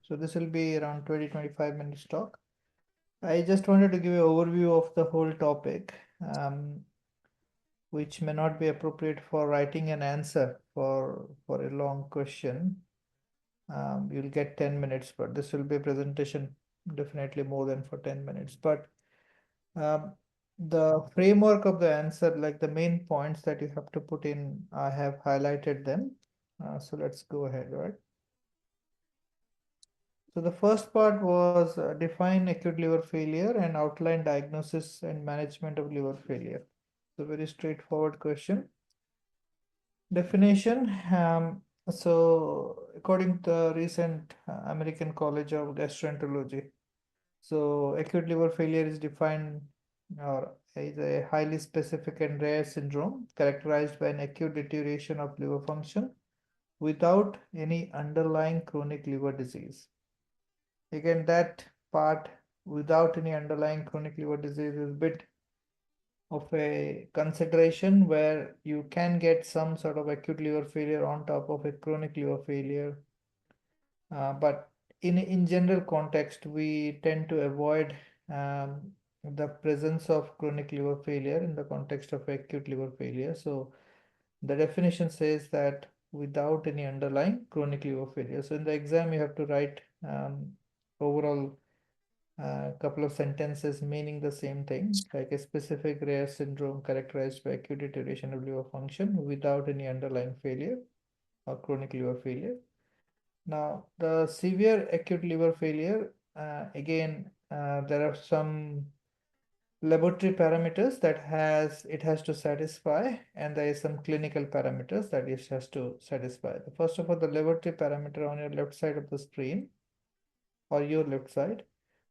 So this will be around 20-25 minutes talk. I just wanted to give an overview of the whole topic, which may not be appropriate for writing an answer for a long question. You'll get 10 minutes, but this will be a presentation definitely more than for 10 minutes. But um, the framework of the answer, like the main points that you have to put in, I have highlighted them. So let's go ahead, right? So the first part was define acute liver failure and outline diagnosis and management of liver failure. So very straightforward question. Definition. So according to the recent American College of Gastroenterology, so acute liver failure is defined or is a highly specific and rare syndrome characterized by an acute deterioration of liver function without any underlying chronic liver disease. Again, that part without any underlying chronic liver disease is a bit of a consideration where you can get some sort of acute liver failure on top of a chronic liver failure. But in general context, we tend to avoid the presence of chronic liver failure in the context of acute liver failure. So the definition says that without any underlying chronic liver failure. So in the exam, you have to write overall couple of sentences meaning the same thing, like a specific rare syndrome characterized by acute deterioration of liver function without any underlying failure or chronic liver failure. Now, the severe acute liver failure, again, there are some laboratory parameters that it has to satisfy, and there is some clinical parameters that it has to satisfy. First of all, the laboratory parameter on your left side of the screen or your left side.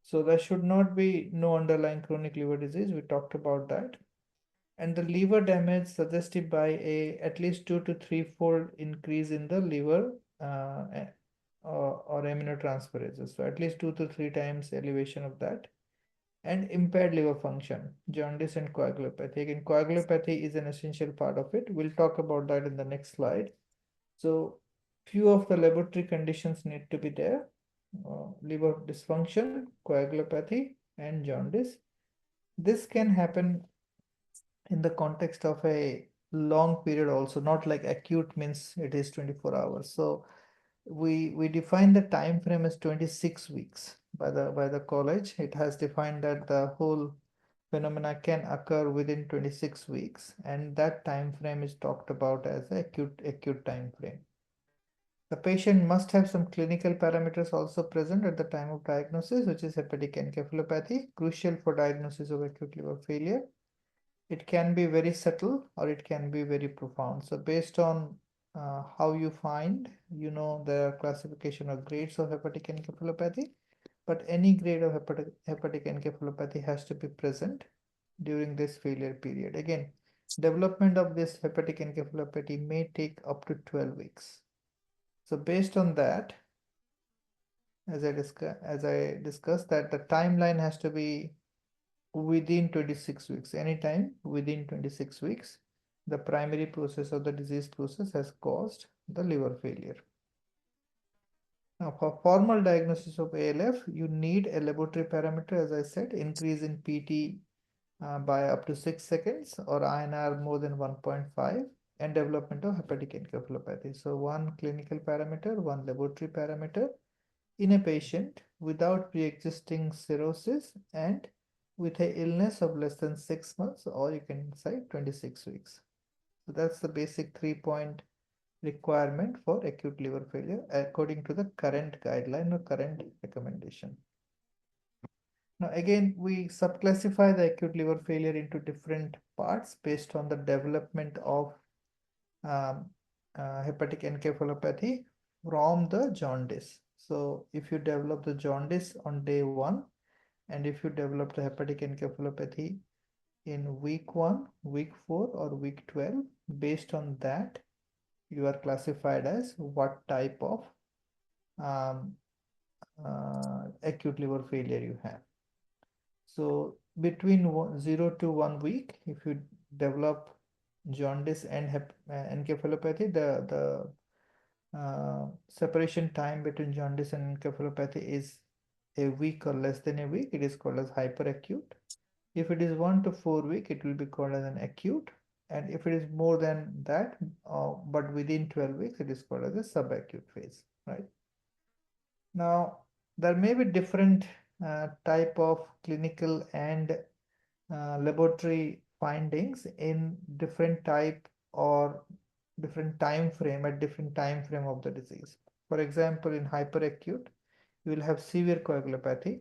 So there should not be no underlying chronic liver disease. We talked about that. And the liver damage suggested by a at least 2 to 3 fold increase in the liver or aminotransferases. So at least 2 to 3 times elevation of that. And impaired liver function, jaundice and coagulopathy. Again, coagulopathy is an essential part of it. We'll talk about that in the next slide. So few of the laboratory conditions need to be there. Liver dysfunction, coagulopathy, and jaundice. This can happen in the context of a long period also, not like acute means it is 24 hours. So we define the time frame as 26 weeks by the college. It has defined that the whole phenomena can occur within 26 weeks, and that time frame is talked about as acute time frame. The patient must have some clinical parameters also present at the time of diagnosis, which is hepatic encephalopathy, crucial for diagnosis of acute liver failure. It can be very subtle or it can be very profound. So based on how you find, the classification of grades of hepatic encephalopathy, but any grade of hepatic encephalopathy has to be present during this failure period. Again, development of this hepatic encephalopathy may take up to 12 weeks. So based on that, as I discussed, that the timeline has to be within 26 weeks. Anytime within 26 weeks, the primary process of the disease process has caused the liver failure. Now, for formal diagnosis of ALF, you need a laboratory parameter, as I said, increase in PT by up to 6 seconds or INR more than 1.5 and development of hepatic encephalopathy. So one clinical parameter, one laboratory parameter in a patient without pre-existing cirrhosis and with a illness of less than 6 months, or you can cite 26 weeks. So that's the basic 3-point requirement for acute liver failure according to the current guideline or current recommendation. Now again, we subclassify the acute liver failure into different parts based on the development of hepatic encephalopathy from the jaundice. So if you develop the jaundice on day 1, and if you develop the hepatic encephalopathy in week 1, week 4, or week 12, based on that, you are classified as what type of acute liver failure you have. So between 0 to 1 week, if you develop jaundice and encephalopathy, the separation time between jaundice and encephalopathy is a week or less than a week, it is called as hyperacute. If it is 1 to 4 weeks, it will be called as an acute. And if it is more than that, but within 12 weeks, it is called as a subacute phase, right? Now, there may be different type of clinical and laboratory findings in different type or different time frame at different time frame of the disease. For example, in hyperacute, you will have severe coagulopathy.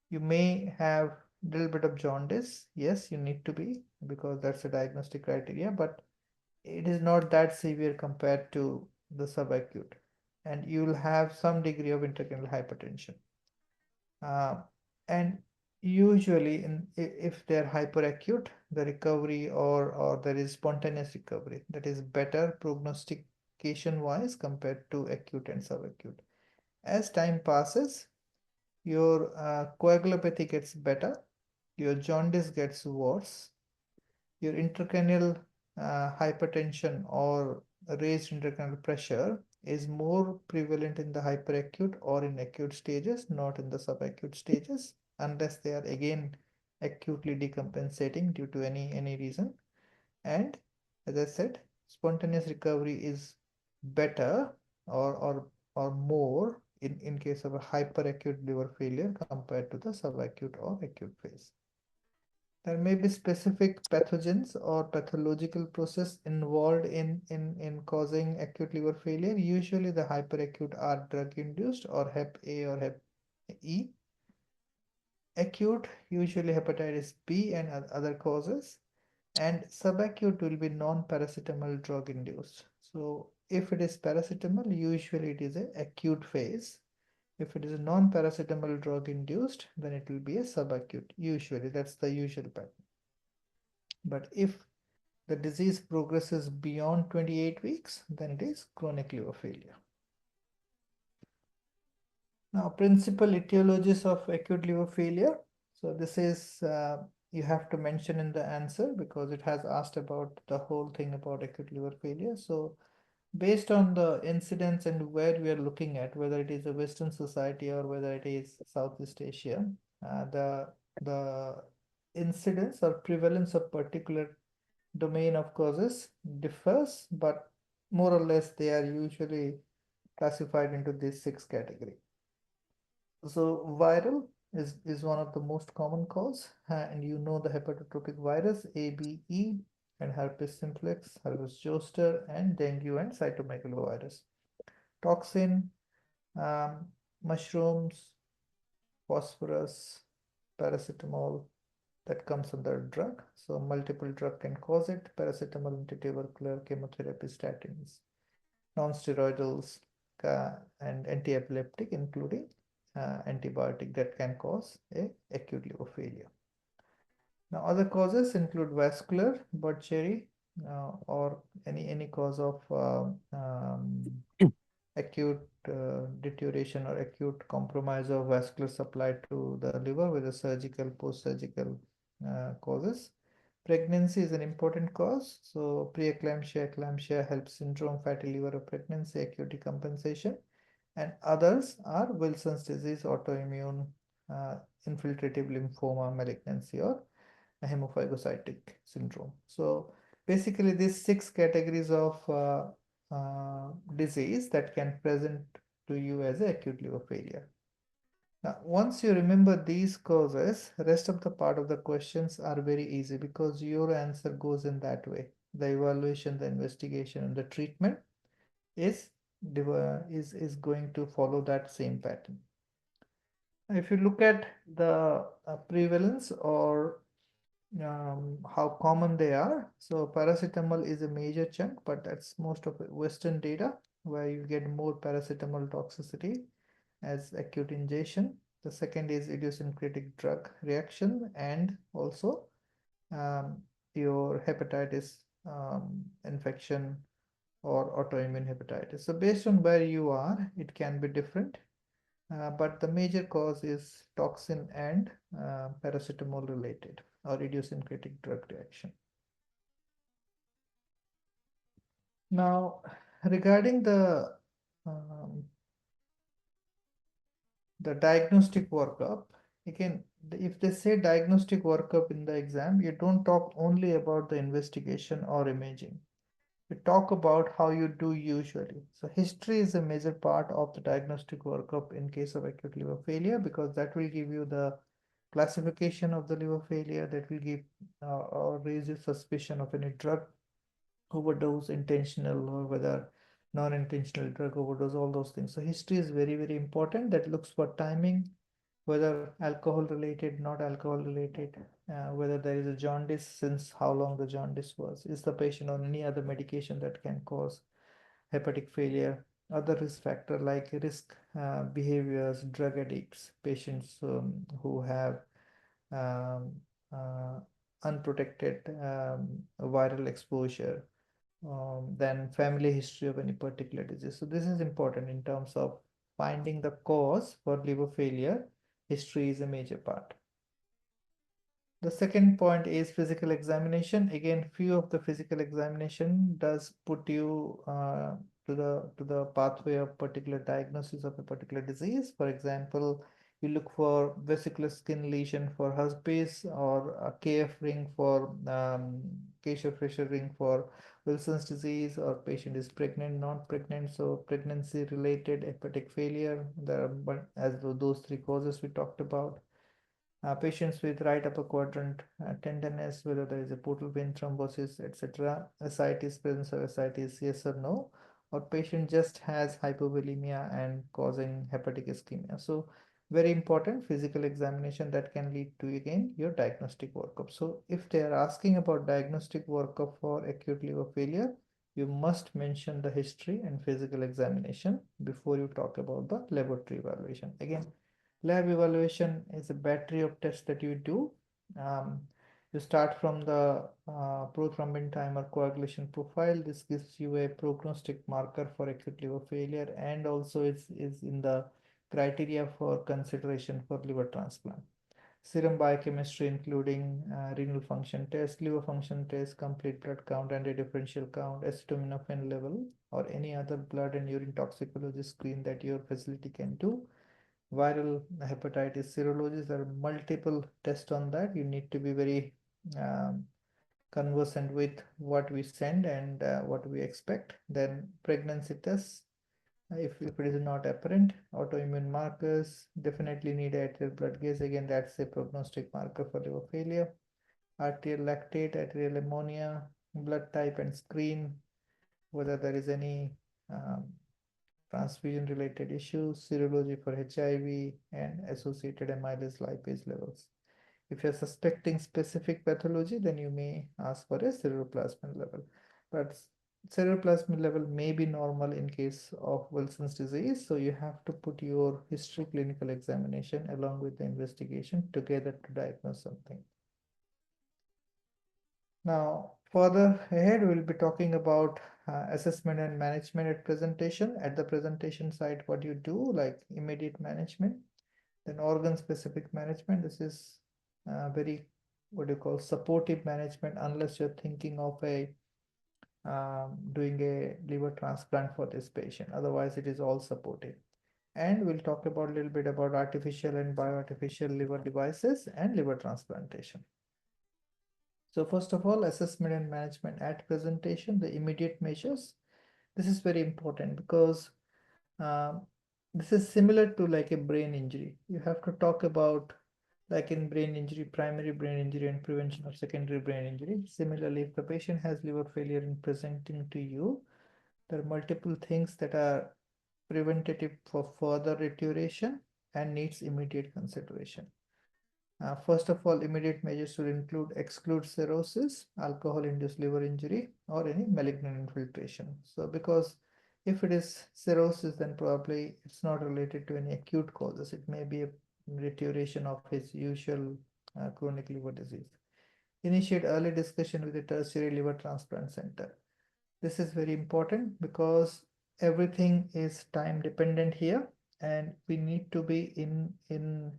You may have a little bit of jaundice. Yes, you need to be because that's a diagnostic criteria, but it is not that severe compared to the subacute. And you will have some degree of intracranial hypertension. And usually, if they're hyperacute, the recovery or there is spontaneous recovery that is better prognostication wise compared to acute and subacute. As time passes, your coagulopathy gets better, your jaundice gets worse, your intracranial hypertension or raised intracranial pressure is more prevalent in the hyperacute or in acute stages, not in the subacute stages, unless they are again acutely decompensating due to any reason. And as I said, spontaneous recovery is better or more in case of a hyperacute liver failure compared to the subacute or acute phase. There may be specific pathogens or pathological process involved in causing acute liver failure. Usually the hyperacute are drug induced or Hep A or Hep E. Acute, usually hepatitis B and other causes. And subacute will be non-paracetamol drug induced. So if it is paracetamol, usually it is an acute phase. If it is a non-paracetamol drug induced, then it will be a subacute. Usually, that's the usual pattern. But if the disease progresses beyond 28 weeks, then it is chronic liver failure. Now, principal etiologies of acute liver failure. So this is, you have to mention in the answer because it has asked about the whole thing about acute liver failure. So based on the incidence and where we are looking at, whether it is a Western society or whether it is Southeast Asia, the incidence or prevalence of particular domain of causes differs, but more or less they are usually classified into these 6 categories. So viral is one of the most common cause, and you know the hepatotropic virus ABE and herpes simplex, herpes zoster, and dengue and cytomegalovirus. Toxin, mushrooms, phosphorus, paracetamol, that comes under drug. So multiple drug can cause it. Paracetamol, antitubercular, chemotherapy, statins, non-steroidals, and anti-epileptic, including antibiotic that can cause a acute liver failure. Now, other causes include vascular, Budd cherry, or any cause of acute deterioration or acute compromise of vascular supply to the liver with a surgical, post-surgical causes. Pregnancy is an important cause. So preeclampsia, eclampsia, HELP syndrome, fatty liver of pregnancy, acute decompensation. And others are Wilson's disease, autoimmune, infiltrative lymphoma, malignancy, or hemophagocytic syndrome. So basically these 6 categories of disease that can present to you as a acute liver failure. Now, once you remember these causes, rest of the part of the questions are very easy because your answer goes in that way. The evaluation, the investigation, and the treatment is going to follow that same pattern. If you look at the prevalence or how common they are. So paracetamol is a major chunk, but that's most of Western data where you get more paracetamol toxicity as acute ingestion. The second is idiosyncratic drug reaction and also your hepatitis infection or autoimmune hepatitis. So based on where you are, it can be different. But the major cause is toxin and paracetamol related or idiosyncratic drug reaction. Now, regarding um, the diagnostic workup, again, if they say diagnostic workup in the exam, you don't talk only about the investigation or imaging. You talk about how you do usually. So history is a major part of the diagnostic workup in case of acute liver failure, because that will give you the classification of the liver failure, that will give or raise your suspicion of any drug overdose, intentional or whether non-intentional drug overdose, all those things. So history is very, very important. That looks for timing, whether alcohol related, not alcohol related, whether there is a jaundice, since how long the jaundice was, is the patient on any other medication that can cause hepatic failure, other risk factor like risk behaviors, drug addicts, patients who have um, uh, unprotected viral exposure, then family history of any particular disease. So this is important in terms of finding the cause for liver failure. History is a major part. The second point is physical examination. Again, few of the physical examination does put you to the pathway of particular diagnosis of a particular disease. For example, you look for vesicular skin lesion for herpes, or a KF ring for Kesher pressure ring for Wilson's disease, or patient is pregnant, not pregnant, so pregnancy related hepatic failure. There are, but as those three causes we talked about. Patients with right upper quadrant tenderness, whether there is a portal vein thrombosis, etc., ascites, presence of ascites, yes or no, or patient just has hypovolemia and causing hepatic ischemia. So very important physical examination that can lead to again your diagnostic workup. So if they are asking about diagnostic workup for acute liver failure, you must mention the history and physical examination before you talk about the laboratory evaluation. Again, lab evaluation is a battery of tests that you do. Um, you start from the prothrombin time or coagulation profile. This gives you a prognostic marker for acute liver failure, and also is in the criteria for consideration for liver transplant. Serum biochemistry, including renal function test, liver function test, complete blood count, and a differential count, acetaminophen level, or any other blood and urine toxicology screen that your facility can do. Viral hepatitis serology, there are multiple tests on that. You need to be very um, conversant with what we send and what we expect. Then pregnancy tests, if it is not apparent. Autoimmune markers, definitely need arterial blood gas. Again, that's a prognostic marker for liver failure. Arterial lactate, arterial ammonia, blood type and screen, whether there is any um, transfusion related issues, serology for HIV, and associated amylase lipase levels. If you're suspecting specific pathology, then you may ask for a ceruloplasmin level. But ceruloplasmin level may be normal in case of Wilson's disease, so you have to put your history clinical examination along with the investigation together to diagnose something. Now, further ahead, we'll be talking about assessment and management at presentation. At the presentation site, what you do, like immediate management, then organ specific management. This is very, what do you call, supportive management, unless you're thinking of a doing a liver transplant for this patient. Otherwise, it is all supportive. And we'll talk about a little bit about artificial and bioartificial liver devices and liver transplantation. So first of all, assessment and management at presentation, the immediate measures. This is very important because um, this is similar to like a brain injury. You have to talk about, like in brain injury, primary brain injury and prevention of secondary brain injury. Similarly, if the patient has liver failure and presenting to you, there are multiple things that are preventative for further deterioration and needs immediate consideration. First of all, immediate measures should include exclude cirrhosis, alcohol-induced liver injury, or any malignant infiltration. So, because if it is cirrhosis, then probably it's not related to any acute causes. It may be a deterioration of his usual chronic liver disease. Initiate early discussion with the tertiary liver transplant center. This is very important because everything is time dependent here, and we need to be in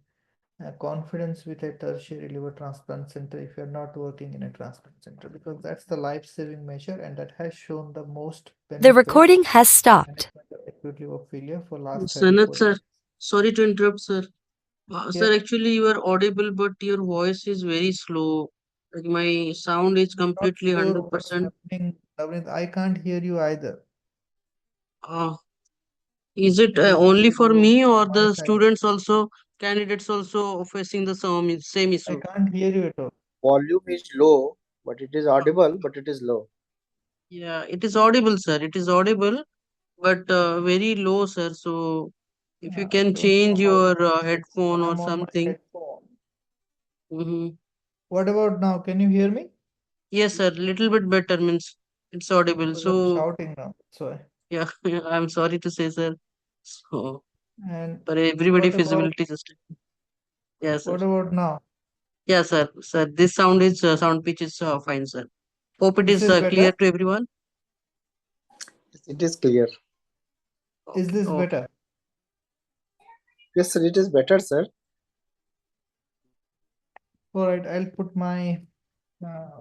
confidence with a tertiary liver transplant center if you're not working in a transplant center, because that's the life-saving measure and that has shown the most The benefit recording has stopped. management of acute liver failure for last Sanat 34 sir, years. sorry to interrupt, sir. Yeah, Sir, actually, you are audible, but your voice is very slow. Like my sound is I'm not completely sure what's 100%. happening. Navneet. I can't hear you either. Uh, is it It is only very for low me or from my the side. students also, candidates also facing the same I issue? can't hear you at all. Volume is low, but it is Uh, audible, but it is low. yeah, it is audible, sir. It is audible, but very low, sir. So if you I can don't know change how to your fix it. So headphone or I'm on my something. headphone. Mm-hmm. What about now? Can you hear me? Yes, sir. Little bit better means it's audible. Because I'm So shouting now. So, yeah, I'm sorry to say, sir. So, and but everybody what about feasibility system. Yes, sir. what about now? Yeah, sir. Sir, this sound pitch is fine, sir. Hope it This is is clear better? to everyone. Yes, it is clear. Is Okay, this okay. better? Yes, sir, it is better, sir. All right, I'll put my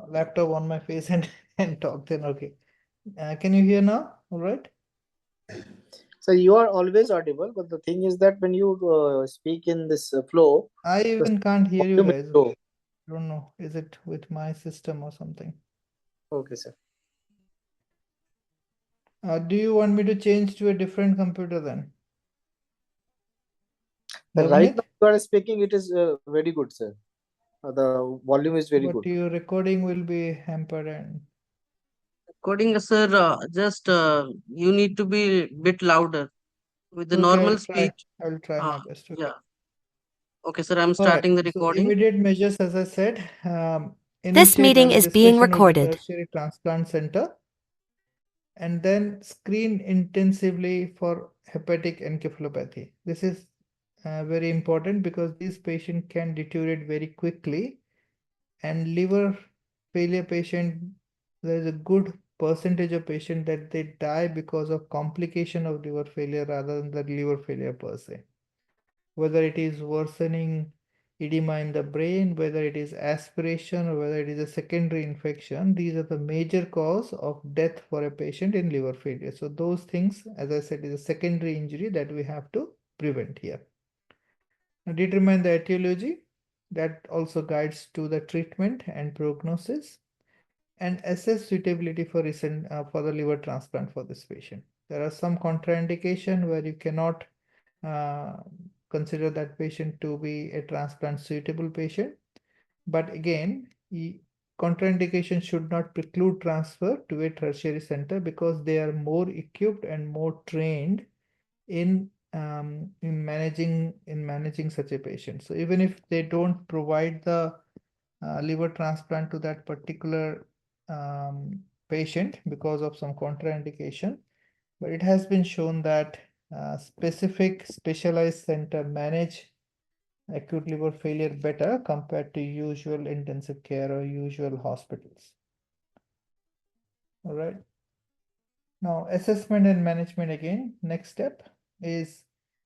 laptop on my face and and talk then. Okay. Can you hear now? All right. So you are always audible, but the thing is that when you speak in this flow, I the even can't hear you volume is guys. low. I don't know. Is it with my system or something? Okay, sir. Do you want me to change to a different computer then? Right Navneet? now you are speaking, it is very good, sir. The volume is very But good. your recording will be hampered and According, sir, just you need to be bit louder with the okay, normal speech. I'll try my Ah, best. Okay. yeah. Okay, sir. I'm All right. starting the So recording. immediate measures, as I said, This initiate meeting early is being discussion with the recorded. tertiary transplant center and then screen intensively for hepatic encephalopathy. This is very important because these patients can deteriorate very quickly, and liver failure patient, there is a good percentage of patient that they die because of complication of liver failure rather than the liver failure per se. Whether it is worsening edema in the brain, whether it is aspiration, or whether it is a secondary infection, these are the major cause of death for a patient in liver failure. So those things, as I said, is a secondary injury that we have to prevent here. Now, determine the etiology. That also guides to the treatment and prognosis, and assess suitability for for the liver transplant for this patient. There are some contraindication where you cannot uh, consider that patient to be a transplant suitable patient. But again, contraindication should not preclude transfer to a tertiary center because they are more equipped and more trained in managing such a patient. So even if they don't provide the liver transplant to that particular patient because of some contraindication, but it has been shown that specific specialized center manage acute liver failure better compared to usual intensive care or usual hospitals. All right. Now, assessment and management again. Next step is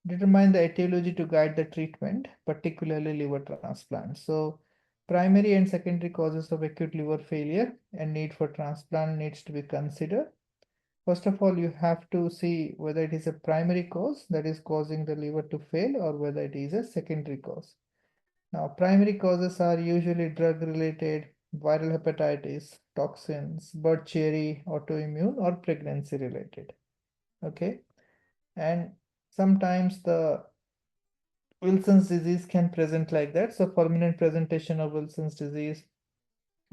determine the etiology to guide the treatment, particularly liver transplant. So, primary and secondary causes of acute liver failure and need for transplant needs to be considered. First of all, you have to see whether it is a primary cause that is causing the liver to fail or whether it is a secondary cause. Now, primary causes are usually drug-related, viral hepatitis, toxins, bird cherry, autoimmune, or pregnancy-related. Okay, and sometimes the Wilson's disease can present like that. So, permanent presentation of Wilson's disease,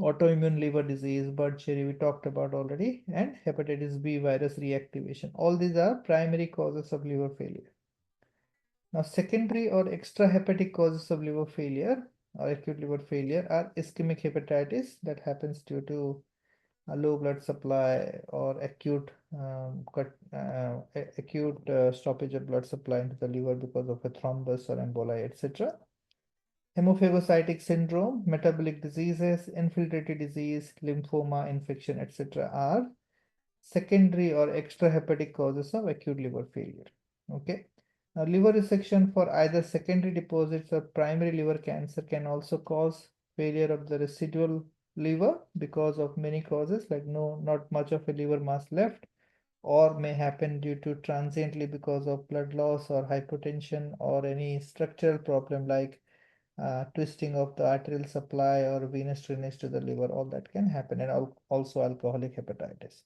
autoimmune liver disease, bird cherry we talked about already, and hepatitis B virus reactivation. All these are primary causes of liver failure. Now, secondary or extrahepatic causes of liver failure or acute liver failure are ischemic hepatitis that happens due to a low blood supply or acute stoppage of blood supply into the liver because of a thrombus or emboli, etc. Hemophagocytic syndrome, metabolic diseases, infiltrative disease, lymphoma, infection, etc. are secondary or extrahepatic causes of acute liver failure. Okay. Now, liver resection for either secondary deposits or primary liver cancer can also cause failure of the residual liver because of many causes, like not much of a liver mass left, or may happen due to transiently because of blood loss or hypertension or any structural problem like twisting of the arterial supply or venous drainage to the liver. All that can happen, and also alcoholic hepatitis.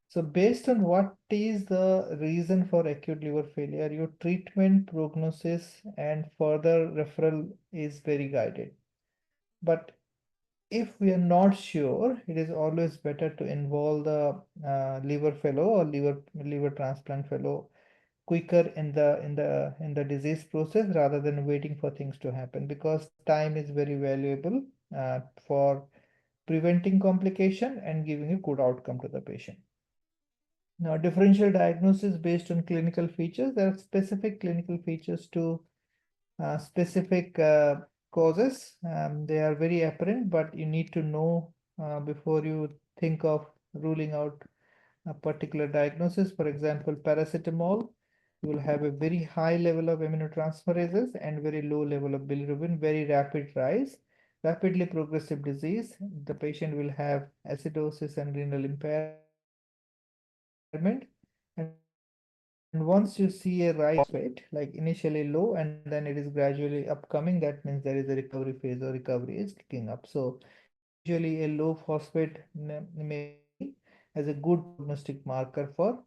So based on what is the reason for acute liver failure, your treatment prognosis and further referral is very guided. But if we are not sure, it is always better to involve the liver fellow or liver transplant fellow quicker in the disease process rather than waiting for things to happen, because time is very valuable for preventing complication and giving a good outcome to the patient. Now, differential diagnosis based on clinical features. There are specific clinical features to specific causes. They are very apparent, but you need to know before you think of ruling out a particular diagnosis. For example, paracetamol, you will have a very high level of aminotransferases and very low level of bilirubin, very rapid rise, rapidly progressive disease. The patient will have acidosis and renal impairment. And once you see a rise rate, like initially low and then it is gradually upcoming, that means there is a recovery phase or recovery is kicking up. So usually a low phosphate may be seen as a good prognostic marker for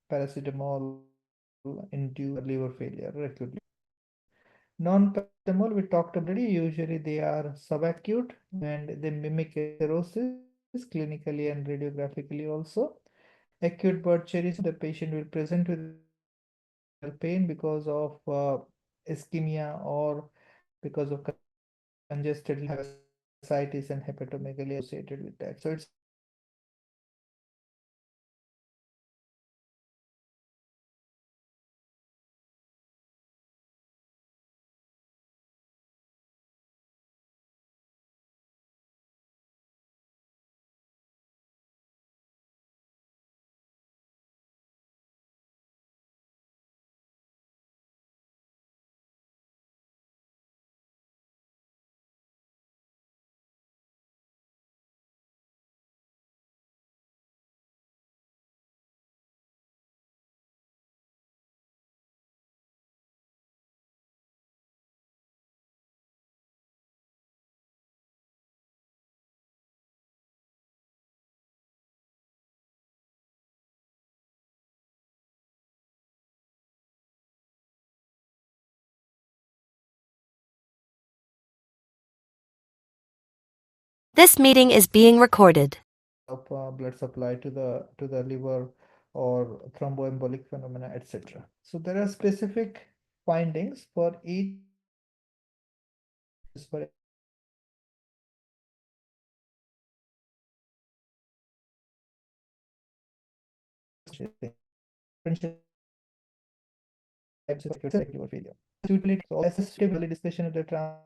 paracetamol-induced liver failure or acute liver failure. Non-paracetamol, we talked already, usually they are subacute and they mimic a cirrhosis clinically and radiographically also. Acute blood cherry syndrome, the patient will present with abdominal pain because of ischemia or because of congested liver, and they will have ascites and hepatomegaly associated with that. So it's important to understand the differential diagnosis This meeting is being recorded. of blood supply to the liver or thromboembolic phenomena, etc. So there are specific findings for each diagnosis for acute liver failure. Differential diagnosis for acute liver failure. Suitability, so assessability discussion of the transplant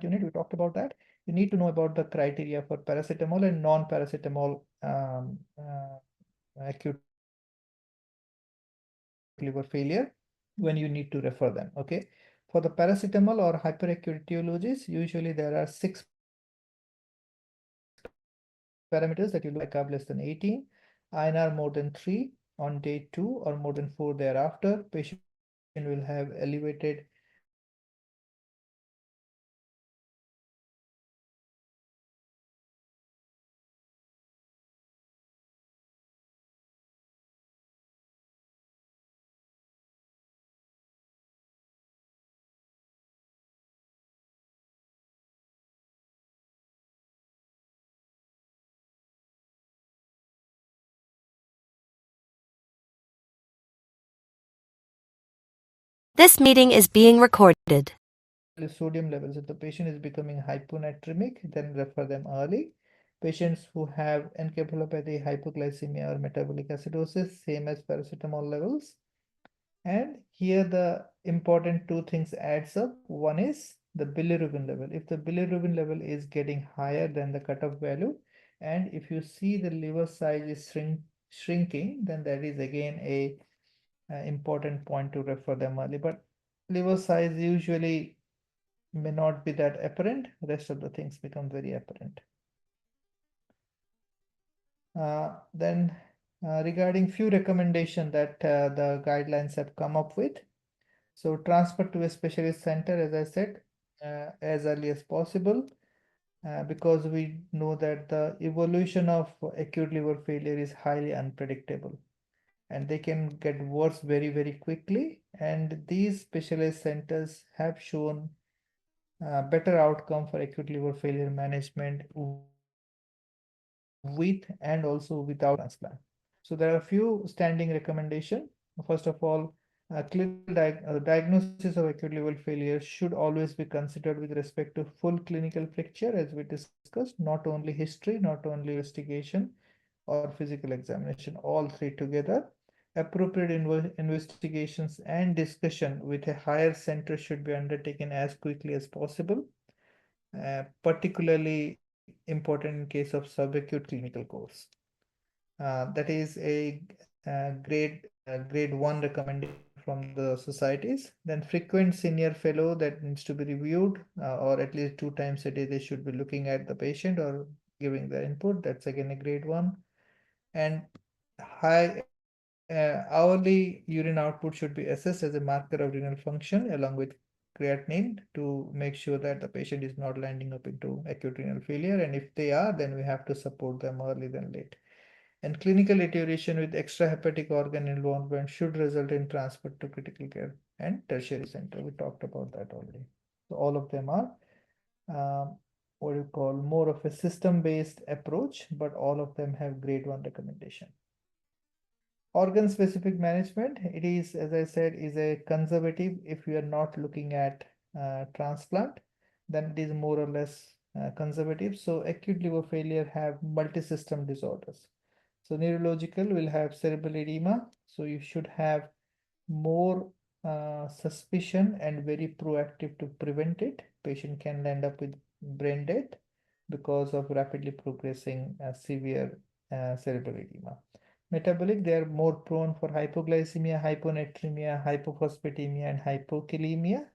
unit, we talked about that. You need to know about the criteria for paracetamol and non-paracetamol acute liver failure when you need to refer them. Okay. For the paracetamol or hyperacute etiologies, usually there are 6 parameters that you look at. Ppcm less than 18, INR more than 3 on day 2 or more than 4 thereafter. Patient will have elevated This meeting is being recorded. sodium levels. If the patient is becoming hyponatremic, then refer them early. Patients who have encephalopathy, hypoglycemia, or metabolic acidosis, same as paracetamol levels. And here the important 2 things adds up. One is the bilirubin level. If the bilirubin level is getting higher than the cutoff value, and if you see the liver size is shrinking, then that is again a important point to refer them early. But liver size usually may not be that apparent. Rest of the things become very apparent. Then regarding few recommendations that the guidelines have come up with. So transfer to a specialist center, as I said, as early as possible, because we know that the evolution of acute liver failure is highly unpredictable and they can get worse very, very quickly. And these specialized centers have shown better outcome for acute liver failure management with and also without transplant. So there are a few standing recommendations. First of all, diagnosis of acute liver failure should always be considered with respect to full clinical picture, as we discussed, not only history, not only investigation or physical examination, all three together. Appropriate investigations and discussion with a higher center should be undertaken as quickly as possible, particularly important in case of subacute clinical course. That is a grade 1 recommendation from the societies. Then frequent senior fellow that needs to be reviewed, or at least 2 times a day they should be looking at the patient or giving their input. That's again a grade 1. And high hourly urine output should be assessed as a marker of renal function along with creatinine to make sure that the patient is not landing up into acute renal failure. And if they are, then we have to support them early than late. And clinical deterioration with extrahepatic organ involvement should result in transfer to critical care and tertiary center. We talked about that already. So all of them are what you call more of a system-based approach, but all of them have grade 1 recommendation. Organ specific management, it is, as I said, is a conservative. If you are not looking at transplant, then it is more or less conservative. So acute liver failure have multi-system disorders. So neurological will have cerebral edema. So you should have more suspicion and very proactive to prevent it. Patient can end up with brain death because of rapidly progressing severe cerebral edema. Metabolic, they are more prone for hypoglycemia, hyponatremia, hypophosphatemia, and hypokalemia,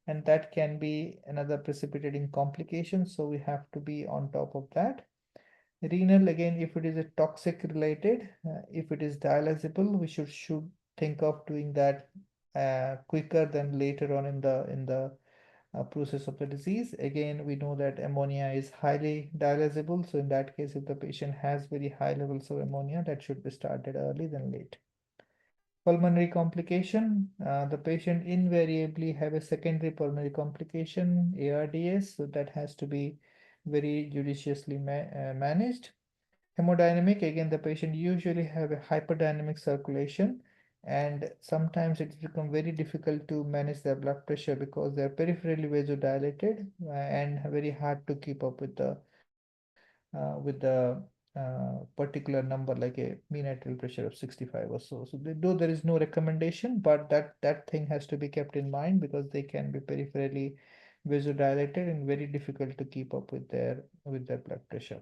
and that can be another precipitating complication. So we have to be on top of that. Renal, again, if it is a toxic related, if it is dialysable, we should think of doing that quicker than later on in the process of the disease. Again, we know that ammonia is highly dialysable. So in that case, if the patient has very high levels of ammonia, that should be started early than late. Pulmonary complication, the patient invariably have a secondary pulmonary complication, ARDS, so that has to be very judiciously managed. Hemodynamic, again, the patient usually have a hyperdynamic circulation, and sometimes it's become very difficult to manage their blood pressure because they're peripherally vasodilated and very hard to keep up with the particular number like a mean arterial pressure of 65 or so. So though there is no recommendation, but that thing has to be kept in mind because they can be peripherally vasodilated and very difficult to keep up with their blood pressure.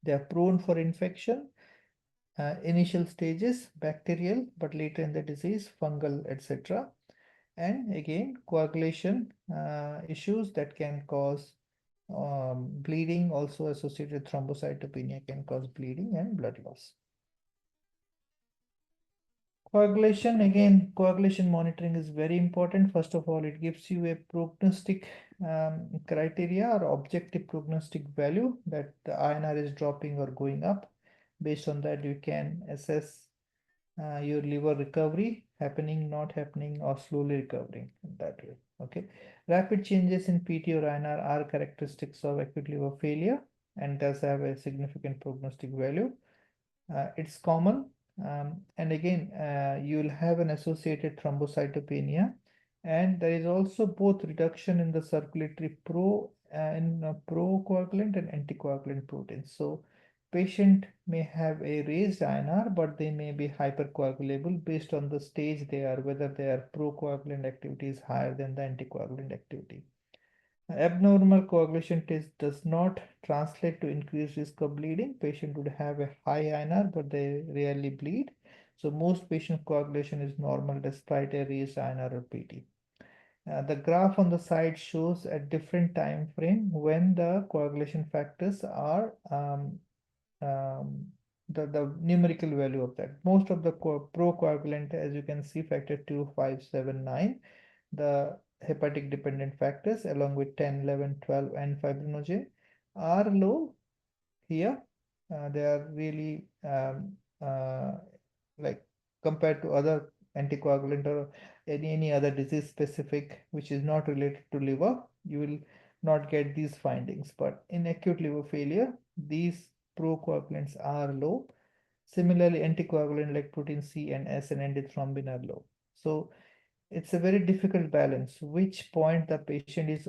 They are prone for infection, initial stages bacterial, but later in the disease fungal, etc. And again, coagulation issues that can cause bleeding, also associated thrombocytopenia can cause bleeding and blood loss. Coagulation, again, coagulation monitoring is very important. First of all, it gives you a prognostic criteria or objective prognostic value that the INR is dropping or going up. Based on that, you can assess your liver recovery happening, not happening, or slowly recovering in that way. Okay. Rapid changes in PT or INR are characteristics of acute liver failure and does have a significant prognostic value. It's common. And again, you'll have an associated thrombocytopenia, and there is also both reduction in the circulatory procoagulant and anticoagulant proteins. So patient may have a raised INR, but they may be hypercoagulable based on the stage they are, whether their procoagulant activity is higher than the anticoagulant activity. Abnormal coagulation test does not translate to increased risk of bleeding. Patient would have a high INR, but they rarely bleed. So most patient coagulation is normal despite a raised INR or PT. The graph on the side shows at different time frame when the coagulation factors are um, the numerical value of that. Most of the procoagulant, as you can see, factor 2, 5, 7, 9, the hepatic dependent factors along with 10, 11, 12, and fibrinogen are low here. They are really like compared to other anticoagulant or any other disease specific which is not related to liver, you will not get these findings. But in acute liver failure, these procoagulants are low. Similarly, anticoagulant like protein C and S and antithrombin are low. So it's a very difficult balance. Which point the patient is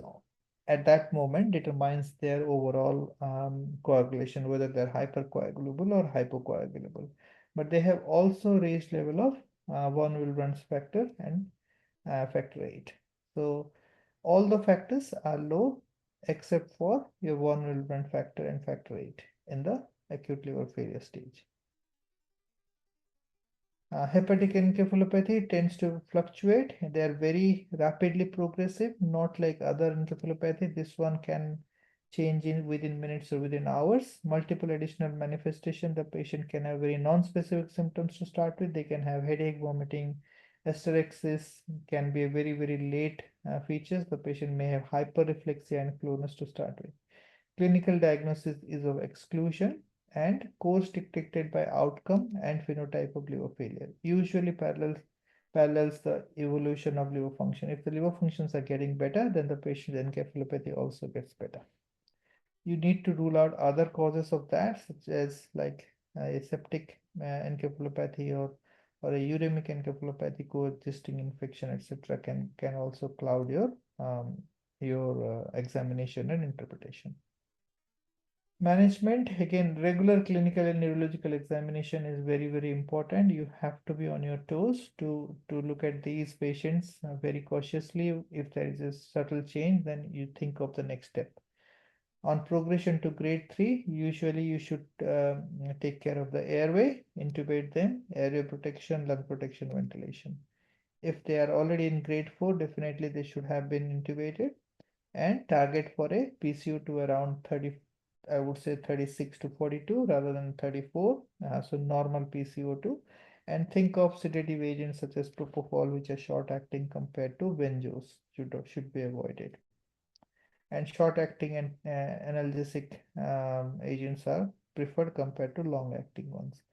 at that moment determines their overall coagulation, whether they're hypercoagulable or hypocoagulable. But they have also raised level of von Willebrand's factor and factor 8. So all the factors are low except for your von Willebrand factor and factor 8 in the acute liver failure stage. Hepatic encephalopathy tends to fluctuate. They are very rapidly progressive, not like other encephalopathy. This one can change in within minutes or within hours. Multiple additional manifestation. The patient can have very non-specific symptoms to start with. They can have headache, vomiting, hysterexis can be a very late features. The patient may have hyperreflexia and clonus to start with. Clinical diagnosis is of exclusion and course dictated by outcome and phenotype of liver failure. Usually parallels the evolution of liver function. If the liver functions are getting better, then the patient's encephalopathy also gets better. You need to rule out other causes of that, such as like a septic encephalopathy or a uremic encephalopathy, coexisting infection, etc. can also cloud your examination and interpretation. Management, again, regular clinical and neurological examination is very important. You have to be on your toes to look at these patients very cautiously. If there is a subtle change, then you think of the next step. On progression to grade 3, usually you should take care of the airway, intubate them, airway protection, lung protection, ventilation. If they are already in grade 4, definitely they should have been intubated and target for a PCO2 around 30, I would say 36 to 42 rather than 34. So normal PCO2, and think of sedative agents such as propofol, which are short acting compared to benzos should be avoided. And short acting and analgesic agents are preferred compared to long acting ones.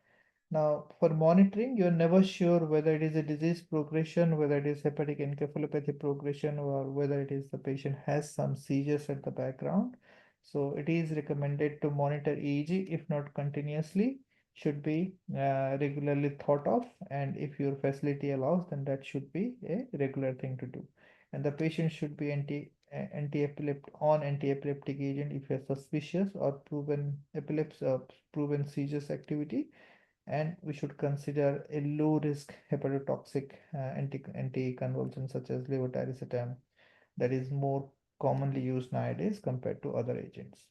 Now, for monitoring, you're never sure whether it is a disease progression, whether it is hepatic encephalopathy progression, or whether it is the patient has some seizures at the background. So it is recommended to monitor EEG, if not continuously, should be regularly thought of. And if your facility allows, then that should be a regular thing to do. And the patient should be anti-epileptic agent if you're suspicious or proven epilepsy or proven seizures activity, and we should consider a low risk hepatotoxic anticonvulsant such as levetiracetam that is more commonly used nowadays compared to other agents.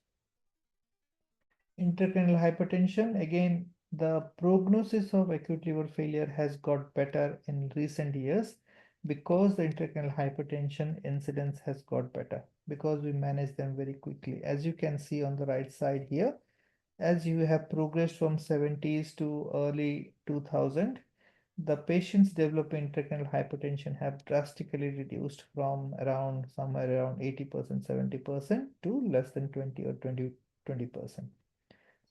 Intracranial hypertension, again, the prognosis of acute liver failure has got better in recent years because the intracranial hypertension incidence has got better because we manage them very quickly. As you can see on the right side here, as you have progressed from 70s to early 2000, the patients developing intracranial hypertension have drastically reduced from around somewhere around 80%, 70% to less than 20 or 20%.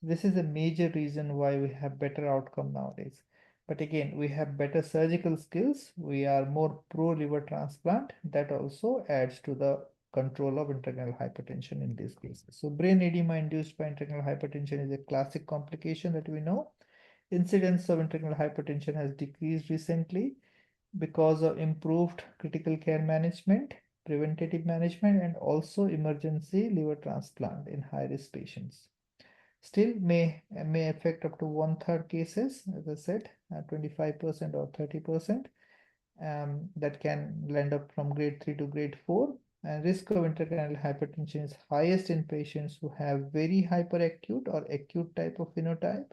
This is a major reason why we have better outcome nowadays. But again, we have better surgical skills. We are more pro liver transplant. That also adds to the control of intracranial hypertension in these cases. So brain edema induced by intracranial hypertension is a classic complication that we know. Incidence of intracranial hypertension has decreased recently because of improved critical care management, preventative management, and also emergency liver transplant in high-risk patients. Still may affect up to 1/3 cases, as I said, 25% or 30%. That can land up from grade 3 to grade 4. And risk of intracranial hypertension is highest in patients who have very hyperacute or acute type of phenotype,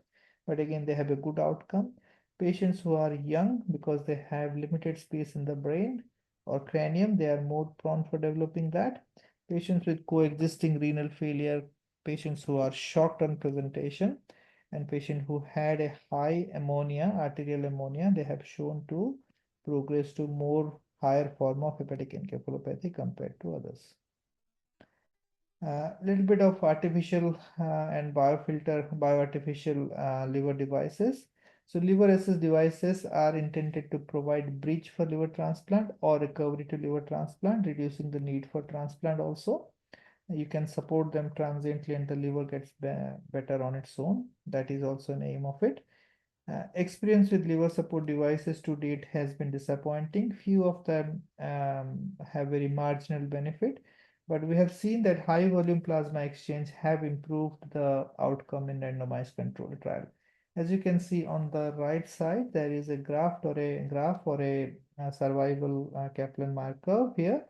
but again, they have a good outcome. Patients who are young, because they have limited space in the brain or cranium, they are more prone for developing that. Patients with coexisting renal failure, patients who are shocked on presentation, and patient who had a high ammonia, arterial ammonia, they have shown to progress to more higher form of hepatic encephalopathy compared to others. A little bit of artificial and bioartificial liver devices. So liver assist devices are intended to provide bridge for liver transplant or recovery to liver transplant, reducing the need for transplant also. You can support them transiently and the liver gets better on its own. That is also an aim of it. Experience with liver support devices to date has been disappointing. Few of them have very marginal benefit, but we have seen that high volume plasma exchange have improved the outcome in randomized controlled trial. As you can see on the right side, there is a graph or a survival Kaplan-Meier curve here.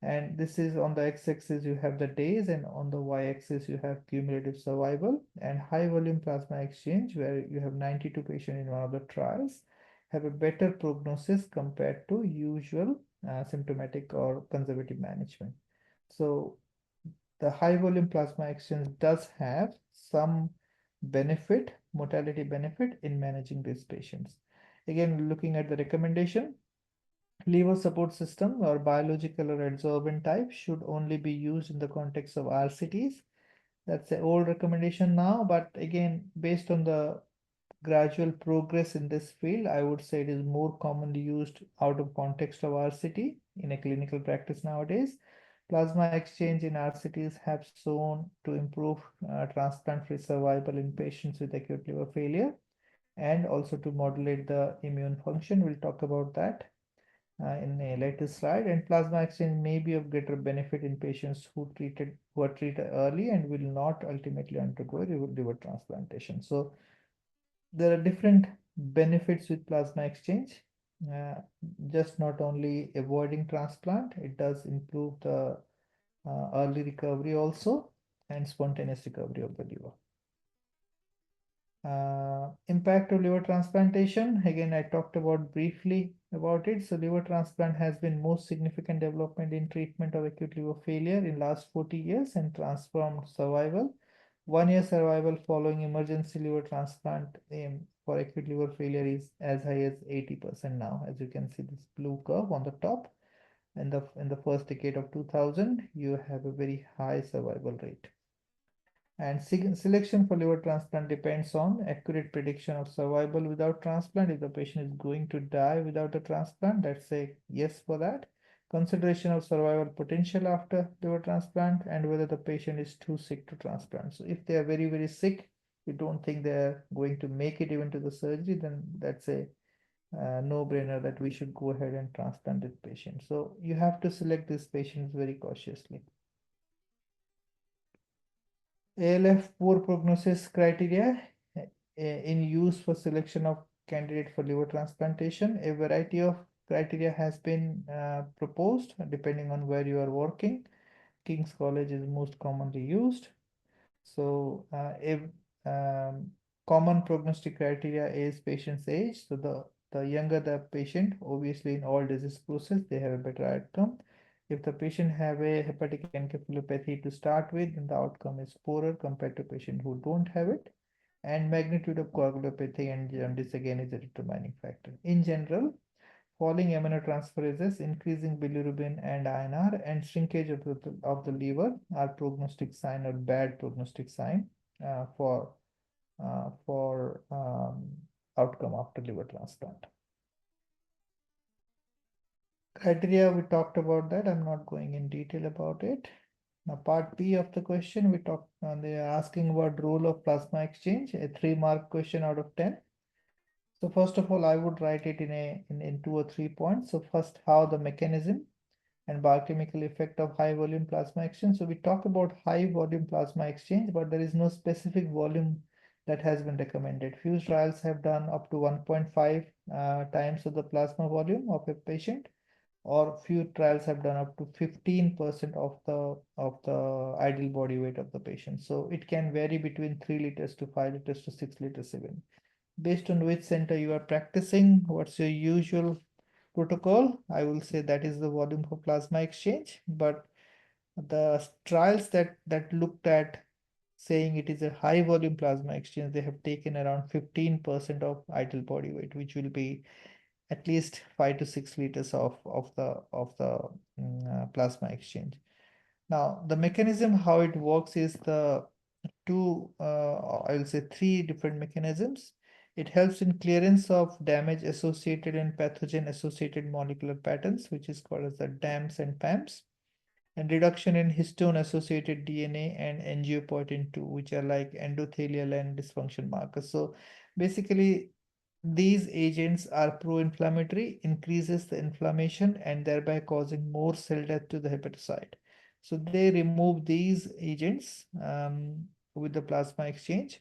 And this is on the x-axis you have the days, and on the y-axis you have cumulative survival. And high volume plasma exchange, where you have 92 patients in one of the trials, have a better prognosis compared to usual symptomatic or conservative management. So the high volume plasma exchange does have some benefit, mortality benefit in managing these patients. Again, looking at the recommendation, liver support system or biological or adsorbent type should only be used in the context of RCTs. That's an old recommendation now, but again, based on the gradual progress in this field, I would say it is more commonly used out of context of RCT in a clinical practice nowadays. Plasma exchange in RCTs have shown to improve transplant-free survival in patients with acute liver failure and also to modulate the immune function. We'll talk about that in a later slide. And plasma exchange may be of greater benefit in patients who are treated early and will not ultimately undergo liver transplantation. So there are different benefits with plasma exchange. Uh, just not only avoiding transplant, it does improve the early recovery also and spontaneous recovery of the liver. Impact of liver transplantation. Again, I talked about briefly about it. So liver transplant has been most significant development in treatment of acute liver failure in last 40 years and transformed survival. 1 year survival following emergency liver transplant for acute liver failure is as high as 80% now. As you can see this blue curve on the top. In the first decade of 2000, you have a very high survival rate. And selection for liver transplant depends on accurate prediction of survival without transplant. If the patient is going to die without a transplant, let's say yes for that. Consideration of survival potential after liver transplant and whether the patient is too sick to transplant. So if they are very, very sick, you don't think they're going to make it even to the surgery, then that's a no-brainer that we should go ahead and transplant this patient. So you have to select these patients very cautiously. ALF poor prognosis criteria in use for selection of candidate for liver transplantation. A variety of criteria has been proposed depending on where you are working. King's College is most commonly used. So if common prognostic criteria is patient's age. So the younger the patient, obviously in all disease process, they have a better outcome. If the patient have a hepatic encephalopathy to start with, then the outcome is poorer compared to patient who don't have it. And magnitude of coagulopathy and jaundice again is a determining factor. In general, falling aminotransferases, increasing bilirubin and INR, and shrinkage of the liver are prognostic sign or bad prognostic sign for outcome after liver transplant. Criteria, we talked about that. I'm not going in detail about it. Now, part B of the question, they are asking about role of plasma exchange, a 3-mark question out of 10. So first of all, I would write it in 2 or 3 points. So first, how the mechanism and biochemical effect of high volume plasma exchange. So we talk about high volume plasma exchange, but there is no specific volume that has been recommended. Few trials have done up to 1.5 times of the plasma volume of a patient, or few trials have done up to 15% of the ideal body weight of the patient. So it can vary between 3 liters to 5 liters to 6 liters even. based on which center you are practicing, what's your usual protocol. I will say that is the volume for plasma exchange, but the trials that looked at saying it is a high volume plasma exchange, they have taken around 15% of ideal body weight, which will be at least 5 to 6 liters of the plasma exchange. Now, the mechanism how it works is the I will say three different mechanisms. It helps in clearance of damage associated and pathogen associated molecular patterns, which is called as the DAMs and PAMs, and reduction in histone associated DNA and angiopoietin 2, which are like endothelial and dysfunction markers. So basically, these agents are pro-inflammatory, increases the inflammation and thereby causing more cell death to the hepatocyte. So they remove these agents with the plasma exchange.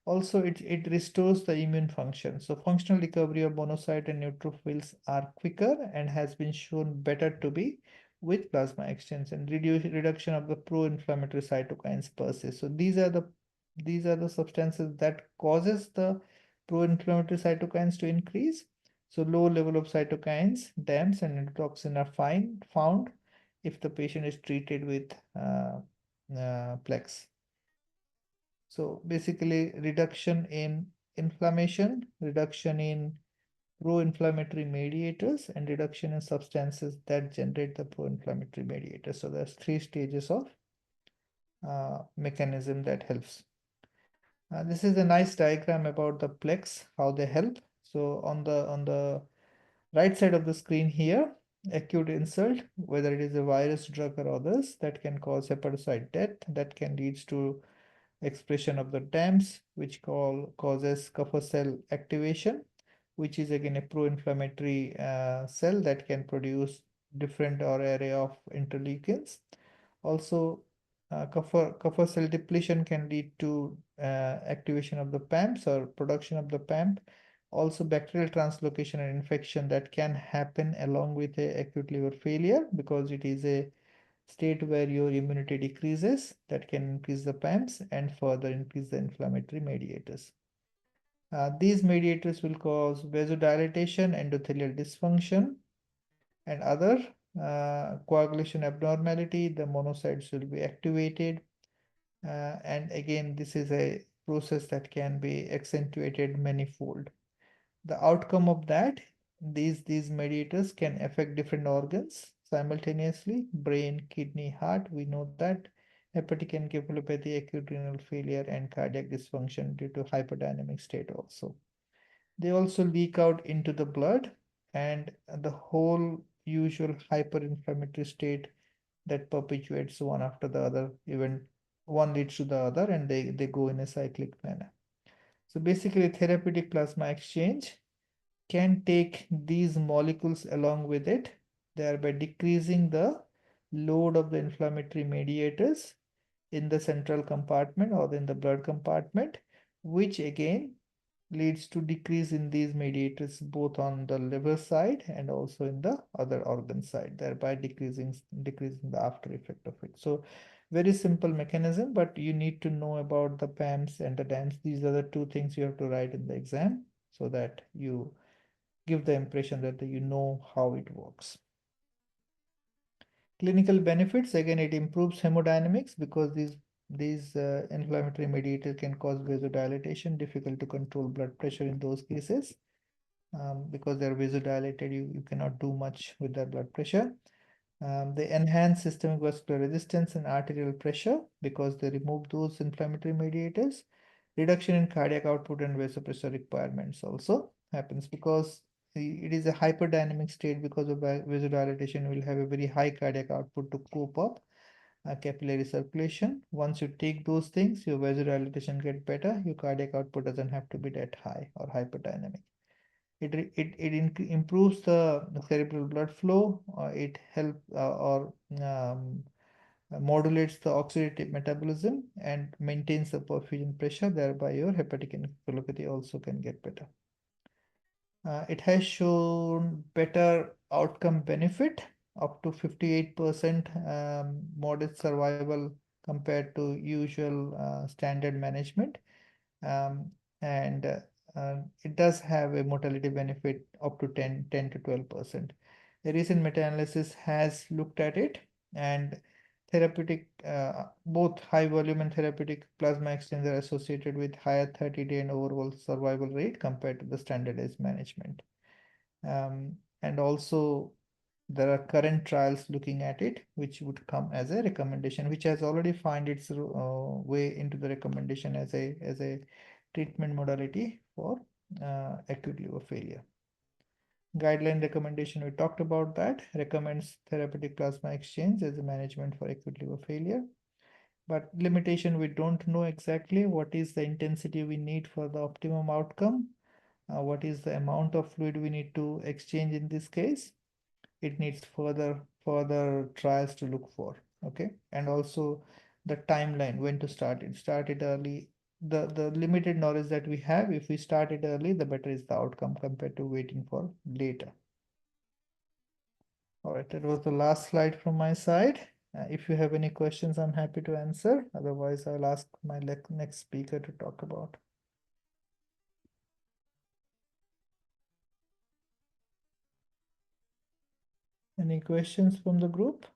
Also, it restores the immune function. So functional recovery of monocyte and neutrophils are quicker and has been shown better to be with plasma exchange, and reduction of the pro-inflammatory cytokines per se. So these are the substances that causes the pro-inflammatory cytokines to increase. So low level of cytokines, DAMs, and endotoxin are found if the patient is treated with Plex. So basically, reduction in inflammation, reduction in pro-inflammatory mediators, and reduction in substances that generate the pro-inflammatory mediators. So there's three stages of mechanism that helps. This is a nice diagram about the Plex, how they help. So on the right side of the screen here, acute insult, whether it is a virus, drug, or others, that can cause hepatocyte death, that can lead to expression of the DAMs, which causes Kupffer cell activation, which is again a pro-inflammatory cell that can produce different or array of interleukins. Also, Kupffer cell depletion can lead to activation of the PAMPs or production of the PAMP. Also, bacterial translocation and infection that can happen along with a acute liver failure, because it is a state where your immunity decreases, that can increase the PAMPs and further increase the inflammatory mediators. These mediators will cause vasodilatation, endothelial dysfunction, and other coagulation abnormality. The monocytes will be activated. And again, this is a process that can be accentuated manifold. The outcome of that, these mediators can affect different organs simultaneously: brain, kidney, heart. We know that hepatic encephalopathy, acute renal failure, and cardiac dysfunction due to hyperdynamic state also. They also leak out into the blood, and the whole usual hyperinflammatory state that perpetuates one after the other, even one leads to the other, and they go in a cyclic manner. So basically, therapeutic plasma exchange can take these molecules along with it, thereby decreasing the load of the inflammatory mediators in the central compartment or in the blood compartment, which again leads to decrease in these mediators both on the liver side and also in the other organ side, thereby decreasing the after effect of it. So very simple mechanism, but you need to know about the PAMs and the DAMs. These are the two things you have to write in the exam so that you give the impression that you know how it works. Clinical benefits, again, it improves hemodynamics because these inflammatory mediators can cause vasodilatation, difficult to control blood pressure in those cases. Because they're vasodilated, you cannot do much with their blood pressure. They enhance systemic vascular resistance and arterial pressure because they remove those inflammatory mediators. Reduction in cardiac output and vasopressor requirements also happens because it is a hyperdynamic state. Because of vasodilatation, will have a very high cardiac output to cope up capillary circulation. Once you take those things, your vasodilatation get better, your cardiac output doesn't have to be that high or hyperdynamic. It improves the cerebral blood flow. It helps or modulates the oxidative metabolism and maintains the perfusion pressure. Thereby, your hepatic encephalopathy also can get better. It has shown better outcome benefit, up to 58% modest survival compared to usual standard management. And it does have a mortality benefit up to 10 to 12%. A recent meta-analysis has looked at it, and both high volume and therapeutic plasma exchange are associated with higher 30-day and overall survival rate compared to the standardized management. And also there are current trials looking at it, which would come as a recommendation, which has already found its way into the recommendation as a treatment modality for acute liver failure. Guideline recommendation, we talked about that, recommends therapeutic plasma exchange as a management for acute liver failure. But limitation, we don't know exactly what is the intensity we need for the optimum outcome. What is the amount of fluid we need to exchange in this case? It needs further trials to look for. Okay, and also the timeline when to start it early. The limited knowledge that we have, if we start it early, the better is the outcome compared to waiting for later. All right, that was the last slide from my side. If you have any questions, I'm happy to answer. Otherwise, I'll ask my next speaker to talk about. Any questions from the group?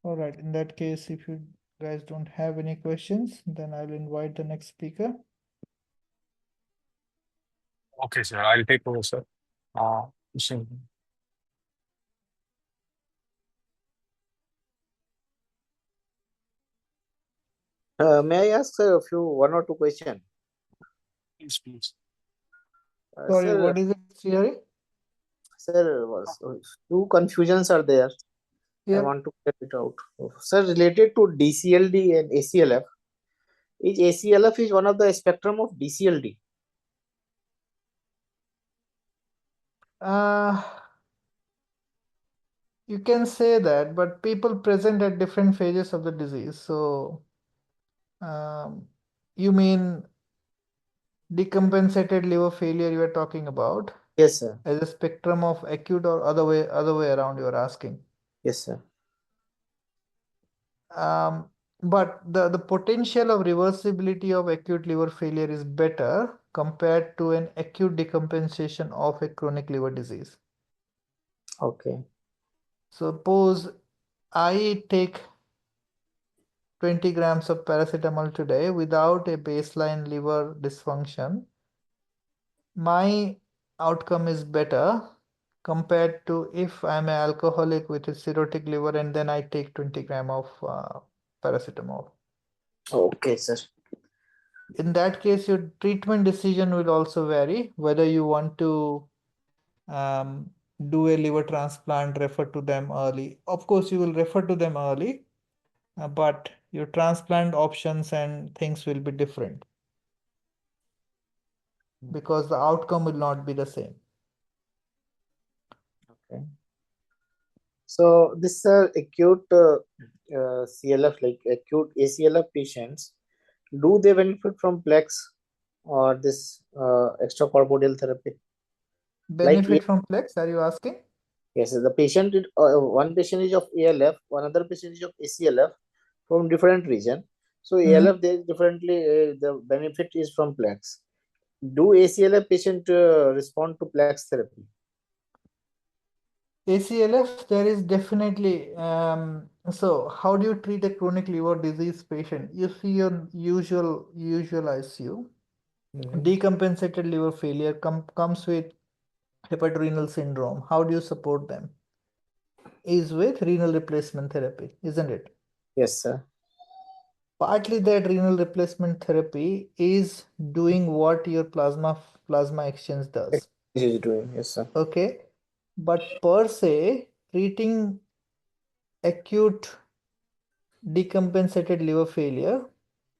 All right, in that case, if you guys don't have any questions, then I'll invite the next speaker. Okay, sir. I'll take over, sir. So, May I ask sir, one or two questions? please, please. Sorry, Sir, what is it, Thierry? sir, two confusions are there. I Yeah. want to get it out. Sir, related to DCLD and ACLF, is ACLF is one of the spectrum of DCLD? You can say that, but people present at different phases of the disease. So, you mean decompensated liver failure you are talking about Yes, sir. as a spectrum of acute or other way around you are asking? Yes, sir. But the potential of reversibility of acute liver failure is better compared to an acute decompensation of a chronic liver disease. Okay. Suppose I take 20 grams of paracetamol today without a baseline liver dysfunction. My outcome is better compared to if I'm an alcoholic with a cirrhotic liver and then I take 20 grams of paracetamol. Okay, sir. In that case, your treatment decision will also vary, whether you want to do a liver transplant, refer to them early. Of course, you will refer to them early, but your transplant options and things will be different because the outcome will not be the same. Okay. So this acute CLF, like acute ACLF patients, do they benefit from Plex or this extracorporeal therapy? Benefit from Plex, are you asking? Yes, the patient, one patient is of ALF, one other patient is of ACLF from different region. So ALF, they differently, the benefit is from Plex. Do ACLF patient respond to Plex therapy? ACLF, there is definitely, so how do you treat a chronic liver disease patient? You see your usual ICU. Decompensated liver failure comes with hepatorenal syndrome. How do you support them? Is with renal replacement therapy, isn't it? Yes, sir. Partly that renal replacement therapy is doing what your plasma exchange does. This is doing, yes, sir. Okay, but per se, treating acute decompensated liver failure,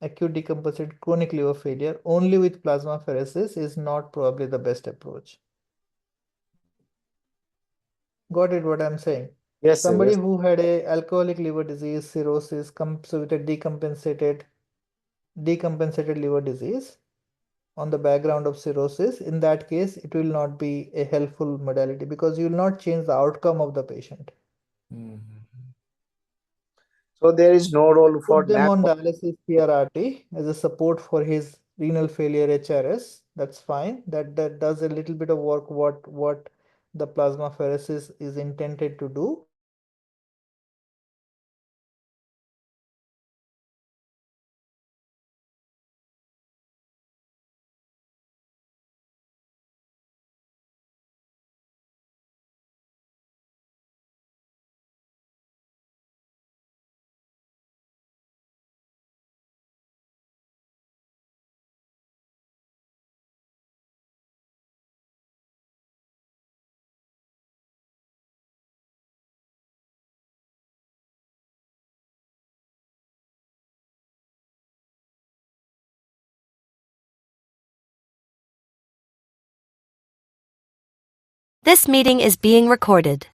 acute decompensated chronic liver failure only with plasmapheresis is not probably the best approach. Got it what I'm saying? Yes, sir. Somebody Yes. who had a alcoholic liver disease, cirrhosis, comes with a decompensated liver disease on the background of cirrhosis. In that case, it will not be a helpful modality because you will not change the outcome of the patient. So there is no role for Put them NAC. on dialysis PRRT as a support for his renal failure HRS. That's fine. That does a little bit of work what the plasmapheresis is intended to do. This meeting is being recorded.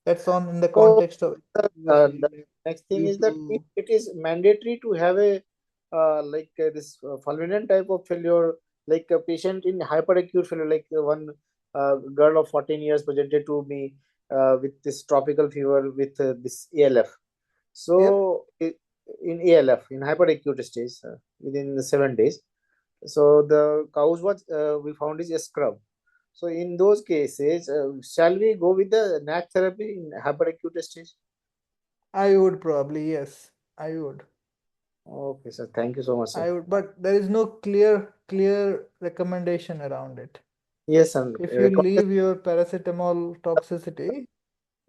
That's on in the So context of the like next thing due is that if to it is mandatory to have a this fulminant type of failure, like a patient in hyperacute failure, like one girl of 14 years presented to me with this tropical fever with this ALF. yep. So in ALF in hyperacute stage within the 7 days. So the cause was we found is a scrub. So in those cases, shall we go with the NAC therapy in hyperacute stage? I would probably, yes. I would. Okay, sir. Thank you so much, sir. I would, but there is no clear recommendation around it. Yes, and If you leave your paracetamol toxicity,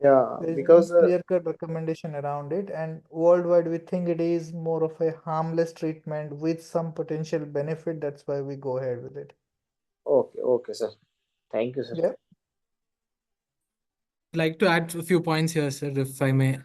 yeah, there is no because clear-cut recommendation around it, and worldwide we think it is more of a harmless treatment with some potential benefit. That's why we go ahead with it. okay, okay, sir. Thank you, sir. Yeah, Like to add a few points here, sir, if I may.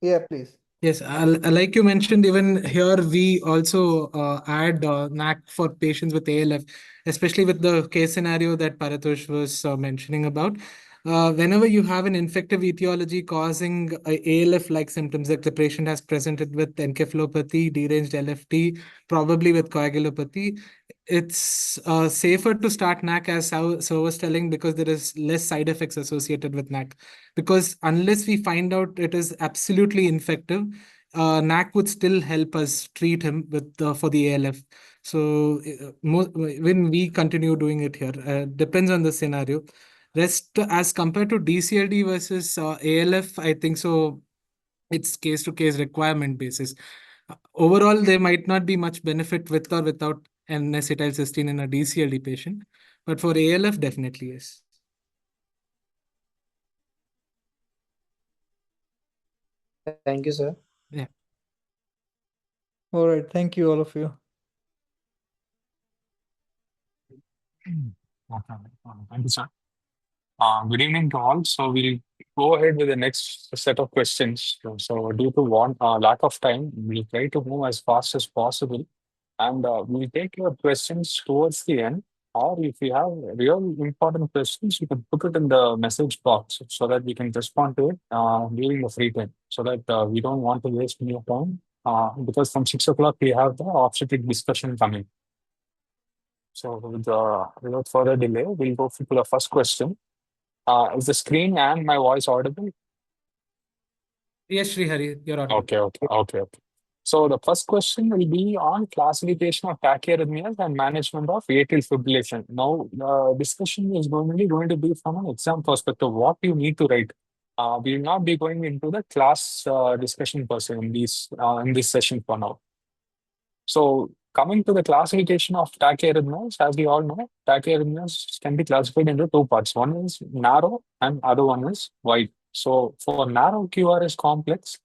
yeah, please. Yes, like you mentioned, even here we also add NAC for patients with ALF, especially with the case scenario that Paratosh was mentioning about. Whenever you have an infective etiology causing ALF-like symptoms, that the patient has presented with encephalopathy, deranged LFT, probably with coagulopathy, it's safer to start NAC as so was telling, because there is less side effects associated with NAC. Because unless we find out it is absolutely infective, NAC would still help us treat him with for the ALF. So when we continue doing it here, depends on the scenario. Rest as compared to DCLD versus ALF, I think so. It's case to case requirement basis. Overall, there might not be much benefit with or without N-acetylcysteine in a DCLD patient, but for ALF, definitely yes. Thank you, sir. Yeah. All right, thank you, all of you. Okay. Thank you, sir. Good evening to all. So we'll go ahead with the next set of questions. So due to lack of time, we'll try to move as fast as possible, and we'll take your questions towards the end. Or if you have real important questions, you can put it in the message box so that we can respond to it during the free time. So that we don't want to waste more time. Because from 6 o'clock we have the obstetric discussion coming. So without further delay, we'll go to the first question. Is the screen and my voice audible? Yes, Srihari, you're audible. Okay. So the first question will be on classification of tachyarrhythmias and management of atrial fibrillation. Now, the discussion is going to be from an exam perspective, what you need to write. We will not be going into the class discussion per se in this session for now. So coming to the classification of tachyarrhythmias, as we all know, tachyarrhythmias can be classified into two parts. One is narrow and other one is wide. So for narrow QRS complex,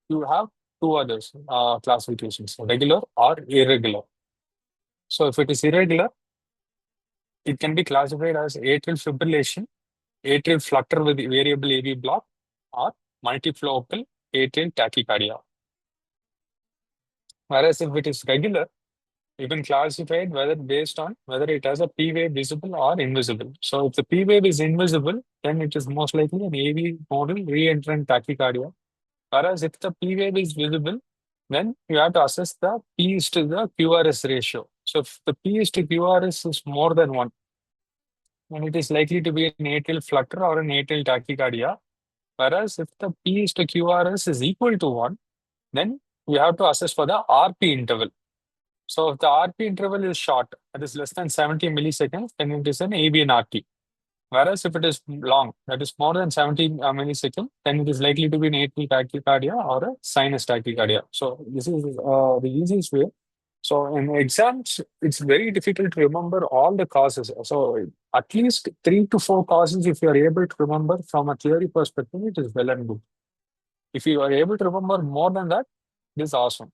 you have two others classifications, regular or irregular. So if it is irregular, it can be classified as atrial fibrillation, atrial flutter with variable AV block, or multifocal atrial tachycardia. Whereas if it is regular, you can classify it whether based on whether it has a P wave visible or invisible. So if the P wave is invisible, then it is most likely an AV model re-entrant tachycardia. Whereas if the P wave is visible, then you have to assess the P is to the QRS ratio. So if the P is to QRS is more than one, then it is likely to be an atrial flutter or an atrial tachycardia. Whereas if the P is to QRS is equal to one, then we have to assess for the RP interval. So if the RP interval is short, that is less than 70 milliseconds, then it is an AV and RT. Whereas if it is long, that is more than 70 milliseconds, then it is likely to be an atrial tachycardia or a sinus tachycardia. So this is the easiest way. So in exams, it's very difficult to remember all the causes. So at least 3 to 4 causes, if you are able to remember from a theory perspective, it is well and good. If you are able to remember more than that, it is awesome.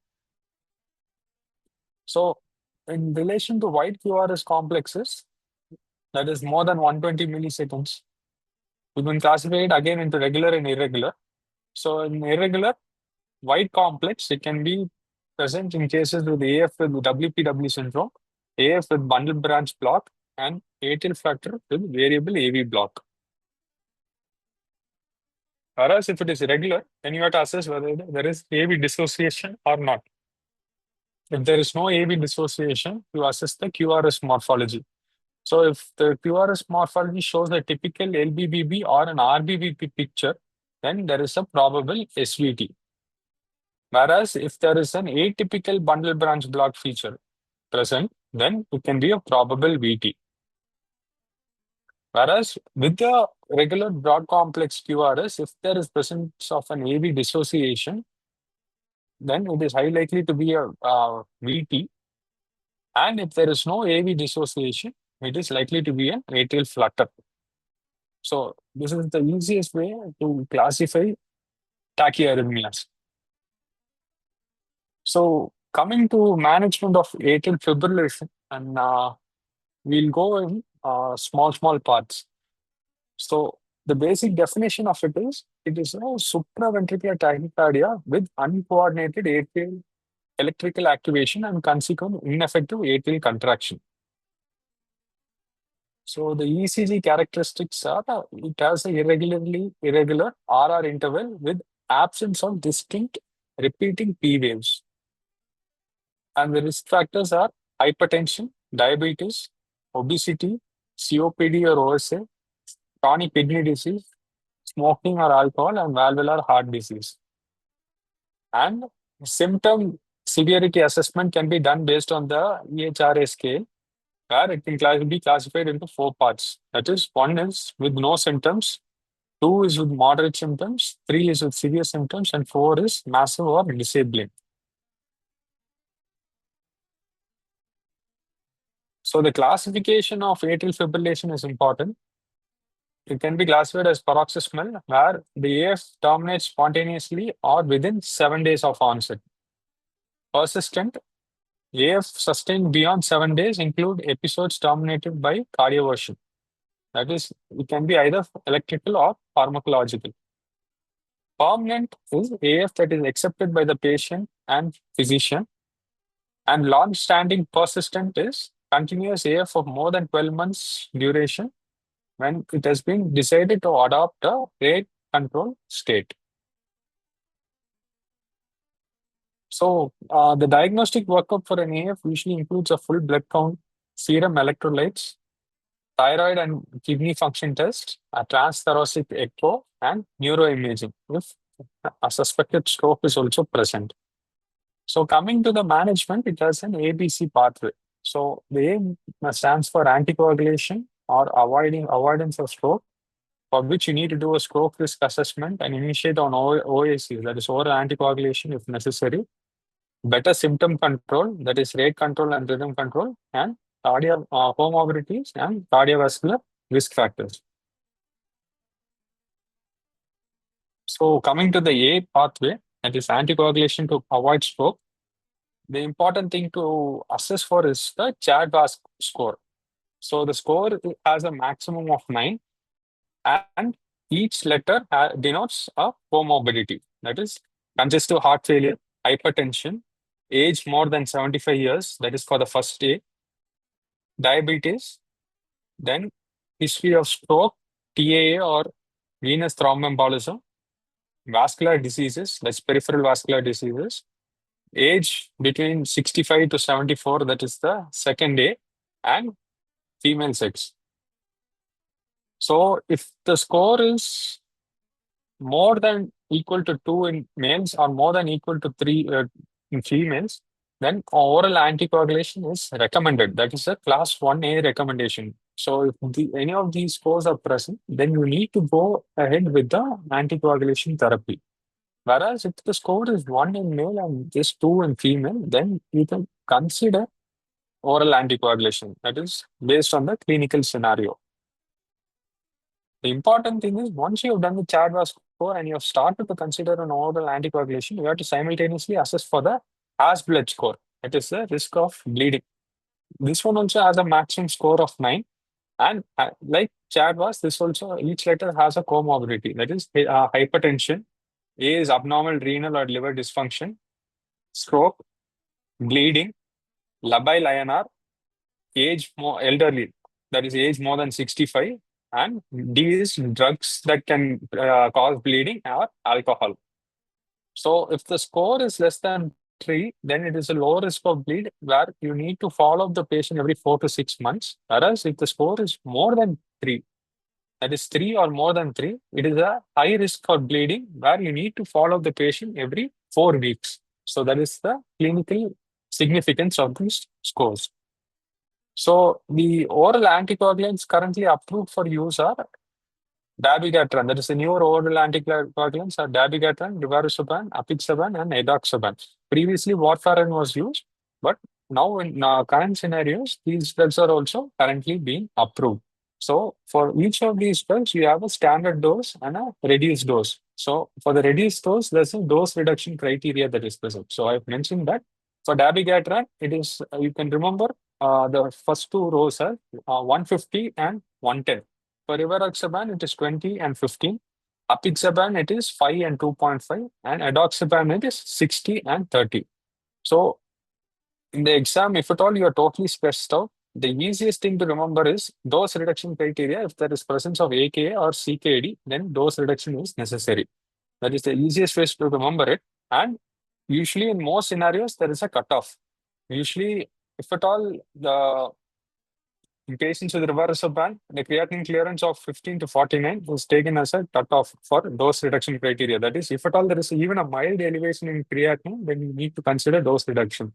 So in relation to wide QRS complexes, that is more than 120 milliseconds, we can classify it again into regular and irregular. So in irregular, wide complex, it can be present in cases with AF with WPW syndrome, AF with bundle branch block, and atrial flutter with variable AV block. Whereas if it is irregular, then you have to assess whether there is AV dissociation or not. If there is no AV dissociation, you assess the QRS morphology. So if the QRS morphology shows a typical LBBB or an RBBP picture, then there is a probable SVT. Whereas if there is an atypical bundle branch block feature present, then it can be a probable VT. Whereas with the regular broad complex QRS, if there is presence of an AV dissociation, then it is high likely to be a VT. And if there is no AV dissociation, it is likely to be an atrial flutter. So this is the easiest way to classify tachyarrhythmias. So coming to management of atrial fibrillation, and we'll go in small parts. So the basic definition of it is a supraventricular tachycardia with uncoordinated atrial electrical activation and consequent ineffective atrial contraction. So the ECG characteristics are it has a irregular RR interval with absence of distinct repeating P waves. And the risk factors are hypertension, diabetes, obesity, COPD or OSA, chronic kidney disease, smoking or alcohol, and valvular heart disease. And symptom severity assessment can be done based on the EHRA scale, where it can be classified into 4 parts. That is, 1 is with no symptoms, 2 is with moderate symptoms, 3 is with severe symptoms, and 4 is massive or disabling. So the classification of atrial fibrillation is important. It can be classified as paroxysmal, where the AF terminates spontaneously or within 7 days of onset. Persistent, AF sustained beyond 7 days include episodes terminated by cardioversion. That is, it can be either electrical or pharmacological. Permanent is AF that is accepted by the patient and physician. And long-standing persistent is continuous AF of more than 12 months duration when it has been decided to adopt a rate control state. So the diagnostic workup for an AF usually includes a full blood count, serum electrolytes, thyroid and kidney function test, a transthoracic echo, and neuroimaging if a suspected stroke is also present. So coming to the management, it has an ABC pathway. So the A stands for anticoagulation or avoidance of stroke, for which you need to do a stroke risk assessment and initiate on OAC, that is oral anticoagulation if necessary. Better symptom control, that is rate control and rhythm control, and comorbidities and cardiovascular risk factors. So coming to the A pathway, that is anticoagulation to avoid stroke, the important thing to assess for is the Chad-VASc score. So the score has a maximum of 9, and each letter denotes a comorbidity. That is congestive heart failure, hypertension, age more than 75 years, that is for the first A, diabetes, then history of stroke, TAA or venous thromboembolism, vascular diseases, that's peripheral vascular diseases, age between 65 to 74, that is the second A, and female sex. So if the score is more than equal to 2 in males or more than equal to 3 in females, then oral anticoagulation is recommended. That is a class 1A recommendation. So if any of these scores are present, then you need to go ahead with the anticoagulation therapy. Whereas if the score is 1 in male and just 2 in female, then you can consider oral anticoagulation. That is based on the clinical scenario. The important thing is once you have done the Chadwa score and you have started to consider an oral anticoagulation, you have to simultaneously assess for the Has blood score. That is the risk of bleeding. This one also has a maximum score of 9. And like Chadwas, this also each letter has a comorbidity. That is hypertension, A is abnormal renal or liver dysfunction, stroke, bleeding, labile INR, age more elderly, that is age more than 65, and D is drugs that can cause bleeding or alcohol. So if the score is less than 3, then it is a low risk of bleed where you need to follow up the patient every 4 to 6 months. Whereas if the score is more than 3, that is 3 or more than 3, it is a high risk for bleeding where you need to follow the patient every 4 weeks. So that is the clinical significance of these scores. So the oral anticoagulants currently approved for use are dabigatran. That is the newer oral anticoagulants are dabigatran, rivaroxaban, apixaban, and edoxaban. Previously, warfarin was used, but now in current scenarios, these drugs are also currently being approved. So for each of these drugs, you have a standard dose and a reduced dose. So for the reduced dose, there's a dose reduction criteria that is present. So I've mentioned that for dabigatran, it is you can remember the first two rows are 150 and 110. For rivaroxaban, it is 20 and 15. Apixaban, it is 5 and 2.5. And edoxaban, it is 60 and 30. So in the exam, if at all you are totally stressed out, the easiest thing to remember is dose reduction criteria. If there is presence of AKA or CKD, then dose reduction is necessary. That is the easiest way to remember it. And usually in most scenarios, there is a cutoff. Usually, if at all the in patients with rivaroxaban, the creatinine clearance of 15 to 49 is taken as a cutoff for dose reduction criteria. That is, if at all there is even a mild elevation in creatinine, then you need to consider dose reduction.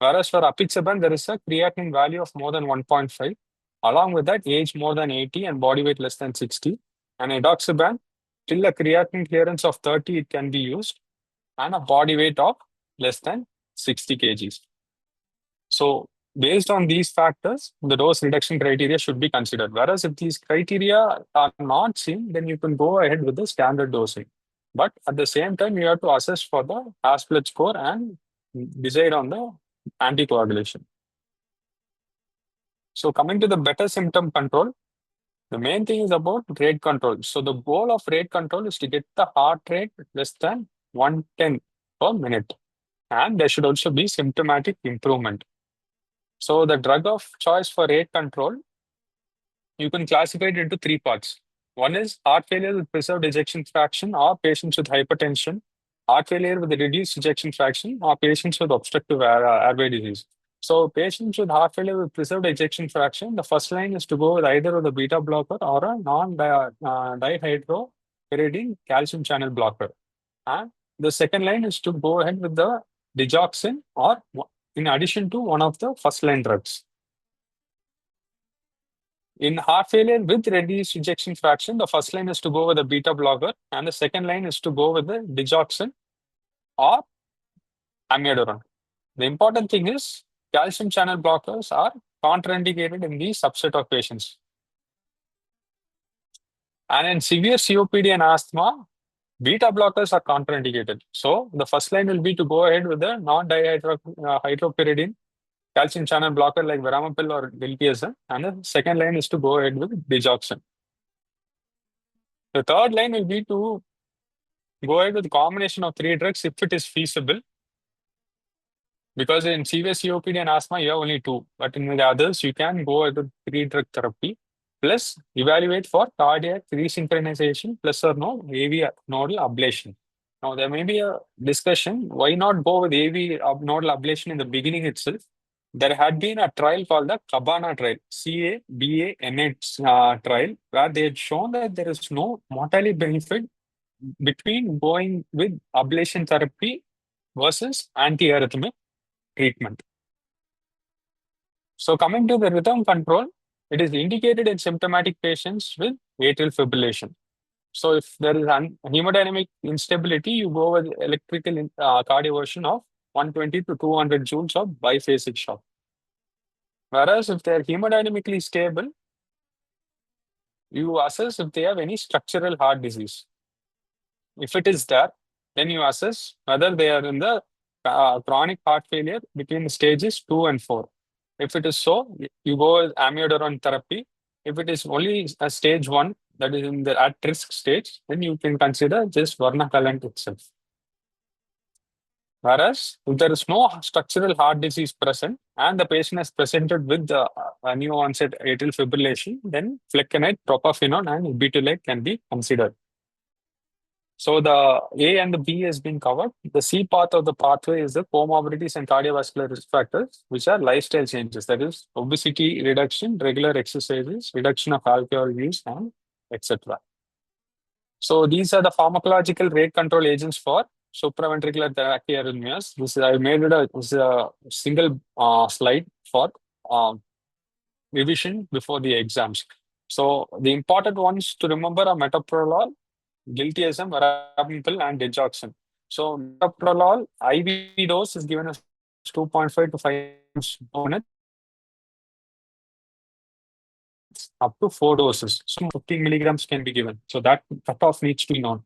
Whereas for apixaban, there is a creatinine value of more than 1.5. Along with that, age more than 80 and body weight less than 60. And edoxaban, till a creatinine clearance of 30, it can be used, and a body weight of less than 60 kgs. So based on these factors, the dose reduction criteria should be considered. Whereas if these criteria are not seen, then you can go ahead with the standard dosing. But at the same time, you have to assess for the Has blood score and decide on the anticoagulation. So coming to the better symptom control, the main thing is about rate control. So the goal of rate control is to get the heart rate less than 110 per minute. And there should also be symptomatic improvement. So the drug of choice for rate control, you can classify it into 3 parts. One is heart failure with preserved ejection fraction or patients with hypertension, heart failure with a reduced ejection fraction, or patients with obstructive airway disease. So patients with heart failure with preserved ejection fraction, the first line is to go with either with a beta blocker or a non-dihydropyridine calcium channel blocker. And the second line is to go ahead with the digoxin or in addition to one of the first line drugs. In heart failure with reduced ejection fraction, the first line is to go with a beta blocker, and the second line is to go with the digoxin or amiodarone. The important thing is calcium channel blockers are contraindicated in the subset of patients. And in severe COPD and asthma, beta blockers are contraindicated. So the first line will be to go ahead with the non-dihydropyridine calcium channel blocker like Veramapil or Ppcm, and the second line is to go ahead with digoxin. The third line will be to go ahead with a combination of 3 drugs if it is feasible. Because in severe COPD and asthma, you have only 2. But in the others, you can go ahead with 3 drug therapy. Plus, evaluate for cardiac resynchronization plus or no AV nodal ablation. Now, there may be a discussion, why not go with AV nodal ablation in the beginning itself? There had been a trial called the Cabana trial, CABANA trial, where they had shown that there is no mortality benefit between going with ablation therapy versus antiarrhythmic treatment. So coming to the rhythm control, it is indicated in symptomatic patients with atrial fibrillation. So if there is hemodynamic instability, you go with electrical cardioversion of 120 to 200 joules of biphasic shock. Whereas if they are hemodynamically stable, you assess if they have any structural heart disease. If it is there, then you assess whether they are in the chronic heart failure between stages 2 and 4. If it is so, you go with amiodarone therapy. If it is only a stage 1, that is in the at-risk stage, then you can consider just vernaculant itself. Whereas if there is no structural heart disease present and the patient has presented with the new onset atrial fibrillation, then flecainide, propafenone, and ibutylate can be considered. So the A and the B has been covered. The C part of the pathway is the comorbidities and cardiovascular risk factors, which are lifestyle changes. That is obesity reduction, regular exercises, reduction of alcohol use, and etc. So these are the pharmacological rate control agents for supraventricular tachyarrhythmias. I made it a single slide for revision before the exams. So the important ones to remember are metoprolol, diltiazem, verapamil, and digoxin. So metoprolol IV dose is given as 2.5 to 5 per minute, up to 4 doses. So 15 milligrams can be given. So that cutoff needs to be known.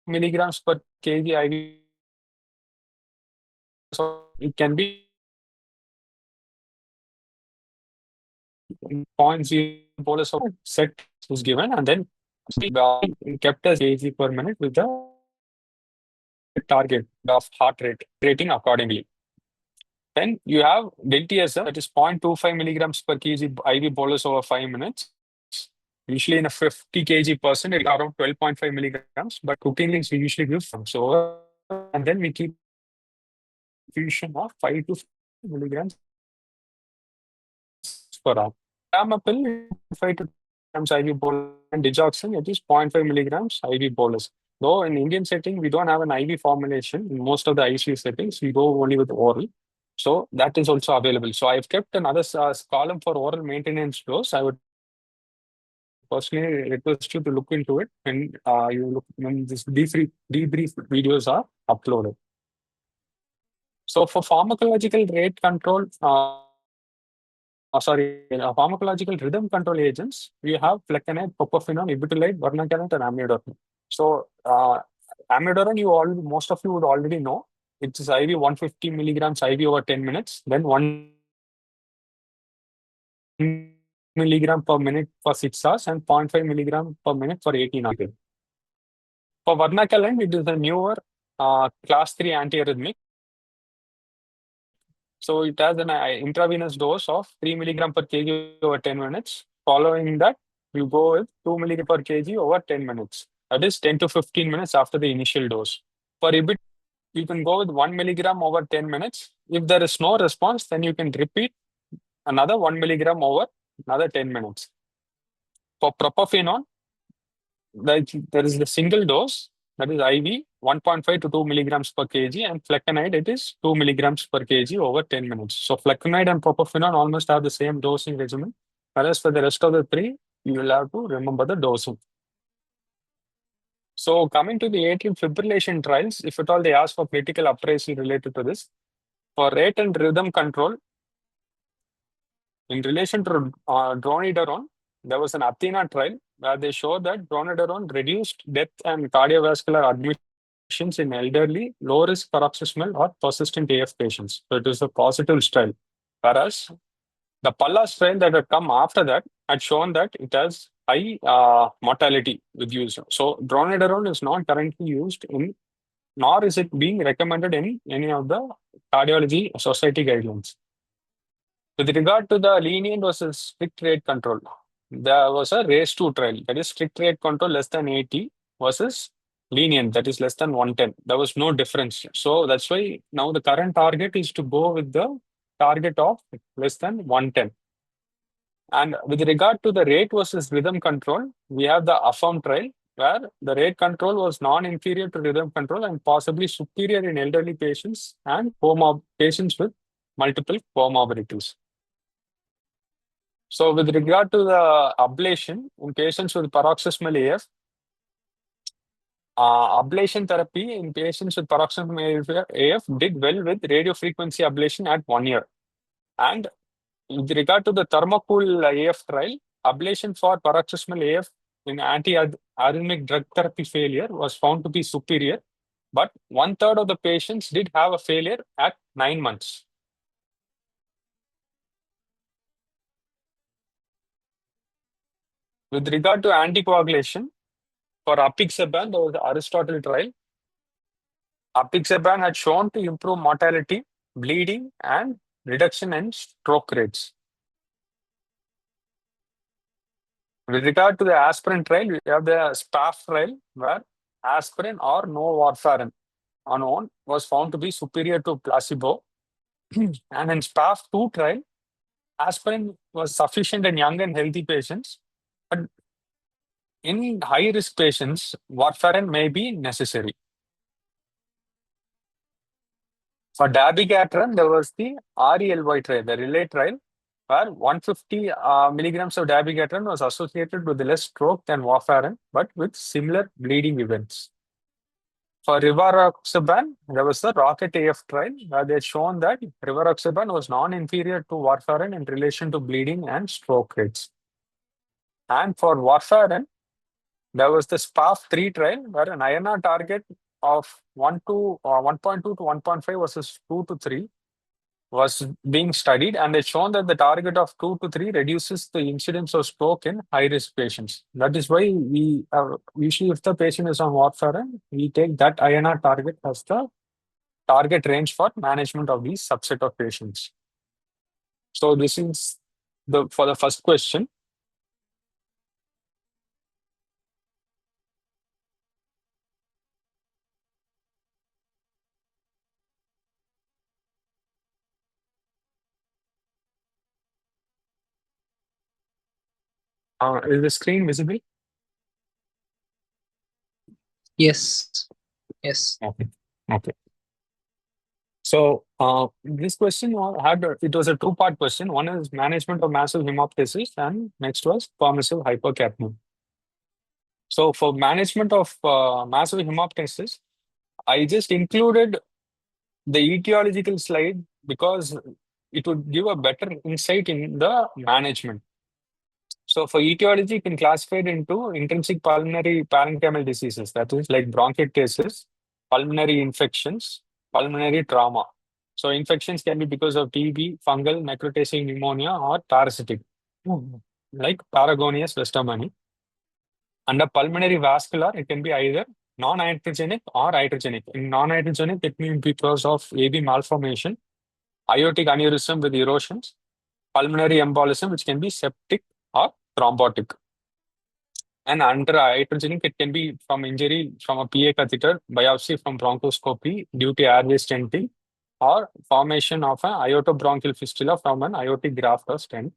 Milligrams per kg IV. So it can be 0.0 bolus of set is given, and then kept as kg per minute with the target of heart rate rating accordingly. Then you have diltiazem, that is 0.25 milligrams per kg IV bolus over 5 minutes. Usually in a 50 kg person, it's around 12.5 milligrams, but cooking links we usually give some. So, and then we keep infusion of 5 to 5 milligrams per hour. Verapamil, 5 to 2 grams IV bolus, and digoxin, it is 0.5 milligrams IV bolus. Though in Indian setting, we don't have an IV formulation. In most of the ICU settings, we go only with oral. So that is also available. So I've kept another column for oral maintenance dose. I would personally request you to look into it when you look when this debrief videos are uploaded. So for pharmacological rate control, pharmacological rhythm control agents, we have flecainide, propafenone, ibutylate, vernaculant, and amiodarone. So amiodarone, most of you would already know. It is IV 150 milligrams IV over 10 minutes, then 1 milligram per minute for 6 hours and 0.5 milligram per minute for 18 hours. For vernaculant, it is a newer class 3 antiarrhythmic. So it has an intravenous dose of 3 milligram per kg over 10 minutes. Following that, you go with 2 milligram per kg over 10 minutes. That is 10 to 15 minutes after the initial dose. For ibut, you can go with 1 milligram over 10 minutes. If there is no response, then you can repeat another 1 milligram over another 10 minutes. For propafenone, there is the single dose, that is IV, 1.5 to 2 milligrams per kg, and flecainide, it is 2 milligrams per kg over 10 minutes. So flecainide and propafenone almost have the same dosing regimen, whereas for the rest of the three, you will have to remember the dosing. So coming to the atrial fibrillation trials, if at all they ask for critical appraisal related to this, for rate and rhythm control, in relation to dronidarone, there was an Athena trial where they showed that dronidarone reduced death and cardiovascular admissions in elderly, low-risk paroxysmal or persistent AF patients. So it is a positive trial. Whereas the Pallas trial that had come after that had shown that it has high mortality with use. So dronidarone is not currently used in, nor is it being recommended in any of the cardiology society guidelines. With regard to the lenient versus strict rate control, there was a race 2 trial, that is strict rate control less than 80 versus lenient, that is less than 110. There was no difference. So that's why now the current target is to go with the target of less than 110. And with regard to the rate versus rhythm control, we have the AFFIRM trial, where the rate control was non-inferior to rhythm control and possibly superior in elderly patients and patients with multiple comorbidities. So with regard to the ablation in patients with paroxysmal AF, ablation therapy in patients with paroxysmal AF did well with radiofrequency ablation at 1 year. And with regard to the thermocool AF trial, ablation for paroxysmal AF in anti-arrhythmic drug therapy failure was found to be superior, but 1/3 of the patients did have a failure at 9 months. With regard to anticoagulation, for apixaban, there was the Aristotle trial. Apixaban had shown to improve mortality, bleeding, and reduction in stroke rates. With regard to the aspirin trial, we have the SPAF trial, where aspirin or no warfarin on was found to be superior to placebo. And in SPAF2 trial, aspirin was sufficient in young and healthy patients, but in high-risk patients, warfarin may be necessary. For dabigatran, there was the RELY trial, the relay trial, where 150 milligrams of dabigatran was associated with less stroke than warfarin, but with similar bleeding events. For rivaroxaban, there was the Rocket AF trial, where they had shown that rivaroxaban was non-inferior to warfarin in relation to bleeding and stroke rates. And for warfarin, there was the SPAF3 trial, where an INR target of 1.2 to 1.5 versus 2 to 3 was being studied, and it's shown that the target of 2 to 3 reduces the incidence of stroke in high-risk patients. That is why we usually, if the patient is on warfarin, we take that INR target as the target range for management of these subset of patients. So this is for the first question. Is the screen visible? Yes. Yes. Okay. Okay. So this question it was a two-part question. One is management of massive hemoptysis, and next was permissive hypercapnia. So for management of massive hemoptysis, I just included the etiological slide because it would give a better insight in the management. So for etiology, you can classify it into intrinsic pulmonary parenchymal diseases, that is like bronchiectasis, pulmonary infections, pulmonary trauma. So infections can be because of TB, fungal, necrotizing pneumonia, or parasitic, like Paragonius westermani. Under pulmonary vascular, it can be either non-iatrogenic or iatrogenic. In non-iatrogenic, it may be because of AB malformation, aortic aneurysm with erosions, pulmonary embolism, which can be septic or thrombotic. And under iatrogenic, it can be from injury from a PA catheter, biopsy from bronchoscopy due to airway stenting, or formation of an aortobronchial fistula from an aortic graft or stent.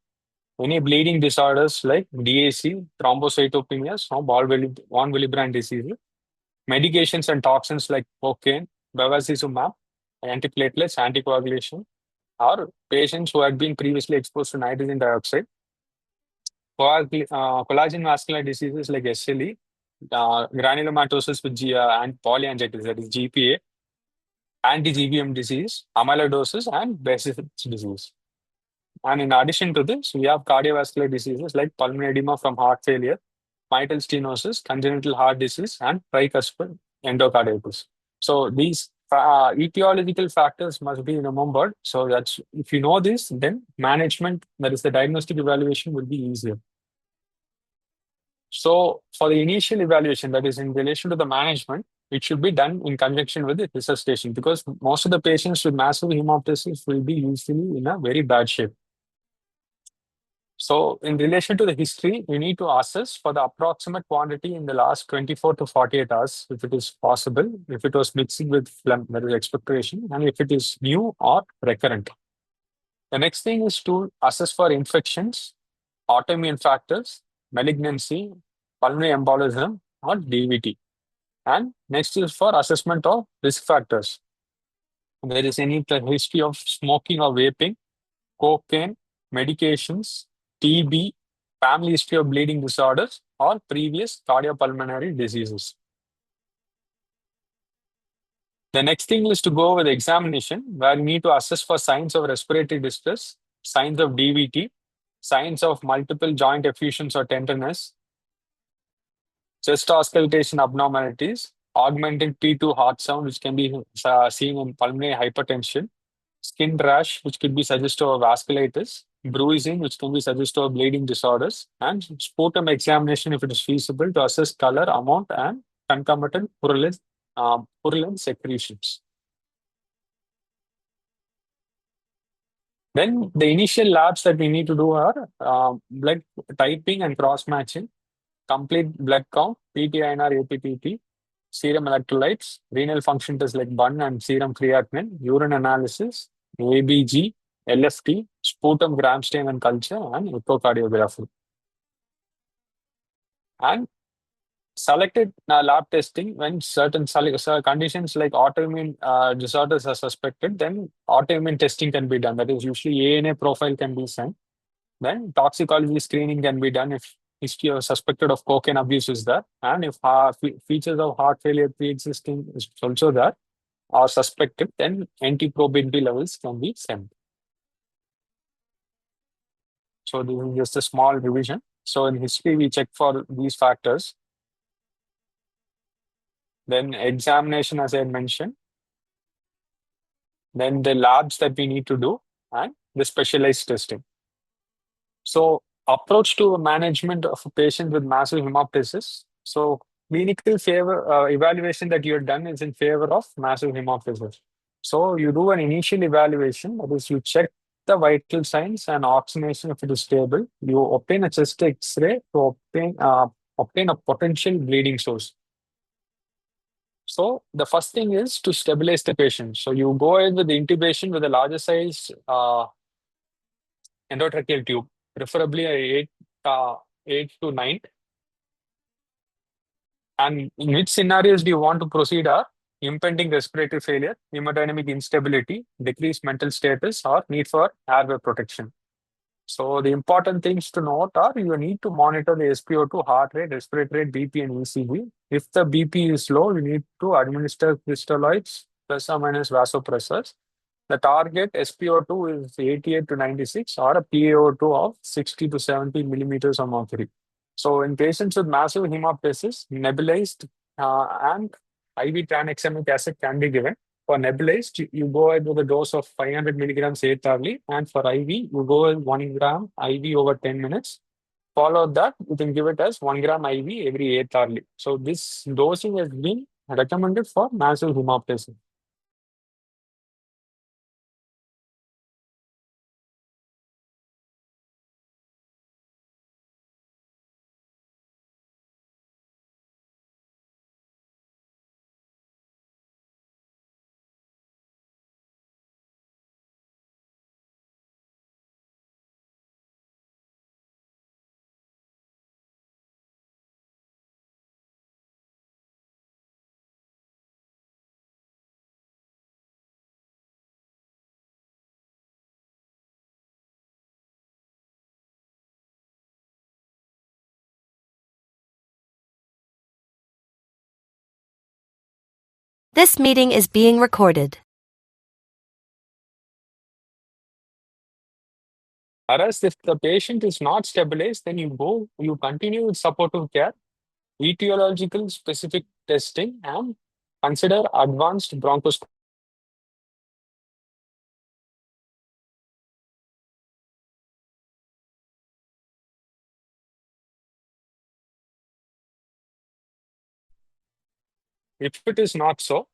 Any bleeding disorders like DAC, thrombocytopenias, or von Willebrand disease, medications and toxins like cocaine, bevacizumab, antiplatelets, anticoagulation, or patients who had been previously exposed to nitrogen dioxide, collagen vascular diseases like SLE, granulomatosis with and polyangiitis, that is GPA, anti-GBM disease, amyloidosis, and Behçet's disease. And in addition to this, we have cardiovascular diseases like pulmonary edema from heart failure, mitral stenosis, congenital heart disease, and tricuspid endocarditis. So these etiological factors must be remembered. So that if you know this, then management, that is the diagnostic evaluation, will be easier. So for the initial evaluation, that is in relation to the management, it should be done in conjunction with the resuscitation, because most of the patients with massive hemoptysis will be usually in a very bad shape. So in relation to the history, we need to assess for the approximate quantity in the last 24 to 48 hours, if it is possible, if it was mixing with phlegm, that is expectoration, and if it is new or recurrent. The next thing is to assess for infections, autoimmune factors, malignancy, pulmonary embolism, or DVT. And next is for assessment of risk factors. There is any history of smoking or vaping, cocaine, medications, TB, family history of bleeding disorders, or previous cardiopulmonary diseases. The next thing is to go with examination, where you need to assess for signs of respiratory distress, signs of DVT, signs of multiple joint effusions or tenderness, chest auscultation abnormalities, augmented P2 heart sound, which can be seen in pulmonary hypertension, skin rash, which could be suggestive of vasculitis, bruising, which can be suggestive of bleeding disorders, and sputum examination if it is feasible to assess color, amount, and concomitant purulent secretions. Then the initial labs that we need to do are blood typing and cross matching, complete blood count, PTINR, APPT, serum electrolytes, renal function tests like BUN and serum creatinine, urine analysis, ABG, LFT, sputum gram stain and culture, and echocardiography. And selected lab testing when certain conditions like autoimmune disorders are suspected, then autoimmune testing can be done. That is usually ANA profile can be sent. Then toxicology screening can be done if history or suspected of cocaine abuse is there, and if features of heart failure pre-existing is also there or suspected, then NT-proBNP levels can be sent. So this is just a small revision. So in history, we check for these factors. Then examination, as I mentioned. Then the labs that we need to do and the specialized testing. So approach to management of a patient with massive hemoptysis. So clinical evaluation that you have done is in favor of massive hemoptysis. So you do an initial evaluation, that is you check the vital signs and oxygenation if it is stable. You obtain a chest X-ray to obtain a potential bleeding source. So the first thing is to stabilize the patient. So you go ahead with the intubation with a larger size endotracheal tube, preferably a 8 to 9. And in which scenarios do you want to proceed are impending respiratory failure, hemodynamic instability, decreased mental status, or need for airway protection. So the important things to note are you need to monitor the SpO2, heart rate, respiratory rate, BP, and ECG. If the BP is low, you need to administer crystalloids plus or minus vasopressors. The target SpO2 is 88 to 96 or a PaO2 of 60 to 70 millimeters of mercury. So in patients with massive hemoptysis, nebulized and IV tranexamic acid can be given. For nebulized, you go ahead with a dose of 500 milligrams 8 hourly, and for IV, you go with 1 gram IV over 10 minutes. Follow that, you can give it as 1 gram IV every 8 hourly. So this dosing has been recommended for massive hemoptysis. This meeting is being recorded. Whereas if the patient is not stabilized, then you continue with supportive care, etiological specific testing, and consider advanced bronchoscopy. If it is not so,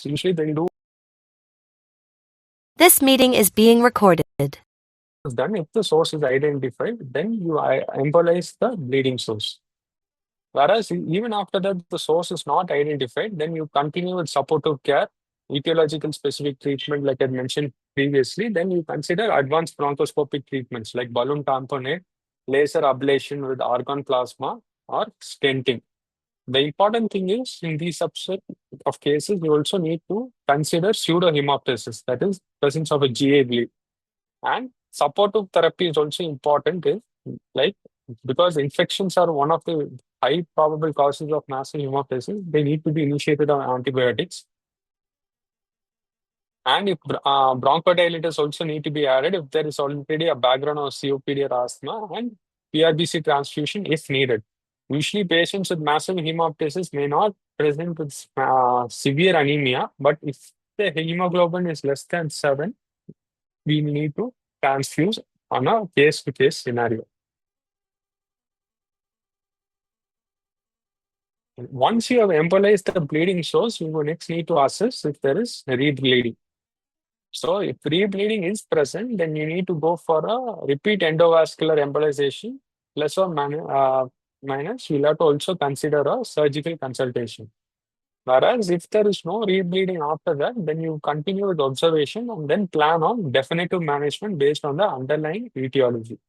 usually they'll do This meeting is being recorded. is done. If the source is identified, then you embolize the bleeding source. Whereas even after that, the source is not identified, then you continue with supportive care, etiological specific treatment, like I mentioned previously. Then you consider advanced bronchoscopic treatments like balloon tamponade, laser ablation with argon plasma, or stenting. The important thing is, in these subset of cases, you also need to consider pseudohemoptysis, that is, presence of a GA bleed. And supportive therapy is also important, is like because infections are one of the high probable causes of massive hemoptysis, they need to be initiated on antibiotics. And if bronchodilators also need to be added if there is already a background of COPD or asthma, and PRBC transfusion if needed. Usually, patients with massive hemoptysis may not present with severe anemia, but if the hemoglobin is less than 7, we need to transfuse on a case-to-case scenario. Once you have embolized the bleeding source, you will next need to assess if there is rebleeding. So if rebleeding is present, then you need to go for a repeat endovascular embolization, plus or minus, you'll have to also consider a surgical consultation. Whereas if there is no rebleeding after that, then you continue with observation and then plan on definitive management based on the underlying etiology.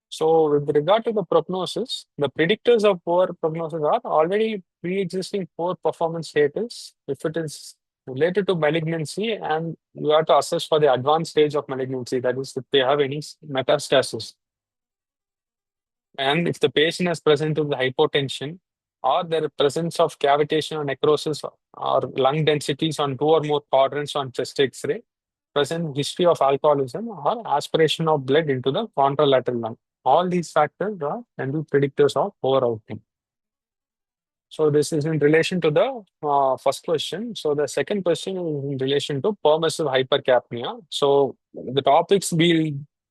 So with regard to the prognosis, the predictors of poor prognosis are already pre-existing poor performance status. If it is related to malignancy, and you have to assess for the advanced stage of malignancy, that is, if they have any metastasis. And if the patient has presented with hypotension, or there is presence of cavitation or necrosis or lung densities on 2 or more quadrants on chest X-ray, present history of alcoholism or aspiration of blood into the contralateral lung. All these factors can be predictors of poor outcome. So this is in relation to the first question. So the second question is in relation to permissive hypercapnia. So the topics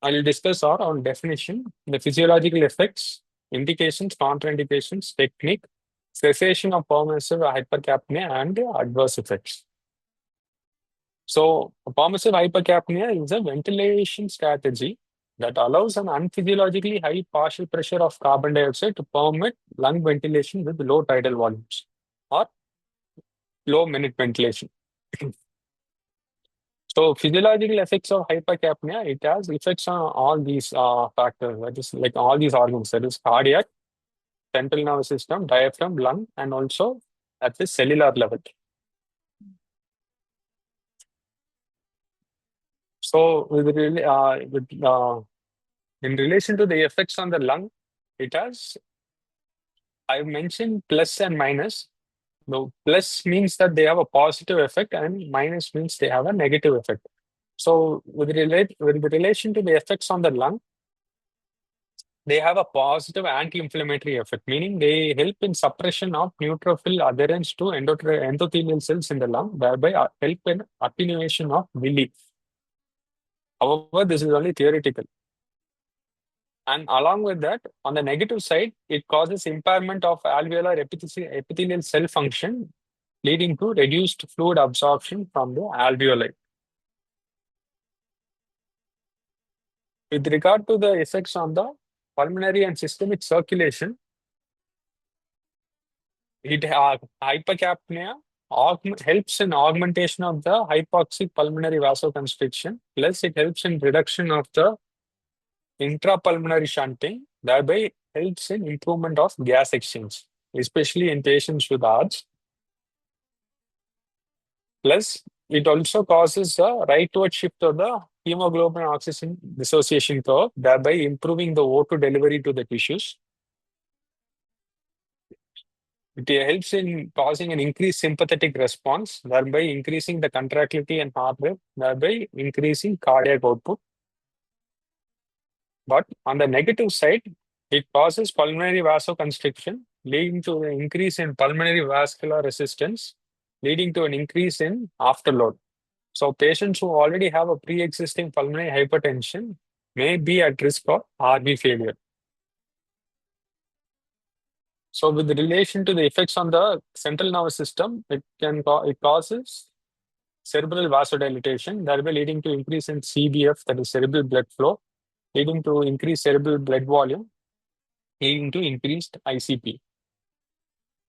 I'll discuss are on definition, the physiological effects, indications, contraindications, technique, cessation of permissive hypercapnia, and the adverse effects. So permissive hypercapnia is a ventilation strategy that allows an unphysiologically high partial pressure of carbon dioxide to permit lung ventilation with low tidal volumes or low minute ventilation. So physiological effects of hypercapnia, it has effects on all these factors, that is like all these organs, that is cardiac, central nervous system, diaphragm, lung, and also at the cellular level. So in relation to the effects on the lung, it has, I've mentioned plus and minus. The plus means that they have a positive effect, and minus means they have a negative effect. So with relation to the effects on the lung, they have a positive anti-inflammatory effect, meaning they help in suppression of neutrophil adherence to endothelial cells in the lung, thereby help in attenuation of villi. However, this is only theoretical. And along with that, on the negative side, it causes impairment of alveolar epithelial cell function, leading to reduced fluid absorption from the alveoli. With regard to the effects on the pulmonary and systemic circulation, hypercapnia helps in augmentation of the hypoxic pulmonary vasoconstriction, plus it helps in reduction of the intrapulmonary shunting, thereby helps in improvement of gas exchange, especially in patients with ARDS. Plus, it also causes a rightward shift of the hemoglobin oxygen dissociation curve, thereby improving the O2 delivery to the tissues. It helps in causing an increased sympathetic response, thereby increasing the contractility and heart rate, thereby increasing cardiac output. But on the negative side, it causes pulmonary vasoconstriction, leading to an increase in pulmonary vascular resistance, leading to an increase in afterload. So patients who already have a pre-existing pulmonary hypertension may be at risk of RV failure. So with relation to the effects on the central nervous system, it causes cerebral vasodilatation, thereby leading to increase in CBF, that is cerebral blood flow, leading to increased cerebral blood volume. leading to increased ICP.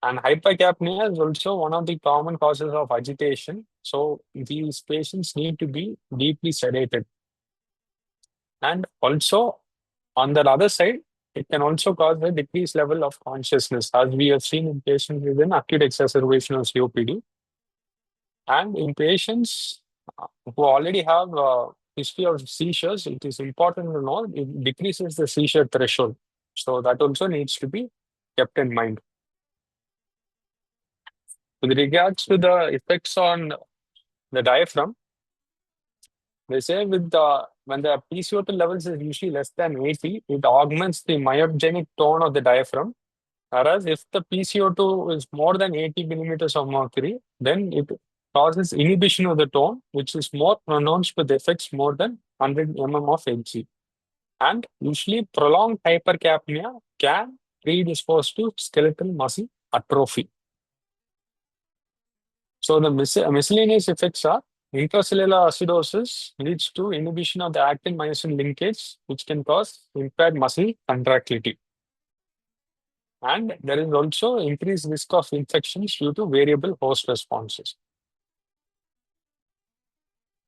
And hypercapnia is also one of the common causes of agitation. So these patients need to be deeply sedated. And also, on the other side, it can also cause a decreased level of consciousness, as we have seen in patients with an acute exacerbation of COPD. And in patients who already have a history of seizures, it is important to know it decreases the seizure threshold. So that also needs to be kept in mind. With regards to the effects on the diaphragm, they say when the PCO2 levels is usually less than 80, it augments the myogenic tone of the diaphragm. Whereas if the PCO2 is more than 80 millimeters of mercury, then it causes inhibition of the tone, which is more pronounced with effects more than 100 mm of Hg. And usually prolonged hypercapnia can predispose to skeletal muscle atrophy. So the miscellaneous effects are intracellular acidosis leads to inhibition of the actin-myosin linkage, which can cause impaired muscle contractility. And there is also increased risk of infections due to variable host responses.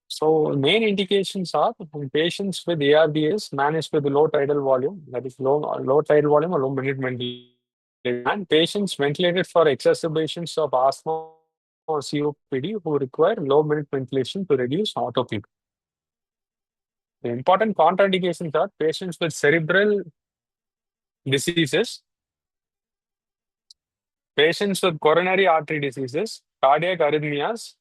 So main indications are in patients with ARDS managed with low tidal volume, that is low tidal volume or low minute ventilation, and patients ventilated for exacerbations of asthma or COPD who require low minute ventilation to reduce autopnea. The important contraindications are patients with cerebral diseases, patients with coronary artery diseases, cardiac arrhythmias,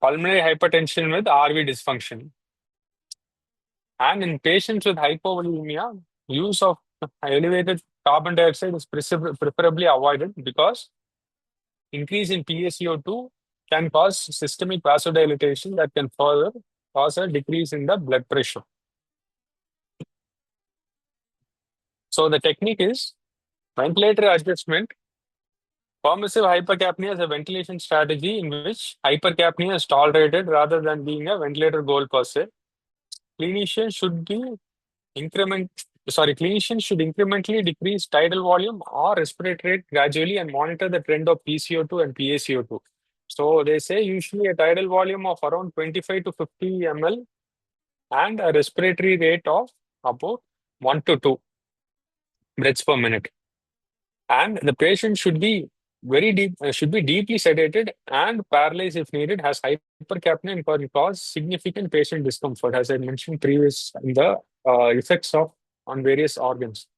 pulmonary hypertension with RV dysfunction. And in patients with hypovolemia, use of elevated carbon dioxide is preferably avoided because increase in PaCO2 can cause systemic vasodilation that can further cause a decrease in the blood pressure. So the technique is ventilator adjustment. Permissive hypercapnia is a ventilation strategy in which hypercapnia is tolerated rather than being a ventilator goal per se. Clinicians should incrementally decrease tidal volume or respiratory rate gradually and monitor the trend of PCO2 and PaCO2. So they say usually a tidal volume of around 25 to 50 ml and a respiratory rate of about 1 to 2 breaths per minute. And the patient should be deeply sedated and paralyzed if needed, has hypercapnia and can cause significant patient discomfort, as I mentioned previous in the effects on various organs.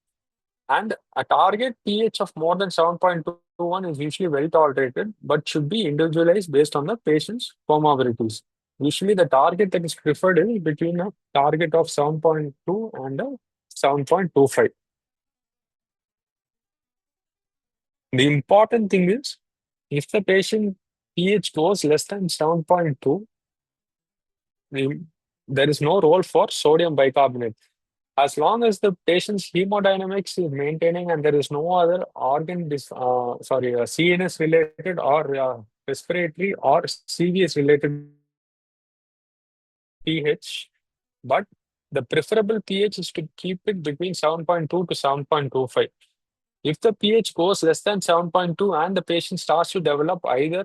And a target pH of more than 7.21 is usually well tolerated, but should be individualized based on the patient's comorbidities. Usually the target that is preferred is between a target of 7.2 and a 7.25. The important thing is, if the patient pH goes less than 7.2, there is no role for sodium bicarbonate. As long as the patient's hemodynamics is maintaining and there is no other CNS related or respiratory or CVS related pH, but the preferable pH is to keep it between 7.2 to 7.25. If the pH goes less than 7.2 and the patient starts to develop either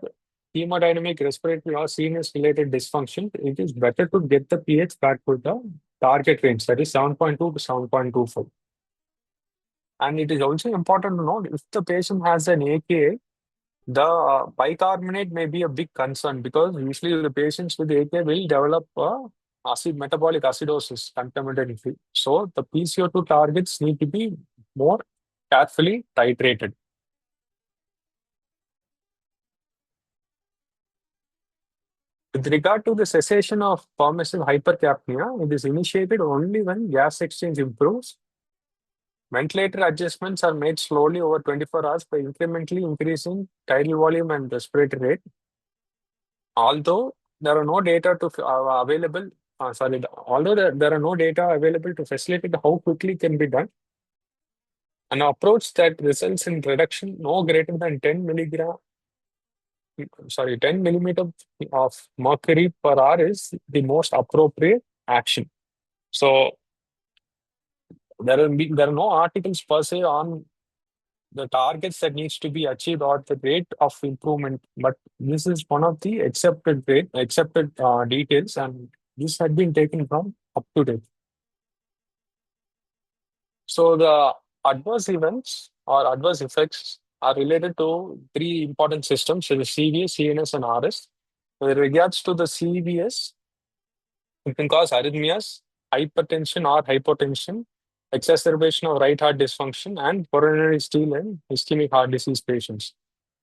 hemodynamic, respiratory, or CNS related dysfunction, it is better to get the pH back to the target range, that is 7.2 to 7.25. And it is also important to note if the patient has an AKI, the bicarbonate may be a big concern because usually the patients with AKI will develop metabolic acidosis concomitantly. So the PCO2 targets need to be more carefully titrated. With regard to the cessation of permissive hypercapnia, it is initiated only when gas exchange improves. Ventilator adjustments are made slowly over 24 hours by incrementally increasing tidal volume and respiratory rate. Although there are no data available to facilitate how quickly it can be done, an approach that results in reduction no greater than 10 millimeter of mercury per hour is the most appropriate action. So there are no articles per se on the targets that needs to be achieved or the rate of improvement, but this is one of the accepted details, and this had been taken from up to date. So the adverse events or adverse effects are related to three important systems: so the CVS, CNS, and RS. With regards to the CVS, it can cause arrhythmias, hypertension or hypotension, exacerbation of right heart dysfunction, and coronary steel and ischemic heart disease patients.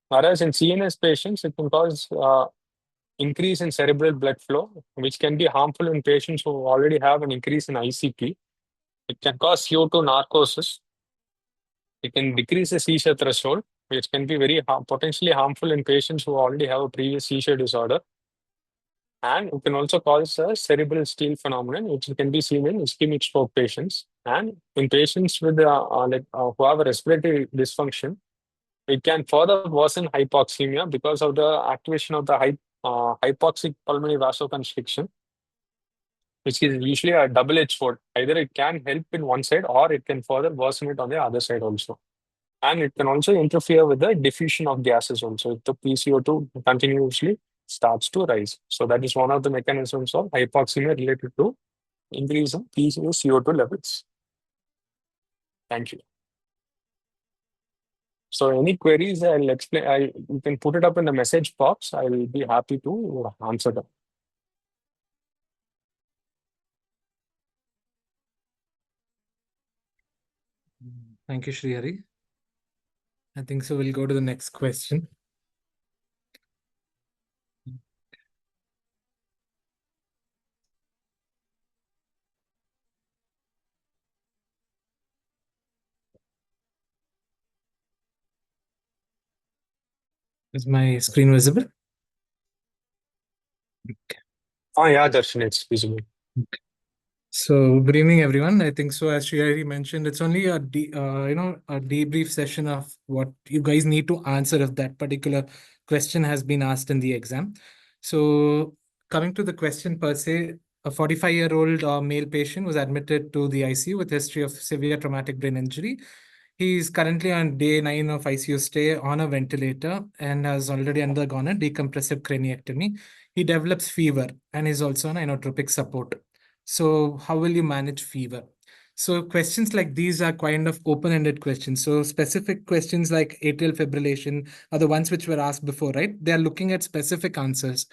Whereas in CNS patients, it can cause increase in cerebral blood flow, which can be harmful in patients who already have an increase in ICP. It can cause CO2 narcosis. It can decrease the seizure threshold, which can be very potentially harmful in patients who already have a previous seizure disorder. And it can also cause a cerebral steel phenomenon, which can be seen in ischemic stroke patients. And in patients with who have a respiratory dysfunction, it can further worsen hypoxemia because of the activation of the hypoxic pulmonary vasoconstriction, which is usually a double-edged sword. Either it can help in one side or it can further worsen it on the other side also. And it can also interfere with the diffusion of gases also if the PCO2 continuously starts to rise. So that is one of the mechanisms of hypoxemia related to increase in PCO2 levels. Thank you. So any queries, I'll explain. You can put it up in the message box. I will be happy to answer them. Thank you, Srihari. I think so. We'll go to the next question. Is my screen visible? Okay. Oh yeah, Darshan, it's visible. Okay. So good evening, everyone. I think so. As Srihari mentioned, it's only a debrief session of what you guys need to answer if that particular question has been asked in the exam. So coming to the question per se, a 45-year-old male patient was admitted to the ICU with history of severe traumatic brain injury. He is currently on day 9 of ICU stay on a ventilator and has already undergone a decompressive craniectomy. He develops fever and is also on inotropic support. So how will you manage fever? So questions like these are kind of open-ended questions. So specific questions like atrial fibrillation are the ones which were asked before, right? They are looking at specific answers.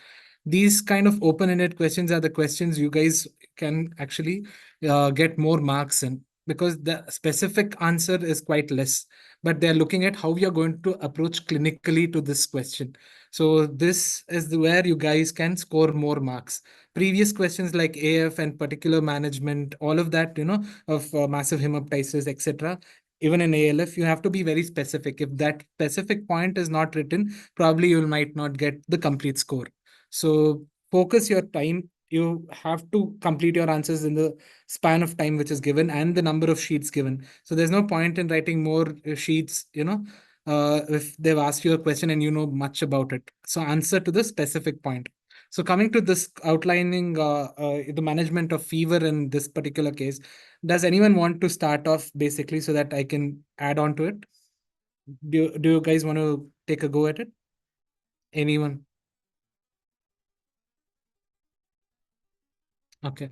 These kind of open-ended questions are the questions you guys can actually get more marks in, because the specific answer is quite less, but they're looking at how you're going to approach clinically to this question. So this is where you guys can score more marks. Previous questions like AF and particular management, all of that, of massive hemoptysis, etc. Even in ALF, you have to be very specific. If that specific point is not written, probably you might not get the complete score. So focus your time. You have to complete your answers in the span of time which is given and the number of sheets given. So there's no point in writing more sheets, if they've asked you a question and you know much about it. So answer to the specific point. So coming to this outlining the management of fever in this particular case, does anyone want to start off basically so that I can add on to it? Do you guys want to take a go at it? Anyone? Okay.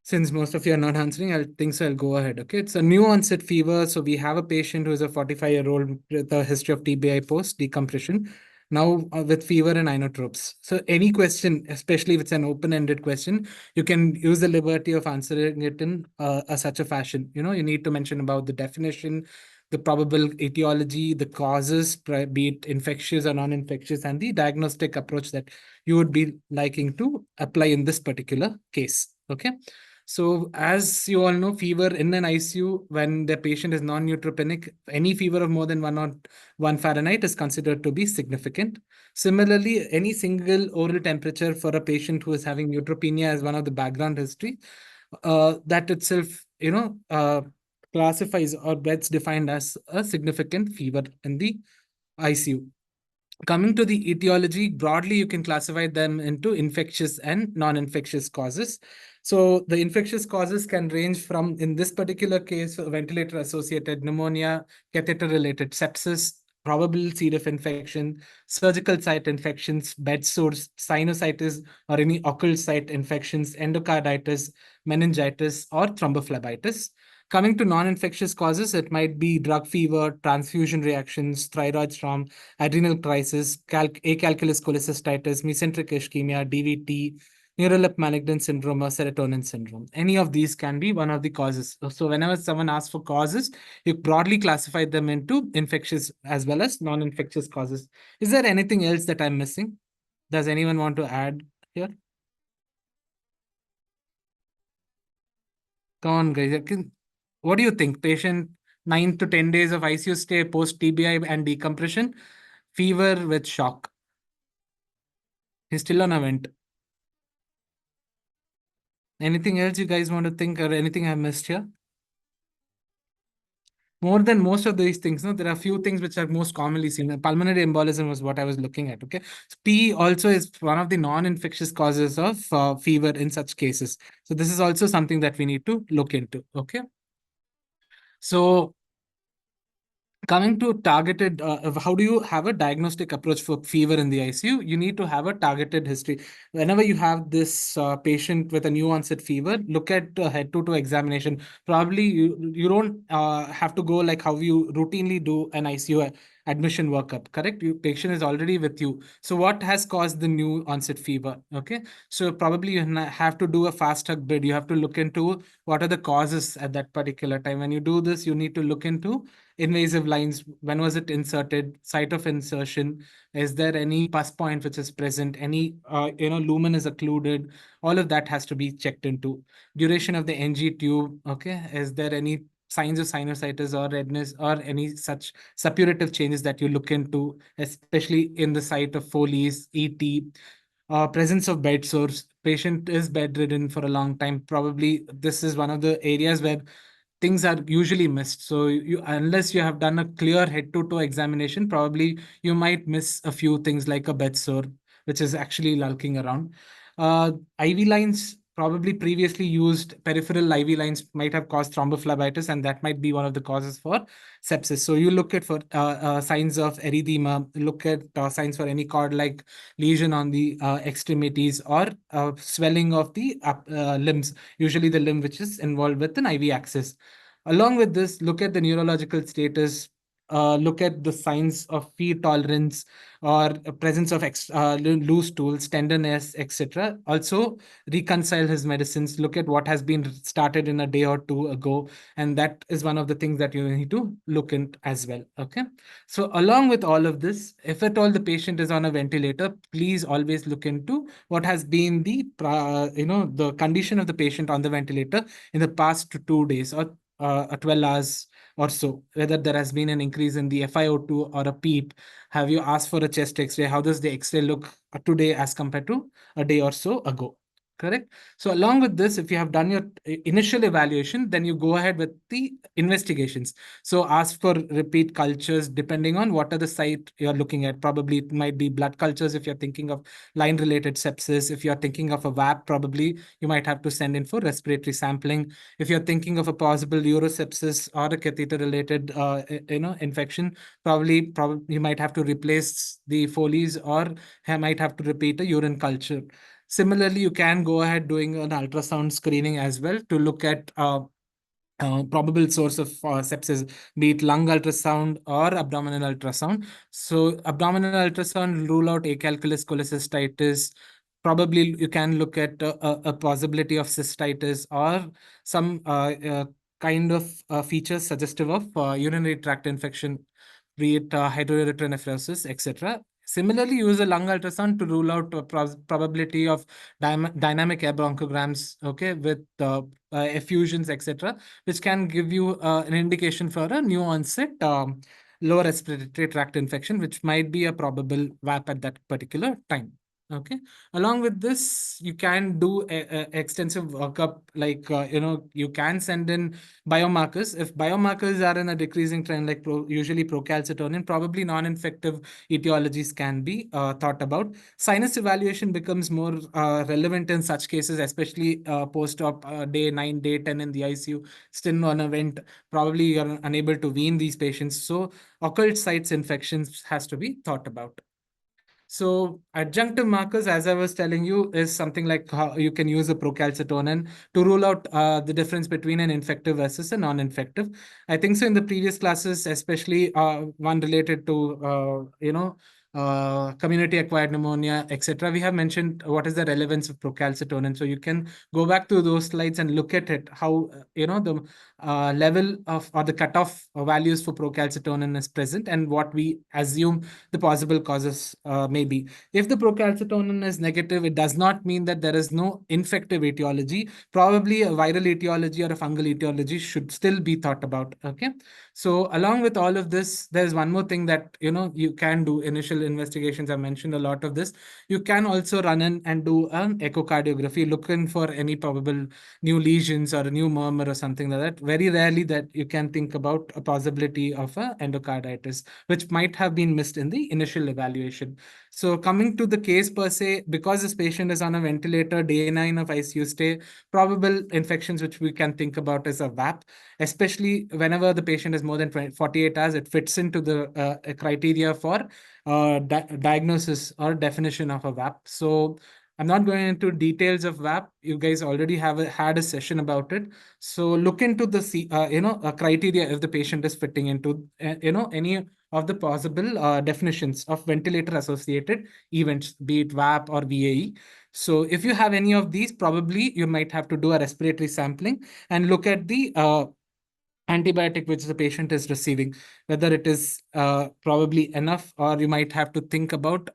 Since most of you are not answering, I think so I'll go ahead. Okay. It's a new onset fever. So we have a patient who is a 45-year-old with a history of TBI post decompression, now with fever and inotropes. So any question, especially if it's an open-ended question, you can use the liberty of answering it in such a fashion. You need to mention about the definition, the probable etiology, the causes, be it infectious or non-infectious, and the diagnostic approach that you would be liking to apply in this particular case. Okay. So as you all know, fever in an ICU when the patient is non-neutropenic, any fever of more than 101 Fahrenheit is considered to be significant. Similarly, any single oral temperature for a patient who is having neutropenia as one of the background history, that itself, classifies or gets defined as a significant fever in the ICU. Coming to the etiology, broadly, you can classify them into infectious and non-infectious causes. So the infectious causes can range from, in this particular case, ventilator-associated pneumonia, catheter-related sepsis, probable C. diff infection, surgical site infections, bed sores, sinusitis, or any occult site infections, endocarditis, meningitis, or thrombophlebitis. Coming to non-infectious causes, it might be drug fever, transfusion reactions, thyroid storm, adrenal crisis, acalculous cholecystitis, mesenteric ischemia, DVT, neurolip malignant syndrome, or serotonin syndrome. Any of these can be one of the causes. So whenever someone asks for causes, you broadly classify them into infectious as well as non-infectious causes. Is there anything else that I'm missing? Does anyone want to add here? Come on, guys. What do you think? Patient 9 to 10 days of ICU stay post TBI and decompression, fever with shock. He's still on a vent. Anything else you guys want to think or anything I missed here? More than most of these things, no, there are a few things which are most commonly seen. Pulmonary embolism was what I was looking at. Okay, so P also is one of the non-infectious causes of fever in such cases. So this is also something that we need to look into. Okay, so coming to targeted, how do you have a diagnostic approach for fever in the ICU? You need to have a targeted history. Whenever you have this patient with a new onset fever, look at head-to-toe examination. Probably you don't have to go like how you routinely do an ICU admission workup, correct? Your patient is already with you. So what has caused the new onset fever? Okay, so probably you have to do a fast hug bid. You have to look into what are the causes at that particular time. When you do this, you need to look into invasive lines. When was it inserted? Site of insertion. Is there any pus point which is present? Any lumen is occluded? All of that has to be checked into. Duration of the NG tube. Okay. Is there any signs of sinusitis or redness or any such suppurative changes that you look into, especially in the site of Foley's, ET, presence of bed sores. Patient is bedridden for a long time. Probably this is one of the areas where things are usually missed. So you, unless you have done a clear head-to-toe examination, probably you might miss a few things like a bed sore, which is actually lurking around. IV lines, probably previously used peripheral IV lines might have caused thrombophlebitis, and that might be one of the causes for sepsis. So you look at for signs of erythema, look at signs for any cord-like lesion on the extremities or swelling of the limbs, usually the limb which is involved with an IV axis. Along with this, look at the neurological status, look at the signs of feed tolerance or presence of loose stools, tenderness, etc. Also, reconcile his medicines. Look at what has been started in a day or two ago, and that is one of the things that you need to look into as well. Okay. So, along with all of this, if at all the patient is on a ventilator, please always look into what has been the the condition of the patient on the ventilator in the past 2 days or 12 hours or so, whether there has been an increase in the FiO2 or a PEEP. Have you asked for a chest X-ray? How does the X-ray look today as compared to a day or so ago? Correct. So along with this, if you have done your initial evaluation, then you go ahead with the investigations. So ask for repeat cultures depending on what are the site you're looking at. Probably it might be blood cultures if you're thinking of line-related sepsis. If you're thinking of a VAP, probably you might have to send in for respiratory sampling. If you're thinking of a possible urosepsis or a catheter-related infection, probably you might have to replace the Foley's or might have to repeat a urine culture. Similarly, you can go ahead doing an ultrasound screening as well to look at probable source of sepsis, be it lung ultrasound or abdominal ultrasound. So, abdominal ultrasound rule out acalculous cholecystitis. Probably you can look at a possibility of cystitis or some kind of features suggestive of urinary tract infection, be it hydroerythronephrosis, etc. Similarly, use a lung ultrasound to rule out a probability of dynamic air bronchograms, okay, with effusions, etc., which can give you an indication for a new onset lower respiratory tract infection, which might be a probable VAP at that particular time. Okay. Along with this, you can do extensive workup, like, you can send in biomarkers. If biomarkers are in a decreasing trend, like usually procalcitonin, probably non-infective etiologies can be thought about. Sinus evaluation becomes more relevant in such cases, especially post-op, day 9, day 10 in the ICU, still on a vent. Probably you're unable to wean these patients. So occult sites infections has to be thought about. So adjunctive markers, as I was telling you, is something like how you can use a procalcitonin to rule out the difference between an infective versus a non-infective. I think so in the previous classes, especially one related to community acquired pneumonia, etc. We have mentioned what is the relevance of procalcitonin. So you can go back to those slides and look at it, how the level of or the cutoff values for procalcitonin is present and what we assume the possible causes may be. If the procalcitonin is negative, it does not mean that there is no infective etiology. Probably a viral etiology or a fungal etiology should still be thought about. Okay. So along with all of this, there's one more thing that you can do. Initial investigations, I mentioned a lot of this. You can also run in and do an echocardiography, looking for any probable new lesions or a new murmur or something like that. Very rarely that you can think about a possibility of a endocarditis, which might have been missed in the initial evaluation. So coming to the case per se, because this patient is on a ventilator, day 9 of ICU stay, probable infections which we can think about is a VAP, especially whenever the patient is more than 48 hours, it fits into the criteria for diagnosis or definition of a VAP. So I'm not going into details of VAP. You guys already had a session about it. So look into the criteria if the patient is fitting into any of the possible definitions of ventilator associated events, be it VAP or VAE. So if you have any of these, probably you might have to do a respiratory sampling and look at the antibiotic which the patient is receiving, whether it is probably enough, or you might have to think about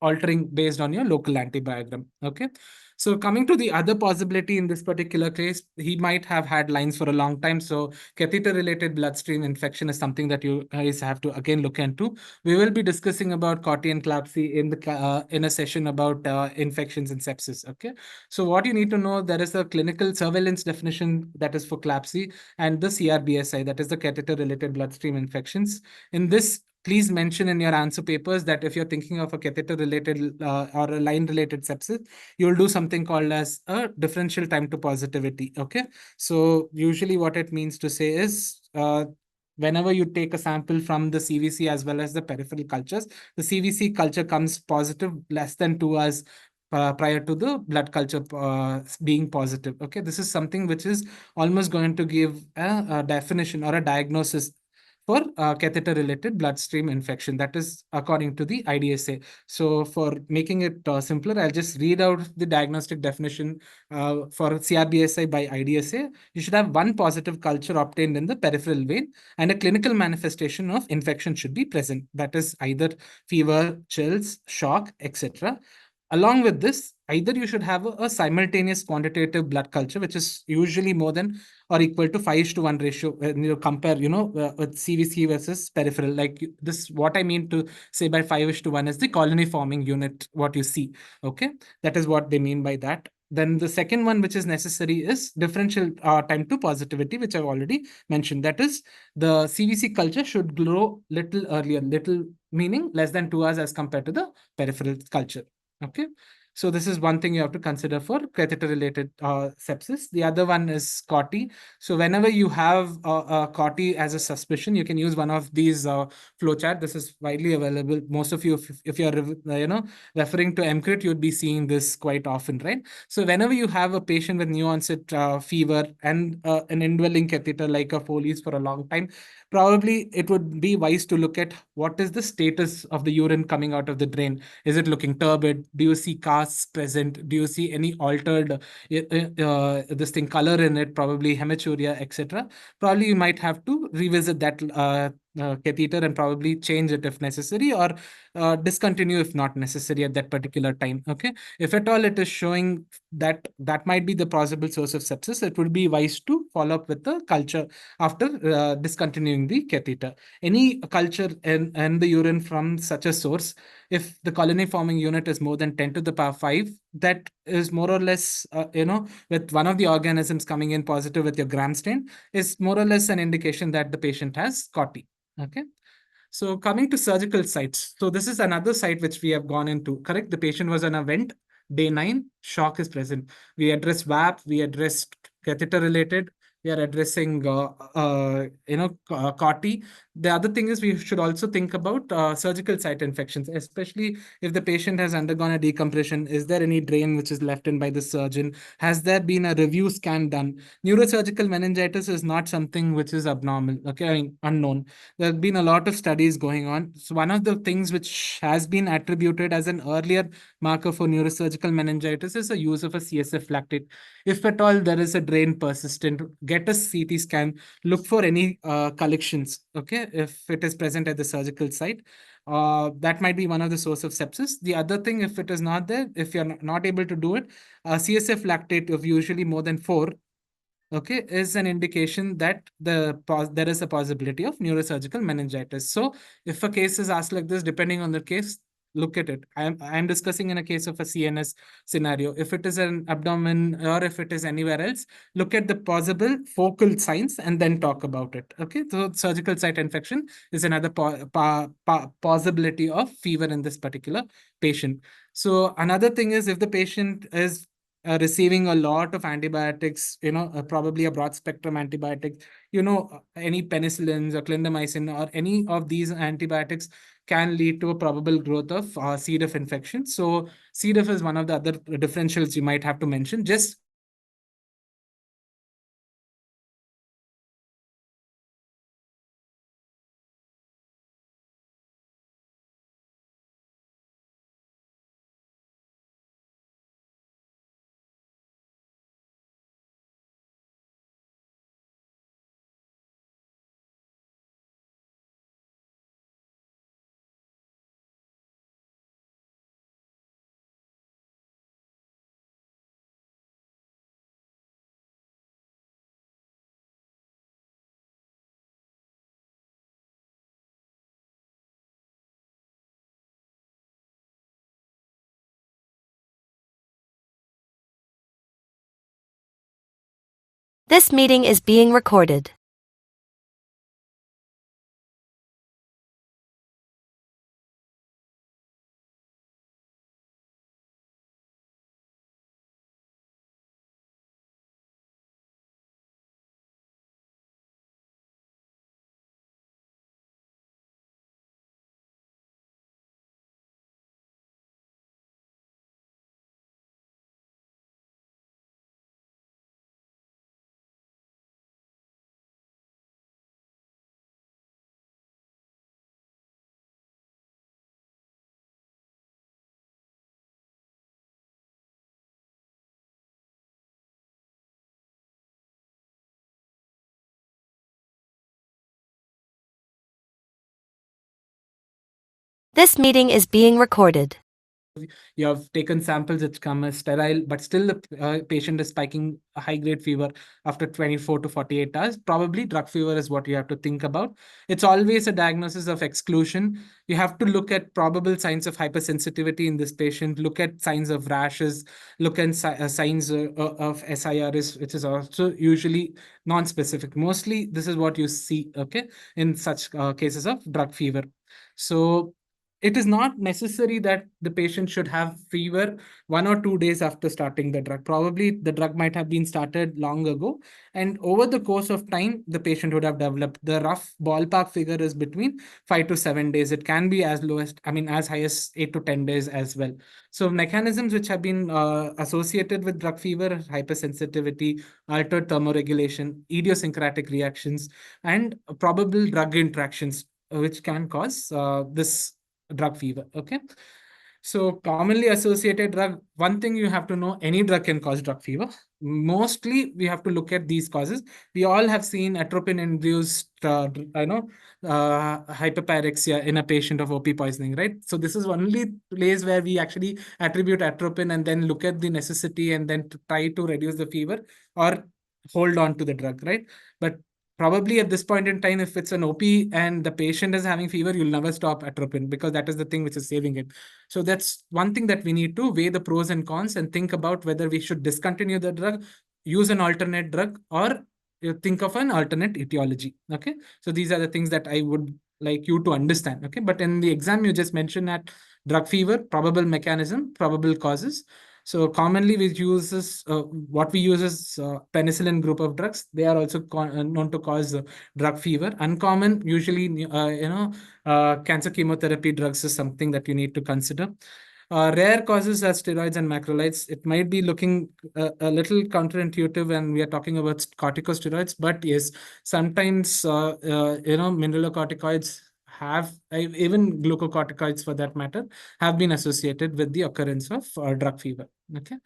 altering based on your local antibiogram. Okay. So coming to the other possibility in this particular case, he might have had lines for a long time. So catheter-related bloodstream infection is something that you guys have to again look into. We will be discussing about COTY and CLABSI in a session about infections and sepsis. Okay. So what you need to know, there is a clinical surveillance definition that is for CLABSI, and the CRBSI, that is the catheter-related bloodstream infections. In this, please mention in your answer papers that if you're thinking of a catheter-related or a line-related sepsis, you'll do something called as a differential time to positivity. Okay. So usually what it means to say is whenever you take a sample from the CVC as well as the peripheral cultures, the CVC culture comes positive less than 2 hours prior to the blood culture being positive. Okay, this is something which is almost going to give a definition or a diagnosis for catheter-related bloodstream infection. That is according to the IDSA. So for making it simpler, I'll just read out the diagnostic definition for CRBSI by IDSA. You should have one positive culture obtained in the peripheral vein, and a clinical manifestation of infection should be present. That is either fever, chills, shock, etc. Along with this, either you should have a simultaneous quantitative blood culture, which is usually more than or equal to 5:1 ratio when you compare, with CVC versus peripheral. Like this, what I mean to say by 5:1 is the colony forming unit, what you see. Okay, that is what they mean by that. Then the second one, which is necessary, is differential time to positivity, which I've already mentioned. That is, the CVC culture should grow little earlier, little meaning less than 2 hours as compared to the peripheral culture. Okay. So this is one thing you have to consider for catheter-related sepsis. The other one is COTY. So whenever you have COTY as a suspicion, you can use one of these flowchart. This is widely available. Most of you, if you're referring to MCRIT, you'd be seeing this quite often, right? So whenever you have a patient with new onset fever and an indwelling catheter like a Foley's for a long time, probably it would be wise to look at what is the status of the urine coming out of the drain. Is it looking turbid? Do you see casts present? Do you see any altered this thing color in it? Probably hematuria, etc. Probably you might have to revisit that catheter and probably change it if necessary, or discontinue if not necessary at that particular time. Okay, if at all it is showing that that might be the possible source of sepsis, it would be wise to follow up with the culture after discontinuing the catheter. Any culture in the urine from such a source, if the colony forming unit is more than 10 to the power 5, that is more or less, with one of the organisms coming in positive with your gram stain, is more or less an indication that the patient has COTI. Okay. So coming to surgical sites. So this is another site which we have gone into, correct? The patient was on a vent, day 9, shock is present. We address VAP, we addressed catheter related, we are addressing, COTI. The other thing is we should also think about surgical site infections, especially if the patient has undergone a decompression. Is there any drain which is left in by the surgeon? Has there been a review scan done? Neurosurgical meningitis is not something which is abnormal, okay, I mean, unknown. There have been a lot of studies going on. So one of the things which has been attributed as an earlier marker for neurosurgical meningitis is the use of a CSF lactate. If at all there is a drain persistent, get a CT scan, look for any collections, okay, if it is present at the surgical site. That might be one of the source of sepsis. The other thing, if it is not there, if you're not able to do it, CSF lactate of usually more than 4, okay, is an indication that there is a possibility of neurosurgical meningitis. So if a case is asked like this, depending on the case, look at it. I'm discussing in a case of a CNS scenario. If it is an abdomen or if it is anywhere else, look at the possible focal signs and then talk about it. Okay, so surgical site infection is another possibility of fever in this particular patient. So another thing is, if the patient is receiving a lot of antibiotics, probably a broad spectrum antibiotics, any penicillins or clindamycin or any of these antibiotics can lead to a probable growth of C. diff infection. So C. diff is one of the other differentials you might have to mention. Just This meeting is being recorded. This meeting is being recorded. you have taken samples which come as sterile, but still the patient is spiking a high-grade fever after 24 to 48 hours. Probably drug fever is what you have to think about. It's always a diagnosis of exclusion. You have to look at probable signs of hypersensitivity in this patient, look at signs of rashes, look at signs of SIRS, which is also usually non-specific. Mostly, this is what you see, okay, in such cases of drug fever. So it is not necessary that the patient should have fever 1 or 2 days after starting the drug. Probably the drug might have been started long ago, and over the course of time, the patient would have developed. The rough ballpark figure is between 5 to 7 days. It can be as low as, I mean, as high as 8 to 10 days as well. So mechanisms which have been associated with drug fever: hypersensitivity, altered thermoregulation, idiosyncratic reactions, and probable drug interactions, which can cause this drug fever. Okay. So commonly associated drug, one thing you have to know, any drug can cause drug fever. Mostly we have to look at these causes. We all have seen atropine-induced, hyperpyrexia in a patient of OP poisoning, right? So this is only place where we actually attribute atropine and then look at the necessity and then to try to reduce the fever or hold on to the drug, right? But probably at this point in time, if it's an OP and the patient is having fever, you'll never stop atropine because that is the thing which is saving it. So that's one thing that we need to weigh the pros and cons and think about whether we should discontinue the drug, use an alternate drug, or you think of an alternate etiology. Okay. So these are the things that I would like you to understand. Okay. But in the exam, you just mentioned that drug fever, probable mechanism, probable causes. So commonly we use this, what we use is penicillin group of drugs. They are also known to cause drug fever. Uncommon, usually, cancer chemotherapy drugs is something that you need to consider. Rare causes are steroids and macrolides. It might be looking a little counterintuitive when we are talking about corticosteroids, but yes, sometimes, mineralocorticoids have, even glucocorticoids for that matter, have been associated with the occurrence of drug fever. Okay.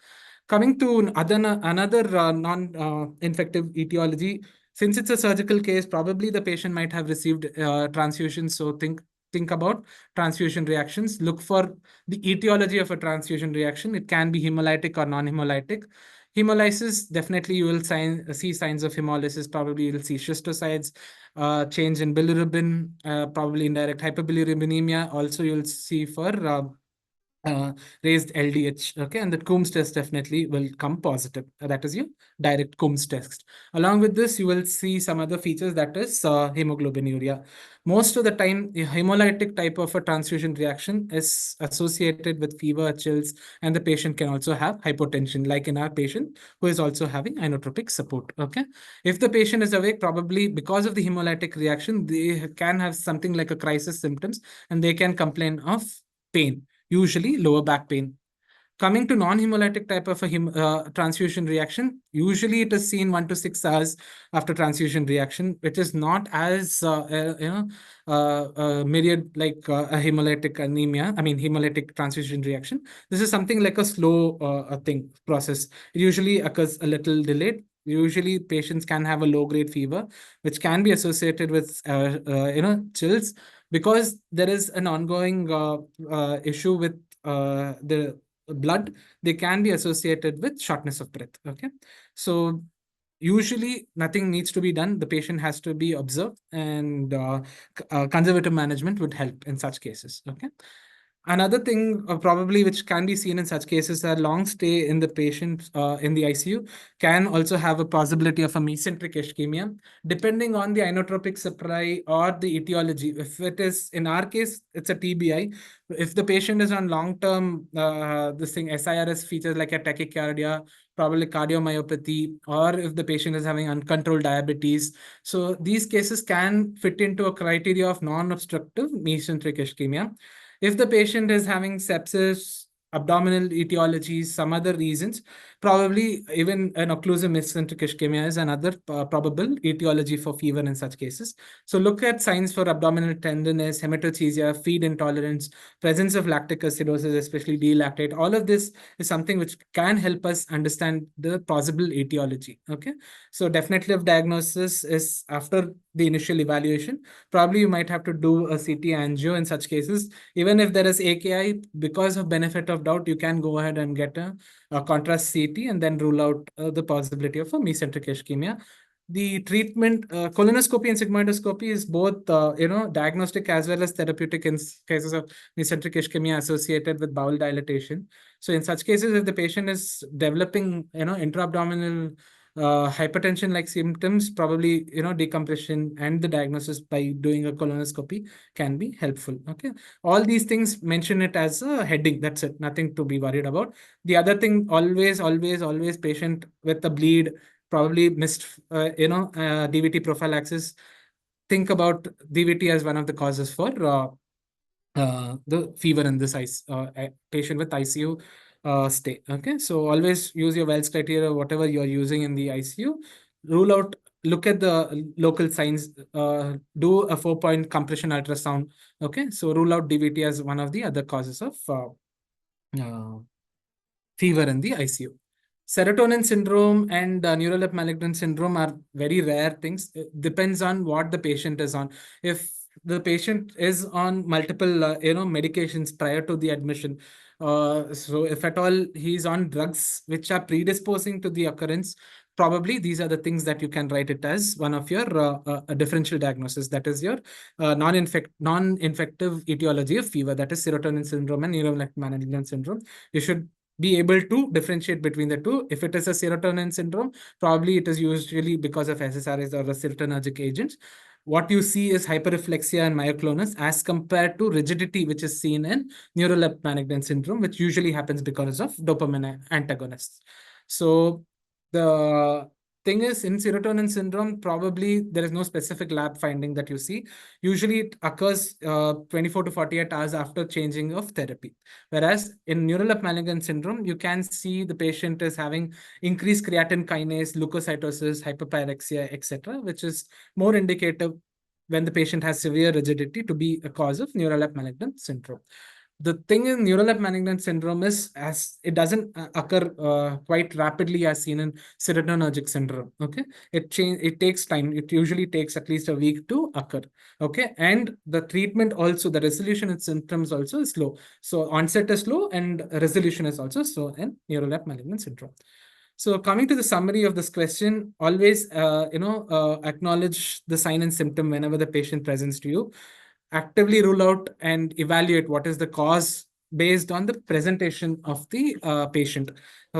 Coming to another non-infective etiology, since it's a surgical case, probably the patient might have received transfusions. So think about transfusion reactions. Look for the etiology of a transfusion reaction. It can be hemolytic or non-hemolytic. Hemolysis, definitely you will see signs of hemolysis. Probably you'll see schistocytes, change in bilirubin, probably indirect hyperbilirubinemia. Also, you'll see for raised LDH. Okay, and the Coombs test definitely will come positive. That is your direct Coombs test. Along with this, you will see some other features, that is hemoglobinuria. Most of the time, the hemolytic type of a transfusion reaction is associated with fever, chills, and the patient can also have hypotension, like in our patient who is also having inotropic support. Okay, if the patient is awake, probably because of the hemolytic reaction, they can have something like a crisis symptoms, and they can complain of pain, usually lower back pain. Coming to non-hemolytic type of a transfusion reaction, usually it is seen 1 to 6 hours after transfusion reaction, which is not as myriad like a hemolytic anemia. I mean, hemolytic transfusion reaction. This is something like a slow process. It usually occurs a little delayed. Usually, patients can have a low-grade fever, which can be associated with chills, because there is an ongoing issue with the blood. They can be associated with shortness of breath. Okay, so usually nothing needs to be done. The patient has to be observed, and conservative management would help in such cases. Okay. Another thing probably which can be seen in such cases, a long stay in the patient in the ICU can also have a possibility of a mesenteric ischemia, depending on the inotropic supply or the etiology. If it is, in our case, it's a TBI. If the patient is on long-term, this thing, SIRS features like a tachycardia, probably cardiomyopathy, or if the patient is having uncontrolled diabetes. So these cases can fit into a criteria of non-obstructive mesenteric ischemia. If the patient is having sepsis, abdominal etiologies, some other reasons, probably even an occlusive mesenteric ischemia is another probable etiology for fever in such cases. So look at signs for abdominal tenderness, hematochezia, feed intolerance, presence of lactic acidosis, especially D-lactate. All of this is something which can help us understand the possible etiology. Okay, so definitive diagnosis is after the initial evaluation. Probably you might have to do a CT angio in such cases. Even if there is AKI, because of benefit of doubt, you can go ahead and get a contrast CT and then rule out the possibility of a mesenteric ischemia. The treatment, colonoscopy and sigmoidoscopy is both, diagnostic as well as therapeutic in cases of mesenteric ischemia associated with bowel dilatation. So in such cases, if the patient is developing, intra-abdominal hypertension like symptoms, probably decompression and the diagnosis by doing a colonoscopy can be helpful. Okay, all these things, mention it as a heading, that's it, nothing to be worried about. The other thing, always patient with a bleed, probably missed DVT prophylaxis. Think about DVT as one of the causes for the fever in this patient with ICU stay. Okay, so always use your Wells criteria, whatever you're using in the ICU. Rule out, look at the local signs, do a 4-point compression ultrasound. Okay, so rule out DVT as one of the other causes of fever in the ICU. Serotonin syndrome and neural malignant syndrome are very rare things. It depends on what the patient is on. If the patient is on multiple, medications prior to the admission, so if at all he's on drugs which are predisposing to the occurrence, probably these are the things that you can write it as one of your differential diagnosis. That is your non-infective etiology of fever. That is serotonin syndrome and neural malignant syndrome. You should be able to differentiate between the two. If it is a serotonin syndrome, probably it is usually because of SSRIs or the serotonergic agents. What you see is hyperreflexia and myoclonus as compared to rigidity, which is seen in neuroleptic syndrome, which usually happens because of dopamine antagonists. So the thing is, in serotonin syndrome, probably there is no specific lab finding that you see. Usually it occurs 24 to 48 hours after changing of therapy. Whereas in neural malignant syndrome, you can see the patient is having increased creatine kinase, leukocytosis, hyperpyrexia, etc., which is more indicative when the patient has severe rigidity to be a cause of neural malignant syndrome. The thing in neural malignant syndrome is, as it doesn't occur quite rapidly as seen in serotonergic syndrome. Okay, it takes time. It usually takes at least a week to occur. Okay, and the treatment also, the resolution in symptoms also is slow. So onset is slow and resolution is also slow in neural malignant syndrome. So coming to the summary of this question, always acknowledge the sign and symptom whenever the patient presents to you. Actively rule out and evaluate what is the cause based on the presentation of the patient.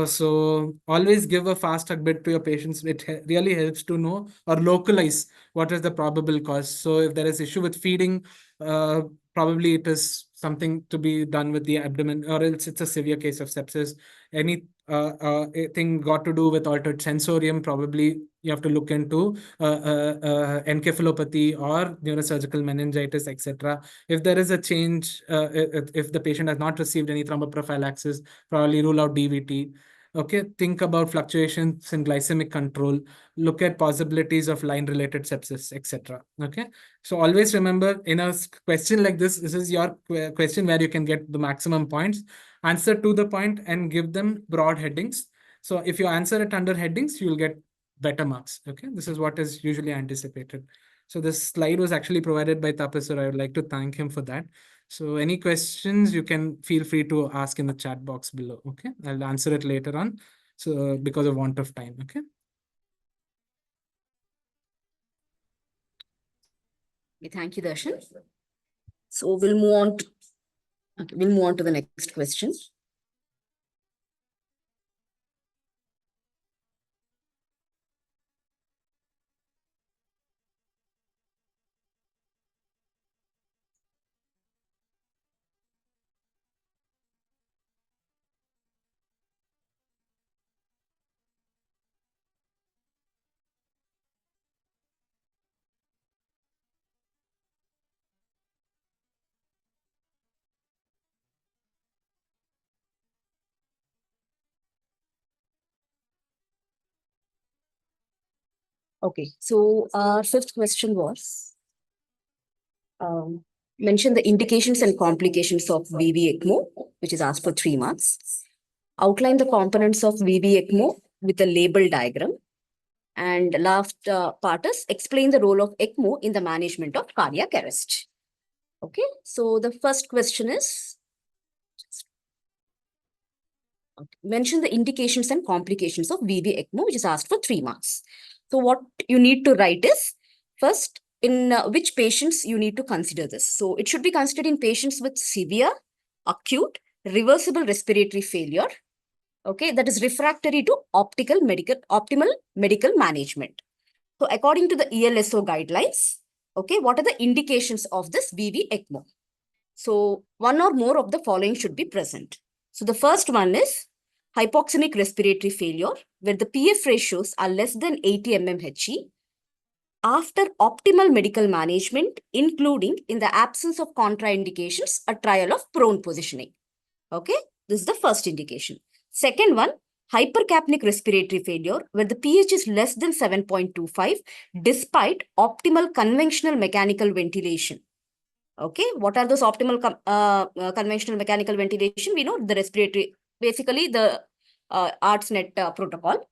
So always give a fast hug bed to your patients. It really helps to know or localize what is the probable cause. So if there is issue with feeding, probably it is something to be done with the abdomen, or else it's a severe case of sepsis. Any thing got to do with altered sensorium, probably you have to look into encephalopathy or neurosurgical meningitis, etc. If there is a change, if the patient has not received any thromboprophylaxis, probably rule out DVT. Okay, think about fluctuations in glycemic control, look at possibilities of line-related sepsis, etc. Okay, so always remember, in a question like this is your question where you can get the maximum points. Answer to the point and give them broad headings. So if you answer it under headings, you will get better marks. Okay, this is what is usually anticipated. So this slide was actually provided by Tapasur. I would like to thank him for that. So any questions, you can feel free to ask in the chat box below. Okay, I'll answer it later on. So because of want of time. Okay. Thank you, Darshan. So we'll move on to the next question. Okay, so our fifth question was, mention the indications and complications of VV ECMO, which is asked for 3 marks. Outline the components of VV ECMO with a label diagram. And last part is explain the role of ECMO in the management of cardiac arrest. Okay, so the first question is, mention the indications and complications of VV ECMO, which is asked for 3 marks. So what you need to write is, first, in which patients you need to consider this. So it should be considered in patients with severe, acute, reversible respiratory failure, okay, that is refractory to optimal medical management. So according to the ELSO guidelines, okay, what are the indications of this VV ECMO? So one or more of the following should be present. So the first one is hypoxemic respiratory failure, where the PF ratios are less than 80 mmHg after optimal medical management, including in the absence of contraindications, a trial of prone positioning. Okay, this is the first indication. Second one, hypercapnic respiratory failure, where the pH is less than 7.25 despite optimal conventional mechanical ventilation. Okay, what are those optimal conventional mechanical ventilation? We know the respiratory, basically the ARTSNet protocol.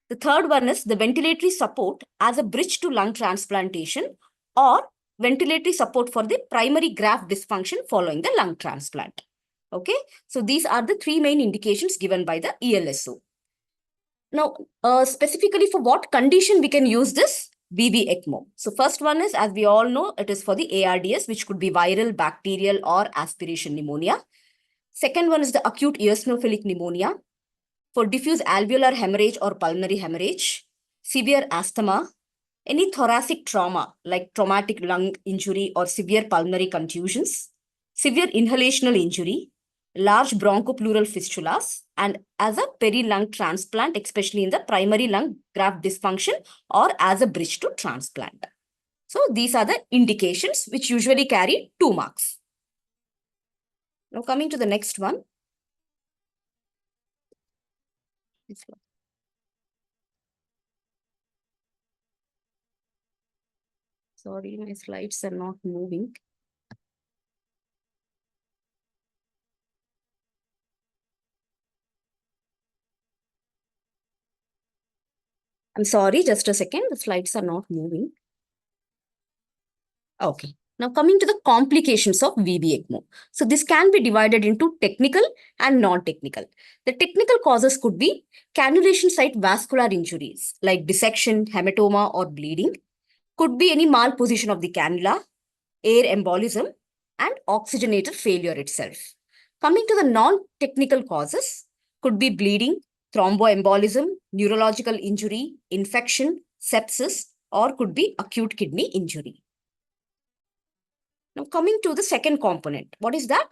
The third one is the ventilatory support as a bridge to lung transplantation or ventilatory support for the primary graft dysfunction following the lung transplant. Okay, so these are the three main indications given by the ELSO. Now, specifically for what condition we can use this VV ECMO? So first one is, as we all know, it is for the ARDS, which could be viral, bacterial, or aspiration pneumonia. Second one is the acute eosinophilic pneumonia. For diffuse alveolar hemorrhage or pulmonary hemorrhage, severe asthma, any thoracic trauma like traumatic lung injury or severe pulmonary contusions, severe inhalational injury, large bronchopleural fistulas, and as a peri-lung transplant, especially in the primary lung graft dysfunction or as a bridge to transplant. So these are the indications which usually carry 2 marks. Now coming to the next one. Sorry, my slides are not moving. I'm sorry, just a second. The slides are not moving. Okay. Now coming to the complications of VB ECMO. So this can be divided into technical and non-technical. The technical causes could be cannulation site vascular injuries like dissection, hematoma, or bleeding. Could be any malposition of the cannula, air embolism, and oxygenator failure itself. Coming to the non-technical causes, could be bleeding, thromboembolism, neurological injury, infection, sepsis, or could be acute kidney injury. Now coming to the second component, what is that?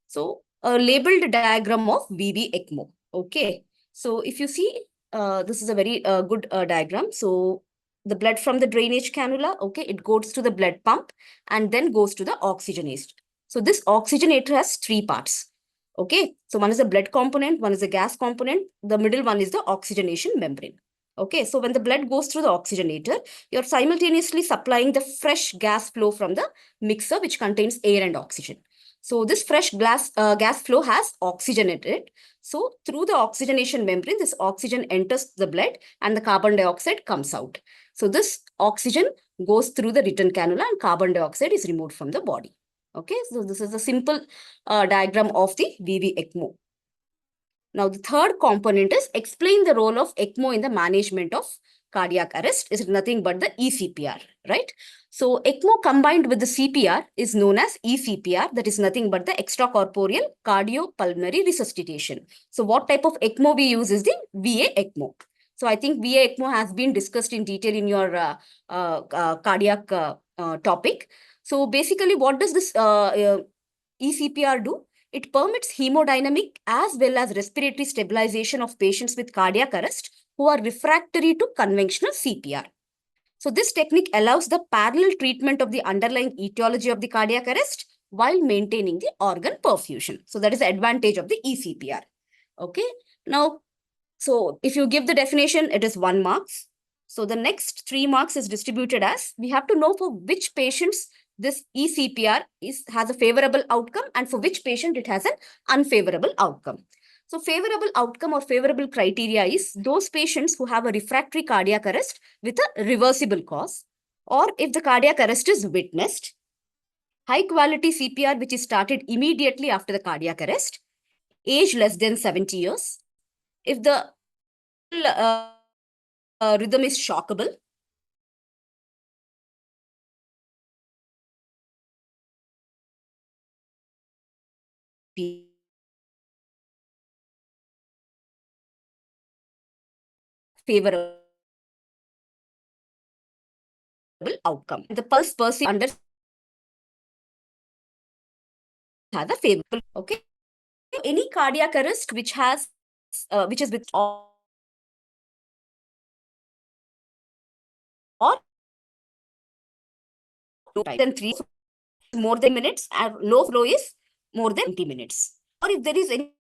So a labeled diagram of VV ECMO. Okay, so if you see, this is a very good diagram. So the blood from the drainage cannula, okay, it goes to the blood pump and then goes to the oxygenator. So this oxygenator has 3 parts. Okay, so one is the blood component, one is the gas component, the middle one is the oxygenation membrane. Okay, so when the blood goes through the oxygenator, you're simultaneously supplying the fresh gas flow from the mixer, which contains air and oxygen. So this fresh gas flow has oxygen in it. So through the oxygenation membrane, this oxygen enters the blood and the carbon dioxide comes out. So this oxygen goes through the return cannula and carbon dioxide is removed from the body. Okay, so this is a simple diagram of the VV ECMO. Now, the third component is explain the role of ECMO in the management of cardiac arrest. Is nothing but the eCPR, right? So, ECMO combined with the CPR is known as eCPR. That is nothing but the extracorporeal cardiopulmonary resuscitation. So, what type of ECMO we use is the VA ECMO. So, I think VA ECMO has been discussed in detail in your cardiac topic. So, basically, what does this eCPR do? It permits hemodynamic as well as respiratory stabilization of patients with cardiac arrest who are refractory to conventional CPR. So this technique allows the parallel treatment of the underlying etiology of the cardiac arrest while maintaining the organ perfusion. So that is the advantage of the eCPR. Okay. Now, so if you give the definition, it is 1 marks. So the next 3 marks is distributed as we have to know for which patients this eCPR has a favorable outcome and for which patient it has an unfavorable outcome. So favorable outcome or favorable criteria is those patients who have a refractory cardiac arrest with a reversible cause, or if the cardiac arrest is witnessed, high quality CPR which is started immediately after the cardiac arrest, age less than 70 years, if the rhythm is shockable, favorable outcome. The pulse perceived under has a favorable. Okay, any cardiac arrest which has which is with or than 3 more than minutes and low flow is more than 20 minutes. Or if there is any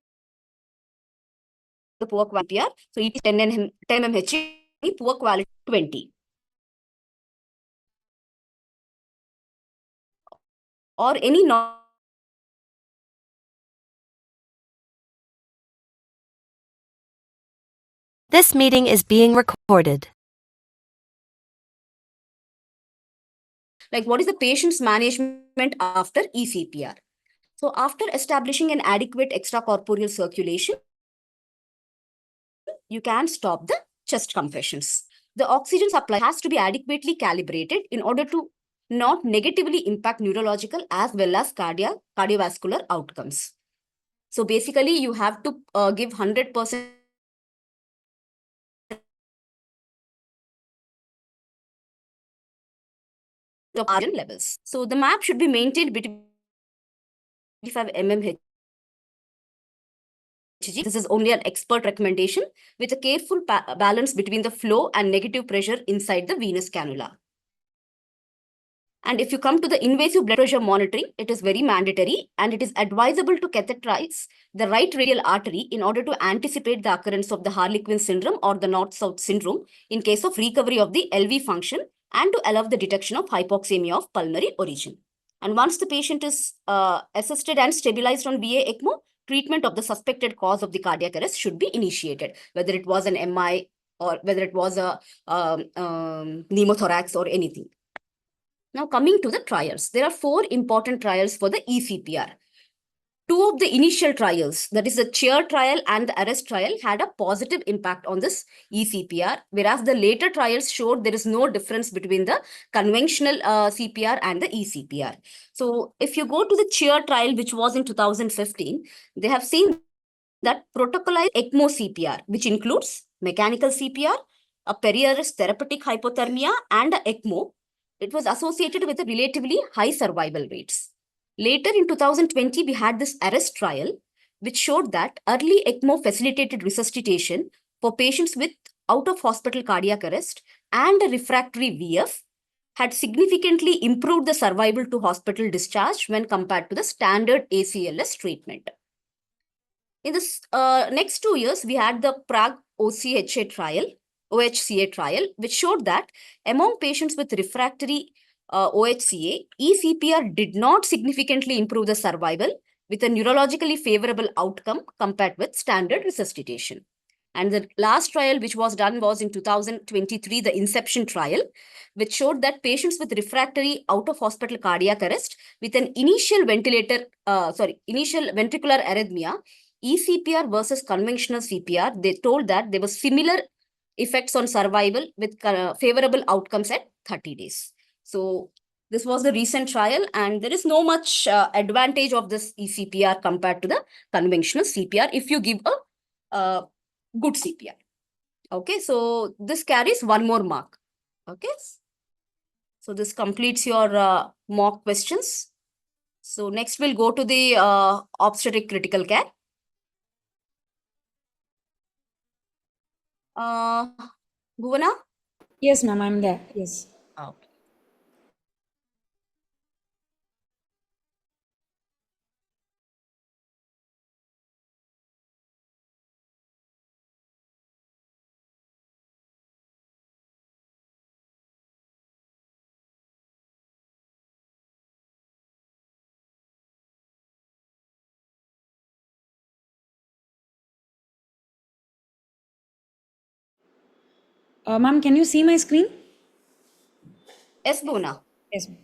the poor quality PR, so it is 10 mmHg, poor quality 20. or any This meeting is being recorded. like what is the patient's management after eCPR? So after establishing an adequate extracorporeal circulation, you can stop the chest compressions. The oxygen supply has to be adequately calibrated in order to not negatively impact neurological as well as cardiovascular outcomes. So basically, you have to give 100% of oxygen levels. So the MAP should be maintained between 25 mmHg. This is only an expert recommendation with a careful balance between the flow and negative pressure inside the venous cannula. And if you come to the invasive blood pressure monitoring, it is very mandatory and it is advisable to catheterize the right radial artery in order to anticipate the occurrence of the Harlequin syndrome or the North-South syndrome in case of recovery of the LV function and to allow the detection of hypoxemia of pulmonary origin. And once the patient is assisted and stabilized on VA ECMO, treatment of the suspected cause of the cardiac arrest should be initiated, whether it was an MI or whether it was a pneumothorax or anything. Now coming to the trials, there are 4 important trials for the eCPR. 2 of the initial trials, that is the chair trial and the arrest trial, had a positive impact on this eCPR, whereas the later trials showed there is no difference between the conventional CPR and the eCPR. So if you go to the chair trial, which was in 2015, they have seen that protocolized ECMO CPR, which includes mechanical CPR, a peri-arrest therapeutic hypothermia, and a ECMO, it was associated with a relatively high survival rates. Later in 2020, we had this arrest trial, which showed that early ECMO facilitated resuscitation for patients with out-of-hospital cardiac arrest and a refractory VF had significantly improved the survival to hospital discharge when compared to the standard ACLS treatment. In this next 2 years, we had the Prague OHCA trial, which showed that among patients with refractory OHCA, eCPR did not significantly improve the survival with a neurologically favorable outcome compared with standard resuscitation. And the last trial which was done was in 2023, the Inception trial, which showed that patients with refractory out-of-hospital cardiac arrest with an initial ventricular arrhythmia, eCPR versus conventional CPR, they told that there was similar effects on survival with favorable outcomes at 30 days. So this was the recent trial and there is no much advantage of this eCPR compared to the conventional CPR if you give a good CPR. Okay, so this carries 1 more mark. Okay, so this completes your mock questions. So next we'll go to the obstetric critical care. Bhuvana? Yes, ma'am, I'm there. Yes. Okay. Ma'am, can you see my screen? Yes, Bhuvana. Yes, ma'am.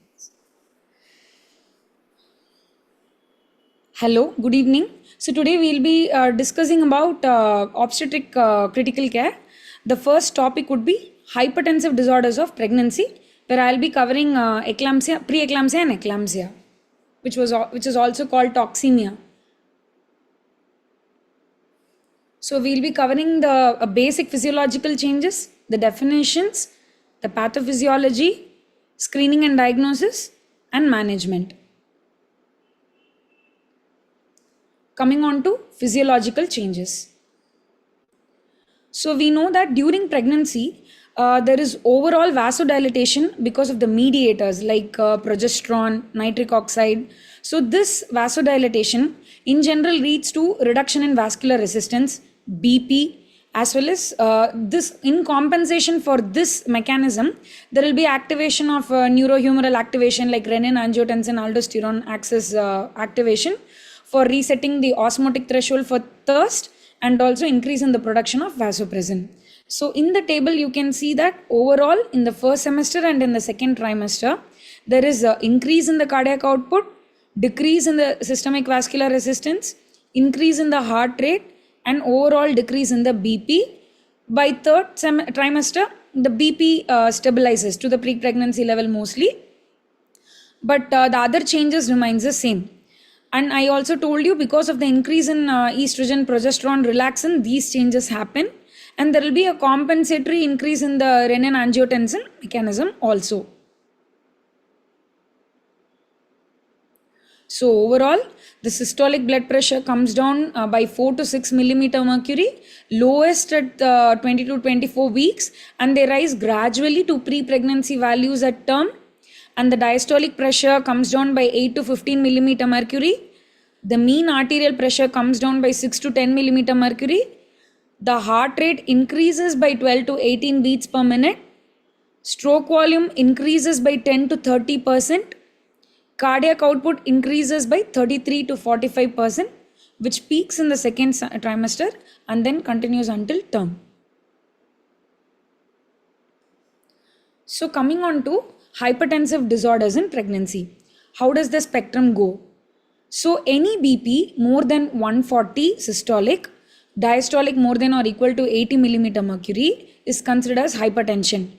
Hello, good evening. So today we'll be discussing about obstetric critical care. The first topic would be hypertensive disorders of pregnancy, where I'll be covering eclampsia, pre-eclampsia and eclampsia, which is also called toxemia. So we'll be covering the basic physiological changes, the definitions, the pathophysiology, screening and diagnosis, and management. Coming on to physiological changes. So we know that during pregnancy, there is overall vasodilatation because of the mediators like progesterone, nitric oxide. So this vasodilatation in general leads to reduction in vascular resistance, BP, as well as this, in compensation for this mechanism, there will be activation of neurohumoral activation like renin, angiotensin, aldosterone axis activation for resetting the osmotic threshold for thirst and also increase in the production of vasopressin. So in the table you can see that overall in the first semester and in the second trimester there is an increase in the cardiac output, decrease in the systemic vascular resistance, increase in the heart rate, and overall decrease in the BP. By third trimester, the BP stabilizes to the pre-pregnancy level mostly, but the other changes remains the same. And I also told you, because of the increase in estrogen, progesterone, relaxin, these changes happen, and there will be a compensatory increase in the renin angiotensin mechanism also. So overall, the systolic blood pressure comes down by 4 to 6 millimeter mercury, lowest at 20 to 24 weeks, and they rise gradually to pre-pregnancy values at term. And the diastolic pressure comes down by 8 to 15 millimeter mercury. The mean arterial pressure comes down by 6 to 10 millimeter mercury. The heart rate increases by 12 to 18 beats per minute. Stroke volume increases by 10 to 30%. Cardiac output increases by 33 to 45%, which peaks in the second trimester and then continues until term. So coming on to hypertensive disorders in pregnancy. How does the spectrum go? So any BP more than 140 systolic, diastolic more than or equal to 80 millimeter mercury is considered as hypertension.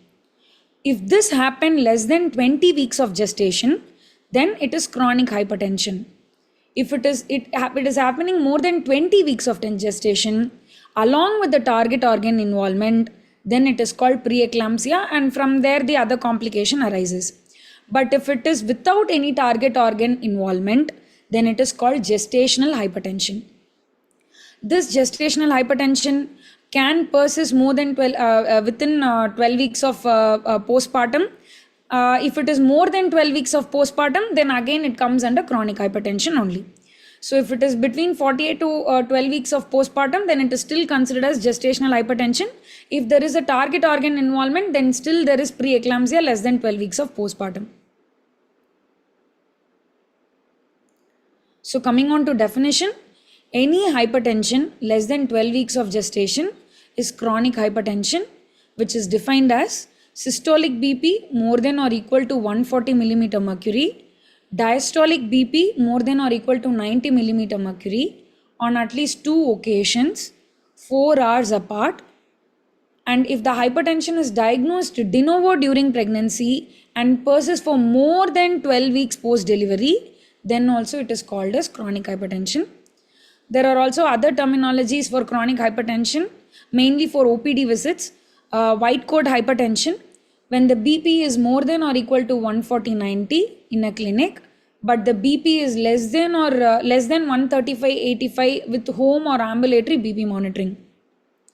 If this happened less than 20 weeks of gestation, then it is chronic hypertension. If it is happening more than 20 weeks of gestation along with the target organ involvement, then it is called preeclampsia, and from there the other complication arises. But if it is without any target organ involvement, then it is called gestational hypertension. This gestational hypertension can persist more than within 12 weeks of postpartum. If it is more than 12 weeks of postpartum, then again it comes under chronic hypertension only. So if it is between 48 to 12 weeks of postpartum, then it is still considered as gestational hypertension. If there is a target organ involvement, then still there is preeclampsia less than 12 weeks of postpartum. So coming on to definition, any hypertension less than 12 weeks of gestation is chronic hypertension, which is defined as systolic BP more than or equal to 140 millimeter mercury, diastolic BP more than or equal to 90 millimeter mercury on at least 2 occasions, 4 hours apart. And if the hypertension is diagnosed de novo during pregnancy and persists for more than 12 weeks post-delivery, then also it is called as chronic hypertension. There are also other terminologies for chronic hypertension, mainly for OPD visits. White coat hypertension, when the BP is more than or equal to 140/90 in a clinic, but the BP is less than 135/85 with home or ambulatory BP monitoring.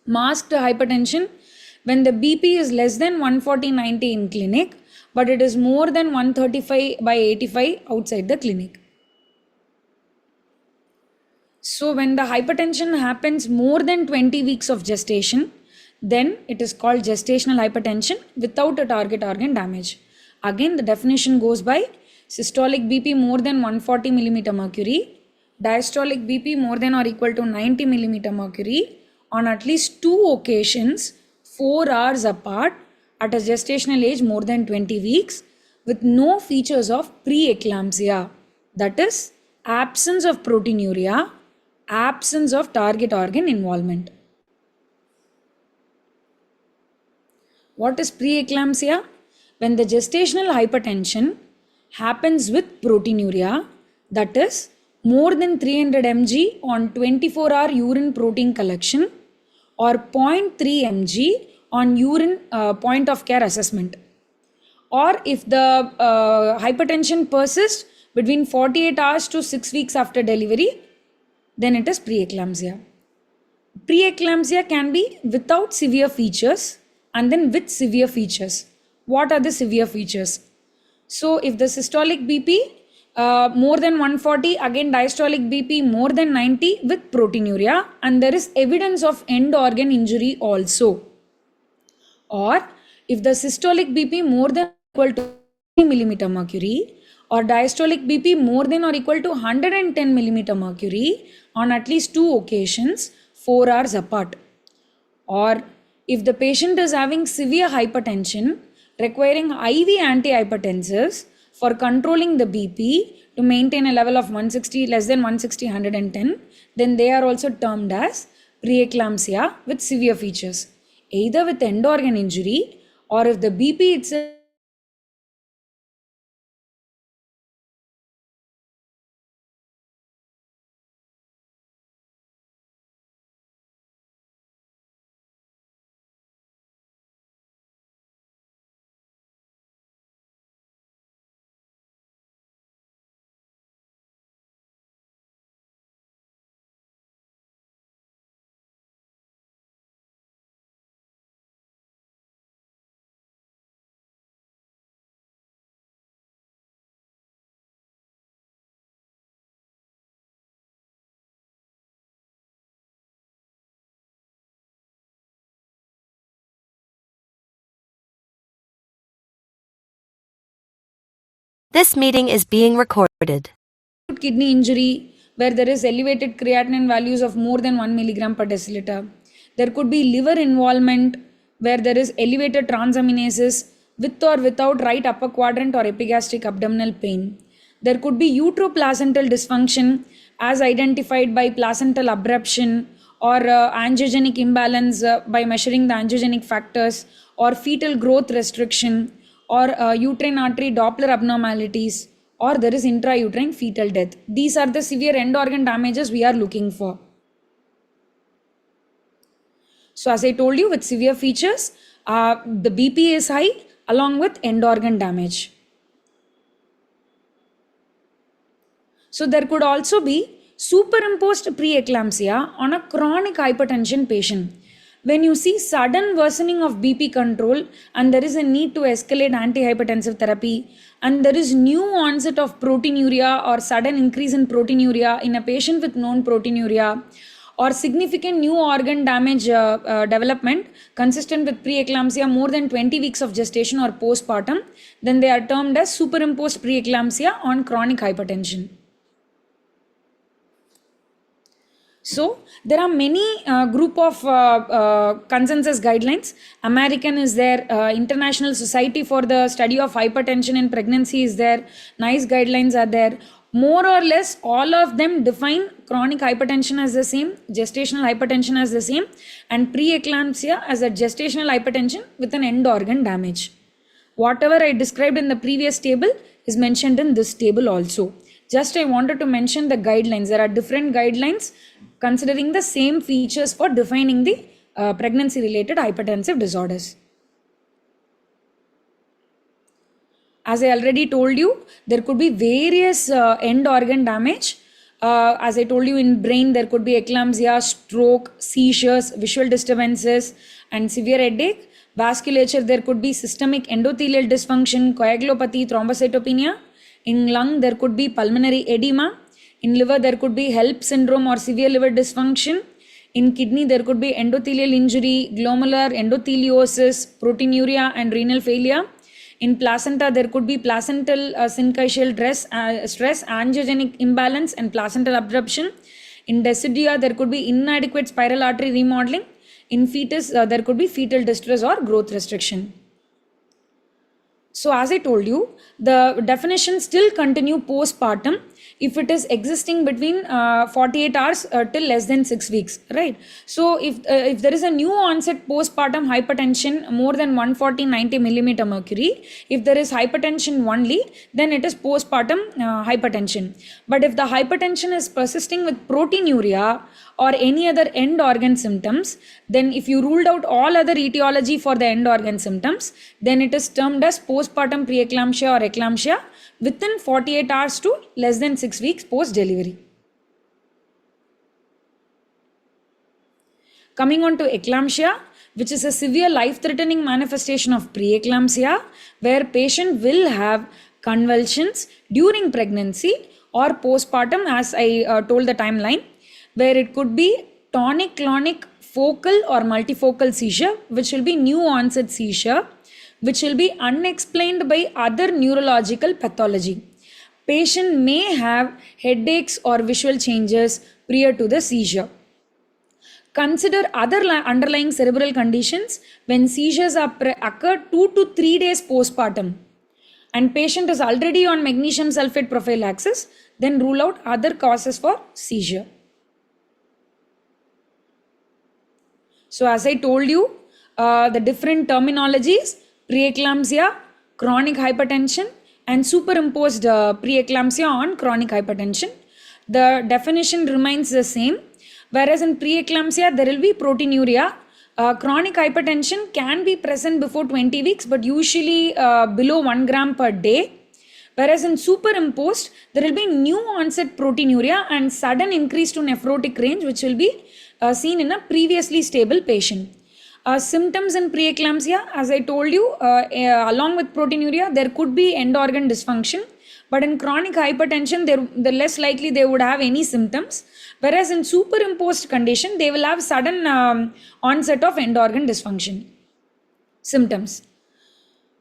Masked hypertension, when the BP is less than 140/90 in clinic, but it is more than 135/85 outside the clinic. So when the hypertension happens more than 20 weeks of gestation, then it is called gestational hypertension without a target organ damage. Again, the definition goes by systolic BP more than 140 millimeter mercury, diastolic BP more than or equal to 90 millimeter mercury on at least 2 occasions, 4 hours apart, at a gestational age more than 20 weeks, with no features of preeclampsia, that is, absence of proteinuria, absence of target organ involvement. What is preeclampsia? When the gestational hypertension happens with proteinuria, that is more than 300 mg on 24-hour urine protein collection or 0.3 mg on urine point of care assessment. Or if the hypertension persists between 48 hours to 6 weeks after delivery, then it is preeclampsia. Preeclampsia can be without severe features and then with severe features. What are the severe features? So if the systolic BP more than 140, again diastolic BP more than 90 with proteinuria, and there is evidence of end organ injury also. Or if the systolic BP more than or equal to 30 millimeter mercury, or diastolic BP more than or equal to 110 millimeter mercury on at least 2 occasions 4 hours apart. Or if the patient is having severe hypertension requiring IV antihypertensives for controlling the BP to maintain a level of 160 less than 160 110, then they are also termed as preeclampsia with severe features, either with end organ injury or if the BP itself. This meeting is being recorded. Kidney injury where there is elevated creatinine values of more than 1 milligram per deciliter. There could be liver involvement where there is elevated transaminases with or without right upper quadrant or epigastric abdominal pain. There could be uteroplacental dysfunction as identified by placental abruption or angiogenic imbalance by measuring the angiogenic factors, or fetal growth restriction, or uterine artery Doppler abnormalities, or there is intrauterine fetal death. These are the severe end organ damages we are looking for. So as I told you, with severe features, the BP is high along with end organ damage. So there could also be superimposed preeclampsia on a chronic hypertension patient. When you see sudden worsening of BP control and there is a need to escalate antihypertensive therapy, and there is new onset of proteinuria or sudden increase in proteinuria in a patient with known proteinuria, or significant new organ damage development consistent with preeclampsia more than 20 weeks of gestation or postpartum, then they are termed as superimposed preeclampsia on chronic hypertension. So there are many group of consensus guidelines. American is there, International Society for the Study of Hypertension in Pregnancy is there, NICE guidelines are there. More or less all of them define chronic hypertension as the same, gestational hypertension as the same, and preeclampsia as a gestational hypertension with an end organ damage. Whatever I described in the previous table is mentioned in this table also. Just I wanted to mention the guidelines. There are different guidelines considering the same features for defining the pregnancy related hypertensive disorders. As I already told you, there could be various end organ damage. As I told you, in brain there could be eclampsia, stroke, seizures, visual disturbances, and severe headache. Vasculature, there could be systemic endothelial dysfunction, coagulopathy, thrombocytopenia. In lung, there could be pulmonary edema. In liver, there could be HELP syndrome or severe liver dysfunction. In kidney, there could be endothelial injury, glomerular endotheliosis, proteinuria, and renal failure. In placenta, there could be placental syncytial stress, angiogenic imbalance, and placental abruption. In deciduea, there could be inadequate spiral artery remodeling. In fetus, there could be fetal distress or growth restriction. So as I told you, the definition still continue postpartum if it is existing between 48 hours till less than 6 weeks, right? So if there is a new onset postpartum hypertension more than 140/90 millimeter mercury, if there is hypertension only, then it is postpartum hypertension. But if the hypertension is persisting with proteinuria or any other end organ symptoms, then if you ruled out all other etiology for the end organ symptoms, then it is termed as postpartum preeclampsia or eclampsia within 48 hours to less than 6 weeks post delivery. Coming on to eclampsia, which is a severe life-threatening manifestation of preeclampsia, where patient will have convulsions during pregnancy or postpartum, as I told the timeline, where it could be tonic clonic focal or multifocal seizure, which will be new onset seizure, which will be unexplained by other neurological pathology. Patient may have headaches or visual changes prior to the seizure. Consider other underlying cerebral conditions when seizures occur 2 to 3 days postpartum and patient is already on magnesium sulfate prophylaxis, then rule out other causes for seizure. So as I told you, the different terminologies: preeclampsia, chronic hypertension, and superimposed preeclampsia on chronic hypertension. The definition remains the same. Whereas in preeclampsia, there will be proteinuria. Chronic hypertension can be present before 20 weeks, but usually below 1 gram per day. Whereas in superimposed, there will be new onset proteinuria and sudden increase to nephrotic range, which will be seen in a previously stable patient. Symptoms in preeclampsia, as I told you, along with proteinuria, there could be end organ dysfunction. But in chronic hypertension, the less likely they would have any symptoms. Whereas in superimposed condition, they will have sudden onset of end organ dysfunction symptoms.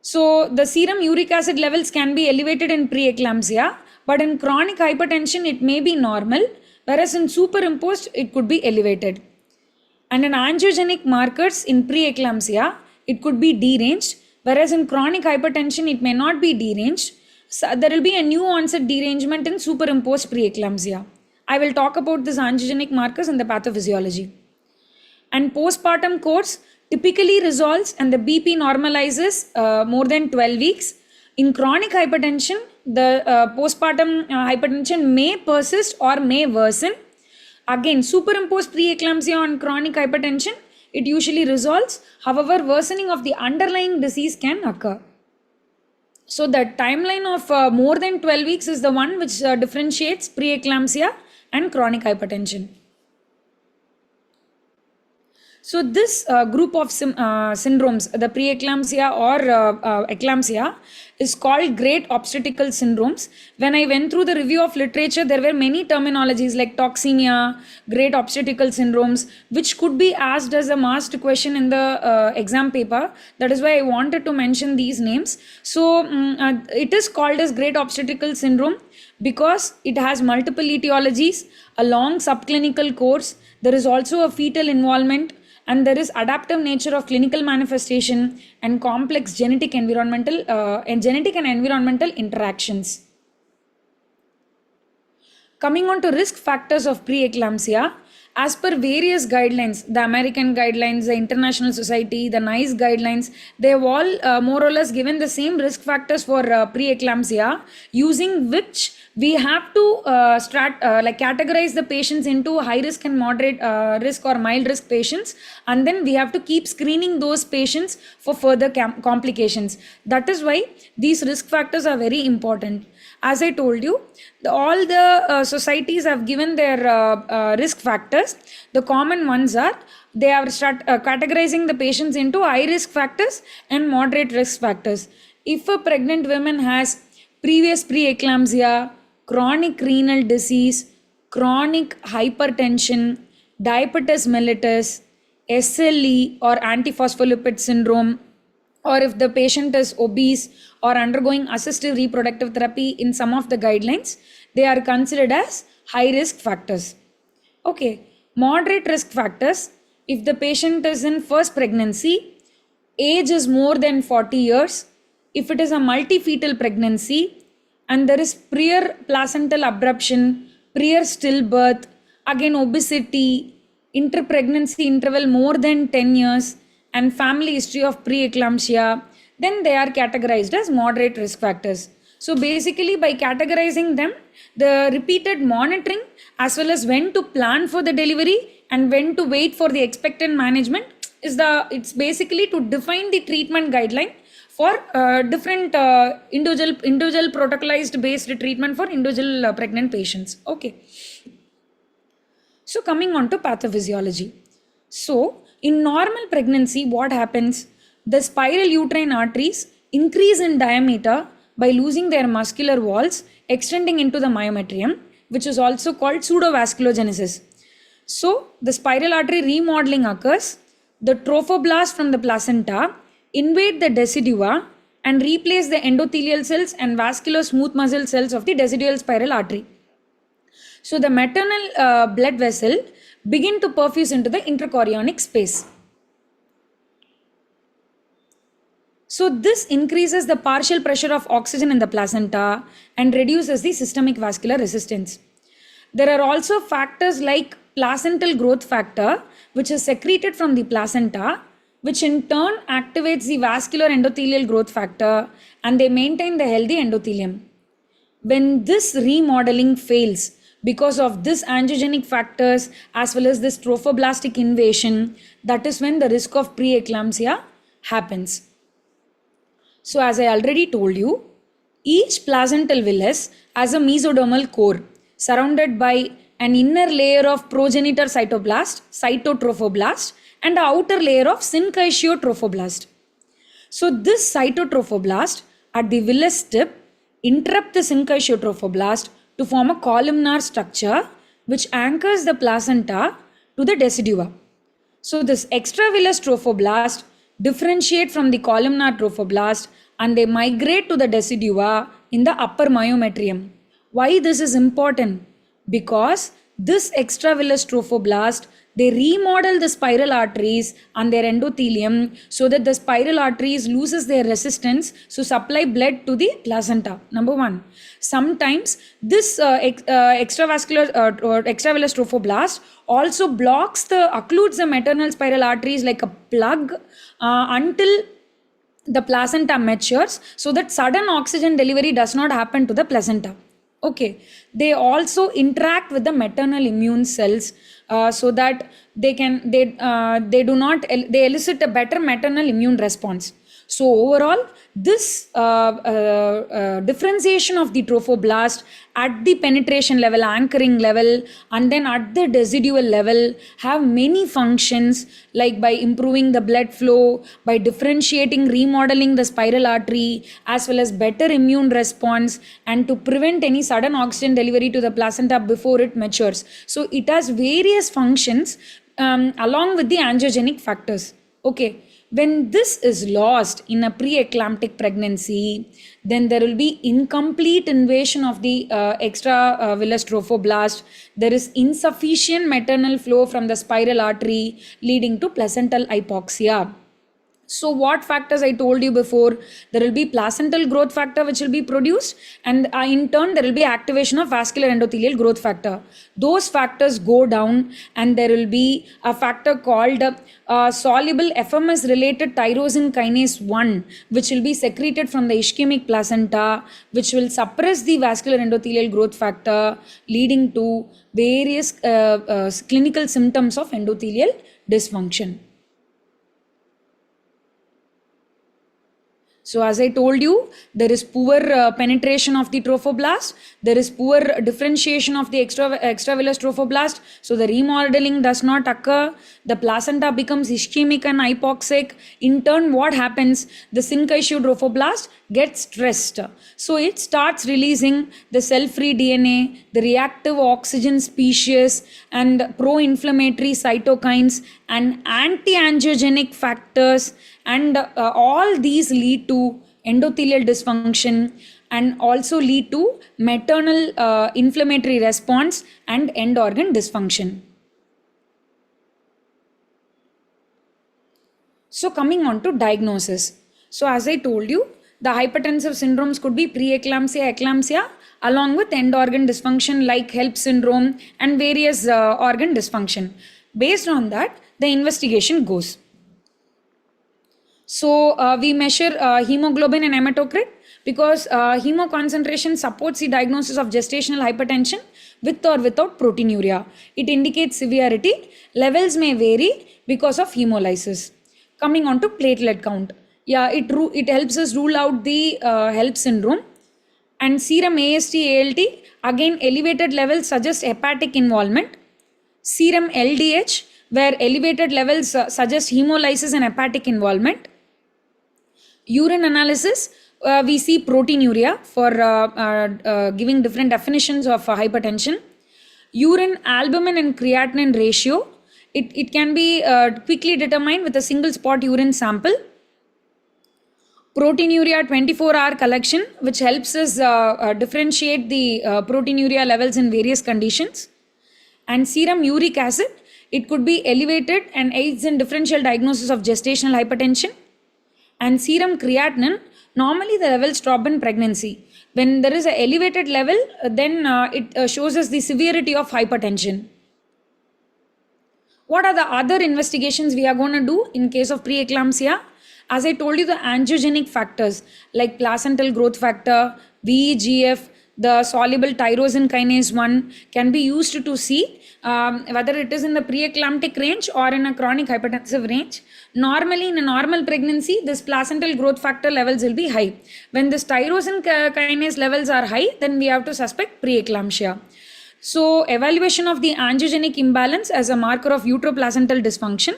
So the serum uric acid levels can be elevated in preeclampsia, but in chronic hypertension, it may be normal, whereas in superimposed, it could be elevated. And in angiogenic markers in preeclampsia, it could be deranged, whereas in chronic hypertension, it may not be deranged. So there will be a new onset derangement in superimposed preeclampsia. I will talk about these angiogenic markers in the pathophysiology. And postpartum course typically resolves and the BP normalizes more than 12 weeks. In chronic hypertension, the postpartum hypertension may persist or may worsen. Again, superimposed preeclampsia on chronic hypertension, it usually resolves. However, worsening of the underlying disease can occur. So the timeline of more than 12 weeks is the one which differentiates preeclampsia and chronic hypertension. So this group of syndromes, the preeclampsia or eclampsia, is called great obstetrical syndromes. When I went through the review of literature, there were many terminologies like toxemia, great obstetrical syndromes, which could be asked as a masked question in the exam paper. That is why I wanted to mention these names. So it is called as great obstetrical syndrome because it has multiple etiologies, a long subclinical course. There is also a fetal involvement, and there is adaptive nature of clinical manifestation and complex genetic and environmental interactions. Coming on to risk factors of preeclampsia, as per various guidelines, the American guidelines, the International Society, the NICE guidelines, they have all more or less given the same risk factors for preeclampsia, using which we have to categorize the patients into high risk and moderate risk or mild risk patients, and then we have to keep screening those patients for further complications. That is why these risk factors are very important. As I told you, all the societies have given their risk factors. The common ones are, they are categorizing the patients into high risk factors and moderate risk factors. If a pregnant woman has previous preeclampsia, chronic renal disease, chronic hypertension, diabetes mellitus, SLE or antiphospholipid syndrome, or if the patient is obese or undergoing assisted reproductive therapy in some of the guidelines, they are considered as high risk factors. Okay, moderate risk factors, if the patient is in first pregnancy, age is more than 40 years, if it is a multifetal pregnancy, and there is prior placental abruption, prior stillbirth, again obesity, interpregnancy interval more than 10 years, and family history of preeclampsia, then they are categorized as moderate risk factors. So basically, by categorizing them, the repeated monitoring as well as when to plan for the delivery and when to wait for the expectant management it's basically to define the treatment guideline for different individual protocolized based treatment for individual pregnant patients. Okay. So coming on to pathophysiology. So in normal pregnancy, what happens? The spiral uterine arteries increase in diameter by losing their muscular walls, extending into the myometrium, which is also called pseudovasculogenesis. So, the spiral artery remodeling occurs. The trophoblast from the placenta invade the decidua and replace the endothelial cells and vascular smooth muscle cells of the decidual spiral artery. So, the maternal blood vessel begin to perfuse into the intrachorionic space. So, this increases the partial pressure of oxygen in the placenta and reduces the systemic vascular resistance. There are also factors like placental growth factor, which is secreted from the placenta, which in turn activates the vascular endothelial growth factor, and they maintain the healthy endothelium. When this remodeling fails because of this angiogenic factors as well as this trophoblastic invasion, that is when the risk of preeclampsia happens. So as I already told you, each placental villus has a mesodermal core surrounded by an inner layer of progenitor cytoblast, cytotrophoblast, and an outer layer of syncytiotrophoblast. So this cytotrophoblast at the villus tip interrupt the syncytiotrophoblast to form a columnar structure which anchors the placenta to the decidua. So this extravillus trophoblast differentiate from the columnar trophoblast and they migrate to the decidua in the upper myometrium. Why this is important? Because this extravillus trophoblast, they remodel the spiral arteries and their endothelium so that the spiral arteries loses their resistance, so supply blood to the placenta. Number one. Sometimes this extravillus trophoblast also occludes the maternal spiral arteries like a plug until the placenta matures, so that sudden oxygen delivery does not happen to the placenta. Okay, they also interact with the maternal immune cells so that they elicit a better maternal immune response. So overall, this differentiation of the trophoblast at the penetration level, anchoring level, and then at the decidual level have many functions, like by improving the blood flow, by differentiating, remodeling the spiral artery, as well as better immune response, and to prevent any sudden oxygen delivery to the placenta before it matures. So it has various functions along with the angiogenic factors. Okay. When this is lost in a preeclamptic pregnancy, then there will be incomplete invasion of the extravillus trophoblast. There is insufficient maternal flow from the spiral artery, leading to placental hypoxia. So what factors I told you before? There will be placental growth factor which will be produced, and in turn there will be activation of vascular endothelial growth factor. Those factors go down and there will be a factor called soluble FMS related tyrosine kinase 1, which will be secreted from the ischemic placenta, which will suppress the vascular endothelial growth factor, leading to various clinical symptoms of endothelial dysfunction. So as I told you, there is poor penetration of the trophoblast, there is poor differentiation of the extravillus trophoblast, so the remodeling does not occur, the placenta becomes ischemic and hypoxic. In turn, what happens? The syncytiotrophoblast gets stressed. So it starts releasing the cell-free DNA, the reactive oxygen species, and pro-inflammatory cytokines and anti-angiogenic factors, and all these lead to endothelial dysfunction and also lead to maternal inflammatory response and end organ dysfunction. So coming on to diagnosis. So as I told you, the hypertensive syndromes could be preeclampsia, eclampsia, along with end organ dysfunction like HELP syndrome and various organ dysfunction. Based on that, the investigation goes. So we measure hemoglobin and hematocrit because hemo concentration supports the diagnosis of gestational hypertension with or without proteinuria. It indicates severity. Levels may vary because of hemolysis. Coming on to platelet count. Yeah, it helps us rule out the HELP syndrome. And serum AST, ALT, again elevated levels suggest hepatic involvement. Serum LDH, where elevated levels suggest hemolysis and hepatic involvement. Urine analysis, We see proteinuria for giving different definitions of hypertension. Urine albumin and creatinine ratio. It can be quickly determined with a single spot urine sample. Proteinuria 24-hour collection, which helps us differentiate the proteinuria levels in various conditions. And serum uric acid, it could be elevated and aids in differential diagnosis of gestational hypertension. And serum creatinine, normally the levels drop in pregnancy. When there is an elevated level, then it shows us the severity of hypertension. What are the other investigations we are going to do in case of preeclampsia? As I told you, the angiogenic factors like placental growth factor, VEGF, the soluble tyrosine kinase 1 can be used to see whether it is in the preeclamptic range or in a chronic hypertensive range. Normally, in a normal pregnancy, this placental growth factor levels will be high. When this tyrosine kinase levels are high, then we have to suspect preeclampsia. So, evaluation of the angiogenic imbalance as a marker of uteroplacental dysfunction.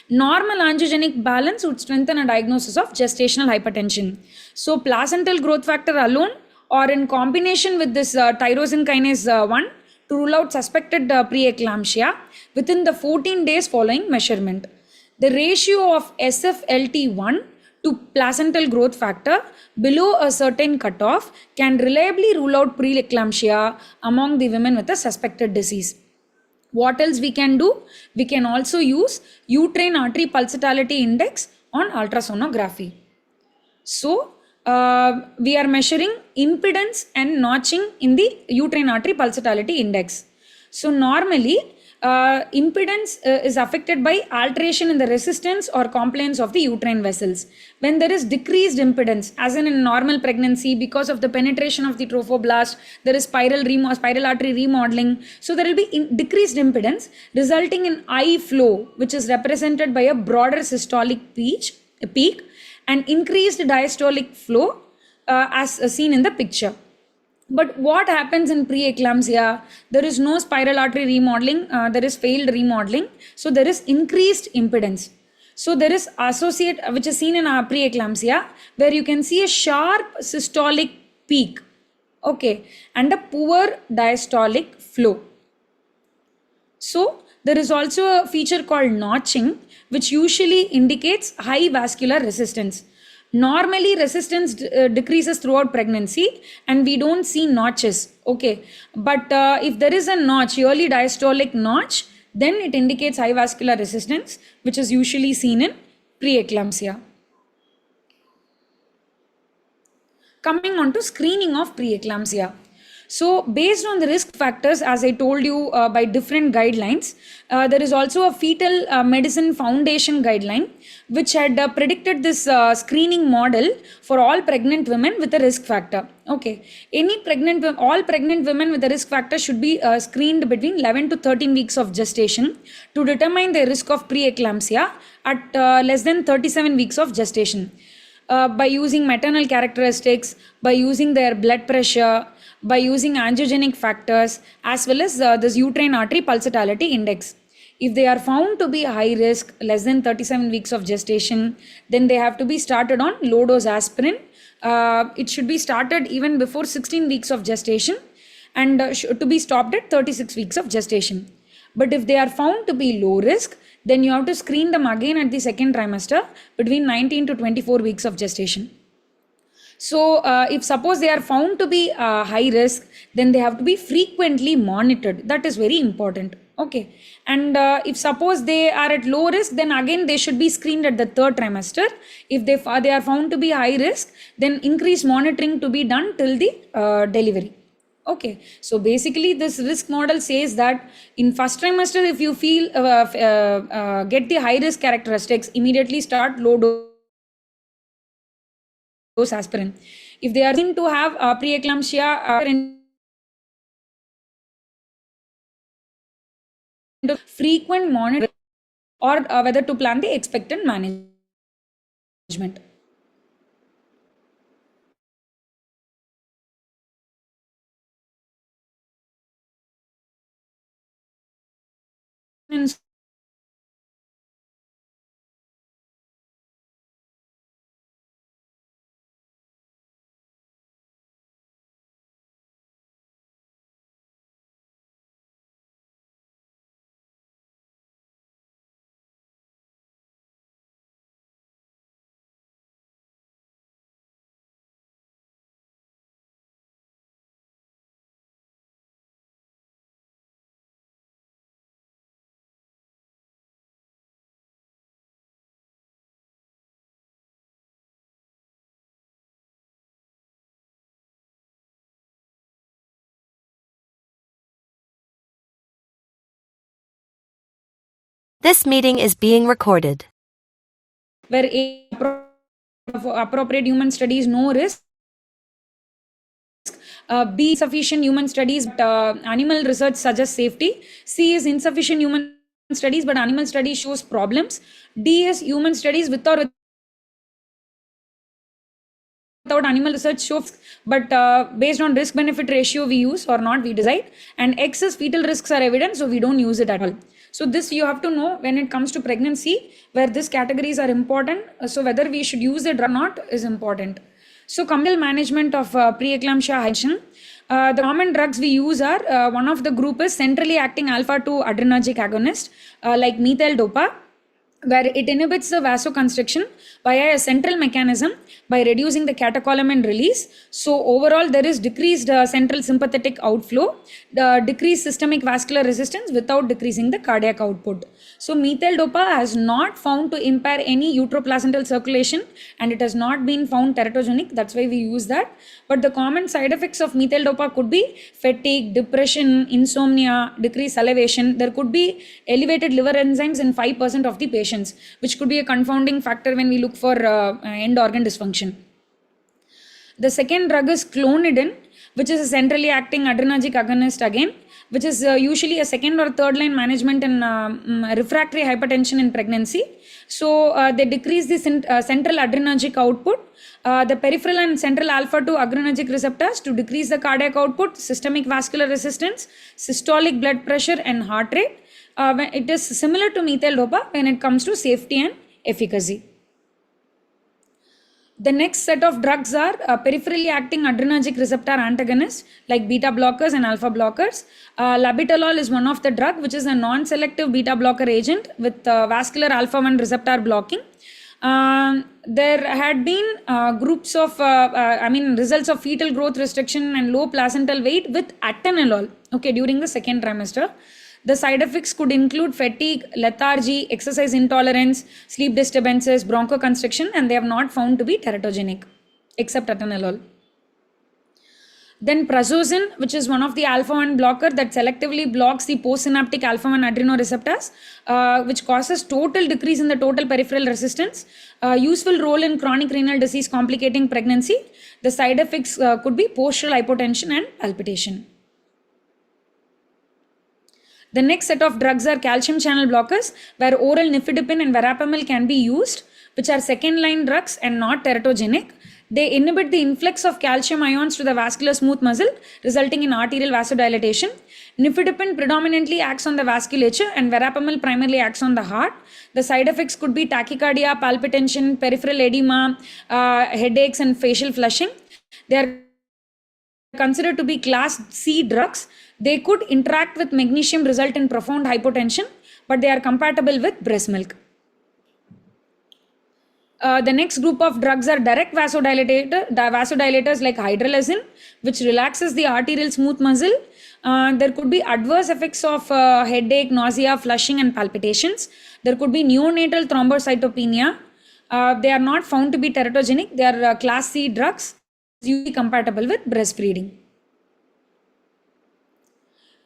Normal angiogenic balance would strengthen a diagnosis of gestational hypertension. So, placental growth factor alone or in combination with this tyrosine kinase 1 to rule out suspected preeclampsia within the 14 days following measurement. The ratio of SFLT1 to placental growth factor below a certain cutoff can reliably rule out preeclampsia among the women with a suspected disease. What else we can do? We can also use uterine artery pulsatility index on ultrasonography. So, we are measuring impedance and notching in the uterine artery pulsatility index. So, normally, impedance is affected by alteration in the resistance or compliance of the uterine vessels. When there is decreased impedance, as in normal pregnancy, because of the penetration of the trophoblast, there is spiral artery remodeling. So, there will be decreased impedance resulting in I flow, which is represented by a broader systolic peak and increased diastolic flow as seen in the picture. But what happens in preeclampsia? There is no spiral artery remodeling, there is failed remodeling, so there is increased impedance. So there is associate, which is seen in our preeclampsia, where you can see a sharp systolic peak, okay, and a poor diastolic flow. So there is also a feature called notching, which usually indicates high vascular resistance. Normally, resistance decreases throughout pregnancy and we don't see notches. Okay, but if there is a notch, early diastolic notch, then it indicates high vascular resistance, which is usually seen in preeclampsia. Coming on to screening of preeclampsia. So, based on the risk factors, as I told you by different guidelines, there is also a fetal medicine foundation guideline which had predicted this screening model for all pregnant women with a risk factor. Okay, all pregnant women with a risk factor should be screened between 11 to 13 weeks of gestation to determine the risk of preeclampsia at less than 37 weeks of gestation. By using maternal characteristics, by using their blood pressure, by using angiogenic factors, as well as this uterine artery pulsatility index. If they are found to be high risk, less than 37 weeks of gestation, then they have to be started on low dose aspirin. It should be started even before 16 weeks of gestation and to be stopped at 36 weeks of gestation. But if they are found to be low risk, then you have to screen them again at the second trimester between 19 to 24 weeks of gestation. So, if suppose they are found to be high risk, then they have to be frequently monitored. That is very important. Okay. And if suppose they are at low risk, then again they should be screened at the third trimester. If they are found to be high risk, then increased monitoring to be done till the delivery. Okay, so basically this risk model says that in first trimester, if you feel get the high risk characteristics, immediately start low dose aspirin. If they are seen to have preeclampsia, frequent monitoring or whether to plan the expectant management. And This meeting is being recorded. Where A, appropriate human studies, no risk. B, insufficient human studies, but animal research suggests safety. C is insufficient human studies, but animal studies shows problems. D is human studies with or without animal research shows, but based on risk benefit ratio we use or not, we decide. And X is fetal risks are evident, so we don't use it at all. So this you have to know when it comes to pregnancy, where these categories are important. So whether we should use it or not is important. So communal management of preeclampsia hypertension. The common drugs we use are, one of the group is centrally acting alpha-2 adrenergic agonist, like methyl dopa, where it inhibits the vasoconstriction via a central mechanism by reducing the catecholamine release. So overall, there is decreased central sympathetic outflow, decreased systemic vascular resistance without decreasing the cardiac output. So methyl dopa has not found to impair any uteroplacental circulation, and it has not been found teratogenic. That's why we use that. But the common side effects of methyl dopa could be fatigue, depression, insomnia, decreased salivation. There could be elevated liver enzymes in 5% of the patients, which could be a confounding factor when we look for end organ dysfunction. The second drug is clonidine, which is a centrally acting adrenergic agonist again, which is usually a second or third line management in refractory hypertension in pregnancy. So they decrease the central adrenergic output, the peripheral and central alpha-2 adrenergic receptors to decrease the cardiac output, systemic vascular resistance, systolic blood pressure and heart rate. It is similar to methyl dopa when it comes to safety and efficacy. The next set of drugs are peripherally acting adrenergic receptor antagonists like beta blockers and alpha blockers. Labetalol is one of the drug which is a non-selective beta blocker agent with vascular alpha-1 receptor blocking. There had been groups of, results of fetal growth restriction and low placental weight with atenolol, during the second trimester. The side effects could include fatigue, lethargy, exercise intolerance, sleep disturbances, bronchoconstriction, and they have not found to be teratogenic, except atenolol. Then prazosin, which is one of the alpha-1 blocker that selectively blocks the postsynaptic alpha-1 adrenoreceptors, which causes total decrease in the total peripheral resistance. Useful role in chronic renal disease complicating pregnancy. The side effects could be postural hypotension and palpitation. The next set of drugs are calcium channel blockers, where oral nifedipine and verapamil can be used, which are second line drugs and not teratogenic. They inhibit the influx of calcium ions to the vascular smooth muscle, resulting in arterial vasodilation. Nifedipine predominantly acts on the vasculature and verapamil primarily acts on the heart. The side effects could be tachycardia, palpitation, peripheral edema, headaches and facial flushing. They are considered to be class C drugs. They could interact with magnesium, result in profound hypotension, but they are compatible with breast milk. The next group of drugs are direct vasodilators like hydralazine, which relaxes the arterial smooth muscle. There could be adverse effects of headache, nausea, flushing and palpitations. There could be neonatal thrombocytopenia. They are not found to be teratogenic. They are class C drugs, usually compatible with breastfeeding.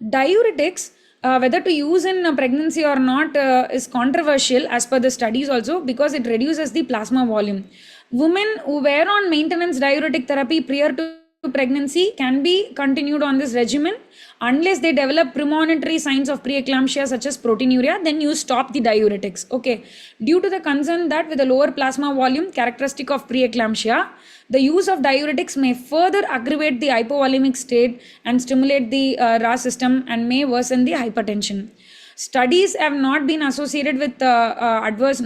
Diuretics, whether to use in pregnancy or not is controversial as per the studies also, because it reduces the plasma volume. Women who were on maintenance diuretic therapy prior to pregnancy can be continued on this regimen unless they develop premonitory signs of preeclampsia such as proteinuria. Then you stop the diuretics. Due to the concern that with a lower plasma volume characteristic of preeclampsia, the use of diuretics may further aggravate the hypovolemic state and stimulate the RAS system and may worsen the hypertension. Studies have not been associated with adverse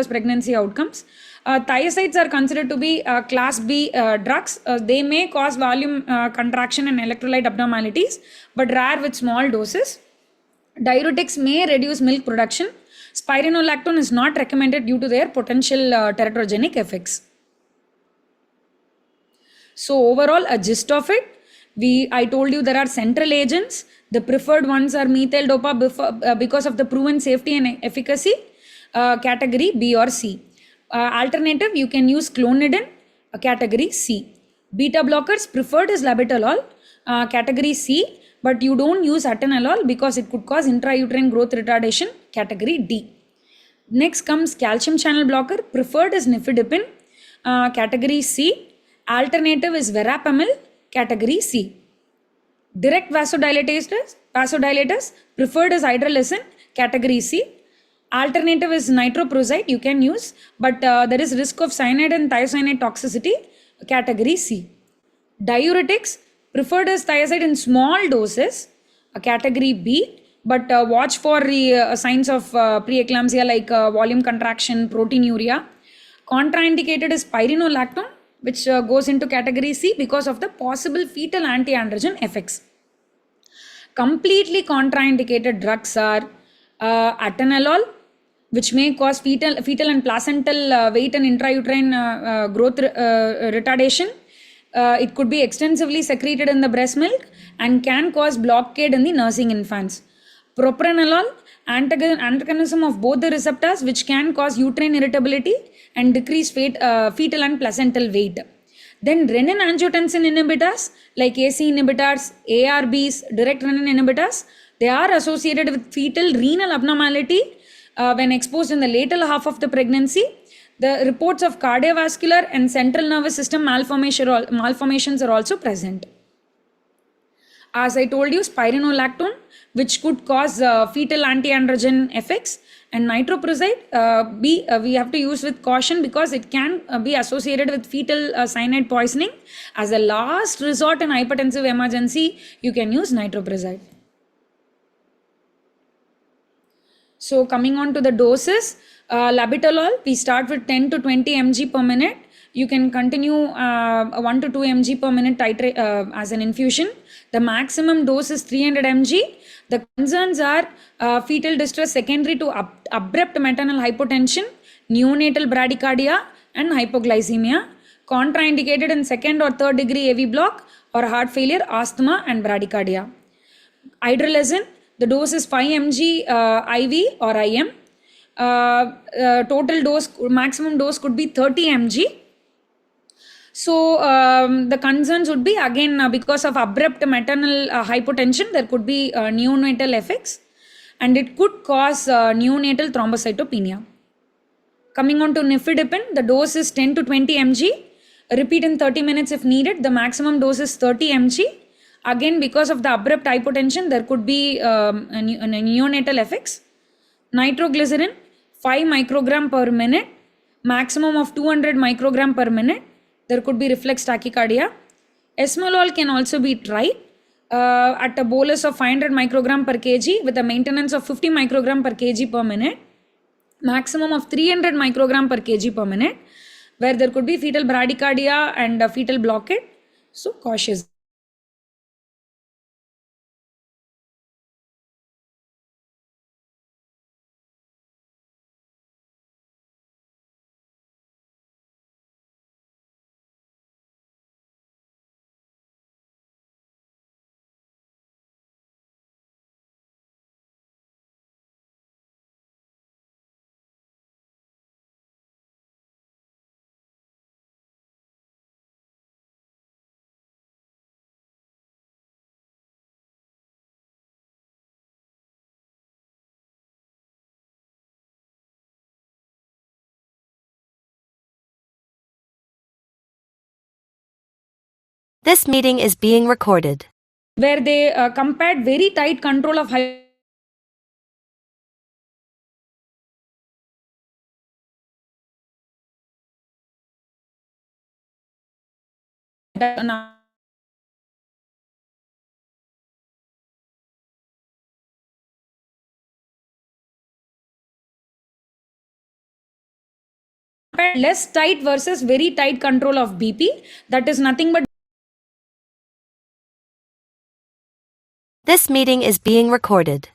pregnancy outcomes. Thiazides are considered to be class B drugs. They may cause volume contraction and electrolyte abnormalities, but rare with small doses. Diuretics may reduce milk production. Spironolactone is not recommended due to their potential teratogenic effects. So overall, a gist of it, I told you there are central agents. The preferred ones are methyl dopa because of the proven safety and efficacy, category B or C. Alternative, you can use clonidine, category C. Beta blockers preferred is labetalol, category C. but you don't use atenolol because it could cause intrauterine growth retardation, category D. Next comes calcium channel blocker. Preferred is nifedipine, category C. Alternative is verapamil, category C. Direct vasodilators, preferred is hydralazine, category C. Alternative is nitroprusside, you can use, but there is risk of cyanide and thiocyanate toxicity, category C. Diuretics, preferred is thiazide in small doses, category B, but watch for the signs of preeclampsia like volume contraction, proteinuria. Contraindicated is spironolactone, which goes into category C because of the possible fetal anti-androgen effects. Completely contraindicated drugs are atenolol, which may cause fetal and placental weight and intrauterine growth retardation. It could be extensively secreted in the breast milk and can cause blockade in the nursing infants. Propranolol, antagonism of both the receptors, which can cause uterine irritability and decrease fetal and placental weight. Then renin-angiotensin inhibitors like AC inhibitors, ARBs, direct renin inhibitors, they are associated with fetal renal abnormality when exposed in the later half of the pregnancy. The reports of cardiovascular and central nervous system malformations are also present. As I told you, spironolactone, which could cause fetal anti-androgen effects, and nitroprusside, we have to use with caution because it can be associated with fetal cyanide poisoning. As a last resort in hypertensive emergency, you can use nitroprusside. So coming on to the doses, labetalol, we start with 10 to 20 mg per minute. You can continue 1 to 2 mg per minute as an infusion. The maximum dose is 300 mg. The concerns are fetal distress secondary to abrupt maternal hypotension, neonatal bradycardia, and hypoglycemia. Contraindicated in second or third degree AV block or heart failure, asthma, and bradycardia. Hydralazine, the dose is 5 mg IV or IM. Total dose, maximum dose could be 30 mg. So the concerns would be again because of abrupt maternal hypotension, there could be neonatal effects and it could cause neonatal thrombocytopenia. Coming on to nifedipine, the dose is 10 to 20 mg. Repeat in 30 minutes if needed. The maximum dose is 30 mg. Again, because of the abrupt hypotension, there could be neonatal effects. Nitroglycerin, 5 microgram per minute, maximum of 200 microgram per minute. There could be reflex tachycardia. Esmolol can also be tried at a bolus of 500 microgram per kg with a maintenance of 50 microgram per kg per minute. Maximum of 300 microgram per kg per minute, where there could be fetal bradycardia and fetal blockade. So cautious. This meeting is being recorded. Where they compared very tight control of less tight versus very tight control of BP. That is nothing but This meeting is being recorded.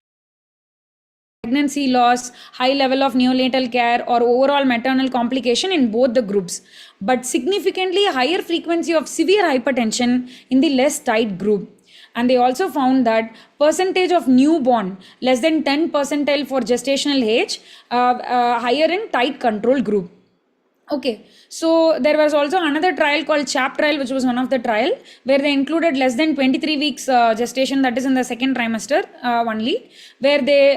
pregnancy loss, high level of neonatal care, or overall maternal complication in both the groups, but significantly higher frequency of severe hypertension in the less tight group. And they also found that percentage of newborn less than 10 percentile for gestational age higher in tight control group. Okay, so there was also another trial called CHAP trial, which was one of the trial where they included less than 23 weeks gestation, that is in the second trimester only, where they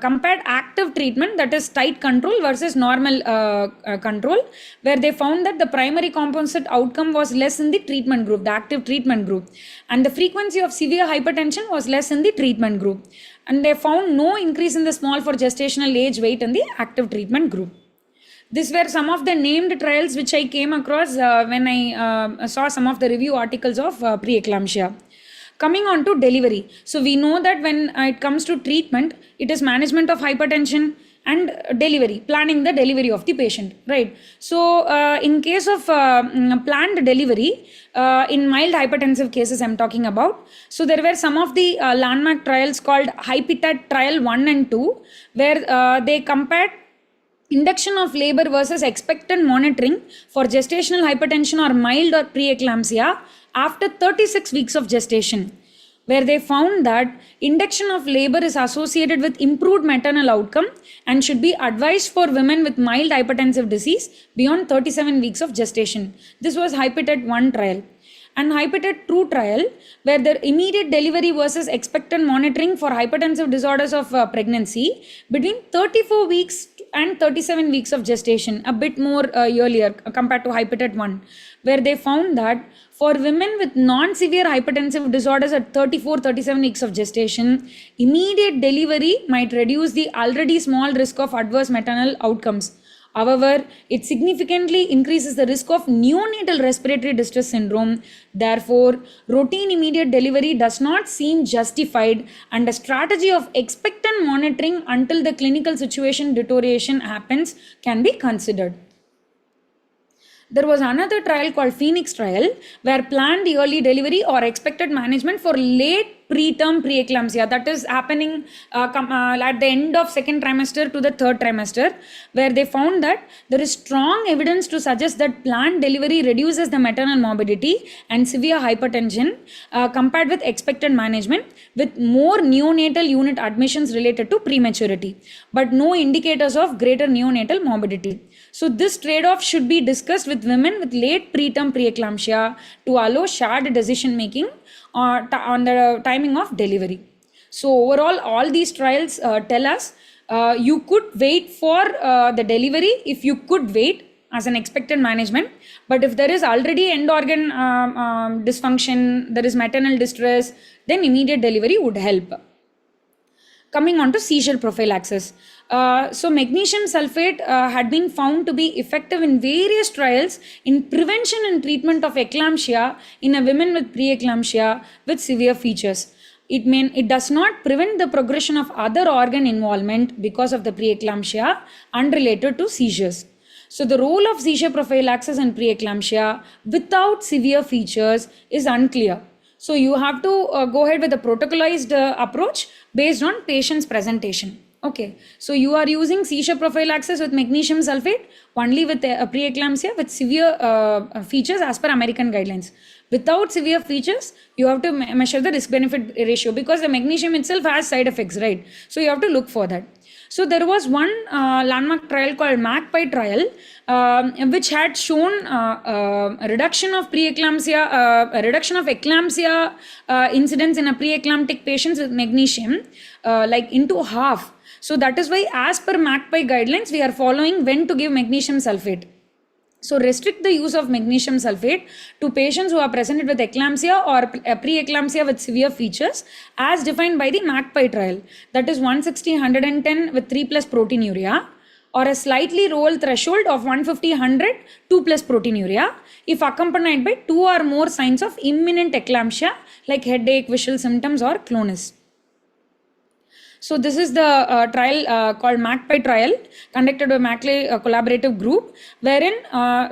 compared active treatment, that is tight control versus normal control, where they found that the primary composite outcome was less in the treatment group, the active treatment group, and the frequency of severe hypertension was less in the treatment group, and they found no increase in the small for gestational age weight in the active treatment group. These were some of the named trials which I came across when I saw some of the review articles of preeclampsia. Coming on to delivery. So we know that when it comes to treatment, it is management of hypertension and delivery, planning the delivery of the patient, right? So in case of planned delivery, in mild hypertensive cases I'm talking about, so there were some of the landmark trials called HYPITAT trial 1 and 2, where they compared induction of labor versus expectant monitoring for gestational hypertension or mild or preeclampsia after 36 weeks of gestation, where they found that induction of labor is associated with improved maternal outcome and should be advised for women with mild hypertensive disease beyond 37 weeks of gestation. This was HYPITAT 1 trial. And HYPITAT 2 trial, where the immediate delivery versus expectant monitoring for hypertensive disorders of pregnancy between 34 weeks and 37 weeks of gestation, a bit more earlier compared to HYPITAT 1, where they found that for women with non-severe hypertensive disorders at 34-37 weeks of gestation, immediate delivery might reduce the already small risk of adverse maternal outcomes. However, it significantly increases the risk of neonatal respiratory distress syndrome. Therefore, routine immediate delivery does not seem justified, and a strategy of expectant monitoring until the clinical situation deterioration happens can be considered. There was another trial called Phoenix trial, where planned early delivery or expected management for late preterm preeclampsia, that is happening at the end of second trimester to the third trimester, where they found that there is strong evidence to suggest that planned delivery reduces the maternal morbidity and severe hypertension compared with expected management, with more neonatal unit admissions related to prematurity, but no indicators of greater neonatal morbidity. So this trade-off should be discussed with women with late preterm preeclampsia to allow shared decision making on the timing of delivery. So overall, all these trials tell us you could wait for the delivery if you could wait as an expected management, but if there is already end organ dysfunction, there is maternal distress, then immediate delivery would help. Coming on to seizure prophylaxis. So magnesium sulfate had been found to be effective in various trials in prevention and treatment of eclampsia in a women with preeclampsia with severe features. It does not prevent the progression of other organ involvement because of the preeclampsia unrelated to seizures. So the role of seizure prophylaxis in preeclampsia without severe features is unclear. So you have to go ahead with a protocolized approach based on patient's presentation. Okay, so you are using seizure prophylaxis with magnesium sulfate only with preeclampsia with severe features as per American guidelines. Without severe features, you have to measure the risk-benefit ratio because the magnesium itself has side effects, right? So you have to look for that. So there was one landmark trial called MACPI trial, which had shown a reduction of preeclampsia, a reduction of eclampsia incidence in a preeclamptic patients with magnesium, like into half. So that is why, as per MACPI guidelines, we are following when to give magnesium sulfate. So restrict the use of magnesium sulfate to patients who are presented with eclampsia or preeclampsia with severe features as defined by the MACPI trial, that is 160-110 with 3 plus proteinuria, or a slightly lower threshold of 150-100 2 plus proteinuria if accompanied by 2 or more signs of imminent eclampsia like headache, visual symptoms or clonus. So this is the trial called MACPI trial conducted by MACLE collaborative group, wherein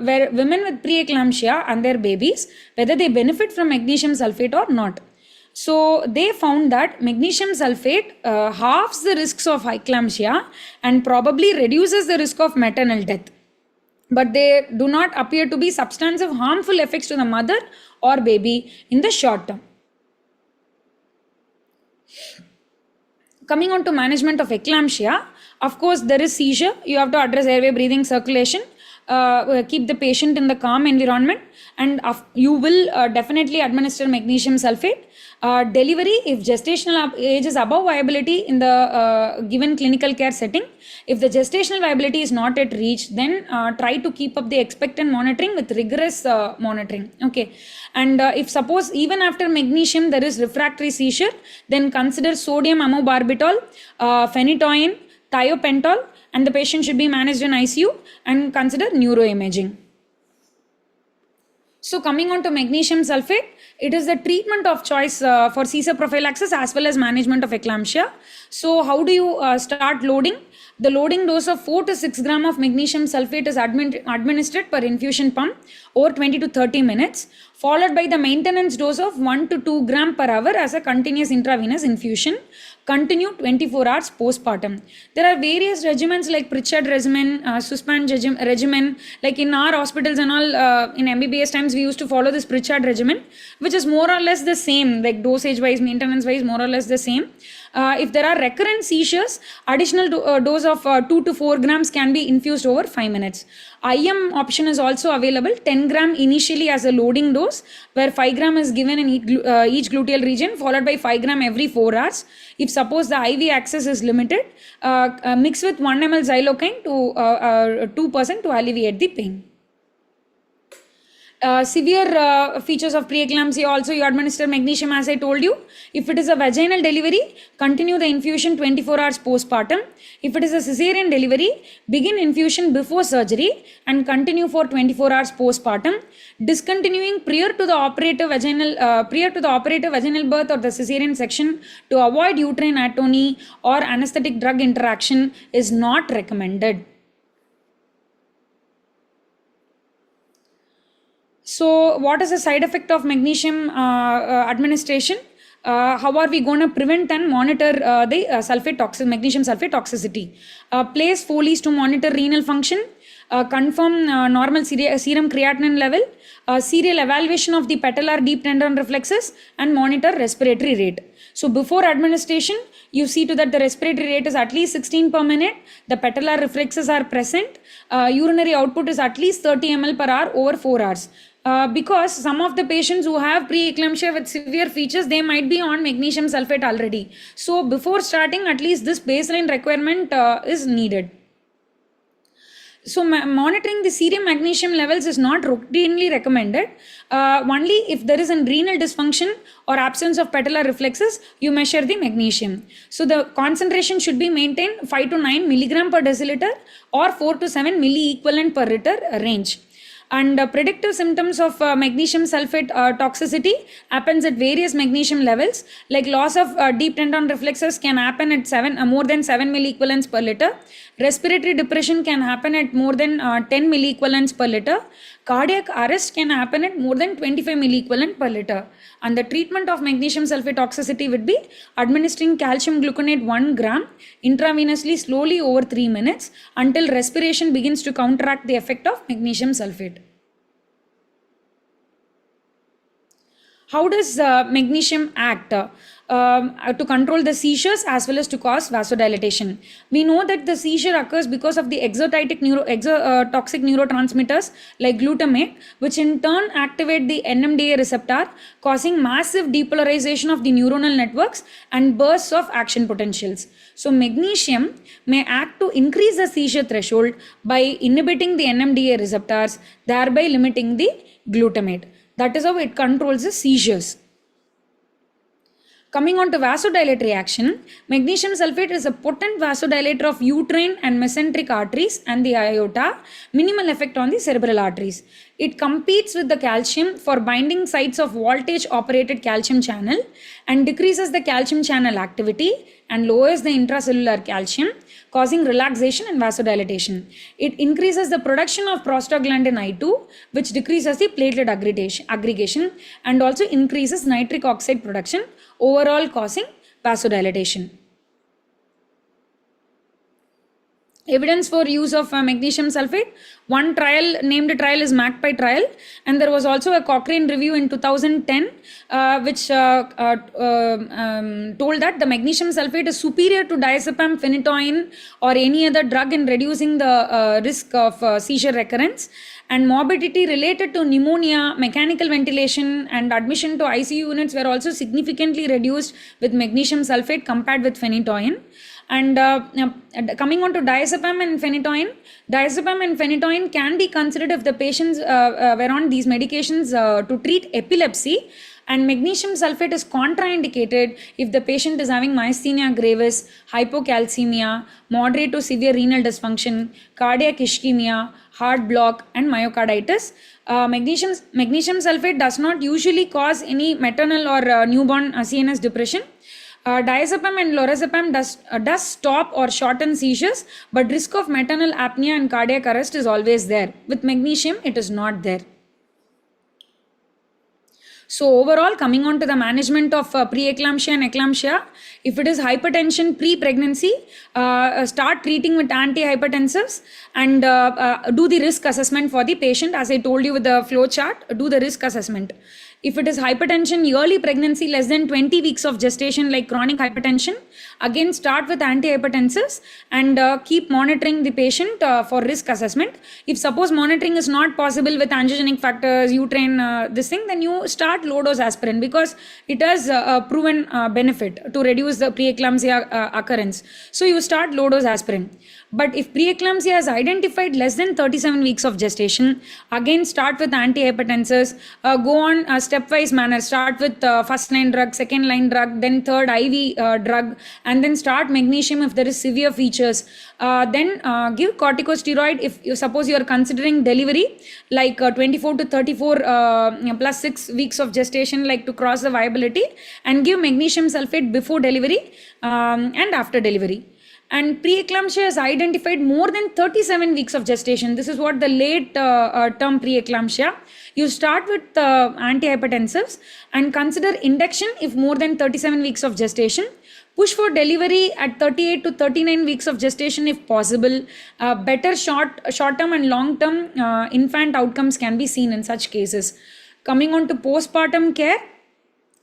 where women with preeclampsia and their babies, whether they benefit from magnesium sulfate or not. So they found that magnesium sulfate halves the risks of eclampsia and probably reduces the risk of maternal death, but they do not appear to be substantive harmful effects to the mother or baby in the short term. Coming on to management of eclampsia, of course, there is seizure. You have to address airway, breathing, circulation. keep the patient in the calm environment, and you will definitely administer magnesium sulfate. Delivery, if gestational age is above viability in the given clinical care setting, if the gestational viability is not yet reached, then try to keep up the expectant monitoring with rigorous monitoring. Okay, and if suppose even after magnesium there is refractory seizure, then consider sodium amobarbital, phenytoin, thiopental, and the patient should be managed in ICU, and consider neuroimaging. So coming on to magnesium sulfate, it is the treatment of choice for seizure prophylaxis as well as management of eclampsia. So how do you start loading? The loading dose of 4 to 6 gram of magnesium sulfate is administered per infusion pump over 20 to 30 minutes, followed by the maintenance dose of 1 to 2 gram per hour as a continuous intravenous infusion. Continue 24 hours postpartum. There are various regimens like Pritchard regimen, Suspend regimen. Like in our hospitals and all, in MBBS times, we used to follow this Pritchard regimen, which is more or less the same, like dosage wise, maintenance wise, more or less the same. If there are recurrent seizures, additional dose of 2 to 4 grams can be infused over 5 minutes. IM option is also available, 10 gram initially as a loading dose, where 5 gram is given in each gluteal region, followed by 5 gram every 4 hours. If suppose the IV access is limited, mix with 1 ml xylocaine to 2% to alleviate the pain. Severe features of preeclampsia also, you administer magnesium as I told you. If it is a vaginal delivery, continue the infusion 24 hours postpartum. If it is a cesarean delivery, begin infusion before surgery and continue for 24 hours postpartum. Discontinuing prior to the operative vaginal birth or the cesarean section to avoid uterine atony or anesthetic drug interaction is not recommended. So what is the side effect of magnesium administration? How are we going to prevent and monitor the magnesium sulfate toxicity? Place Foley's to monitor renal function, confirm normal serum creatinine level, serial evaluation of the patellar deep tendon reflexes, and monitor respiratory rate. So before administration, you see to that the respiratory rate is at least 16 per minute, the patellar reflexes are present, urinary output is at least 30 ml per hour over 4 hours. Because some of the patients who have preeclampsia with severe features, they might be on magnesium sulfate already. So before starting, at least this baseline requirement is needed. So monitoring the serum magnesium levels is not routinely recommended. Only if there is a renal dysfunction or absence of patellar reflexes, you measure the magnesium. So the concentration should be maintained 5 to 9 milligram per deciliter or 4 to 7 milliequivalent per liter range. And predictive symptoms of magnesium sulfate toxicity happens at various magnesium levels, like loss of deep tendon reflexes can happen at more than 7 milliequivalents per liter. Respiratory depression can happen at more than 10 milliequivalents per liter. Cardiac arrest can happen at more than 25 milliequivalent per liter. And the treatment of magnesium sulfate toxicity would be administering calcium gluconate 1 gram intravenously slowly over 3 minutes until respiration begins to counteract the effect of magnesium sulfate. How does magnesium act to control the seizures as well as to cause vasodilatation? We know that the seizure occurs because of the exotoxic neurotransmitters like glutamate, which in turn activate the NMDA receptor, causing massive depolarization of the neuronal networks and bursts of action potentials. So magnesium may act to increase the seizure threshold by inhibiting the NMDA receptors, thereby limiting the glutamate. That is how it controls the seizures. Coming on to vasodilatory action, magnesium sulfate is a potent vasodilator of uterine and mesenteric arteries and the aorta, minimal effect on the cerebral arteries. It competes with the calcium for binding sites of voltage operated calcium channel and decreases the calcium channel activity and lowers the intracellular calcium, causing relaxation and vasodilatation. It increases the production of prostaglandin I2, which decreases the platelet aggregation and also increases nitric oxide production, overall causing vasodilatation. evidence for use of magnesium sulfate. One named trial is Magpie trial, and there was also a Cochrane review in 2010, which told that the magnesium sulfate is superior to diazepam, phenytoin, or any other drug in reducing the risk of seizure recurrence. And morbidity related to pneumonia, mechanical ventilation, and admission to ICU units were also significantly reduced with magnesium sulfate compared with phenytoin. And coming on to diazepam and phenytoin can be considered if the patients were on these medications to treat epilepsy, and magnesium sulfate is contraindicated if the patient is having myasthenia gravis, hypocalcemia, moderate to severe renal dysfunction, cardiac ischemia, heart block, and myocarditis. Magnesium sulfate does not usually cause any maternal or newborn CNS depression. Diazepam and lorazepam does stop or shorten seizures, but risk of maternal apnea and cardiac arrest is always there. With magnesium, it is not there. So overall, coming on to the management of preeclampsia and eclampsia, if it is hypertension pre-pregnancy, start treating with antihypertensives and do the risk assessment for the patient. As I told you with the flow chart, do the risk assessment. If it is hypertension, early pregnancy, less than 20 weeks of gestation, like chronic hypertension, again start with antihypertensives and keep monitoring the patient for risk assessment. If suppose monitoring is not possible with angiogenic factors, uterine, this thing, then you start low dose aspirin because it has a proven benefit to reduce the preeclampsia occurrence. So you start low dose aspirin. But if preeclampsia is identified less than 37 weeks of gestation, again start with antihypertensives, go on a stepwise manner, start with first line drug, second line drug, then third IV drug, and then start magnesium if there is severe features. Then give corticosteroid if you suppose you are considering delivery, like 24 to 34 plus 6 weeks of gestation, like to cross the viability, and give magnesium sulfate before delivery and after delivery. And preeclampsia is identified more than 37 weeks of gestation. This is what the late term preeclampsia. You start with antihypertensives and consider induction if more than 37 weeks of gestation. Push for delivery at 38 to 39 weeks of gestation if possible. Better short-term and long-term infant outcomes can be seen in such cases. Coming on to postpartum care,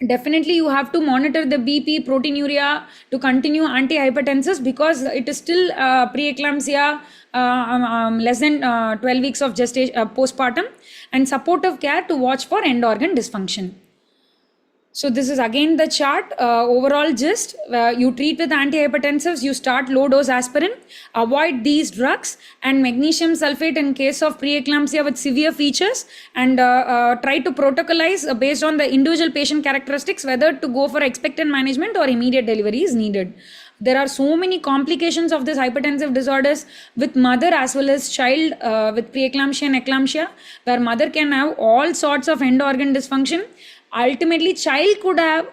definitely you have to monitor the BP, proteinuria to continue antihypertensives because it is still preeclampsia less than 12 weeks of gestation postpartum, and supportive care to watch for end organ dysfunction. So this is again the chart. Overall gist, you treat with antihypertensives, you start low dose aspirin, avoid these drugs, and magnesium sulfate in case of preeclampsia with severe features, and try to protocolize based on the individual patient characteristics whether to go for expectant management or immediate delivery is needed. There are so many complications of this hypertensive disorders with mother as well as child with preeclampsia and eclampsia, where mother can have all sorts of end organ dysfunction. Ultimately, child could have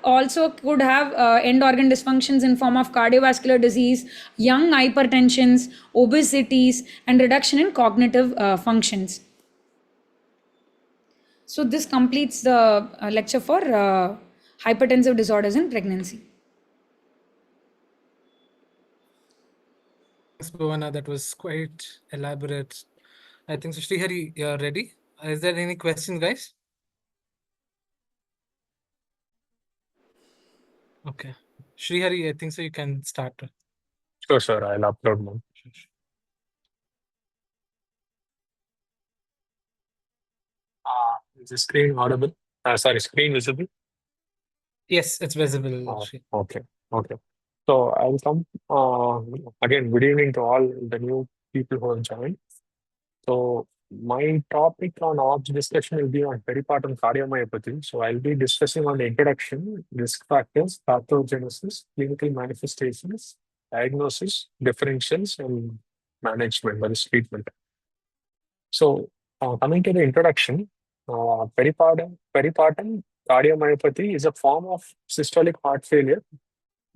end organ dysfunctions in form of cardiovascular disease, young hypertensions, obesities, and reduction in cognitive functions. So this completes the lecture for hypertensive disorders in pregnancy. Thanks, Bhavana. That was quite elaborate. I think so. Srihari, you're ready. Is there any questions, guys? Okay. Srihari, I think so. You can start. Sure. I'll upload one. Is the screen audible? Sorry, screen visible? Yes, it's visible. Okay. So I'll come again. Good evening to all the new people who have joined. So my topic on OBS discussion will be on peripartum cardiomyopathy. So I'll be discussing on the introduction, risk factors, pathogenesis, clinical manifestations, diagnosis, differentials, and management, that is treatment. So coming to the introduction, peripartum cardiomyopathy is a form of systolic heart failure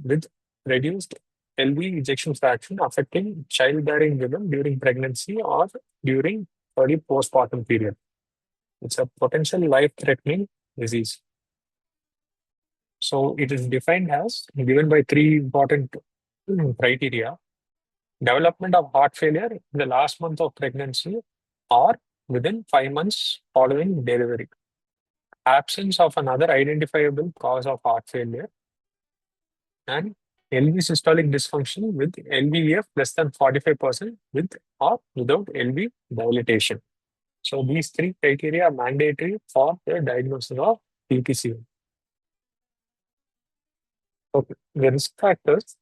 with reduced LV ejection fraction affecting childbearing women during pregnancy or during early postpartum period. It's a potential life-threatening disease. So it is defined as given by three important criteria. development of heart failure in the last month of pregnancy or within 5 months following delivery, absence of another identifiable cause of heart failure, and LV systolic dysfunction with LVEF less than 45% with or without LV dilatation. So these three criteria are mandatory for the diagnosis of PPCM. Okay, the risk factors.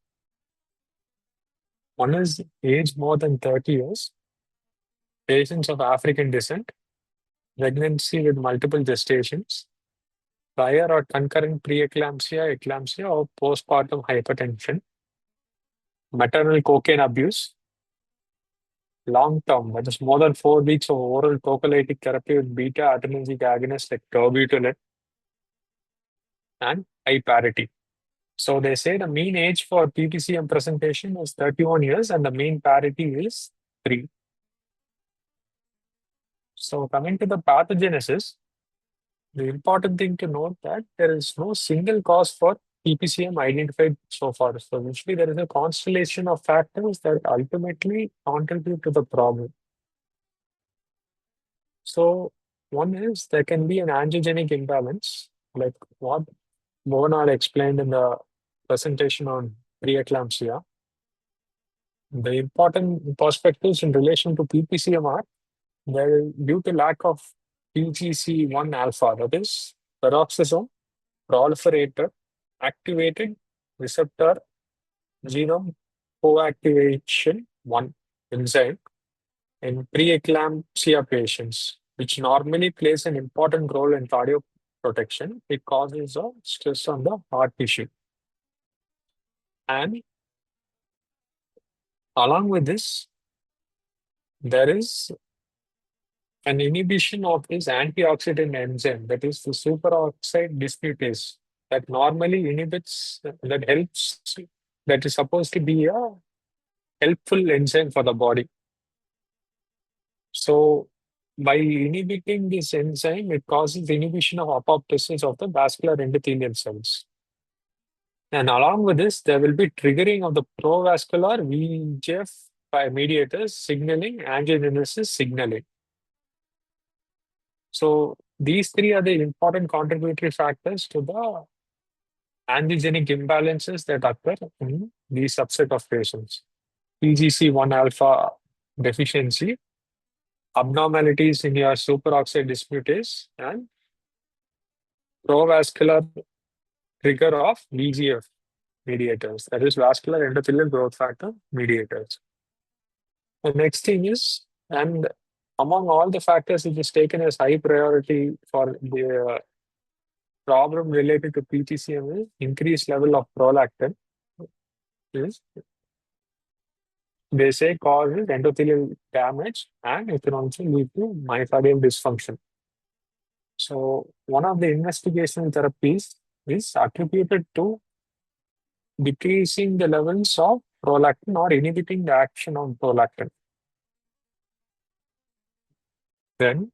One is age more than 30 years, patients of African descent, pregnancy with multiple gestations, prior or concurrent preeclampsia, eclampsia, or postpartum hypertension, maternal cocaine abuse, long term, that is more than 4 weeks of oral prophylactic therapy with beta adrenergic agonists like terbutaline, and high parity. So they say the mean age for PPCM presentation is 31 years and the mean parity is 3. So coming to the pathogenesis, the important thing to note that there is no single cause for PPCM identified so far. So usually there is a constellation of factors that ultimately contribute to the problem. So one is there can be an angiogenic imbalance, like what Bernard explained in the presentation on preeclampsia. The important perspectives in relation to PPCM are there due to lack of PGC1 alpha, that is peroxisome proliferator activated receptor genome coactivation 1 enzyme in preeclampsia patients, which normally plays an important role in cardio protection. It causes a stress on the heart tissue. And along with this, there is an inhibition of this antioxidant enzyme, that is the superoxide dismutase, that normally inhibits, that helps, that is supposed to be a helpful enzyme for the body. So by inhibiting this enzyme, it causes inhibition of apoptosis of the vascular endothelial cells. And along with this, there will be triggering of the provascular VEGF by mediators signaling angiogenesis signaling. So these three are the important contributory factors to the angiogenic imbalances that occur in these subset of patients. PGC1 alpha deficiency, abnormalities in your superoxide dismutase, and provascular trigger of VEGF mediators, that is vascular endothelial growth factor mediators. The next thing is, and among all the factors it is taken as high priority for the problem related to PTCM is increased level of prolactin. Is they say causes endothelial damage and it can also lead to myocardial dysfunction. So one of the investigational therapies is attributed to decreasing the levels of prolactin or inhibiting the action of prolactin. Then,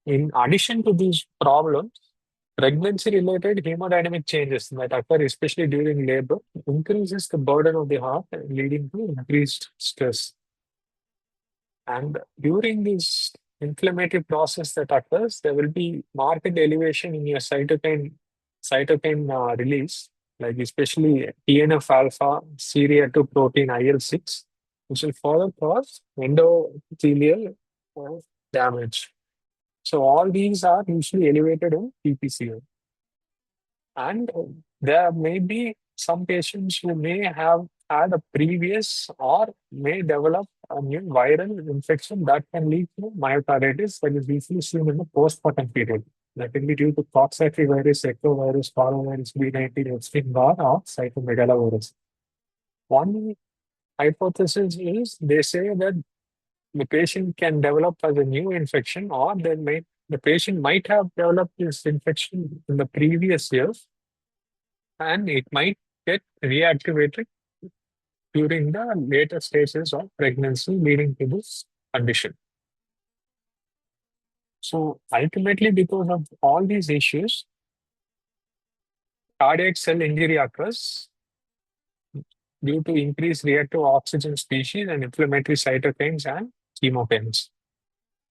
in addition to these problems, pregnancy-related hemodynamic changes that occur especially during labor increases the burden of the heart, leading to increased stress. And during this inflammatory process that occurs, there will be marked elevation in your cytokine release, like especially TNF alpha, CREA2 protein IL-6, which will further cause endothelial damage. So all these are usually elevated in PPCM. And there may be some patients who may have had a previous or may develop a new viral infection that can lead to myocarditis that is usually seen in the postpartum period. That can be due to Coxsackie virus, ectovirus, parvovirus, B19, Epstein-Barr, or cytomegalovirus. One hypothesis is they say that the patient can develop as a new infection, or the patient might have developed this infection in the previous years, and it might get reactivated during the later stages of pregnancy, leading to this condition. So ultimately, because of all these issues, cardiac cell injury occurs due to increased reactive oxygen species and inflammatory cytokines and chemokines.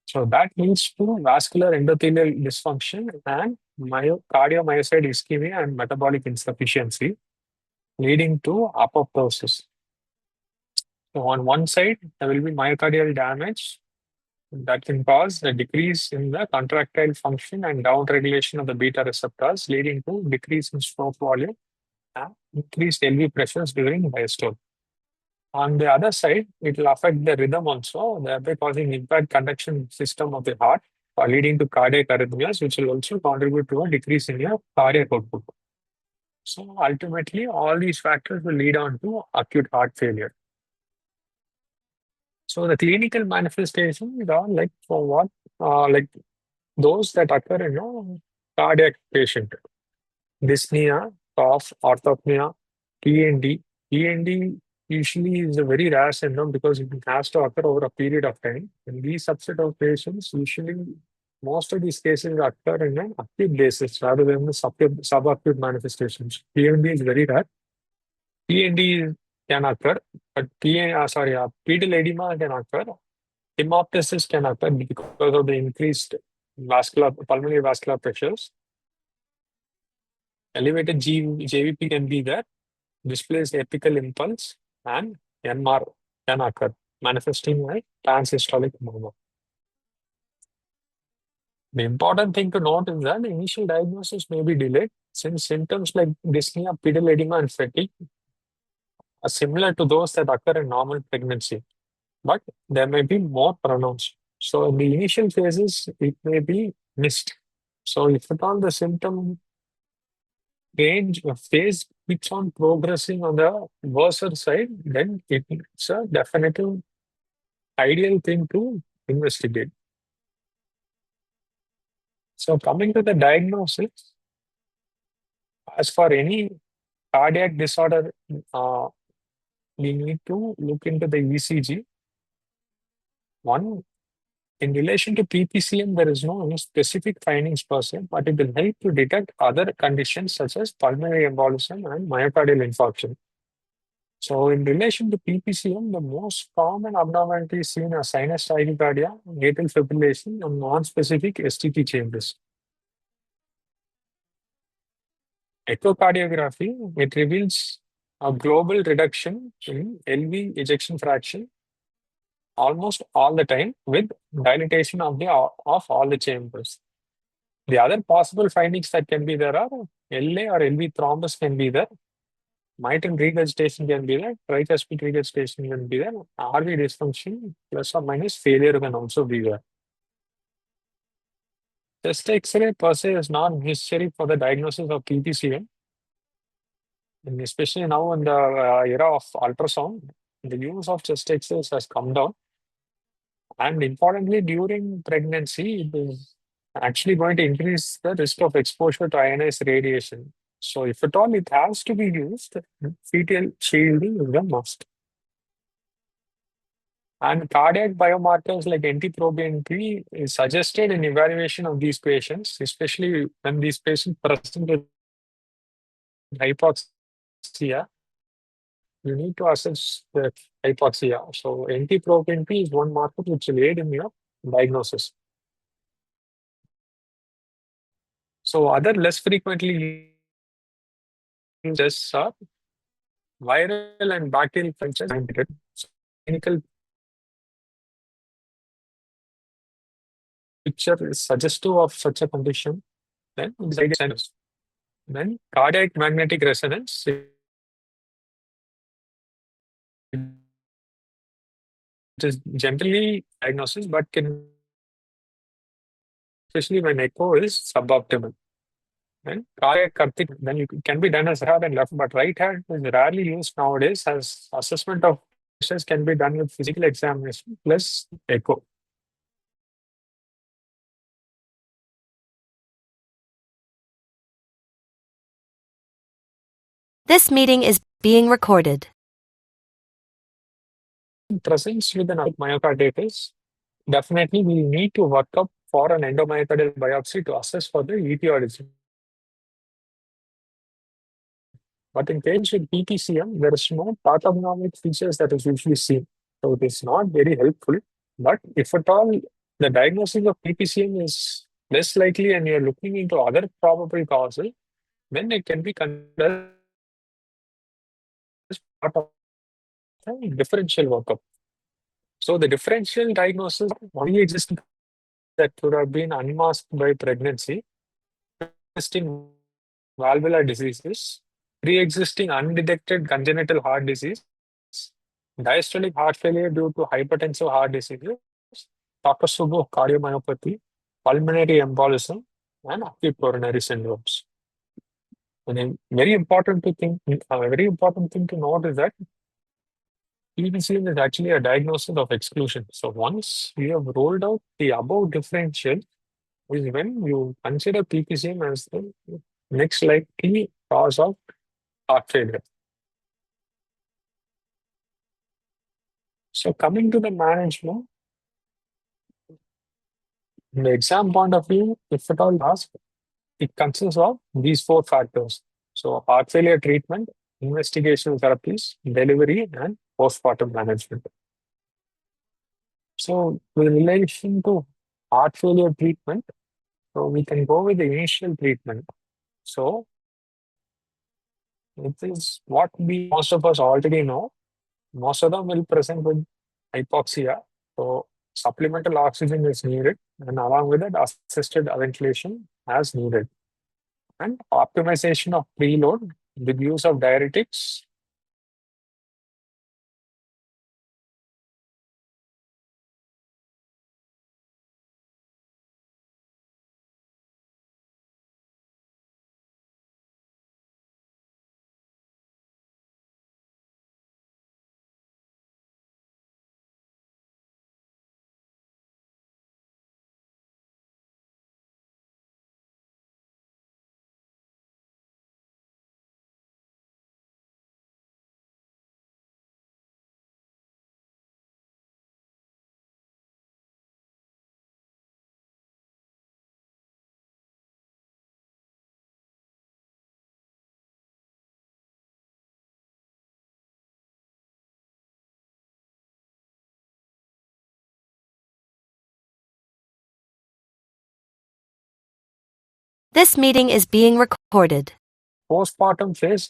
So that leads to vascular endothelial dysfunction and cardiomyocyte ischemia and metabolic insufficiency, leading to apoptosis. So on one side, there will be myocardial damage that can cause a decrease in the contractile function and downregulation of the beta receptors, leading to decrease in stroke volume and increased LV pressures during diastole. On the other side, it will affect the rhythm also, thereby causing impaired conduction system of the heart, leading to cardiac arrhythmias, which will also contribute to a decrease in your cardiac output. So ultimately, all these factors will lead on to acute heart failure. So the clinical manifestations are like for what, like those that occur in a cardiac patient: dyspnea, cough, orthopnea, TND. TND usually is a very rare syndrome because it has to occur over a period of time. In these subset of patients, usually most of these cases occur in an acute basis rather than the subacute manifestations. TND is very rare. TND can occur, but pedal edema can occur. Hemoptysis can occur because of the increased pulmonary vascular pressures. Elevated JVP can be there. Displays apical impulse and NMR can occur, manifesting like pansystolic murmur. The important thing to note is that the initial diagnosis may be delayed since symptoms like dyspnea, pedal edema, and fatigue are similar to those that occur in normal pregnancy, but there may be more pronounced. So in the initial phases, it may be missed. So if at all the symptom range of phase keeps on progressing on the worse side, then it's a definitive ideal thing to investigate. So coming to the diagnosis, as for any cardiac disorder, we need to look into the ECG. One, in relation to Ppcm, there is no any specific findings per se, but it will help to detect other conditions such as pulmonary embolism and myocardial infarction. So in relation to Ppcm, the most common abnormality seen are sinus tachycardia, atrial fibrillation, and non-specific STP changes. Echocardiography, it reveals a global reduction in LV ejection fraction almost all the time with dilatation of all the chambers. The other possible findings that can be there are LA or LV thrombus can be there, mitral regurgitation can be there, tricuspid regurgitation can be there, RV dysfunction plus or minus failure can also be there. Chest X-ray per se is not necessary for the diagnosis of PPCM, and especially now in the era of ultrasound, the use of chest X-rays has come down. And importantly, during pregnancy, it is actually going to increase the risk of exposure to ionized radiation. So if at all it has to be used, fetal shielding is a must. And cardiac biomarkers like NT-proBNP is suggested in evaluation of these patients, especially when these patients present with hypoxia. You need to assess the hypoxia. So NT-proBNP is one marker which will aid in your diagnosis. So other less frequently used tests are viral and bacterial infections. So clinical picture is suggestive of such a condition. Then cardiac magnetic resonance. It is generally diagnosis, but can, especially when echo is suboptimal. And cardiac Karthik, then you can be done as right and left, but right hand is rarely used nowadays, as assessment of pressures can be done with physical examination plus echo. This meeting is being recorded. Presence with an myocarditis, definitely we need to work up for an endomyocardial biopsy to assess for the etiology. But in patients with PPCM, there is no pathognomic features that is usually seen. So it is not very helpful. But if at all the diagnosis of PPCM is less likely and you're looking into other probable causes, then it can be considered as part of a differential workup. So the differential diagnosis of pre-existing that could have been unmasked by pregnancy, pre-existing valvular diseases, pre-existing undetected congenital heart disease, diastolic heart failure due to hypertensive heart diseases, Takotsubo cardiomyopathy, pulmonary embolism, and acute coronary syndromes. And a very important thing to note is that PPCM is actually a diagnosis of exclusion. So once you have rolled out the above differential, is when you consider PPCM as the next likely cause of heart failure. So coming to the management, in the exam point of view, if at all asked, it consists of these four factors. So heart failure treatment, investigational therapies, delivery, and postpartum management. So with relation to heart failure treatment, so we can go with the initial treatment. So it is what we most of us already know. Most of them will present with hypoxia. So supplemental oxygen is needed, and along with it, assisted ventilation as needed. And optimization of preload with use of diuretics. This meeting is being recorded. Postpartum phase,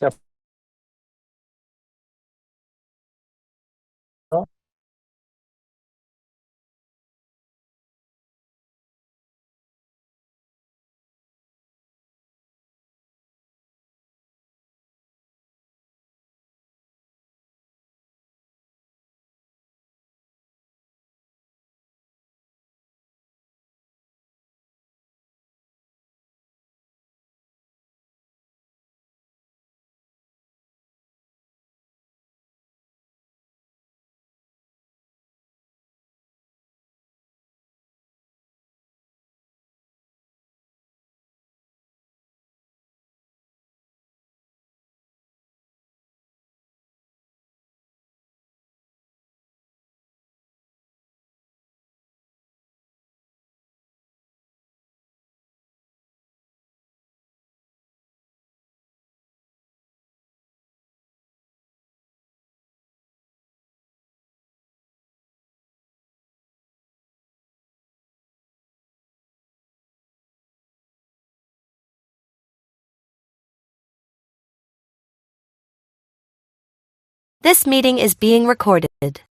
This meeting is being recorded. it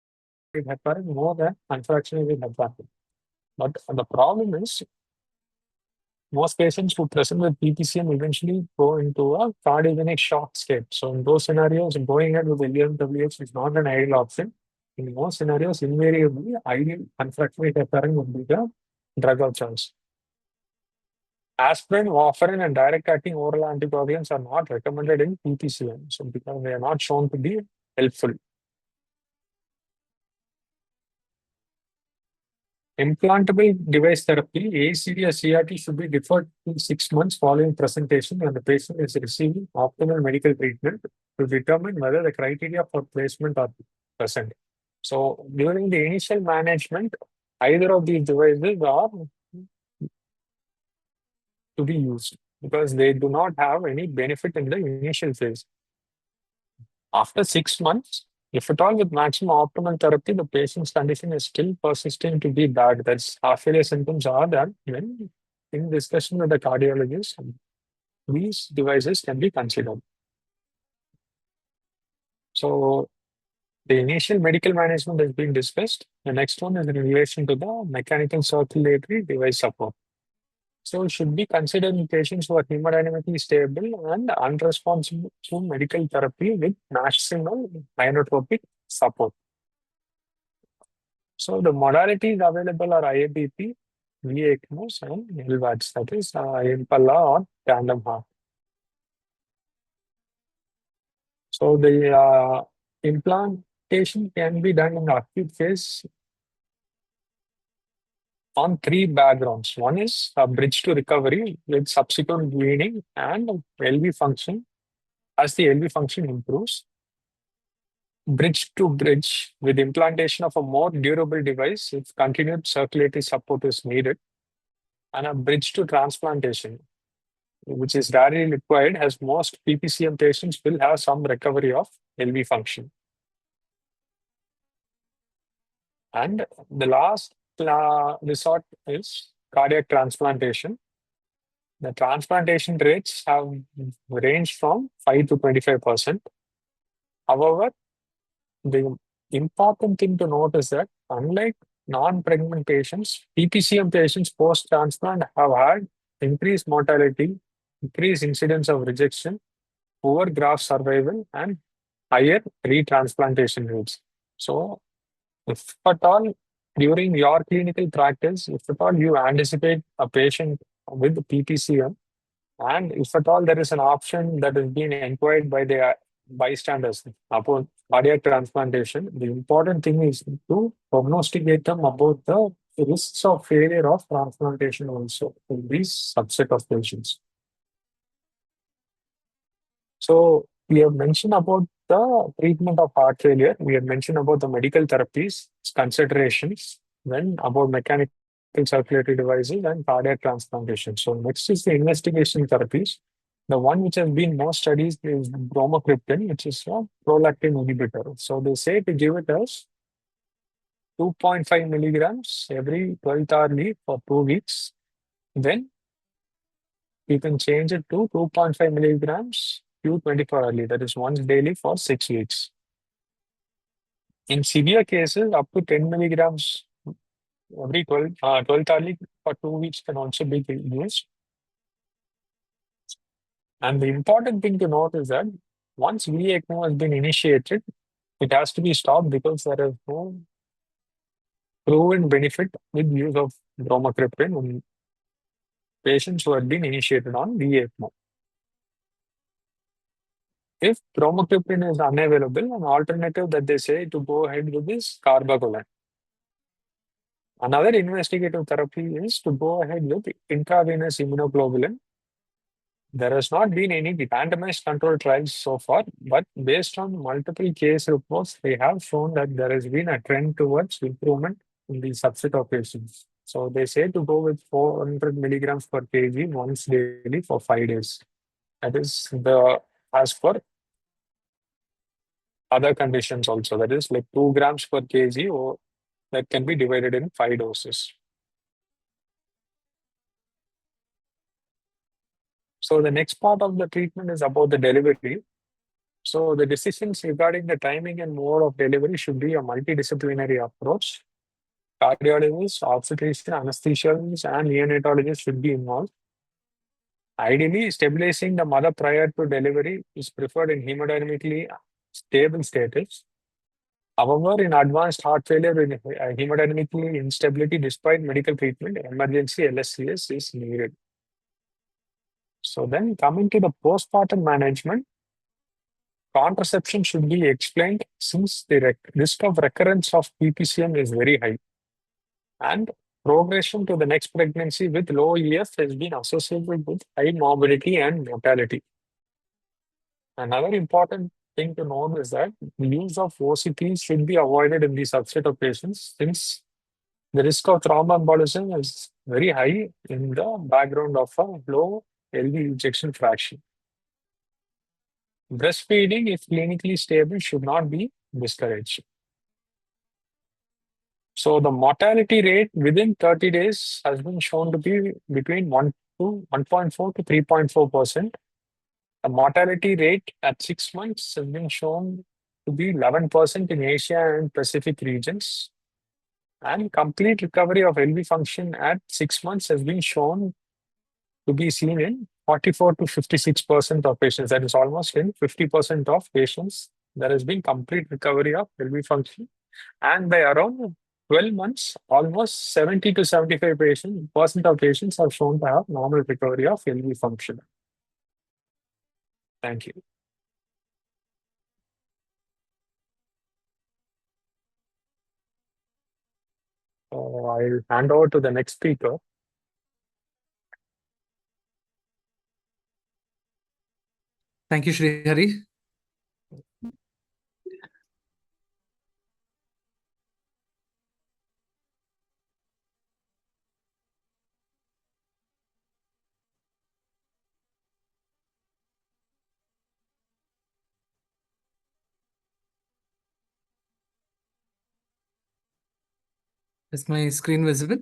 occurring more than unfractionated hepatic. But the problem is most patients who present with PPCM eventually go into a cardiogenic shock state. So in those scenarios, going ahead with LMWH is not an ideal option. In most scenarios, invariably, ideal unfractionated heparin would be the drug of choice. Aspirin, warfarin, and direct-acting oral anticoagulants are not recommended in PPCM, so because they are not shown to be helpful. Implantable device therapy, ACD or CRT should be deferred to 6 months following presentation when the patient is receiving optimal medical treatment to determine whether the criteria for placement are present. So during the initial management, either of these devices are to be used because they do not have any benefit in the initial phase. After 6 months, if at all with maximum optimal therapy, the patient's condition is still persisting to be bad. That's heart failure symptoms are that when in discussion with the cardiologist, these devices can be considered. So the initial medical management has been discussed. The next one is in relation to the mechanical circulatory device support. So it should be considered in patients who are hemodynamically stable and unresponsive to medical therapy with maximal inotropic support. So the modalities available are IABP, VECMOs, and LVADs, that is Impala or tandem heart. So the implantation can be done in acute phase on three backgrounds. One is a bridge to recovery with subsequent weaning and LV function. As the LV function improves, bridge to bridge with implantation of a more durable device if continued circulatory support is needed, and a bridge to transplantation, which is rarely required as most PPCM patients will have some recovery of LV function. And the last resort is cardiac transplantation. The transplantation rates have ranged from 5 to 25%. However, the important thing to note is that unlike non-pregnant patients, PPCM patients post-transplant have had increased mortality, increased incidence of rejection, poor graft survival, and higher retransplantation rates. So, if at all during your clinical practice, if at all you anticipate a patient with PPCM, and if at all there is an option that is being inquired by the bystanders upon cardiac transplantation, the important thing is to prognosticate them about the risks of failure of transplantation also in these subset of patients. So we have mentioned about the treatment of heart failure. We have mentioned about the medical therapies, considerations, then about mechanical circulatory devices and cardiac transplantation. So next is the investigation therapies. The one which has been most studied is bromocriptine, which is a prolactin inhibitor. So they say to give it as 2.5 milligrams every 12th hourly for 2 weeks. Then you can change it to 2.5 milligrams Q24 hourly, that is once daily for 6 weeks. In severe cases, up to 10 milligrams every 12th hourly for 2 weeks can also be used. And the important thing to note is that once VECMO has been initiated, it has to be stopped because there is no proven benefit with use of bromocriptine in patients who have been initiated on VECMO. If bromocriptine is unavailable, an alternative that they say to go ahead with is carbagolan. Another investigative therapy is to go ahead with intravenous immunoglobulin. There has not been any randomized controlled trials so far, but based on multiple case reports, they have shown that there has been a trend towards improvement in the subset of patients. So they say to go with 400 milligrams per kg once daily for 5 days. That is the as per other conditions also. That is like 2 grams per kg, or that can be divided in 5 doses. So the next part of the treatment is about the delivery. So the decisions regarding the timing and mode of delivery should be a multidisciplinary approach. Cardiologists, obstetricians, anesthesiologists, and neonatologists should be involved. Ideally, stabilizing the mother prior to delivery is preferred in hemodynamically stable status. However, in advanced heart failure with hemodynamically instability despite medical treatment, emergency LSCS is needed. So then coming to the postpartum management, contraception should be explained since the risk of recurrence of PPCM is very high. And progression to the next pregnancy with low EF has been associated with high morbidity and mortality. Another important thing to note is that the use of OCP should be avoided in the subset of patients since the risk of thromboembolism is very high in the background of a low LV ejection fraction. breastfeeding, if clinically stable, should not be discouraged. So the mortality rate within 30 days has been shown to be between 1.4 to 3.4%. The mortality rate at 6 months has been shown to be 11% in Asia and Pacific regions. And complete recovery of LV function at 6 months has been shown to be seen in 44 to 56% of patients. That is almost in 50% of patients. There has been complete recovery of LV function. And by around 12 months, almost 70 to 75% of patients have shown to have normal recovery of LV function. Thank you. I'll hand over to the next speaker. Thank you, Srihari. Is my screen visible?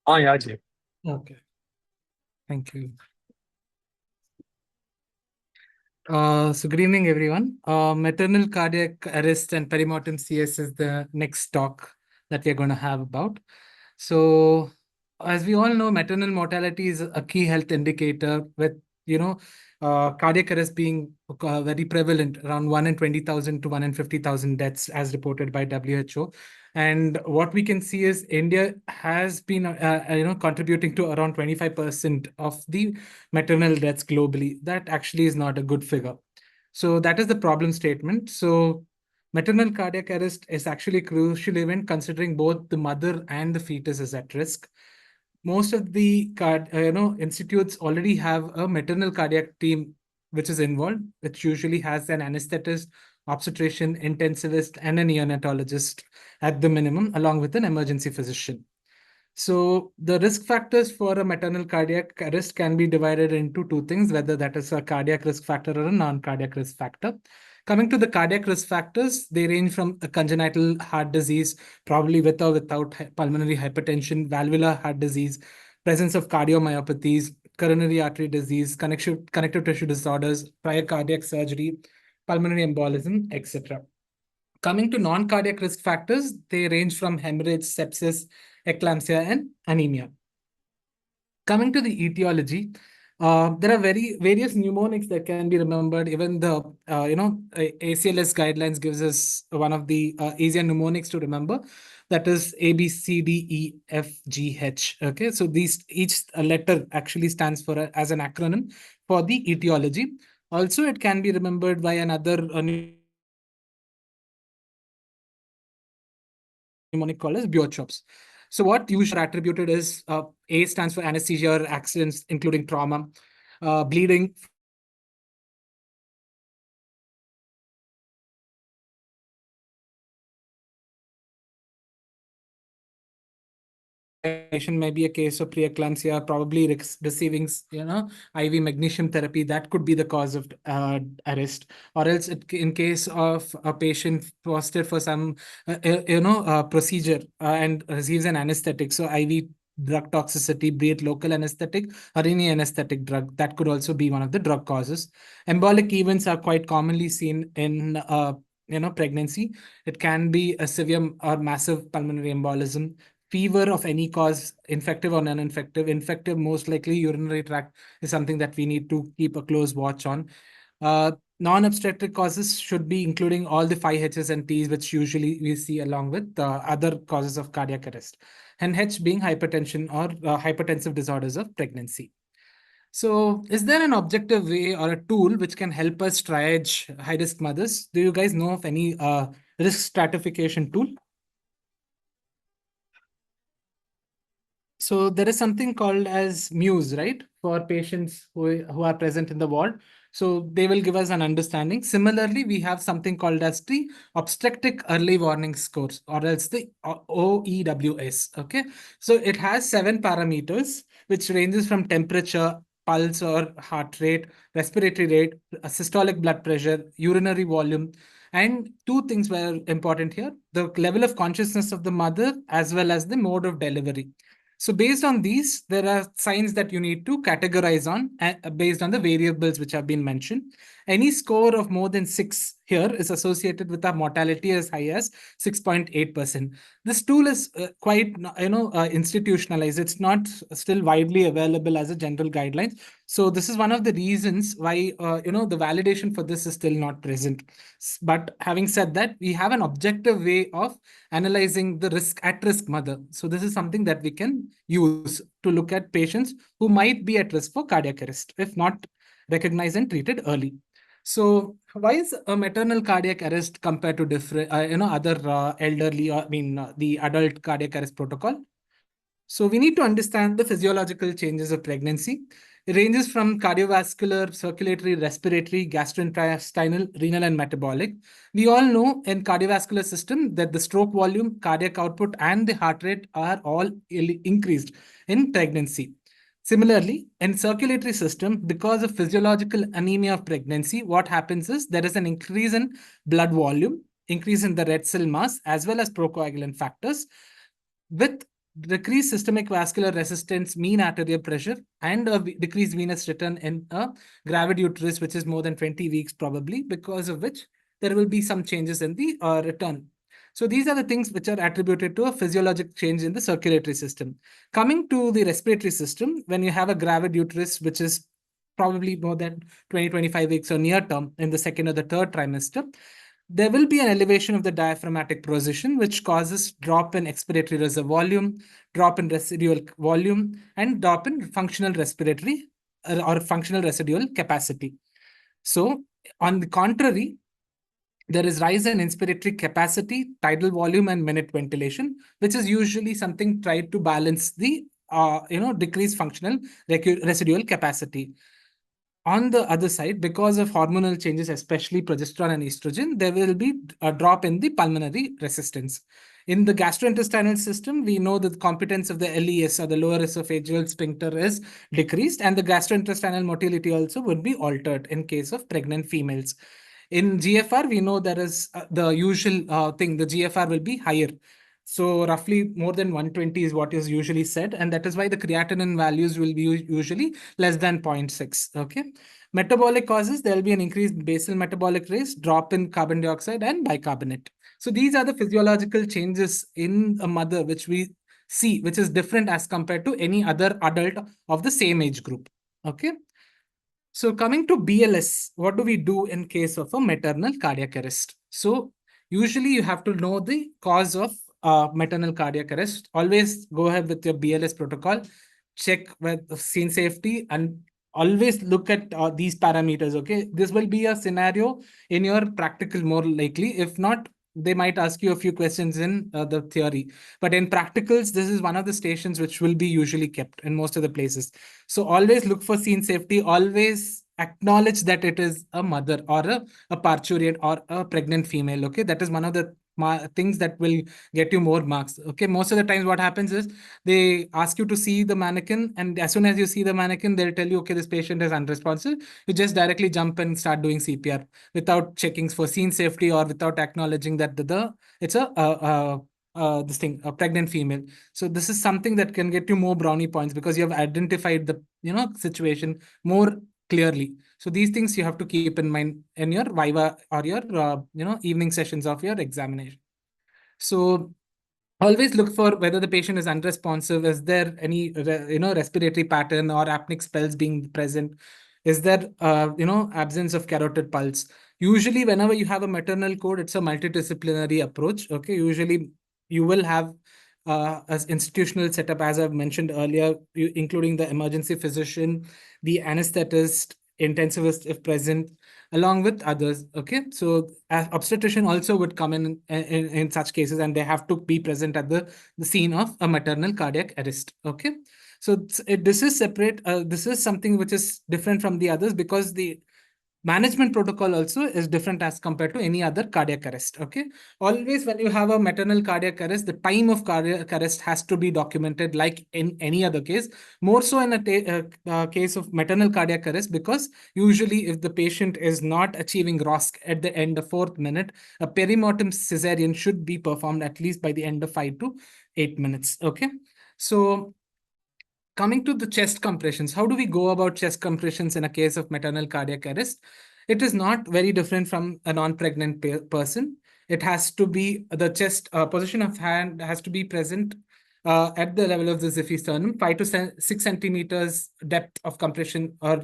Yeah, Jay. Okay. Thank you. So good evening, everyone. Maternal cardiac arrest and perimortem CS is the next talk that we're going to have about. So as we all know, maternal mortality is a key health indicator with, cardiac arrest being very prevalent, around 1 in 20,000 to 1 in 50,000 deaths as reported by WHO. And what we can see is India has been, contributing to around 25% of the maternal deaths globally. That actually is not a good figure. So that is the problem statement. So maternal cardiac arrest is actually a crucial event considering both the mother and the fetus is at risk. Most of the institutes already have a maternal cardiac team which is involved, which usually has an anesthetist, obstetrician, intensivist, and a neonatologist at the minimum, along with an emergency physician. So the risk factors for a maternal cardiac arrest can be divided into two things, whether that is a cardiac risk factor or a non-cardiac risk factor. Coming to the cardiac risk factors, they range from a congenital heart disease, probably with or without pulmonary hypertension, valvular heart disease, presence of cardiomyopathies, coronary artery disease, connective tissue disorders, prior cardiac surgery, pulmonary embolism, etc. Coming to non-cardiac risk factors, they range from hemorrhage, sepsis, eclampsia, and anemia. Coming to the etiology, there are various mnemonics that can be remembered. Even the ACLS guidelines gives us one of the easier mnemonics to remember. That is A, B, C, D, E, F, G, H. Okay, so each letter actually stands for as an acronym for the etiology. Also, it can be remembered by another mnemonic called as Biochops. So what usually are attributed is A stands for anesthesia or accidents, including trauma, bleeding from cardiac arrest, may be a case of preeclampsia, probably receiving, IV magnesium therapy. That could be the cause of arrest. Or else, in case of a patient posted for some, procedure and receives an anesthetic, so IV drug toxicity, be it local anesthetic or any anesthetic drug, that could also be one of the drug causes. Embolic events are quite commonly seen in pregnancy. It can be a severe or massive pulmonary embolism, fever of any cause, infective or non-infective. Infective, most likely urinary tract is something that we need to keep a close watch on. Non-obstetric causes should be including all the 5 H's and T's, which usually we see along with other causes of cardiac arrest. And H being hypertension or hypertensive disorders of pregnancy. So is there an objective way or a tool which can help us triage high-risk mothers? Do you guys know of any risk stratification tool? So there is something called as Muse, right? For patients who are present in the ward. So they will give us an understanding. Similarly, we have something called as the obstetric early warning scores, or else the OEWS. Okay. So it has 7 parameters, which ranges from temperature, pulse or heart rate, respiratory rate, systolic blood pressure, urinary volume. And two things were important here: the level of consciousness of the mother as well as the mode of delivery. So based on these, there are signs that you need to categorize on based on the variables which have been mentioned. Any score of more than 6 here is associated with a mortality as high as 6.8%. This tool is quite institutionalized. It's not still widely available as a general guideline. So this is one of the reasons why the validation for this is still not present. But having said that, we have an objective way of analyzing the at-risk mother. So this is something that we can use to look at patients who might be at risk for cardiac arrest if not recognized and treated early. So why is a maternal cardiac arrest compared to different, other elderly, the adult cardiac arrest protocol? So we need to understand the physiological changes of pregnancy. It ranges from cardiovascular, circulatory, respiratory, gastrointestinal, renal, and metabolic. We all know in cardiovascular system that the stroke volume, cardiac output, and the heart rate are all increased in pregnancy. Similarly, in circulatory system, because of physiological anemia of pregnancy, what happens is there is an increase in blood volume, increase in the red cell mass, as well as procoagulant factors. With decreased systemic vascular resistance, mean arterial pressure, and a decreased venous return in a gravid uterus, which is more than 20 weeks probably, because of which there will be some changes in the return. So these are the things which are attributed to a physiologic change in the circulatory system. Coming to the respiratory system, when you have a gravid uterus, which is probably more than 20-25 weeks or near term in the second or the third trimester, there will be an elevation of the diaphragmatic position, which causes drop in expiratory reserve volume, drop in residual volume, and drop in functional respiratory or functional residual capacity. So on the contrary, there is rise in inspiratory capacity, tidal volume, and minute ventilation, which is usually something tried to balance the decreased functional residual capacity. On the other side, because of hormonal changes, especially progesterone and estrogen, there will be a drop in the pulmonary resistance. In the gastrointestinal system, we know that the competence of the LES or the lower esophageal sphincter is decreased, and the gastrointestinal motility also would be altered in case of pregnant females. In GFR, we know there is the usual thing, the GFR will be higher. So roughly more than 120 is what is usually said. And that is why the creatinine values will be usually less than 0.6. Okay. Metabolic causes, there will be an increased basal metabolic rate, drop in carbon dioxide and bicarbonate. So these are the physiological changes in a mother which we see, which is different as compared to any other adult of the same age group. Okay. So coming to BLS, what do we do in case of a maternal cardiac arrest? So usually you have to know the cause of maternal cardiac arrest. Always go ahead with your BLS protocol, check with scene safety, and always look at these parameters. Okay, this will be a scenario in your practical more likely. If not, they might ask you a few questions in the theory. But in practicals, this is one of the stations which will be usually kept in most of the places. So always look for scene safety. Always acknowledge that it is a mother or a parturiate or a pregnant female. Okay, that is one of the things that will get you more marks. Okay, most of the times what happens is they ask you to see the mannequin, and as soon as you see the mannequin, they'll tell you, okay, this patient is unresponsive. You just directly jump and start doing CPR without checking for scene safety or without acknowledging that it's this thing, a pregnant female. So this is something that can get you more brownie points because you have identified the situation more clearly. So these things you have to keep in mind in your viva or your evening sessions of your examination. So always look for whether the patient is unresponsive. Is there any respiratory pattern or apneic spells being present? Is there absence of carotid pulse? Usually whenever you have a maternal code, it's a multidisciplinary approach. Okay, usually you will have as institutional setup, as I've mentioned earlier, including the emergency physician, the anesthetist, intensivist if present, along with others. Okay, so obstetrician also would come in such cases, and they have to be present at the scene of a maternal cardiac arrest. Okay, so this is separate. This is something which is different from the others because the Management protocol also is different as compared to any other cardiac arrest. Okay, always when you have a maternal cardiac arrest, the time of cardiac arrest has to be documented like in any other case. More so in a case of maternal cardiac arrest, because usually if the patient is not achieving ROSC at the end of 4th minute, a perimortem cesarean should be performed at least by the end of 5 to 8 minutes. Okay, so coming to the chest compressions, how do we go about chest compressions in a case of maternal cardiac arrest? It is not very different from a non-pregnant person. It has to be the chest position of hand has to be present at the level of the Ziphy sternum. 5 to 6 centimeters depth of compression, or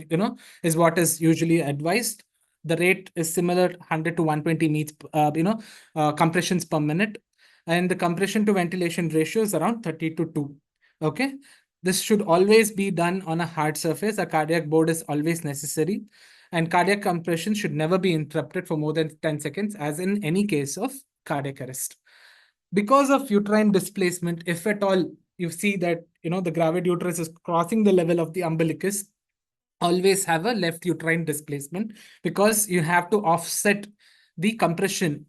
is what is usually advised. The rate is similar, 100 to 120 meets, compressions per minute, and the compression to ventilation ratio is around 30 to 2. Okay. This should always be done on a hard surface. A cardiac board is always necessary. And cardiac compression should never be interrupted for more than 10 seconds, as in any case of cardiac arrest. Because of uterine displacement, if at all you see that the gravid uterus is crossing the level of the umbilicus, always have a left uterine displacement, because you have to offset the compression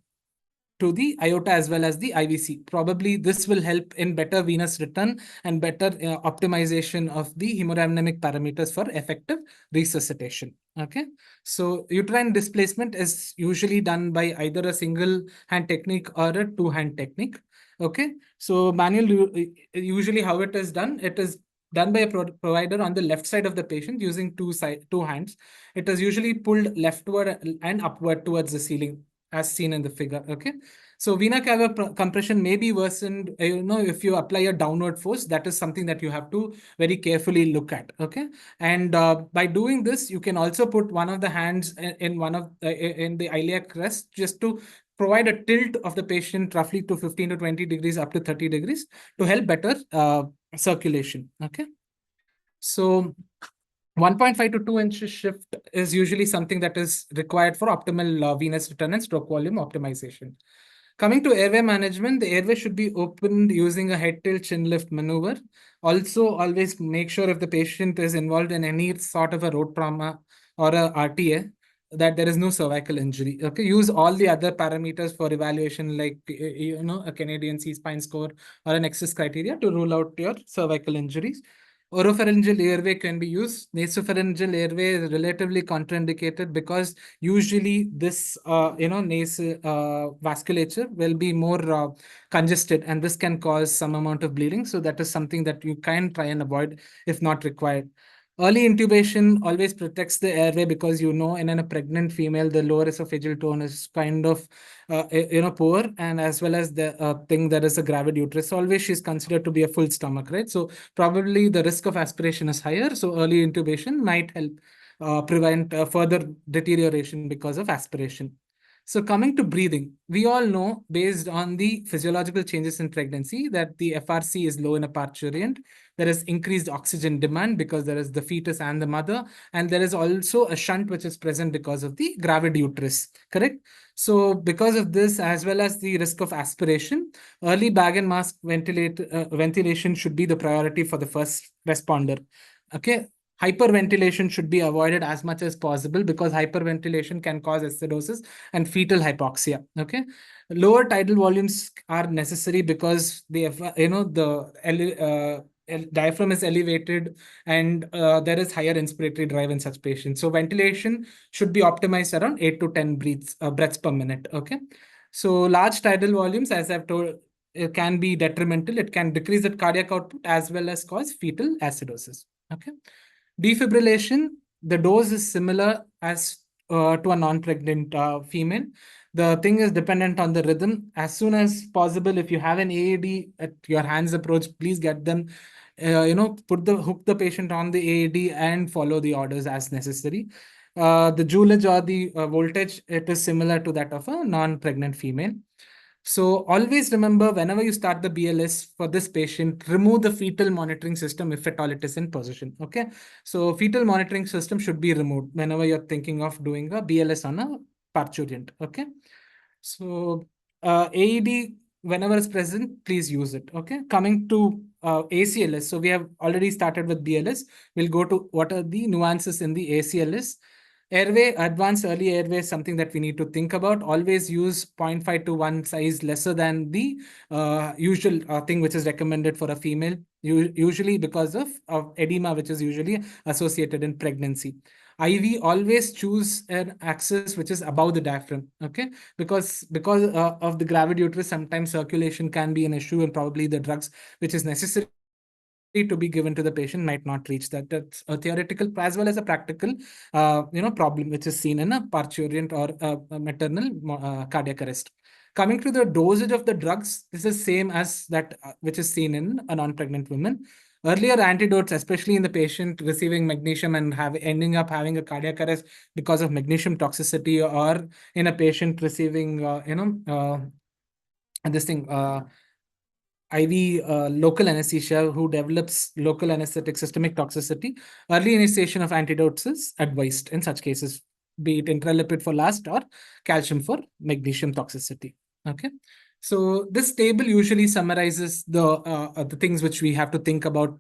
to the aorta as well as the IVC. Probably this will help in better venous return and better optimization of the hemodynamic parameters for effective resuscitation. Okay, so uterine displacement is usually done by either a single hand technique or a two-hand technique. Okay, so manual, usually how it is done by a provider on the left side of the patient using two hands. It is usually pulled leftward and upward towards the ceiling, as seen in the figure. Okay, so vena cava compression may be worsened, if you apply a downward force. That is something that you have to very carefully look at. Okay, and by doing this, you can also put one of the hands in the iliac crest, just to provide a tilt of the patient roughly to 15 to 20 degrees up to 30 degrees to help better circulation. Okay, so 1.5 to 2 inches shift is usually something that is required for optimal venous return and stroke volume optimization. Coming to airway management, the airway should be opened using a head tilt chin lift maneuver. Also, always make sure if the patient is involved in any sort of a road trauma or a RTA, that there is no cervical injury. Okay, use all the other parameters for evaluation, like a Canadian C-spine score or an excess criteria, to rule out your cervical injuries. Oropharyngeal airway can be used. Nasopharyngeal airway is relatively contraindicated, because usually this, vasculature will be more congested, and this can cause some amount of bleeding. So that is something that you can try and avoid if not required. Early intubation always protects the airway, because in a pregnant female, the lower esophageal tone is kind of poor, and as well as the thing that is a gravid uterus, always she's considered to be a full stomach, right? So probably the risk of aspiration is higher. So early intubation might help prevent further deterioration because of aspiration. So coming to breathing, we all know, based on the physiological changes in pregnancy, that the FRC is low in a parturient. There is increased oxygen demand because there is the fetus and the mother, and there is also a shunt which is present because of the gravid uterus, correct? So because of this, as well as the risk of aspiration, early bag and mask ventilation should be the priority for the first responder. Okay, hyperventilation should be avoided as much as possible, because hyperventilation can cause acidosis and fetal hypoxia. Okay, lower tidal volumes are necessary, because the diaphragm is elevated, and there is higher inspiratory drive in such patients. So ventilation should be optimized around 8 to 10 breaths per minute. Okay, so large tidal volumes, as I've told, it can be detrimental. It can decrease the cardiac output as well as cause fetal acidosis. Okay, defibrillation, the dose is similar as to a non-pregnant female. The thing is dependent on the rhythm. As soon as possible, if you have an AED at your hands approach, please get them, hook the patient on the AED and follow the orders as necessary. The joulage or the voltage, it is similar to that of a non-pregnant female. So always remember, whenever you start the BLS for this patient, remove the fetal monitoring system if at all it is in position. Okay, so fetal monitoring system should be removed whenever you're thinking of doing a BLS on a parturient. Okay, so AED, whenever it's present, please use it. Okay, coming to ACLS. So we have already started with BLS. We'll go to what are the nuances in the ACLS. Airway, advanced early airway is something that we need to think about. Always use 0.5 to 1 size lesser than the usual thing which is recommended for a female, usually because of edema, which is usually associated in pregnancy. IV, always choose an axis which is above the diaphragm, okay? Because of the gravid uterus, sometimes circulation can be an issue, and probably the drugs which is necessary to be given to the patient might not reach that. That's a theoretical as well as a practical, problem which is seen in a parturient or a maternal cardiac arrest. Coming to the dosage of the drugs, this is same as that which is seen in a non-pregnant woman. Earlier antidotes, especially in the patient receiving magnesium and ending up having a cardiac arrest because of magnesium toxicity, or in a patient receiving, this thing, IV local anesthesia who develops local anesthetic systemic toxicity, early initiation of antidotes is advised in such cases, be it intralipid for last or calcium for magnesium toxicity. Okay. So this table usually summarizes the things which we have to think about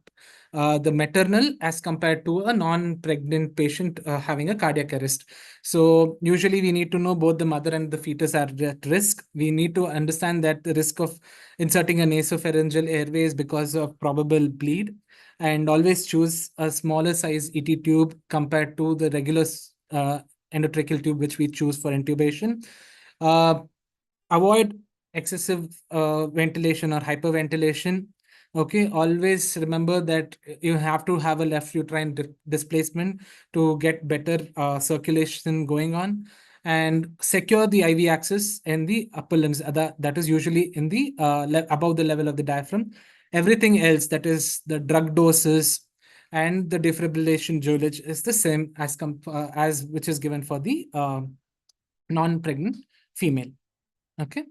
the maternal as compared to a non-pregnant patient having a cardiac arrest. So usually we need to know both the mother and the fetus are at risk. We need to understand that the risk of inserting a nasopharyngeal airways because of probable bleed, and always choose a smaller size ET tube compared to the regular endotracheal tube which we choose for intubation. Uh, Avoid excessive ventilation or hyperventilation. Okay, always remember that you have to have a left uterine displacement to get better circulation going on, and secure the IV axis in the upper limbs. That is usually in the above the level of the diaphragm. Everything else, that is the drug doses and the defibrillation dosage, is the same as which is given for the non-pregnant female. Okay.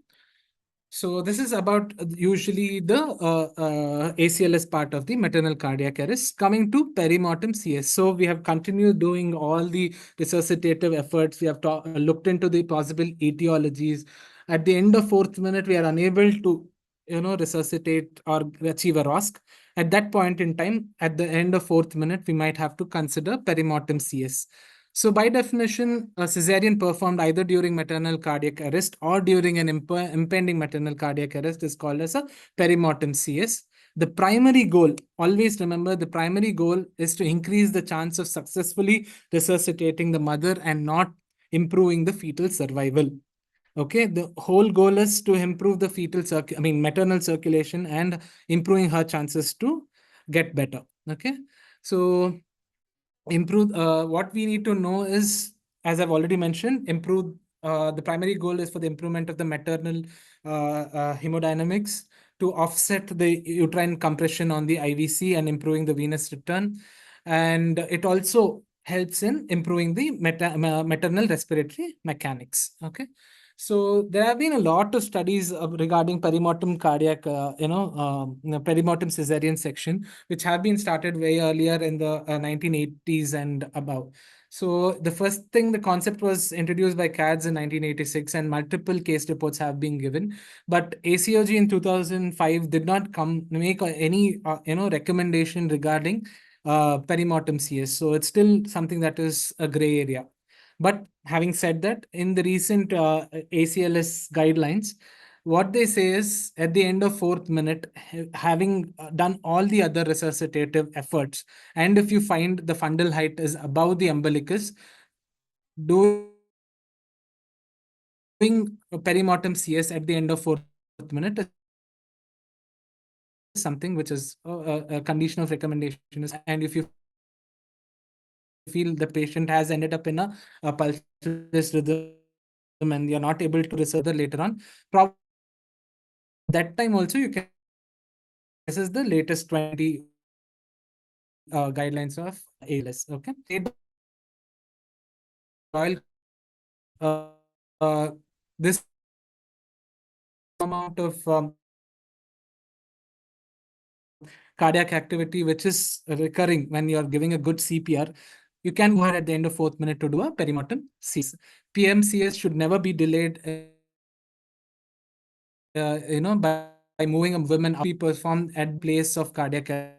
So this is about usually the ACLS part of the maternal cardiac arrest. Coming to perimortem CS. So we have continued doing all the resuscitative efforts. We have looked into the possible etiologies. At the end of fourth minute, we are unable to, resuscitate or achieve a ROSC. At that point in time, at the end of fourth minute, we might have to consider perimortem CS. So by definition, a cesarean performed either during maternal cardiac arrest or during an impending maternal cardiac arrest is called as a perimortem CS. The primary goal, always remember, the primary goal is to increase the chance of successfully resuscitating the mother and not improving the fetal survival. Okay, the whole goal is to improve the maternal circulation and improving her chances to get better. Okay, so improve what we need to know is, as I've already mentioned, improve the primary goal is for the improvement of the maternal hemodynamics to offset the uterine compression on the IVC and improving the venous return. And it also helps in improving the maternal respiratory mechanics. Okay. So there have been a lot of studies regarding perimortem cardiac, perimortem cesarean section, which have been started way earlier in the 1980s and above. So the first thing, the concept was introduced by CADS in 1986, and multiple case reports have been given. But ACOG in 2005 did not make any recommendation regarding perimortem CS. So it's still something that is a gray area. But having said that, in the recent ACLS guidelines, what they say is at the end of fourth minute, having done all the other resuscitative efforts, and if you find the fundal height is above the umbilicus, doing perimortem CS at the end of fourth minute is something which is a condition of recommendation. And if you feel the patient has ended up in a pulseless rhythm and you're not able to resuscitate further later on, probably that time also you can this is the latest 2020 guidelines of ALS. Okay, made by Royal this amount of cardiac activity which is recurring when you're giving a good CPR, you can go ahead at the end of fourth minute to do a perimortem CS. PMCS should never be delayed, by moving a woman out be performed at place of cardiac arrest.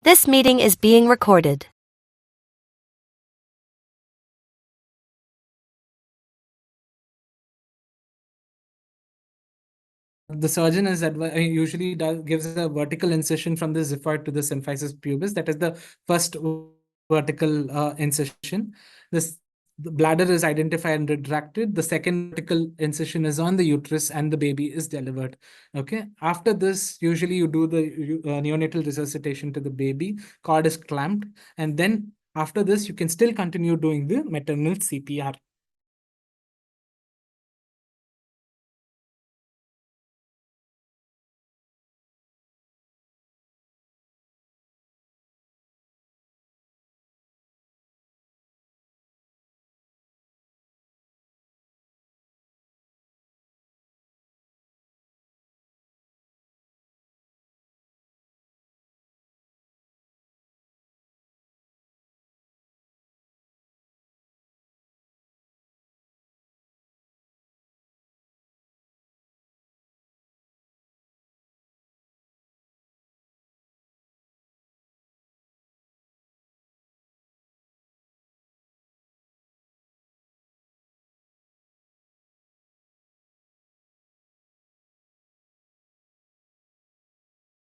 This meeting is being recorded. The surgeon is usually gives a vertical incision from the xiphoid to the symphysis pubis. That is the first vertical incision. The bladder is identified and retracted. The second vertical incision is on the uterus and the baby is delivered. Okay. After this, usually you do the neonatal resuscitation to the baby. Cord is clamped. And then after this, you can still continue doing the maternal CPR.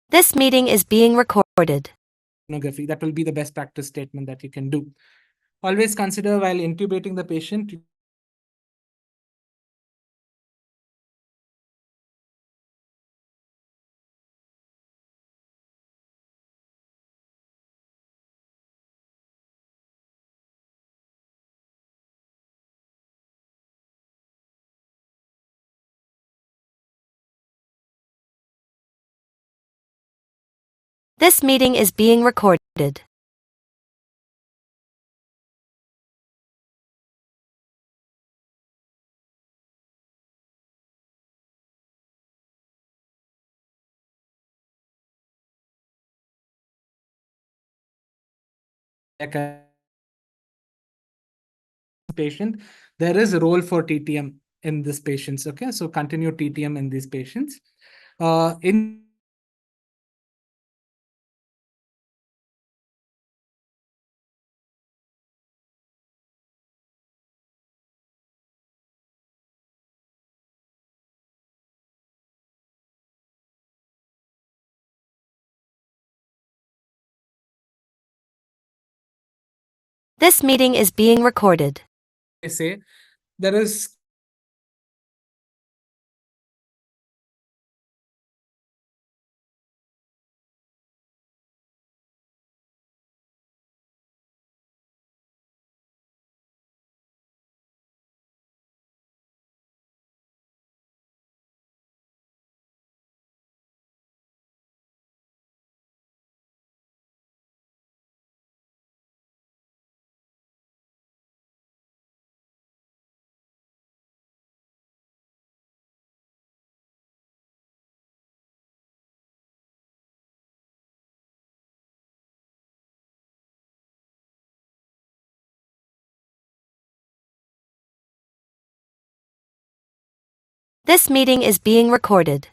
This meeting is being recorded. That will be the best practice statement that you can do. Always consider while intubating the patient. This meeting is being recorded. Patient, there is a role for TTM in these patients. Okay, so continue TTM in these patients. In This meeting is being recorded. I say there is This meeting is being recorded.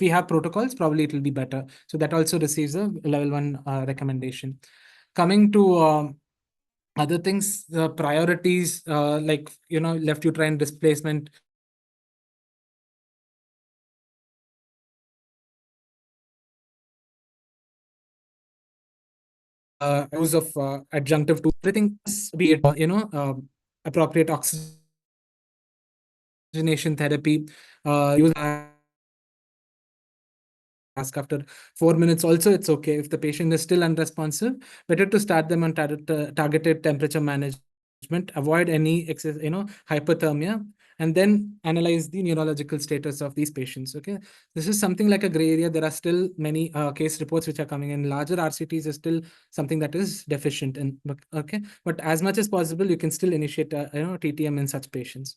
if we have protocols, probably it will be better. So that also receives a level 1 recommendation. Coming to other things, the priorities like left uterine displacement. Use of adjunctive to everything, be it appropriate oxygenation therapy, use ask after 4 minutes also, it's okay. If the patient is still unresponsive, better to start them on targeted temperature management, avoid any excess hypothermia, and then analyze the neurological status of these patients. Okay, this is something like a gray area. There are still many case reports which are coming in. Larger RCTs is still something that is deficient in. Okay, but as much as possible you can still initiate TTM in such patients.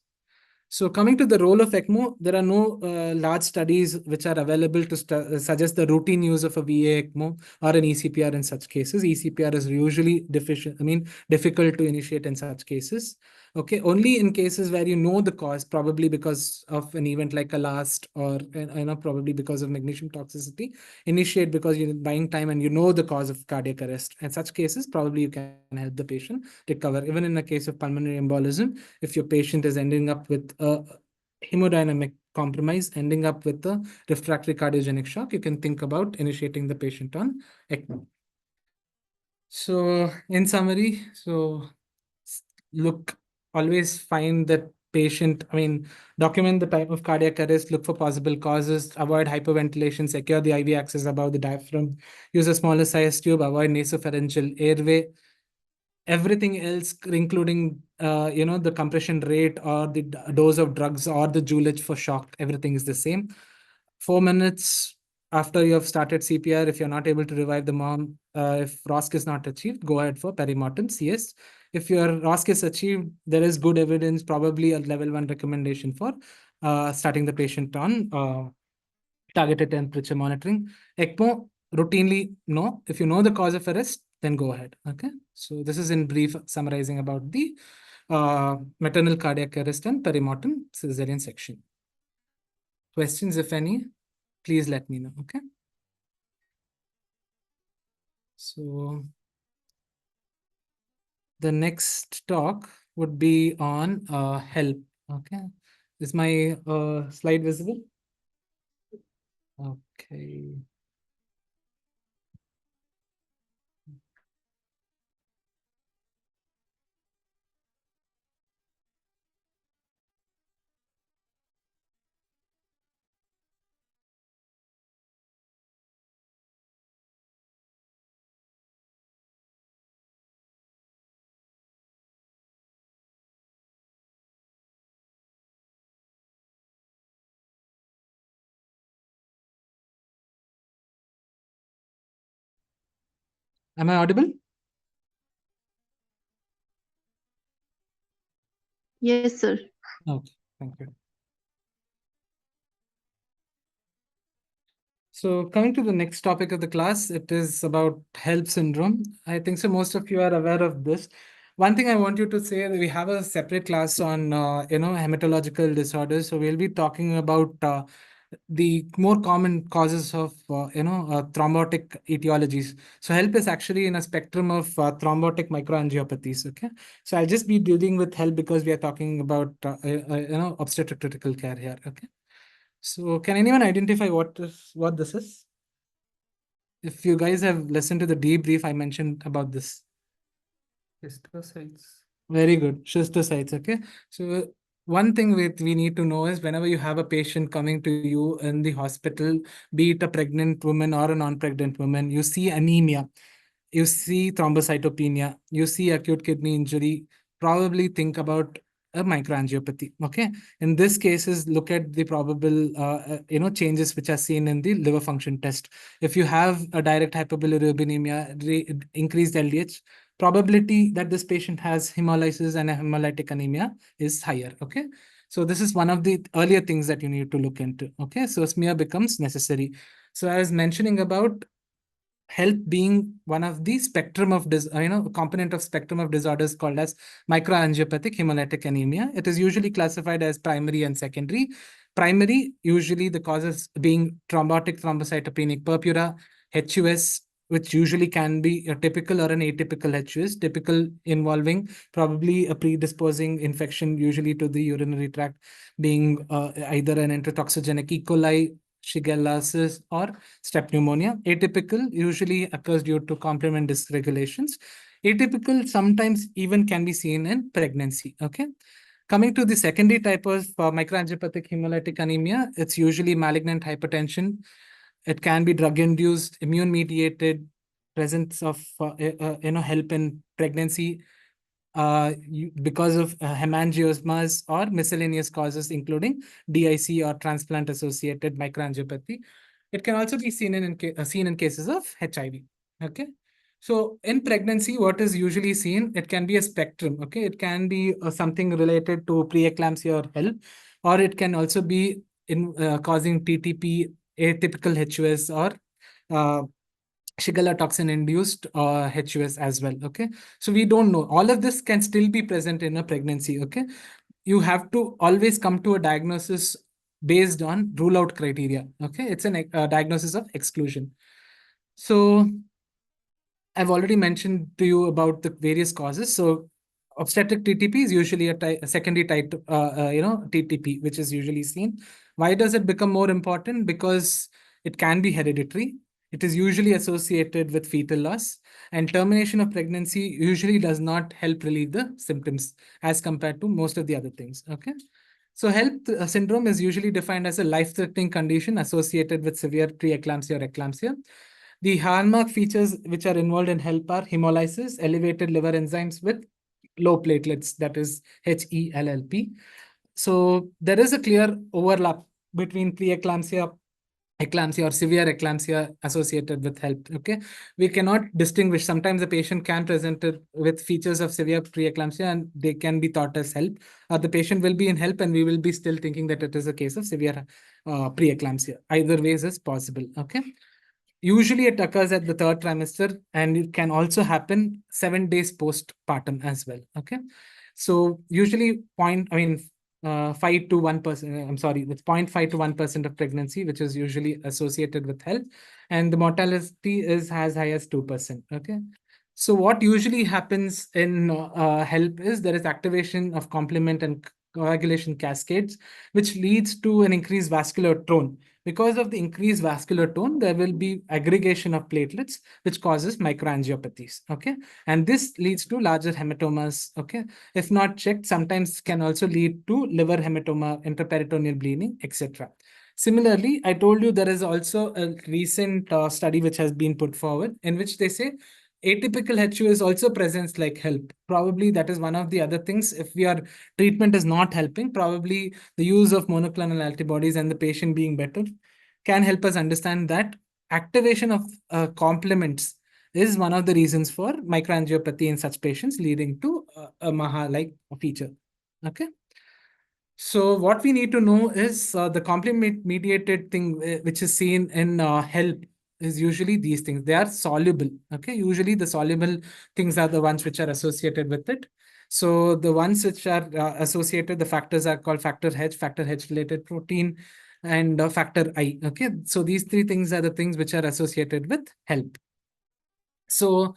So coming to the role of ECMO, there are no large studies which are available to suggest the routine use of a VA ECMO or an ECPR in such cases. ECPR is usually difficult to initiate in such cases. Okay, only in cases where you know the cause, probably because of an event like a last, or probably because of magnesium toxicity, initiate because you're buying time and you know the cause of cardiac arrest. In such cases, probably you can help the patient recover. Even in a case of pulmonary embolism, if your patient is ending up with a hemodynamic compromise, ending up with a refractory cardiogenic shock, you can think about initiating the patient on ECMO. So in summary, look, always find that patient, document the type of cardiac arrest, look for possible causes, avoid hyperventilation, secure the IV access above the diaphragm, use a smaller size tube, avoid nasopharyngeal airway. Everything else, including the compression rate or the dose of drugs or the joulage for shock, everything is the same. 4 minutes after you have started CPR, if you're not able to revive the mom, if ROSC is not achieved, go ahead for perimortem CS. If your ROSC is achieved, there is good evidence, probably a level 1 recommendation for starting the patient on targeted temperature monitoring. ECMO, routinely, no. If you know the cause of arrest, then go ahead. Okay. So this is in brief summarizing about the maternal cardiac arrest and perimortem cesarean section. Questions, if any, please let me know. Okay. So the next talk would be on help. Okay. Is my slide visible? Okay. Am I audible? Yes, sir. Okay, thank you. So coming to the next topic of the class, it is about HELP syndrome. I think so most of you are aware of this. One thing I want you to say that we have a separate class on hematological disorders. So we'll be talking about the more common causes of thrombotic etiologies. So HELP is actually in a spectrum of thrombotic microangiopathies. Okay, so I'll just be dealing with HELP because we are talking about obstetric critical care here. Okay. So can anyone identify what this is? If you guys have listened to the debrief, I mentioned about this. Histiocytes. Very good. Schistocytes. Okay. So one thing we need to know is whenever you have a patient coming to you in the hospital, be it a pregnant woman or a non-pregnant woman, you see anemia, you see thrombocytopenia, you see acute kidney injury, probably think about a microangiopathy. Okay. In this cases, look at the probable changes which are seen in the liver function test. If you have a direct hyperbilirubinemia, increased LDH, probability that this patient has hemolysis and a hemolytic anemia is higher. Okay. So this is one of the earlier things that you need to look into. Okay. So smear becomes necessary. So I was mentioning about HELP being one of the spectrum of component of spectrum of disorders called as microangiopathic hemolytic anemia. It is usually classified as primary and secondary. Primary, usually the causes being thrombotic thrombocytopenic purpura, HUS, which usually can be a typical or an atypical HUS, typical involving probably a predisposing infection, usually to the urinary tract, being either an enterotoxigenic E. coli, Shigellosis, or strep pneumonia. Atypical usually occurs due to complement dysregulations. Atypical sometimes even can be seen in pregnancy. Okay. Coming to the secondary type of microangiopathic hemolytic anemia, it's usually malignant hypertension. It can be drug-induced, immune-mediated, presence of HELP in pregnancy, because of hemangiomas or miscellaneous causes, including DIC or transplant-associated microangiopathy. It can also be seen in cases of HIV. Okay. So in pregnancy, what is usually seen, it can be a spectrum. Okay. It can be something related to preeclampsia or HELP, or it can also be in causing TTP, atypical HUS, or Shigella toxin induced HUS as well. Okay, so we don't know. All of this can still be present in a pregnancy. Okay, you have to always come to a diagnosis based on rule out criteria. Okay, it's a diagnosis of exclusion. So I've already mentioned to you about the various causes. So obstetric TTP is usually a secondary type, TTP, which is usually seen. Why does it become more important? Because it can be hereditary. It is usually associated with fetal loss, and termination of pregnancy usually does not help relieve the symptoms as compared to most of the other things. Okay. So HELP syndrome is usually defined as a life-threatening condition associated with severe preeclampsia or eclampsia. The hallmark features which are involved in HELP are hemolysis, elevated liver enzymes with low platelets, that is HELLP. So there is a clear overlap between preeclampsia, eclampsia, or severe eclampsia associated with HELP. Okay, we cannot distinguish. Sometimes the patient can present it with features of severe preeclampsia and they can be thought as HELP, or the patient will be in HELP and we will be still thinking that it is a case of severe preeclampsia. Either ways is possible. Okay. Usually it occurs at the third trimester and it can also happen 7 days postpartum as well. Okay. So usually 5 to 1%, I'm sorry, it's 0.5 to 1% of pregnancy, which is usually associated with health. And the mortality is as high as 2%. Okay. So what usually happens in HELP is there is activation of complement and coagulation cascades, which leads to an increased vascular tone. Because of the increased vascular tone, there will be aggregation of platelets, which causes microangiopathies. Okay, and this leads to larger hematomas. Okay, if not checked, sometimes can also lead to liver hematoma, intraperitoneal bleeding, etc. Similarly, I told you there is also a recent study which has been put forward in which they say atypical HU is also presence like HELP. Probably that is one of the other things. If we are treatment is not helping, probably the use of monoclonal antibodies and the patient being better can help us understand that activation of complements is one of the reasons for microangiopathy in such patients, leading to a MAHA-like feature. Okay. So what we need to know is the complement mediated thing which is seen in HELP is usually these things. They are soluble. Okay. Usually the soluble things are the ones which are associated with it. So the ones which are associated, the factors are called factor H related protein, and factor I. Okay. So these three things are the things which are associated with HELP. So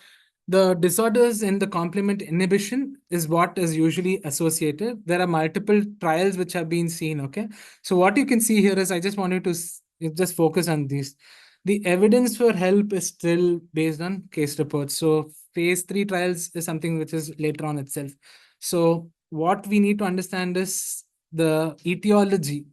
the disorders in the complement inhibition is what is usually associated. There are multiple trials which have been seen. Okay. So what you can see here is I just wanted to just focus on these. The evidence for HELP is still based on case reports. So phase 3 trials is something which is later on itself. So what we need to understand is the etiology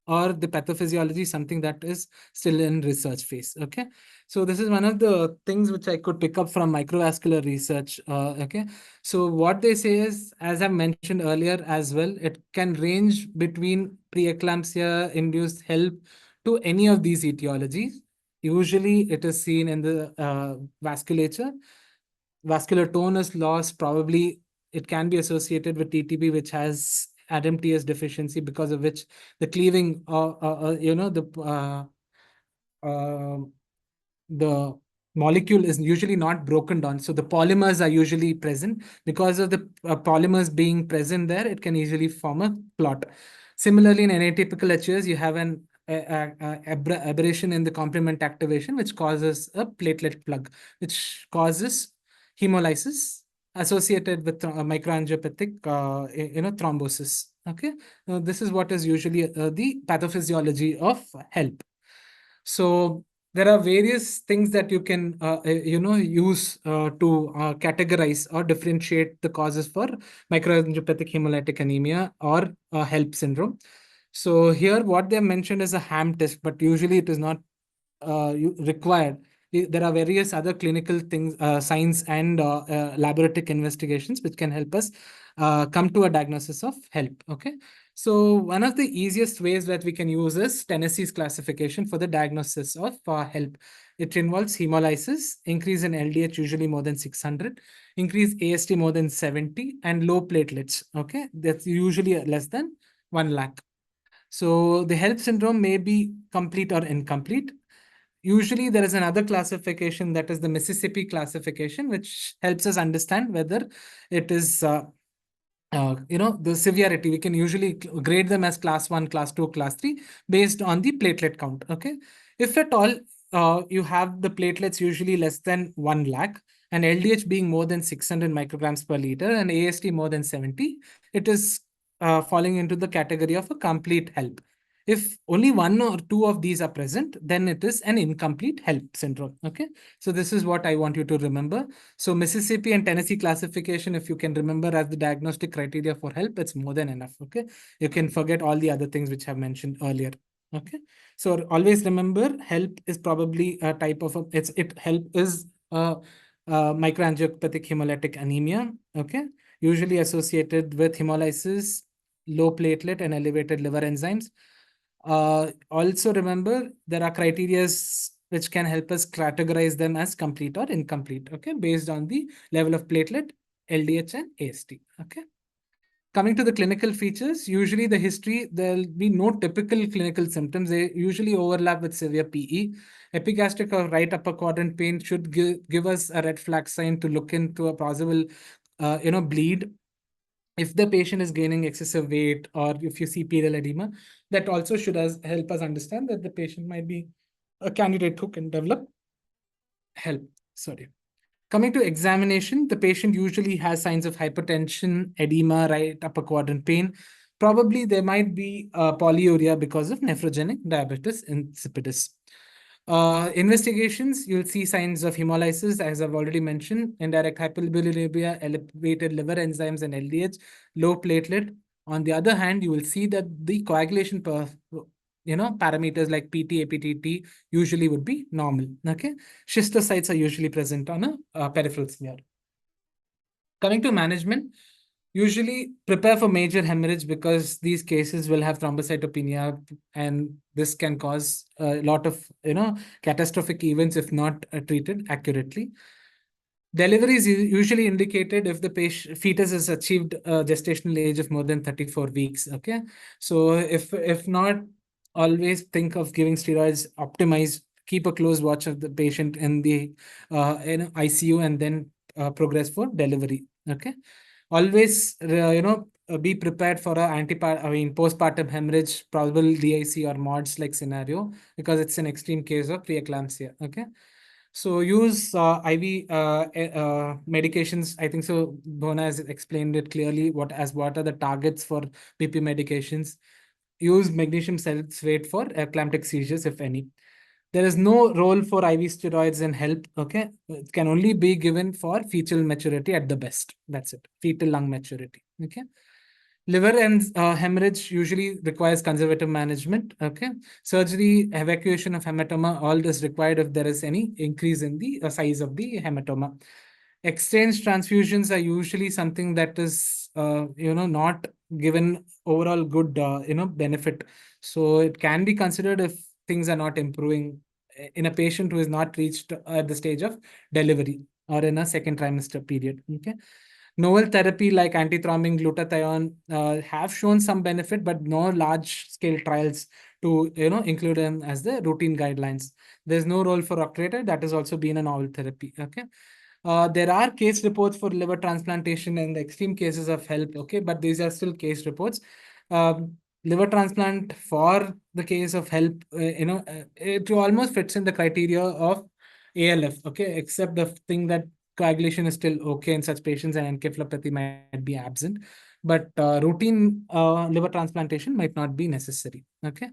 or the pathophysiology, something that is still in research phase. Okay. So this is one of the things which I could pick up from microvascular research. Okay. So what they say is, as I mentioned earlier as well, it can range between preeclampsia induced HELP to any of these etiologies. Usually it is seen in the vasculature. Vascular tone is lost. Probably it can be associated with TTP, which has ADAMTS deficiency, because of which the cleaving, the molecule is usually not broken down. So the polymers are usually present. Because of the polymers being present there, it can easily form a clot. Similarly, in atypical HUS, you have an aberration in the complement activation, which causes a platelet plug, which causes hemolysis associated with microangiopathic thrombosis. Okay, this is what is usually the pathophysiology of HELP. So there are various things that you can use to categorize or differentiate the causes for microangiopathic hemolytic anemia or HELP syndrome. So here what they mentioned is a ham test, but usually it is not required. There are various other clinical things, signs and laboratory investigations which can help us come to a diagnosis of HELP. Okay. So one of the easiest ways that we can use is Tennessee's classification for the diagnosis of HELP. It involves hemolysis, increase in LDH usually more than 600, increase AST more than 70, and low platelets. Okay, that's usually less than 1 lakh. So the HELP syndrome may be complete or incomplete. Usually there is another classification, that is the Mississippi classification, which helps us understand whether it is the severity. We can usually grade them as class 1, class 2, class 3 based on the platelet count. Okay. If at all you have the platelets usually less than 1 lakh and LDH being more than 600 micrograms per liter and AST more than 70, it is falling into the category of a complete HELP. If only 1 or 2 of these are present, then it is an incomplete HELP syndrome. Okay. So this is what I want you to remember. So Mississippi and Tennessee classification, if you can remember as the diagnostic criteria for HELP, it's more than enough. Okay. You can forget all the other things which I've mentioned earlier. Okay. So always remember, HELP is probably a type of HELP is microangiopathic hemolytic anemia. Okay. Usually associated with hemolysis, low platelet and elevated liver enzymes. Also remember, there are criteria which can help us categorize them as complete or incomplete, okay, based on the level of platelet, LDH and AST, okay. Coming to the clinical features, usually the history, there'll be no typical clinical symptoms. They usually overlap with severe PE. Epigastric or right upper quadrant pain should give us a red flag sign to look into a possible, bleed. If the patient is gaining excessive weight or if you see pedal edema, that also should help us understand that the patient might be a candidate who can develop HELP. Sorry. Coming to examination, the patient usually has signs of hypertension, edema, right upper quadrant pain. Probably there might be polyuria because of nephrogenic diabetes insipidus. Investigations, you'll see signs of hemolysis, as I've already mentioned, indirect hyperbilirubinemia, elevated liver enzymes and LDH, low platelet. On the other hand, you will see that the coagulation parameters like PT, APTT usually would be normal. Okay, schistocytes are usually present on a peripheral smear. Coming to management, usually prepare for major hemorrhage because these cases will have thrombocytopenia and this can cause a lot of catastrophic events if not treated accurately. Delivery is usually indicated if the fetus has achieved a gestational age of more than 34 weeks. Okay, so if not, always think of giving steroids. Optimize, keep a close watch of the patient in the ICU, and then progress for delivery. Okay, always be prepared for a postpartum hemorrhage, probable DIC or MODS like scenario, because it's an extreme case of preeclampsia. Okay. So use IV medications. I think so. Bona has explained it clearly. What are the targets for PP medications? Use magnesium sulfate for eclamptic seizures, if any. There is no role for IV steroids in HELP. Okay, it can only be given for fetal maturity at the best. That's it. Fetal lung maturity. Okay. Liver and hemorrhage usually requires conservative management. Okay. Surgery, evacuation of hematoma, all is required if there is any increase in the size of the hematoma. Exchange transfusions are usually something that is, not given overall good, benefit. So it can be considered if things are not improving in a patient who is not reached at the stage of delivery or in a second trimester period. Okay. Novel therapy like antithrombin, glutathione have shown some benefit, but no large-scale trials to include them as the routine guidelines. There's no role for octreotide. That has also been a novel therapy. Okay. There are case reports for liver transplantation and the extreme cases of HELP. Okay, but these are still case reports. Liver transplant for the case of HELP, it almost fits in the criteria of ALF. Okay, except the thing that coagulation is still okay in such patients and encephalopathy might be absent, but routine liver transplantation might not be necessary. Okay.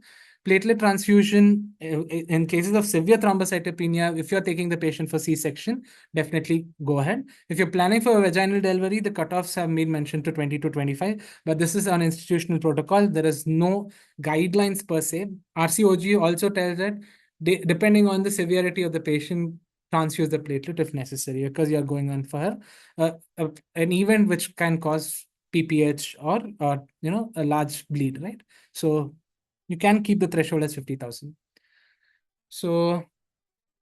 Platelet transfusion in cases of severe thrombocytopenia, if you're taking the patient for C-section, definitely go ahead. If you're planning for a vaginal delivery, the cutoffs have been mentioned to 20 to 25, but this is an institutional protocol. There is no guidelines per se. RCOG also tells that depending on the severity of the patient, transfuse the platelet if necessary, because you're going on for an event which can cause PPH or a large bleed, right? So you can keep the threshold as 50,000. So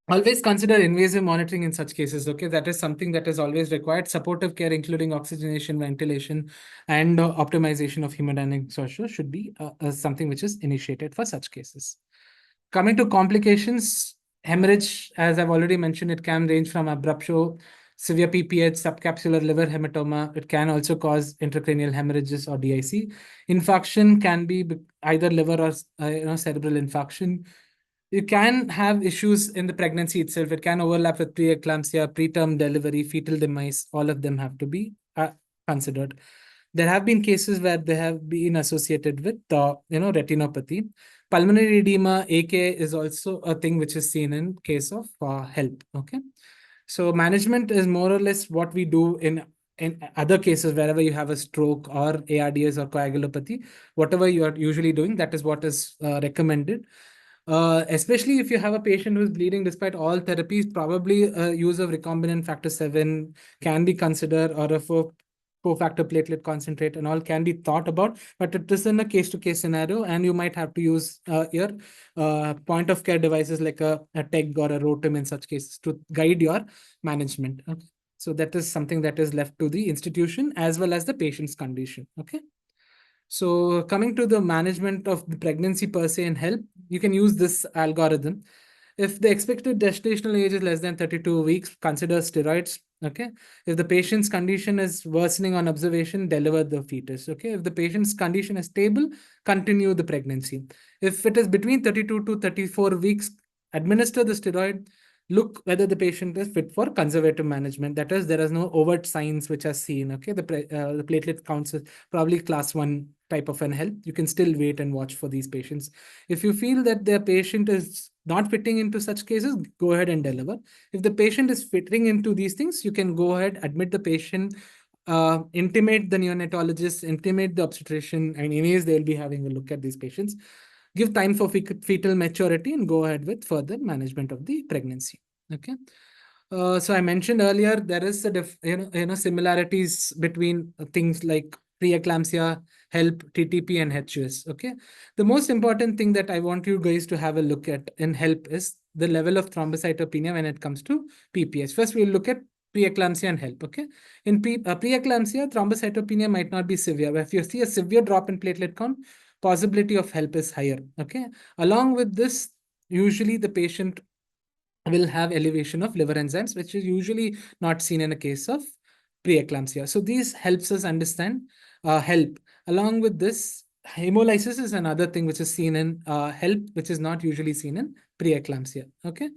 always consider invasive monitoring in such cases. Okay, that is something that is always required. Supportive care, including oxygenation, ventilation, and optimization of hemodynamic social should be something which is initiated for such cases. Coming to complications, hemorrhage, as I've already mentioned, it can range from abruptio, severe PPH, subcapsular liver hematoma. It can also cause intracranial hemorrhages or DIC. Infarction can be either liver or cerebral infarction. You can have issues in the pregnancy itself. It can overlap with preeclampsia, preterm delivery, fetal demise. All of them have to be considered. There have been cases where they have been associated with retinopathy. Pulmonary edema, AK, is also a thing which is seen in case of HELP. Okay, so management is more or less what we do in other cases wherever you have a stroke or ARDS or coagulopathy. Whatever you are usually doing, that is what is recommended. Especially if you have a patient who's bleeding despite all therapies, probably use of recombinant factor 7 can be considered, or a four-factor platelet concentrate and all can be thought about, but it is in a case-to-case scenario, and you might have to use your point-of-care devices like a TEG or a ROTEM in such cases to guide your management. Okay? So that is something that is left to the institution as well as the patient's condition. Okay. So coming to the management of the pregnancy per se and HELP, you can use this algorithm. If the expected gestational age is less than 32 weeks, consider steroids. Okay. If the patient's condition is worsening on observation, deliver the fetus. Okay. If the patient's condition is stable, continue the pregnancy. If it is between 32 to 34 weeks, administer the steroid. Look whether the patient is fit for conservative management. That is, there is no overt signs which are seen. Okay. The platelet counts is probably class 1 type of an HELP. You can still wait and watch for these patients. If you feel that the patient is not fitting into such cases, go ahead and deliver. If the patient is fitting into these things, you can go ahead, admit the patient, intimate the neonatologist, intimate the obstetrician, and anyways, they'll be having a look at these patients. Give time for fetal maturity and go ahead with further management of the pregnancy. Okay. So I mentioned earlier, there is a similarities between things like preeclampsia, HELP, TTP, and HUS. Okay. The most important thing that I want you guys to have a look at in HELP is the level of thrombocytopenia when it comes to PPH. First, we'll look at preeclampsia and HELP. Okay. In preeclampsia, thrombocytopenia might not be severe. But if you see a severe drop in platelet count, possibility of HELP is higher. Okay. Along with this, usually the patient will have elevation of liver enzymes, which is usually not seen in a case of preeclampsia. So these helps us understand HELP. Along with this, hemolysis is another thing which is seen in HELP, which is not usually seen in preeclampsia. Okay.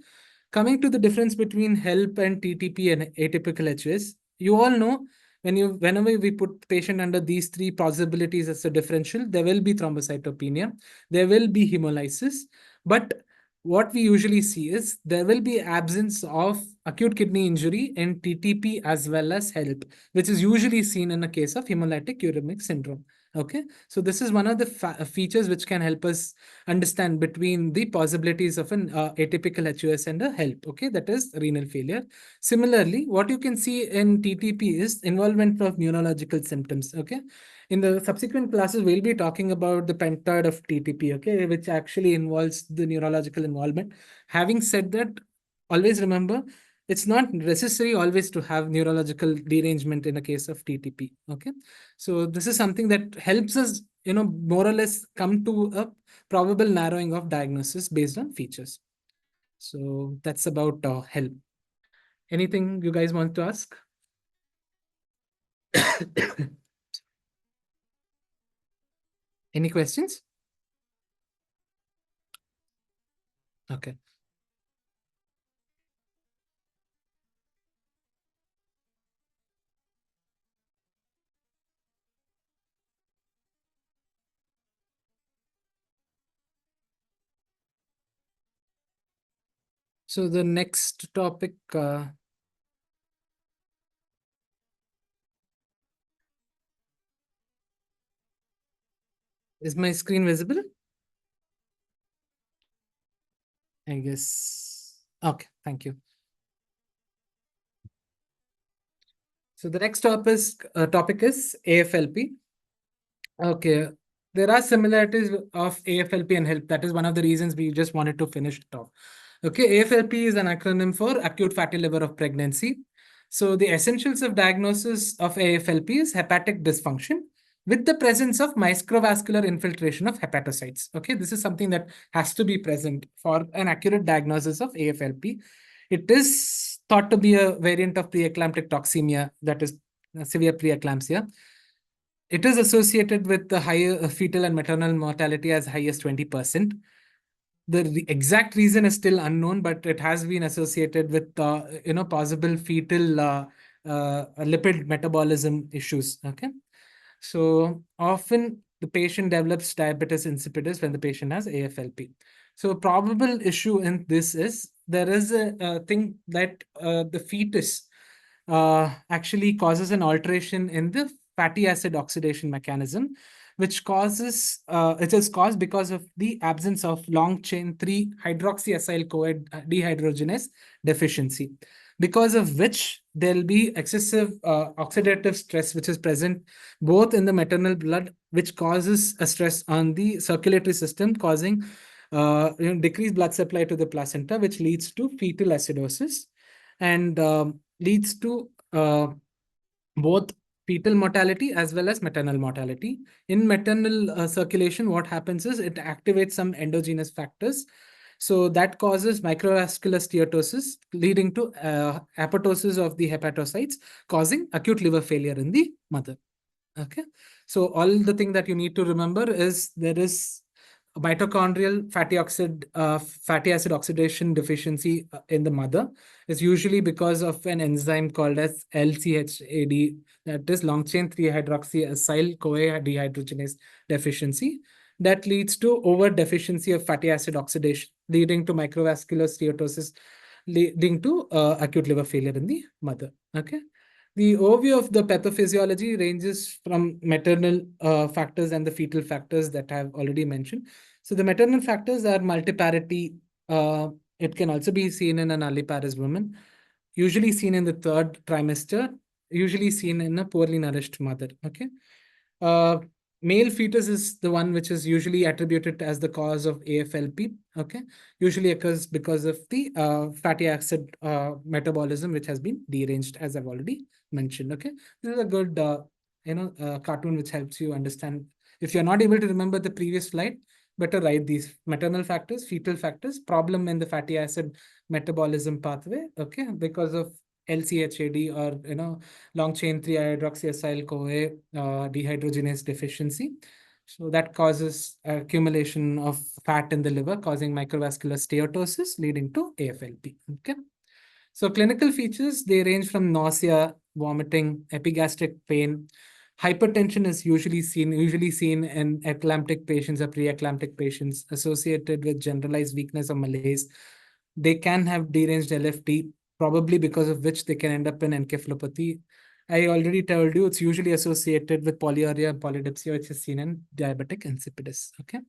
Coming to the difference between HELP and TTP and atypical HUS, you all know whenever we put patient under these three possibilities as a differential, there will be thrombocytopenia, there will be hemolysis, but what we usually see is there will be absence of acute kidney injury in TTP as well as HELP, which is usually seen in a case of hemolytic uremic syndrome. Okay, so this is one of the features which can help us understand between the possibilities of an atypical HUS and a HELP. Okay, that is renal failure. Similarly, what you can see in TTP is involvement of neurological symptoms. Okay, in the subsequent classes, we'll be talking about the pentad of TTP, okay, which actually involves the neurological involvement. Having said that, always remember, it's not necessary always to have neurological derangement in a case of TTP, okay? So this is something that helps us, more or less come to a probable narrowing of diagnosis based on features. So that's about HELP. Anything you guys want to ask? Any questions? Okay. So the next topic, is my screen visible? I guess. Okay, thank you. So the next topic is AFLP. Okay, there are similarities of AFLP and HELP. That is one of the reasons we just wanted to finish it off. Okay, AFLP is an acronym for acute fatty liver of pregnancy. So the essentials of diagnosis of AFLP is hepatic dysfunction, with the presence of microvascular infiltration of hepatocytes. Okay, this is something that has to be present for an accurate diagnosis of AFLP. It is thought to be a variant of preeclamptic toxemia, that is severe preeclampsia. It is associated with the higher fetal and maternal mortality as high as 20%. The exact reason is still unknown, but it has been associated with possible fetal lipid metabolism issues. Okay, so often the patient develops diabetes insipidus when the patient has AFLP. So a probable issue in this is there is a thing that the fetus actually causes an alteration in the fatty acid oxidation mechanism, which causes it is caused because of the absence of long chain 3 hydroxyacyl CoA dehydrogenase deficiency, because of which there'll be excessive oxidative stress which is present both in the maternal blood, which causes a stress on the circulatory system, causing decreased blood supply to the placenta, which leads to fetal acidosis and leads to both fetal mortality as well as maternal mortality. In maternal circulation, what happens is it activates some endogenous factors. So that causes microvascular steatosis, leading to apoptosis of the hepatocytes, causing acute liver failure in the mother. Okay, so all the thing that you need to remember is there is mitochondrial fatty acid oxidation deficiency in the mother is usually because of an enzyme called as LCHAD, that is long chain 3 hydroxyacyl CoA dehydrogenase deficiency, that leads to over deficiency of fatty acid oxidation, leading to microvascular steatosis, leading to acute liver failure in the mother. Okay. The overview of the pathophysiology ranges from maternal factors and the fetal factors that I have already mentioned. So the maternal factors are multiparity. It can also be seen in an nulliparous woman, usually seen in the third trimester, usually seen in a poorly nourished mother. Okay. Uh, Male fetus is the one which is usually attributed as the cause of AFLP. Okay, usually occurs because of the fatty acid metabolism, which has been deranged, as I've already mentioned. Okay, this is a good cartoon which helps you understand. If you're not able to remember the previous slide, better write these maternal factors, fetal factors, problem in the fatty acid metabolism pathway. Okay, because of LCHAD or long chain 3 hydroxyacyl CoA dehydrogenase deficiency. So that causes accumulation of fat in the liver, causing microvascular steatosis, leading to AFLP. Okay. So clinical features, they range from nausea, vomiting, epigastric pain. Hypertension is usually seen in eclamptic patients or pre-eclamptic patients associated with generalized weakness or malaise. They can have deranged LFT, probably because of which they can end up in encephalopathy. I already told you it's usually associated with polyuria and polydipsia, which is seen in diabetic insipidus. Okay,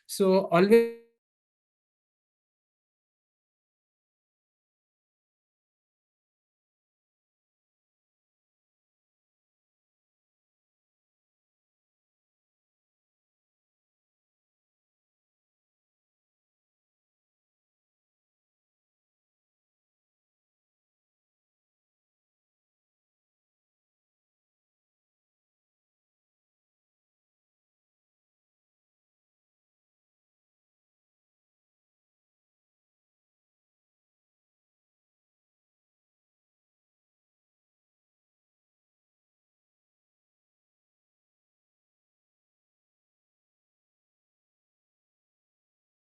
so always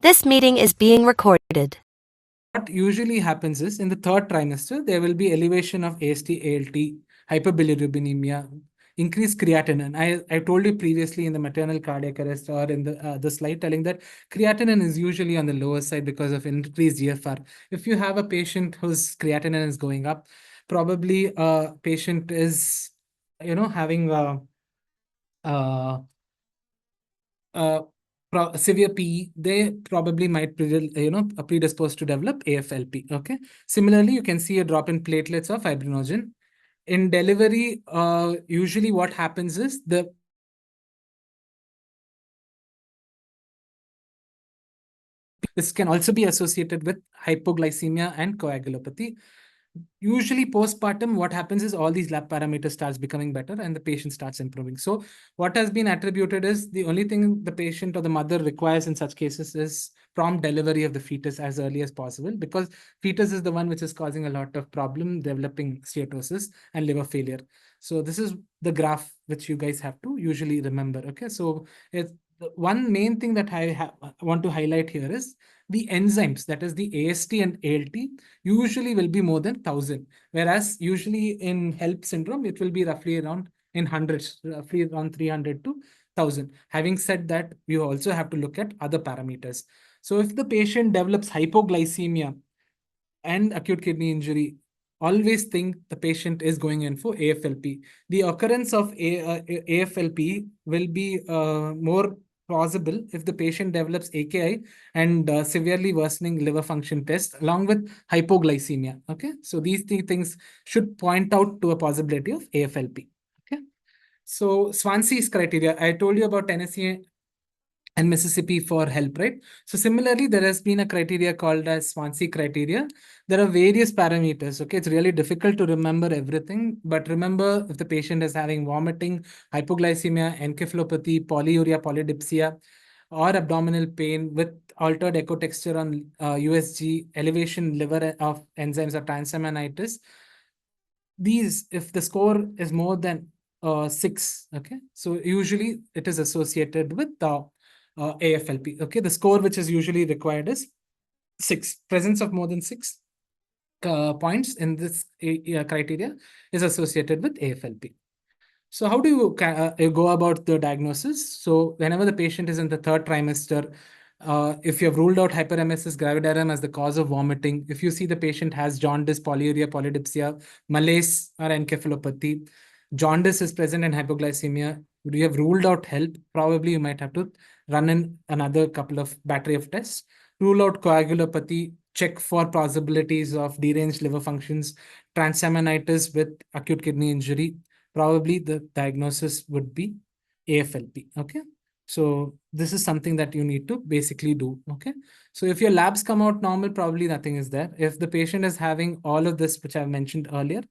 This meeting is being recorded. what usually happens is in the third trimester, there will be elevation of AST, ALT, hyperbilirubinemia, increased creatinine. I told you previously in the maternal cardiac arrest or in the slide telling that creatinine is usually on the lower side because of increased GFR. If you have a patient whose creatinine is going up, probably a patient is, having uh, severe PE, they probably might predisposed to develop AFLP. Okay. Similarly, you can see a drop in platelets or fibrinogen. In delivery, usually what happens is this can also be associated with hypoglycemia and coagulopathy. Usually postpartum, what happens is all these lab parameters starts becoming better and the patient starts improving. So what has been attributed is the only thing the patient or the mother requires in such cases is prompt delivery of the fetus as early as possible, because fetus is the one which is causing a lot of problem developing steatosis and liver failure. So this is the graph which you guys have to usually remember. Okay, so it's the one main thing that I want to highlight here is the enzymes, that is the AST and ALT, usually will be more than 1,000, whereas usually in HELP syndrome, it will be roughly around in hundreds, roughly around 300 to 1,000. Having said that, we also have to look at other parameters. So if the patient develops hypoglycemia and acute kidney injury, always think the patient is going in for AFLP. The occurrence of AFLP will be more plausible if the patient develops AKI and severely worsening liver function test along with hypoglycemia. Okay, so these three things should point out to a possibility of AFLP. Okay, so Swansea's criteria. I told you about Tennessee and Mississippi for HELP, right? So similarly, there has been a criteria called as Swansea criteria. There are various parameters. Okay, it's really difficult to remember everything, but remember if the patient is having vomiting, hypoglycemia, encephalopathy, polyuria, polydipsia, or abdominal pain with altered echo texture on USG, elevation liver of enzymes or transaminitis. These, if the score is more than 6, okay, so usually it is associated with the AFLP. Okay, the score which is usually required is 6. Presence of more than 6 points in this criteria is associated with AFLP. So how do you go about the diagnosis? So whenever the patient is in the third trimester, if you have ruled out hyperemesis gravidarum as the cause of vomiting, if you see the patient has jaundice, polyuria, polydipsia, malaise, or encephalopathy, jaundice is present in hypoglycemia, you have ruled out HELP, probably you might have to run in another couple of battery of tests. Rule out coagulopathy, check for possibilities of deranged liver functions, transaminitis with acute kidney injury. Probably the diagnosis would be AFLP. Okay. So this is something that you need to basically do. Okay. So if your labs come out normal, probably nothing is there. If the patient is having all of this, which I've mentioned earlier,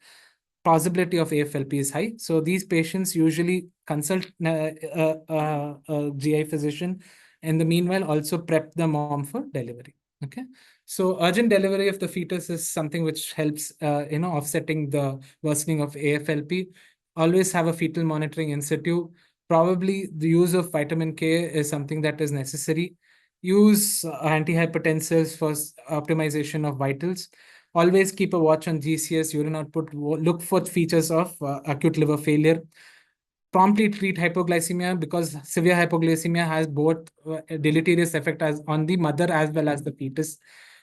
possibility of AFLP is high. So these patients usually consult a GI physician. In the meanwhile, also prep the mom for delivery. Okay. So urgent delivery of the fetus is something which helps, offsetting the worsening of AFLP. Always have a fetal monitoring in situ. Probably the use of vitamin K is something that is necessary. Use antihypertensives for optimization of vitals. Always keep a watch on GCS, urine output. Look for features of acute liver failure. Promptly treat hypoglycemia, because severe hypoglycemia has both deleterious effect as on the mother as well as the fetus.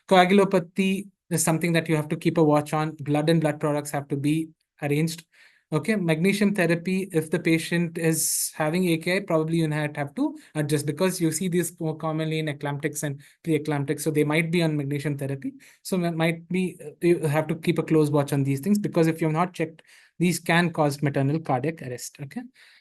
Coagulopathy is something that you have to keep a watch on. Blood and blood products have to be arranged. Okay, magnesium therapy, if the patient is having AKI, probably you might have to adjust, because you see this more commonly in eclamptics and pre-eclamptics, so they might be on magnesium therapy. So it might be, you have to keep a close watch on these things, because if you have not checked, these can cause maternal cardiac arrest. Okay.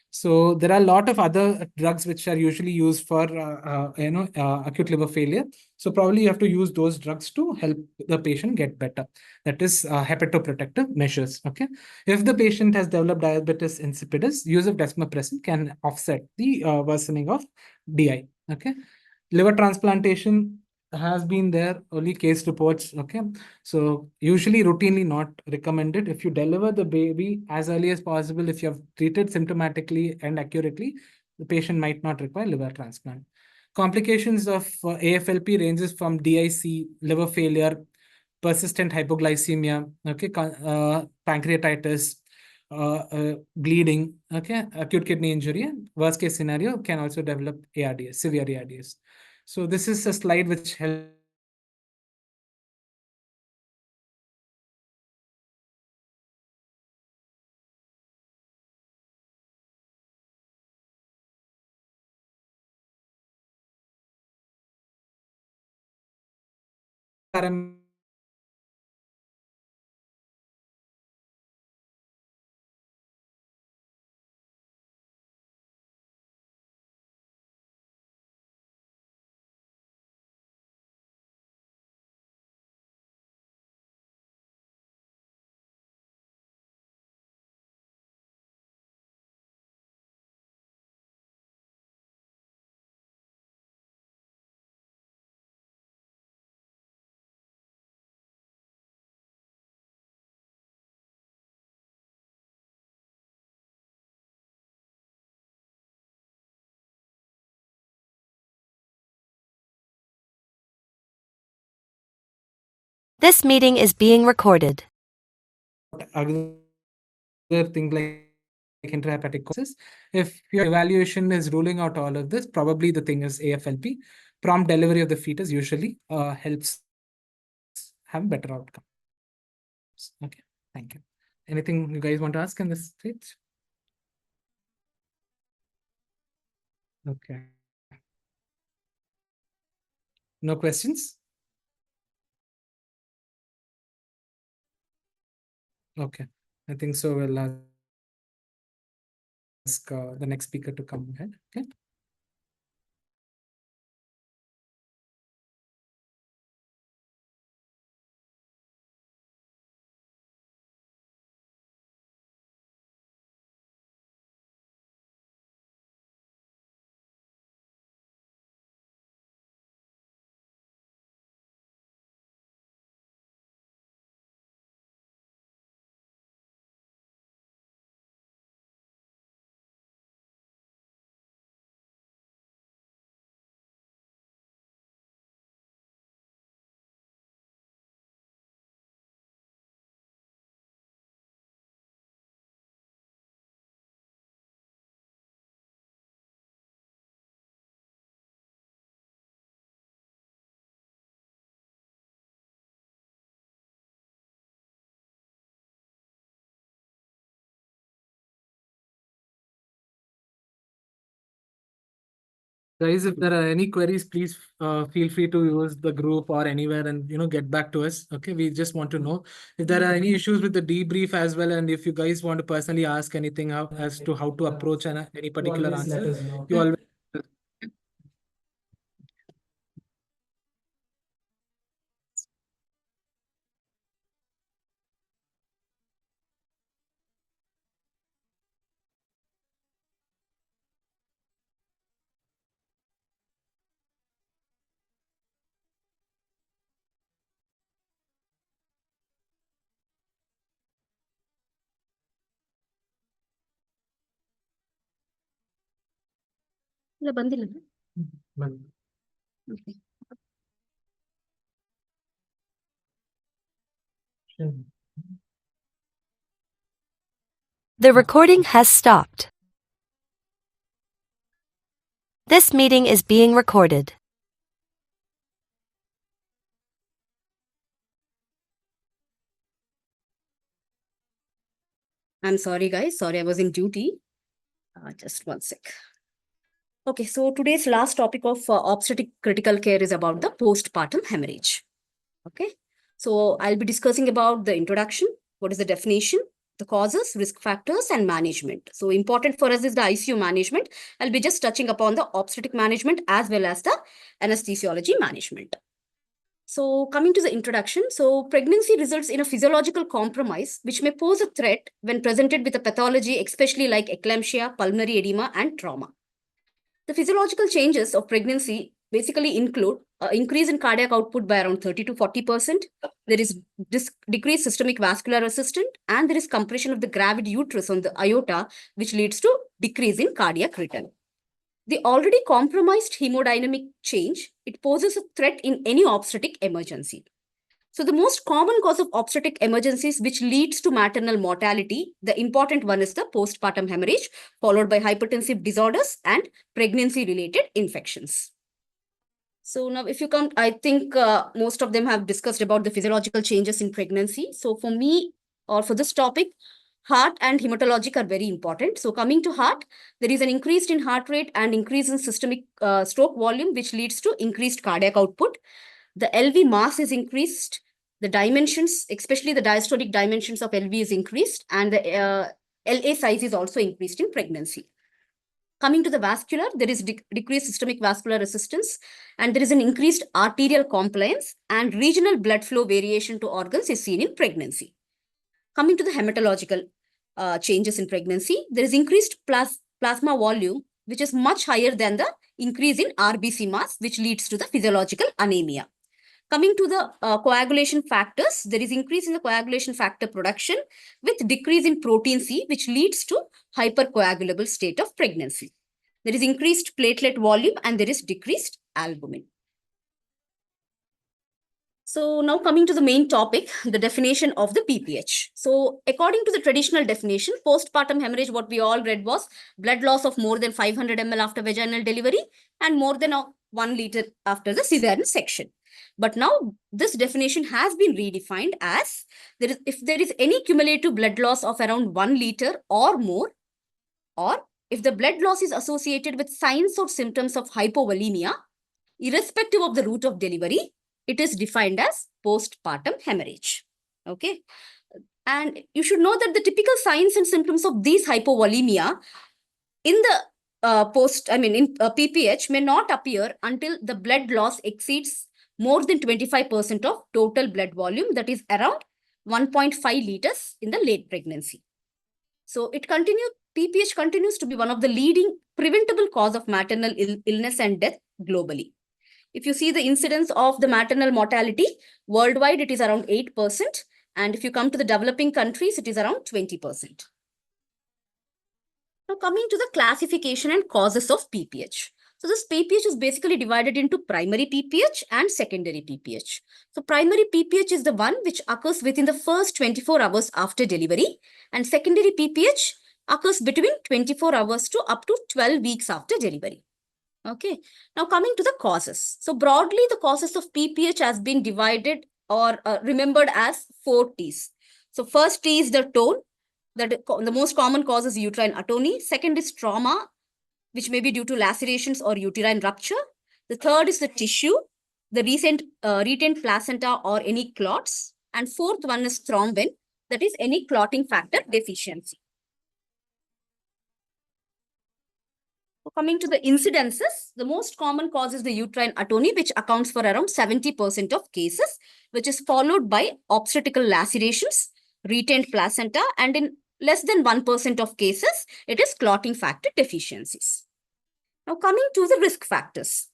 So there are a lot of other drugs which are usually used for acute liver failure. So probably you have to use those drugs to help the patient get better. That is hepatoprotective measures. Okay. If the patient has developed diabetes insipidus, use of desmopressin can offset the worsening of DI. Okay. Liver transplantation has been there, only case reports. Okay. So usually routinely not recommended. If you deliver the baby as early as possible, if you have treated symptomatically and accurately, the patient might not require liver transplant. Complications of AFLP ranges from DIC, liver failure, persistent hypoglycemia, okay, pancreatitis, bleeding, okay, acute kidney injury, and worst case scenario can also develop ARDS, severe ARDS. So this is a slide which helps parameters This meeting is being recorded. Other thing like intrahepatic causes. If your evaluation is ruling out all of this, probably the thing is AFLP. Prompt delivery of the fetus usually helps have better outcomes. Okay, thank you. Anything you guys want to ask in this stage? Okay. No questions? Okay, I think so. We'll ask the next speaker to come ahead. Okay. Guys, if there are any queries, please feel free to use the group or anywhere and get back to us. Okay, we just want to know if there are any issues with the debrief as well, and if you guys want to personally ask anything as to how to approach any particular answer, you always. ಇಲ್ಲ ಬಂದಿಲ್ಲ ಬನ್ನಿ. Okay. The recording has stopped. This meeting is being recorded. I'm sorry, guys. Sorry, I was in duty. Just one sec. Okay, so today's last topic of obstetric critical care is about the postpartum hemorrhage. Okay, so I'll be discussing about the introduction, what is the definition, the causes, risk factors, and management. So important for us is the ICU management. I'll be just touching upon the obstetric management as well as the anesthesiology management. So coming to the introduction, so pregnancy results in a physiological compromise, which may pose a threat when presented with a pathology, especially like eclampsia, pulmonary edema, and trauma. The physiological changes of pregnancy basically include increase in cardiac output by around 30 to 40%. There is decreased systemic vascular resistance, and there is compression of the gravid uterus on the aorta, which leads to decrease in cardiac return. The already compromised hemodynamic change, it poses a threat in any obstetric emergency. So the most common cause of obstetric emergencies which leads to maternal mortality, the important one is the postpartum hemorrhage, followed by hypertensive disorders and pregnancy-related infections. So now if you come, I think most of them have discussed about the physiological changes in pregnancy. So for me, or for this topic, heart and hematologic are very important. So coming to heart, there is an increase in heart rate and increase in systemic stroke volume, which leads to increased cardiac output. The LV mass is increased. The dimensions, especially the diastolic dimensions of LV is increased, and the LA size is also increased in pregnancy. Coming to the vascular, there is decreased systemic vascular resistance, and there is an increased arterial compliance, and regional blood flow variation to organs is seen in pregnancy. Coming to the hematological changes in pregnancy, there is increased plasma volume, which is much higher than the increase in RBC mass, which leads to the physiological anemia. Coming to the coagulation factors, there is increase in the coagulation factor production with decrease in protein C, which leads to hypercoagulable state of pregnancy. There is increased platelet volume and there is decreased albumin. So now coming to the main topic, the definition of the PPH. So according to the traditional definition, postpartum hemorrhage, what we all read was blood loss of more than 500 ml after vaginal delivery and more than 1 liter after the cesarean section. But now this definition has been redefined as if there is any cumulative blood loss of around 1 liter or more, or if the blood loss is associated with signs or symptoms of hypovolemia, irrespective of the route of delivery, it is defined as postpartum hemorrhage. Okay. And you should know that the typical signs and symptoms of these hypovolemia in the PPH may not appear until the blood loss exceeds more than 25% of total blood volume, that is around 1.5 liters in the late pregnancy. So PPH continues to be one of the leading preventable cause of maternal illness and death globally. If you see the incidence of the maternal mortality worldwide, it is around 8%. And if you come to the developing countries, it is around 20%. Now coming to the classification and causes of PPH. So this PPH is basically divided into primary PPH and secondary PPH. So primary PPH is the one which occurs within the first 24 hours after delivery, and secondary PPH occurs between 24 hours to up to 12 weeks after delivery. Okay. Now coming to the causes. So broadly, the causes of PPH has been divided or remembered as 4 T's. So first T is the tone. The most common cause is uterine atony. Second is trauma, which may be due to lacerations or uterine rupture. The third is the tissue, the retained placenta or any clots. And fourth one is thrombin, that is any clotting factor deficiency. Coming to the incidences, the most common cause is the uterine atony, which accounts for around 70% of cases, which is followed by obstetrical lacerations, retained placenta, and in less than 1% of cases, it is clotting factor deficiencies. Now coming to the risk factors.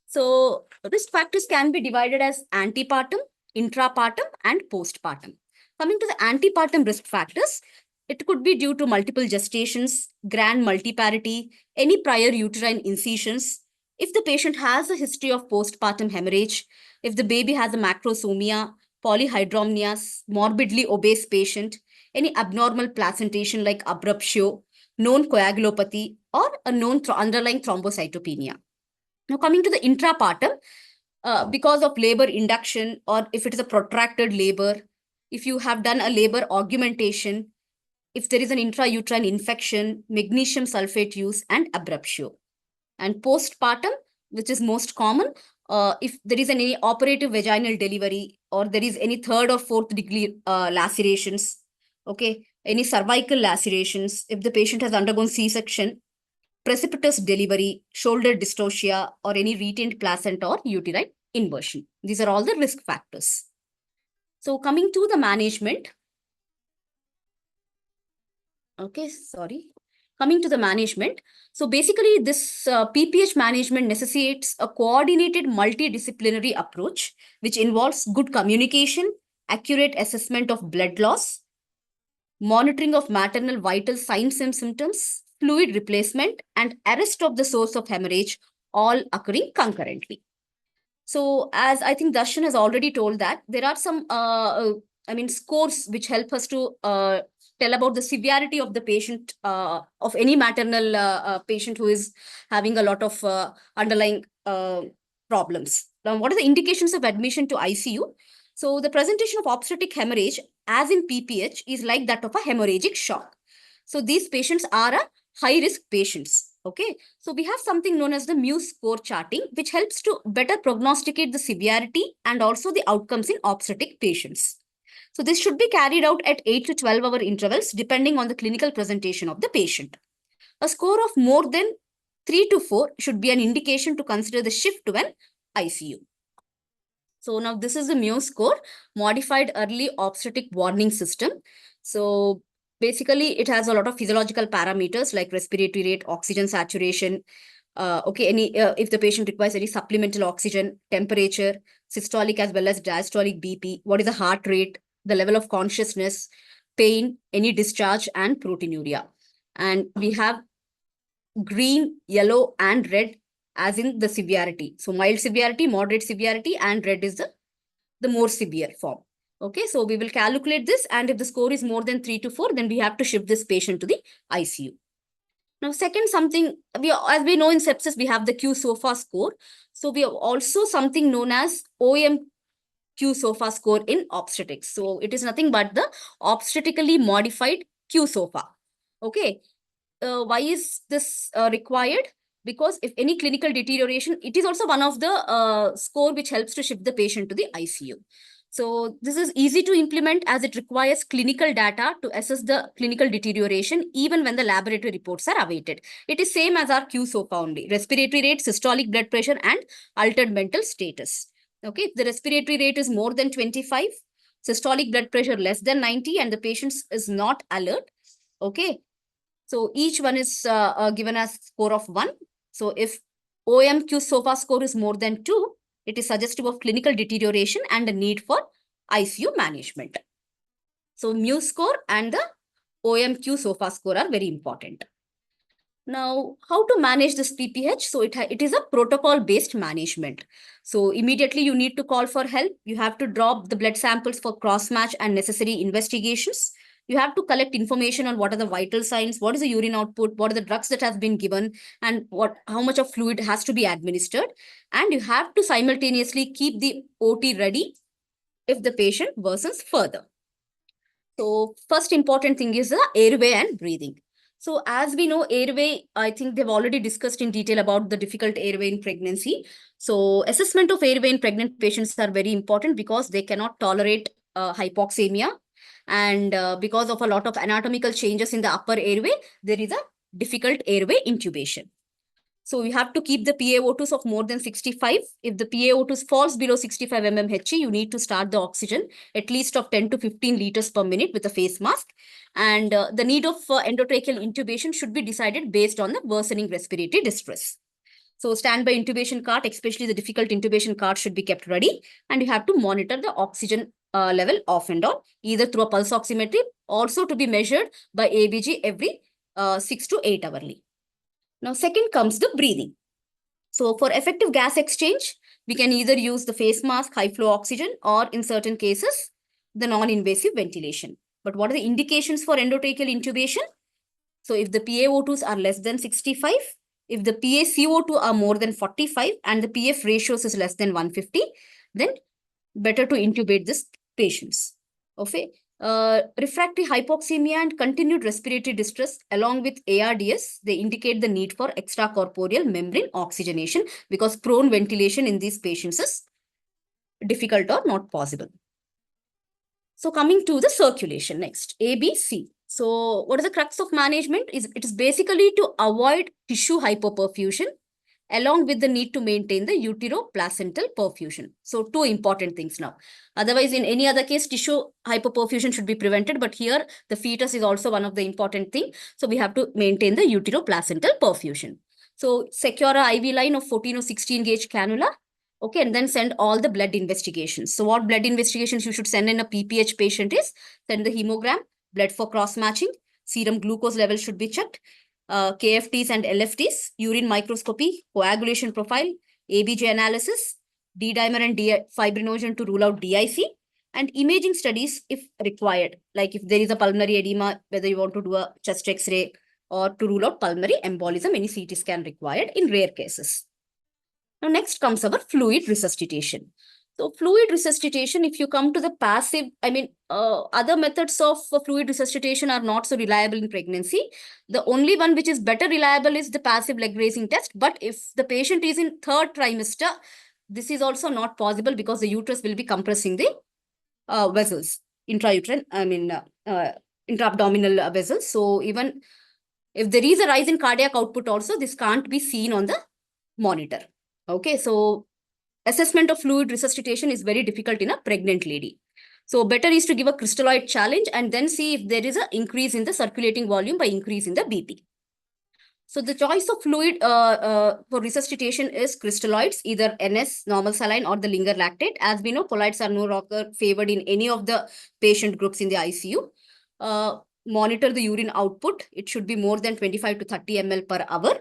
So risk factors can be divided as antepartum, intrapartum, and postpartum. Coming to the antepartum risk factors, it could be due to multiple gestations, grand multiparity, any prior uterine incisions, if the patient has a history of postpartum hemorrhage, if the baby has a macrosomia, polyhydramnios, morbidly obese patient, any abnormal placentation like abruptio, known coagulopathy, or a known underlying thrombocytopenia. Now coming to the intrapartum, because of labor induction or if it is a protracted labor, if you have done a labor augmentation, if there is an intrauterine infection, magnesium sulfate use, and abruptio. And postpartum, which is most common, if there is any operative vaginal delivery or there is any 3rd or 4th degree lacerations, okay, any cervical lacerations, if the patient has undergone C-section, precipitous delivery, shoulder dystocia, or any retained placenta or uterine inversion. These are all the risk factors. So coming to the management. Okay, sorry. Coming to the management. So basically this PPH management necessitates a coordinated multidisciplinary approach, which involves good communication, accurate assessment of blood loss, monitoring of maternal vital signs and symptoms, fluid replacement, and arrest of the source of hemorrhage, all occurring concurrently. So as I think Darshan has already told that there are some, scores which help us to tell about the severity of the patient, of any maternal patient who is having a lot of underlying problems. Now, what are the indications of admission to ICU? So the presentation of obstetric hemorrhage, as in PPH, is like that of a hemorrhagic shock. So these patients are a high-risk patients. Okay, so we have something known as the Muse score charting, which helps to better prognosticate the severity and also the outcomes in obstetric patients. So this should be carried out at 8 to 12 hour intervals, depending on the clinical presentation of the patient. A score of more than 3 to 4 should be an indication to consider the shift to an ICU. So now this is the Muse score, modified early obstetric warning system. So basically, it has a lot of physiological parameters like respiratory rate, oxygen saturation, if the patient requires any supplemental oxygen, temperature, systolic as well as diastolic BP, what is the heart rate, the level of consciousness, pain, any discharge, and proteinuria. And we have green, yellow, and red as in the severity. So mild severity, moderate severity, and red is the the more severe form. Okay, so we will calculate this, and if the score is more than 3 to 4, then we have to shift this patient to the ICU. Now, second, something as we know in sepsis, we have the Q-SOFA score. So we have also something known as OM-Q-SOFA score in obstetrics. So it is nothing but the obstetrically modified Q-SOFA. Okay. Why is this required? Because if any clinical deterioration, it is also one of the score which helps to shift the patient to the ICU. So this is easy to implement as it requires clinical data to assess the clinical deterioration even when the laboratory reports are awaited. It is same as our Q-SOFA only. Respiratory rate, systolic blood pressure, and altered mental status. Okay, if the respiratory rate is more than 25, systolic blood pressure less than 90, and the patient is not alert. Okay, so each one is given as score of 1. So if OMQ SOFA score is more than 2, it is suggestive of clinical deterioration and a need for ICU management. So mu score and the OMQ SOFA score are very important. Now, how to manage this PPH? So it is a protocol-based management. So immediately you need to call for help. You have to drop the blood samples for cross-match and necessary investigations. You have to collect information on what are the vital signs, what is the urine output, what are the drugs that have been given, and how much of fluid has to be administered. And you have to simultaneously keep the OT ready if the patient worsens further. So first important thing is the airway and breathing. So as we know, airway, I think they've already discussed in detail about the difficult airway in pregnancy. So assessment of airway in pregnant patients are very important because they cannot tolerate hypoxemia. And because of a lot of anatomical changes in the upper airway, there is a difficult airway intubation. So you have to keep the PaO2s of more than 65. If the PaO2s falls below 65 mmHg, you need to start the oxygen at least of 10 to 15 liters per minute with a face mask. And the need of endotracheal intubation should be decided based on the worsening respiratory distress. So standby intubation cart, especially the difficult intubation cart, should be kept ready. And you have to monitor the oxygen level off and on, either through a pulse oximetry, also to be measured by ABG every 6 to 8 hourly. Now, second comes the breathing. So for effective gas exchange, we can either use the face mask, high flow oxygen, or in certain cases, the non-invasive ventilation. But what are the indications for endotracheal intubation? So if the PaO2s are less than 65, if the PaCO2 are more than 45, and the PF ratios is less than 150, then better to intubate these patients. Okay. Refractory hypoxemia and continued respiratory distress along with ARDS, they indicate the need for extracorporeal membrane oxygenation because prone ventilation in these patients is difficult or not possible. So coming to the circulation next, ABC. So what is the crux of management? It is basically to avoid tissue hypoperfusion along with the need to maintain the uteroplacental perfusion. So two important things now. Otherwise, in any other case, tissue hypoperfusion should be prevented. But here, the fetus is also one of the important things. So we have to maintain the uteroplacental perfusion. So secure a IV line of 14 or 16 gauge cannula. Okay, and then send all the blood investigations. So what blood investigations you should send in a PPH patient is send the hemogram, blood for cross-matching, serum glucose level should be checked, KFTs and LFTs, urine microscopy, coagulation profile, ABG analysis, D-dimer and fibrinogen to rule out DIC, and imaging studies if required, like if there is a pulmonary edema, whether you want to do a chest X-ray or to rule out pulmonary embolism, any CT scan required in rare cases. Now next comes our fluid resuscitation. So fluid resuscitation, if you come to the passive, other methods of fluid resuscitation are not so reliable in pregnancy. The only one which is better reliable is the passive leg raising test. But if the patient is in third trimester, this is also not possible because the uterus will be compressing the vessels, intra-abdominal vessels. So even if there is a rise in cardiac output also, this can't be seen on the monitor. Okay, so assessment of fluid resuscitation is very difficult in a pregnant lady. So better is to give a crystalloid challenge and then see if there is an increase in the circulating volume by increase in the BP. So the choice of fluid for resuscitation is crystalloids, either NS, normal saline, or the Linger lactate. As we know, colloids are no longer favored in any of the patient groups in the ICU. Monitor the urine output. It should be more than 25 to 30 ml per hour.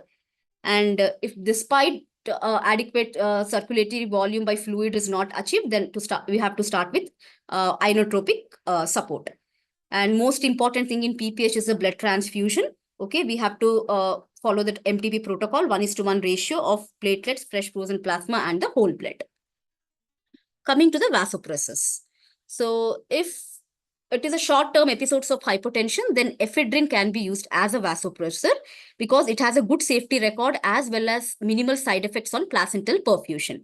And if despite adequate circulatory volume by fluid is not achieved, then we have to start with inotropic support. And most important thing in PPH is the blood transfusion. Okay, we have to follow the MTP protocol, 1:1 ratio of platelets, fresh frozen plasma, and the whole blood. Coming to the vasopressors. So if it is a short-term episodes of hypotension, then ephedrine can be used as a vasopressor because it has a good safety record as well as minimal side effects on placental perfusion.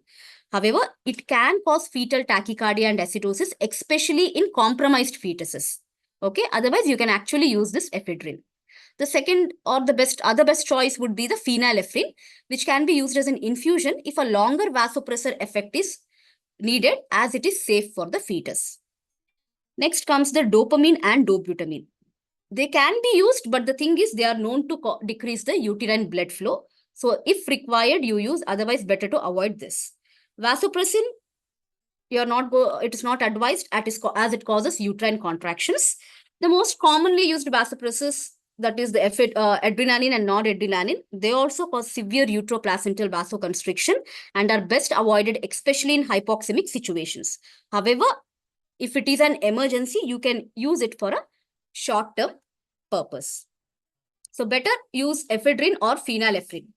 However, it can cause fetal tachycardia and acidosis, especially in compromised fetuses. Okay, otherwise you can actually use this ephedrine. The second or the best choice would be the phenylephrine, which can be used as an infusion if a longer vasopressor effect is needed as it is safe for the fetus. Next comes the dopamine and dobutamine. They can be used, but the thing is they are known to decrease the uterine blood flow. So if required, you use, otherwise better to avoid this. Vasopressin, it is not advised as it causes uterine contractions. The most commonly used vasopressors, that is the adrenaline and noradrenaline, they also cause severe uteroplacental vasoconstriction and are best avoided, especially in hypoxemic situations. However, if it is an emergency, you can use it for a short-term purpose. So better use ephedrine or phenylephrine.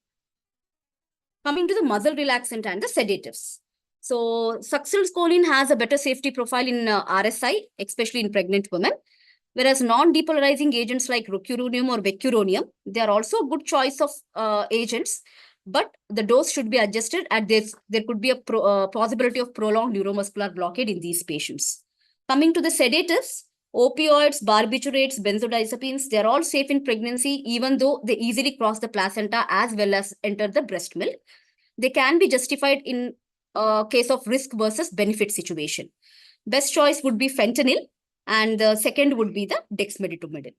Coming to the muscle relaxant and the sedatives. So succinylcholine has a better safety profile in RSI, especially in pregnant women. Whereas non-depolarizing agents like rocuronium or vecuronium, they are also a good choice of agents, but the dose should be adjusted and there could be a possibility of prolonged neuromuscular blockade in these patients. Coming to the sedatives, opioids, barbiturates, benzodiazepines, they are all safe in pregnancy, even though they easily cross the placenta as well as enter the breast milk. They can be justified in case of risk versus benefit situation. Best choice would be fentanyl, and the second would be the dexmedetomidine.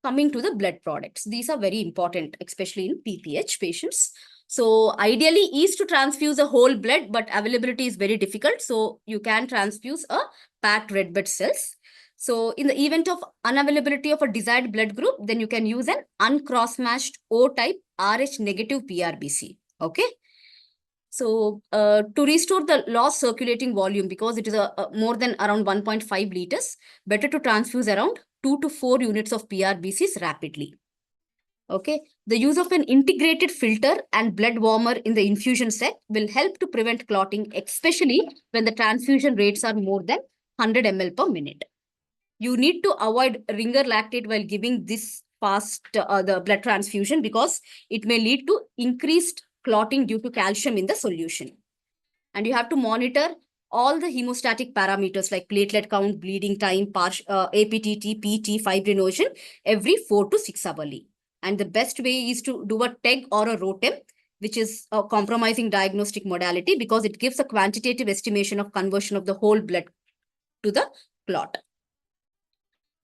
Coming to the blood products, these are very important, especially in PPH patients. So ideally is to transfuse a whole blood, but availability is very difficult. So you can transfuse a packed red blood cells. So in the event of unavailability of a desired blood group, then you can use an uncross-matched O-type Rh negative PRBC. Okay. So to restore the lost circulating volume, because it is more than around 1.5 liters, better to transfuse around 2 to 4 units of PRBCs rapidly. Okay, the use of an integrated filter and blood warmer in the infusion set will help to prevent clotting, especially when the transfusion rates are more than 100 ml per minute. You need to avoid ringer lactate while giving this fast the blood transfusion because it may lead to increased clotting due to calcium in the solution. And you have to monitor all the hemostatic parameters like platelet count, bleeding time, APTT, PT, fibrinogen every 4 to 6 hourly. And the best way is to do a TEG or a ROTEM, which is a compromising diagnostic modality because it gives a quantitative estimation of conversion of the whole blood to the clot.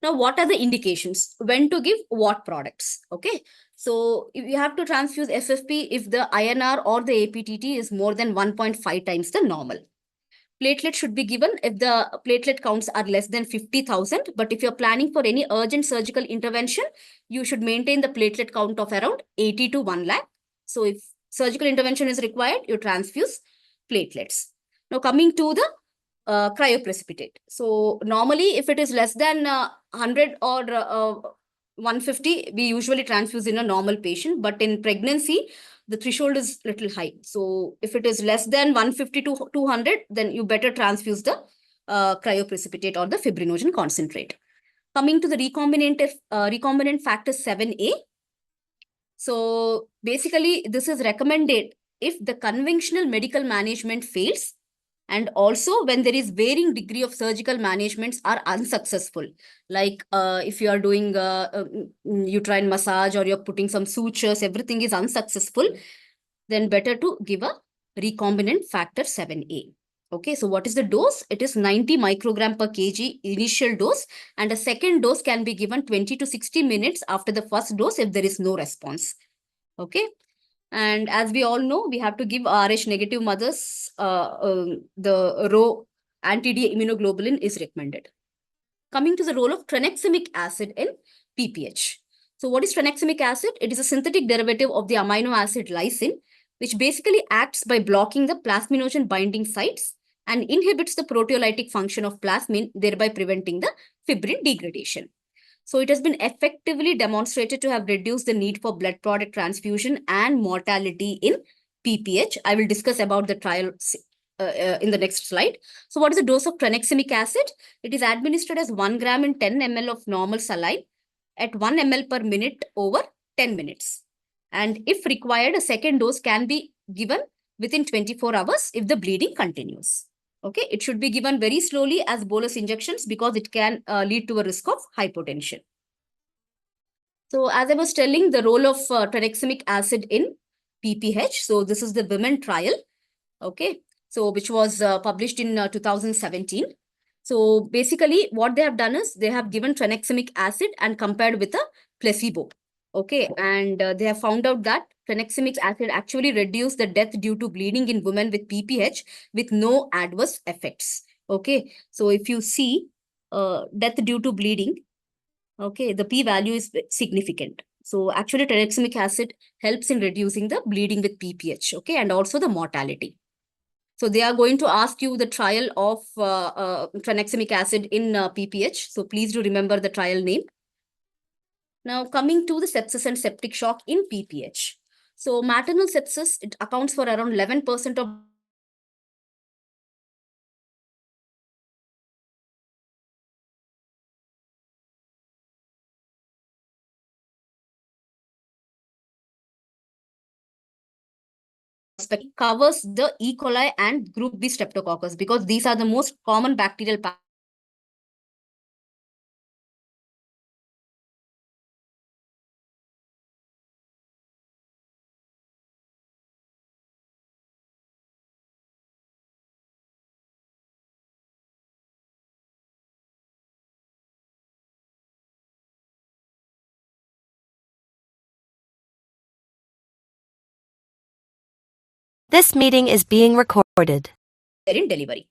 Now, what are the indications? When to give what products? Okay. So if you have to transfuse FFP if the INR or the APTT is more than 1.5 times the normal. Platelet should be given if the platelet counts are less than 50,000. But if you're planning for any urgent surgical intervention, you should maintain the platelet count of around 80 to 1 lakh. So if surgical intervention is required, you transfuse platelets. Now coming to the cryoprecipitate. So normally if it is less than 100 or 150, we usually transfuse in a normal patient, but in pregnancy, the threshold is little high. So if it is less than 150 to 200, then you better transfuse the cryoprecipitate or the fibrinogen concentrate. Coming to the recombinant factor 7A. So basically, this is recommended if the conventional medical management fails, and also when there is varying degree of surgical managements are unsuccessful, like if you are doing uterine massage or you're putting some sutures, everything is unsuccessful, then better to give a recombinant factor 7A. Okay, so what is the dose? It is 90 microgram per kg initial dose, and a second dose can be given 20 to 60 minutes after the first dose if there is no response. Okay. And as we all know, we have to give Rh negative mothers, the Rho anti-D immunoglobulin is recommended. Coming to the role of tranexamic acid in PPH. So what is tranexamic acid? It is a synthetic derivative of the amino acid lysine, which basically acts by blocking the plasminogen binding sites and inhibits the proteolytic function of plasmin, thereby preventing the fibrin degradation. So it has been effectively demonstrated to have reduced the need for blood product transfusion and mortality in PPH. I will discuss about the trial in the next slide. So what is the dose of tranexamic acid? It is administered as 1 gram in 10 ml of normal saline at 1 ml per minute over 10 minutes. And if required, a second dose can be given within 24 hours if the bleeding continues. Okay, it should be given very slowly as bolus injections because it can lead to a risk of hypotension. So as I was telling, the role of tranexamic acid in PPH. So this is the women trial. Okay, so which was published in 2017. So basically what they have done is they have given tranexamic acid and compared with a placebo. Okay, and they have found out that tranexamic acid actually reduced the death due to bleeding in women with PPH with no adverse effects. Okay, so if you see death due to bleeding, okay, the p-value is significant. So actually tranexamic acid helps in reducing the bleeding with PPH, okay, and also the mortality. So they are going to ask you the trial of tranexamic acid in PPH. So please do remember the trial name. Now coming to the sepsis and septic shock in PPH. So maternal sepsis, it accounts for around 11% of covers the E. coli and group B streptococcus because these are the most common bacterial This meeting is being recorded. in delivery.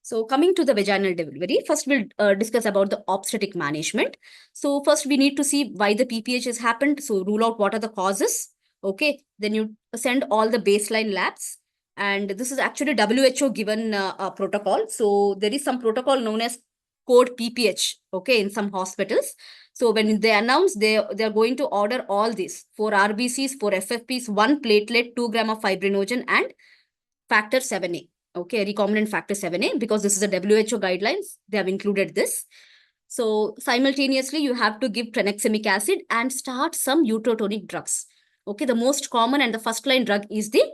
So coming to the vaginal delivery, first we'll discuss about the obstetric management. So first we need to see why the PPH has happened. So rule out what are the causes. Okay, then you send all the baseline labs. And this is actually WHO given protocol. So there is some protocol known as code PPH, okay, in some hospitals. So when they announce they're going to order all these 4 RBCs, 4 FFPs, 1 platelet, 2 gram of fibrinogen and factor 7A. Okay, recombinant factor 7A, because this is a WHO guidelines, they have included this. So simultaneously, you have to give tranexamic acid and start some uterotonic drugs. Okay, the most common and the first line drug is the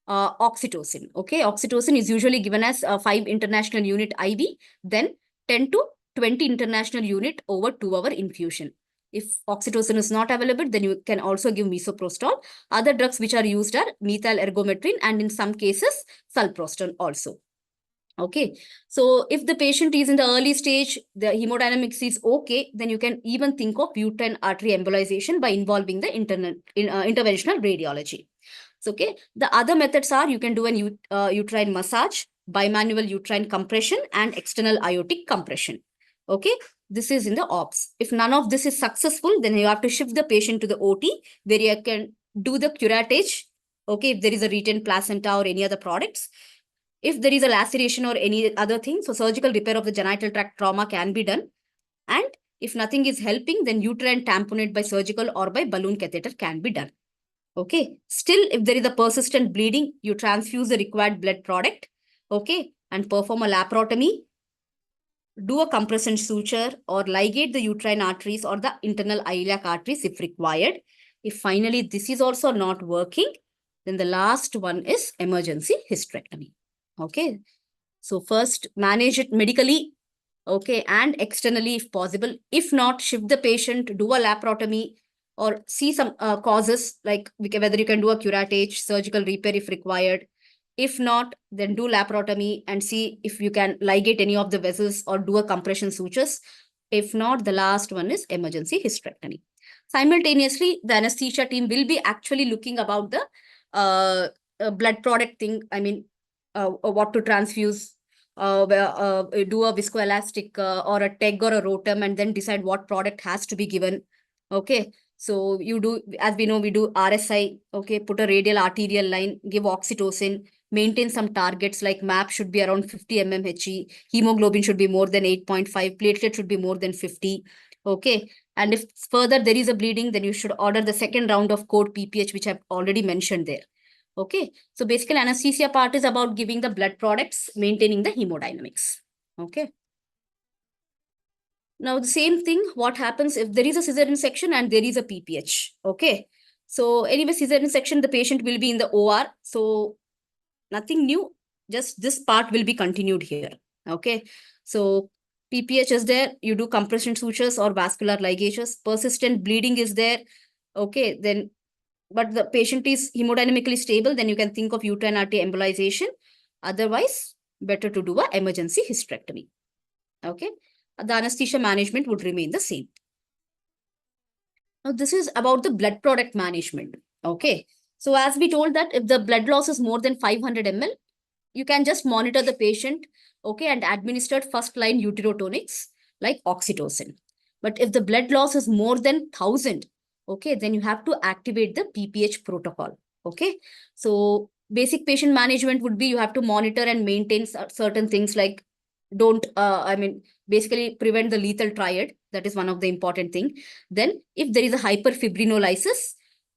oxytocin. Okay, oxytocin is usually given as 5 international unit IV, then 10 to 20 international unit over 2-hour infusion. If oxytocin is not available, then you can also give misoprostol. Other drugs which are used are methyl ergometrin and in some cases, sulprostol also. Okay, so if the patient is in the early stage, the hemodynamics is okay, then you can even think of uterine artery embolization by involving the interventional radiology. So, okay, the other methods are you can do an uterine massage, bimanual uterine compression and external aortic compression. Okay, this is in the OPS. If none of this is successful, then you have to shift the patient to the OT where you can do the curettage. Okay, if there is a retained placenta or any other products. If there is a laceration or any other thing, so surgical repair of the genital tract trauma can be done. And if nothing is helping, then uterine tamponade by surgical or by balloon catheter can be done. Okay. Still, if there is a persistent bleeding, you transfuse the required blood product. Okay. And perform a laparotomy, do a compression suture or ligate the uterine arteries or the internal iliac arteries if required. If finally this is also not working, then the last one is emergency hysterectomy. Okay. So first manage it medically, okay, and externally if possible. If not, shift the patient, do a laparotomy or see some causes like whether you can do a curettage, surgical repair if required. If not, then do laparotomy and see if you can ligate any of the vessels or do a compression sutures. If not, the last one is emergency hysterectomy. Simultaneously, the anesthesia team will be actually looking about the blood product thing. I mean, what to transfuse, do a viscoelastic or a TEG or a rotum and then decide what product has to be given. Okay. So you do, as we know, we do RSI, okay, put a radial arterial line, give oxytocin, maintain some targets like MAP should be around 50 mmHg, hemoglobin should be more than 8.5, platelet should be more than 50, okay. And if further there is a bleeding, then you should order the second round of code PPH, which I've already mentioned there. Okay, so basically anesthesia part is about giving the blood products, maintaining the hemodynamics. Okay. Now the same thing, what happens if there is a cesarean section and there is a PPH? Okay. So anyway, cesarean section, the patient will be in the OR. So nothing new, just this part will be continued here. Okay. So PPH is there, you do compression sutures or vascular ligatures, persistent bleeding is there. Okay, then but the patient is hemodynamically stable, then you can think of uterine artery embolization. Otherwise, better to do a emergency hysterectomy. Okay, the anesthesia management would remain the same. Now, this is about the blood product management. Okay, so as we told that if the blood loss is more than 500 ml, you can just monitor the patient, okay, and administer first line uterotonics like oxytocin. But if the blood loss is more than 1000, okay, then you have to activate the PPH protocol. Okay, so basic patient management would be you have to monitor and maintain certain things like basically prevent the lethal triad. That is one of the important thing. Then if there is a hyperfibrinolysis,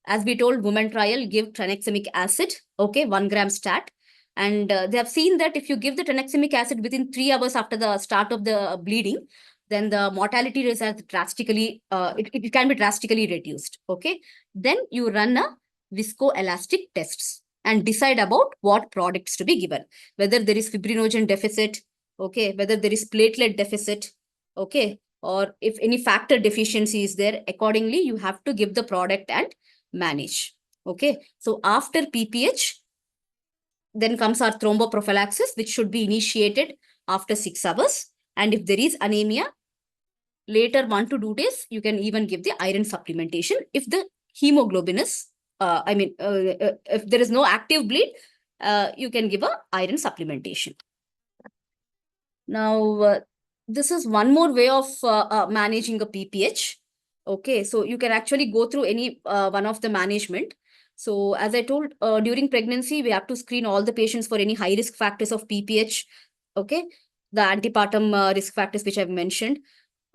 as we told, women trial, give tranexamic acid, okay, 1 gram stat. And they have seen that if you give the tranexamic acid within 3 hours after the start of the bleeding, then the mortality rate is drastically, it can be drastically reduced. Okay. Then you run a viscoelastic tests and decide about what products to be given, whether there is fibrinogen deficit, okay, whether there is platelet deficit, okay, or if any factor deficiency is there, accordingly, you have to give the product and manage. Okay. So after PPH, then comes our thromboprophylaxis, which should be initiated after 6 hours. And if there is anemia, later 1 to 2 days, you can even give the iron supplementation. If the hemoglobin is, if there is no active bleed, you can give a iron supplementation. Now, this is one more way of managing a PPH. Okay, so you can actually go through any one of the management. So as I told, during pregnancy, we have to screen all the patients for any high risk factors of PPH. Okay, the antepartum risk factors which I've mentioned.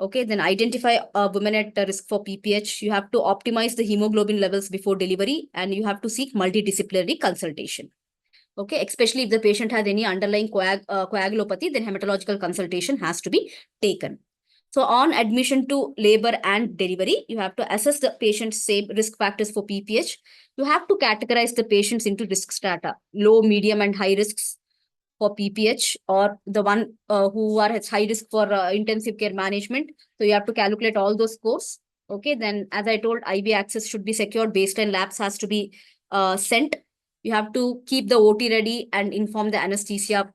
Okay, then identify women at risk for PPH. You have to optimize the hemoglobin levels before delivery, and you have to seek multidisciplinary consultation. Okay, especially if the patient has any underlying coagulopathy, then hematological consultation has to be taken. So on admission to labor and delivery, you have to assess the patient's same risk factors for PPH. You have to categorize the patients into risk strata, low, medium, and high risks for PPH, or the one who are at high risk for intensive care management. So you have to calculate all those scores. Okay, then as I told, IV access should be secured, baseline labs has to be sent. You have to keep the OT ready and inform the anesthesia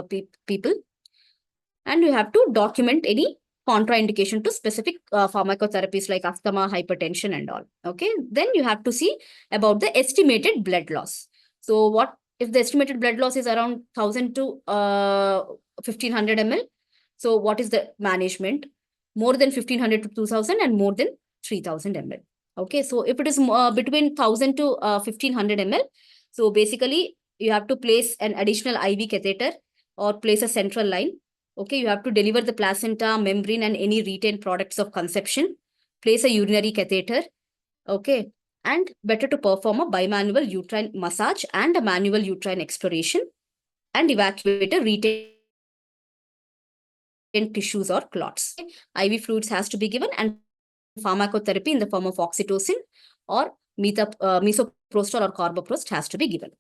people. And you have to document any contraindication to specific pharmacotherapies like asthma, hypertension and all. Okay, then you have to see about the estimated blood loss. So what if the estimated blood loss is around 1000 to 1500 ml? So what is the management? More than 1500 to 2000 and more than 3000 ml. Okay, so if it is between 1000 to 1500 ml, so basically you have to place an additional IV catheter or place a central line. Okay, you have to deliver the placenta, membrane, and any retained products of conception. Place a urinary catheter. Okay, and better to perform a bimanual uterine massage and a manual uterine exploration and evacuate a retained tissues or clots. IV fluids has to be given and pharmacotherapy in the form of oxytocin or misoprostol or carboprost has to be given.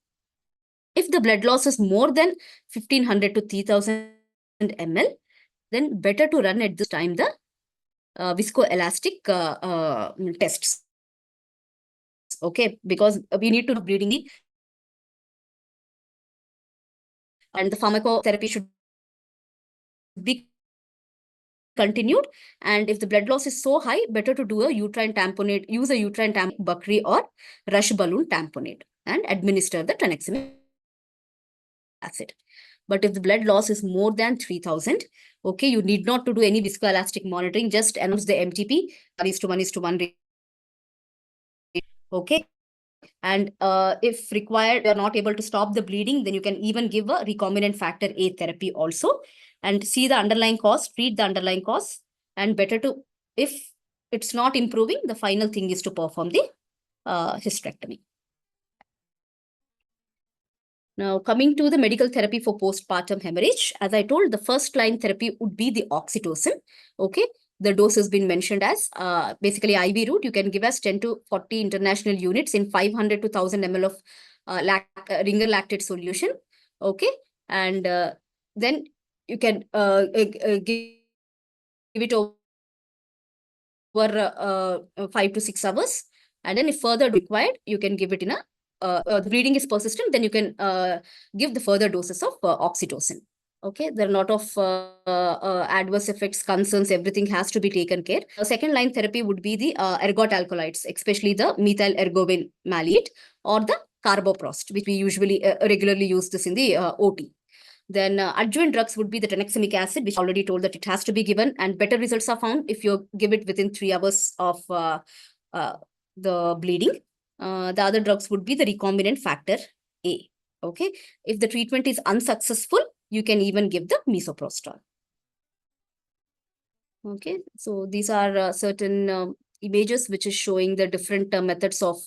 If the blood loss is more than 1500 to 3000 ml, then better to run at this time the viscoelastic tests. Okay, because we need to know bleeding and the pharmacotherapy should be continued. And if the blood loss is so high, better to do a uterine tamponade, use a uterine tamponade, Buckley or rush balloon tamponade and administer the tranexamic acid. But if the blood loss is more than 3000, okay, you need not to do any viscoelastic monitoring, just announce the MTP 1:1:1 Okay. And if required, you are not able to stop the bleeding, then you can even give a recombinant factor A therapy also, and see the underlying cause, treat the underlying cause, and better to, if it's not improving, the final thing is to perform the hysterectomy. Now, coming to the medical therapy for postpartum hemorrhage, as I told, the first line therapy would be the oxytocin. Okay. The dose has been mentioned as basically IV route. You can give us 10 to 40 international units in 500 to 1000 ml of Ringer lactate solution. Okay. And then you can give it over 5 to 6 hours. And then if further required, you can give it in a the bleeding is persistent, then you can give the further doses of oxytocin. Okay, there are a lot of adverse effects, concerns, everything has to be taken care. Second line therapy would be the ergot alkaloids, especially the methyl ergoben maleate or the carboprost, which we usually regularly use this in the OT. Then adjuvant drugs would be the tranexamic acid, which I already told that it has to be given, and better results are found if you give it within 3 hours of the bleeding. The other drugs would be the recombinant factor A. Okay. If the treatment is unsuccessful, you can even give the misoprostol. Okay. So these are certain images which is showing the different methods of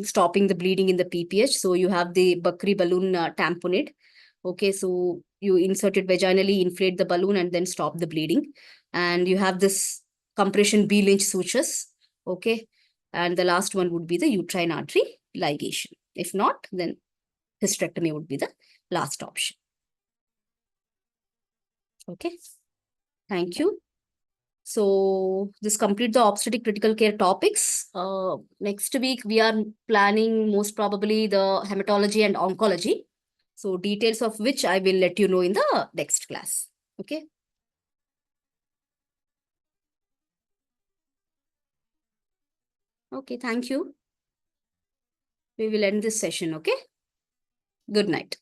stopping the bleeding in the PPH. So you have the Bakri balloon tamponade. Okay, so you insert it vaginally, inflate the balloon, and then stop the bleeding. And you have this compression B-Lynch sutures. Okay, and the last one would be the uterine artery ligation. If not, then hysterectomy would be the last option. Okay, thank you. So this completes the obstetric critical care topics. Next week, we are planning most probably the hematology and oncology. So details of which I will let you know in the next class. Okay. Okay, thank you. We will end this session, okay? Good night.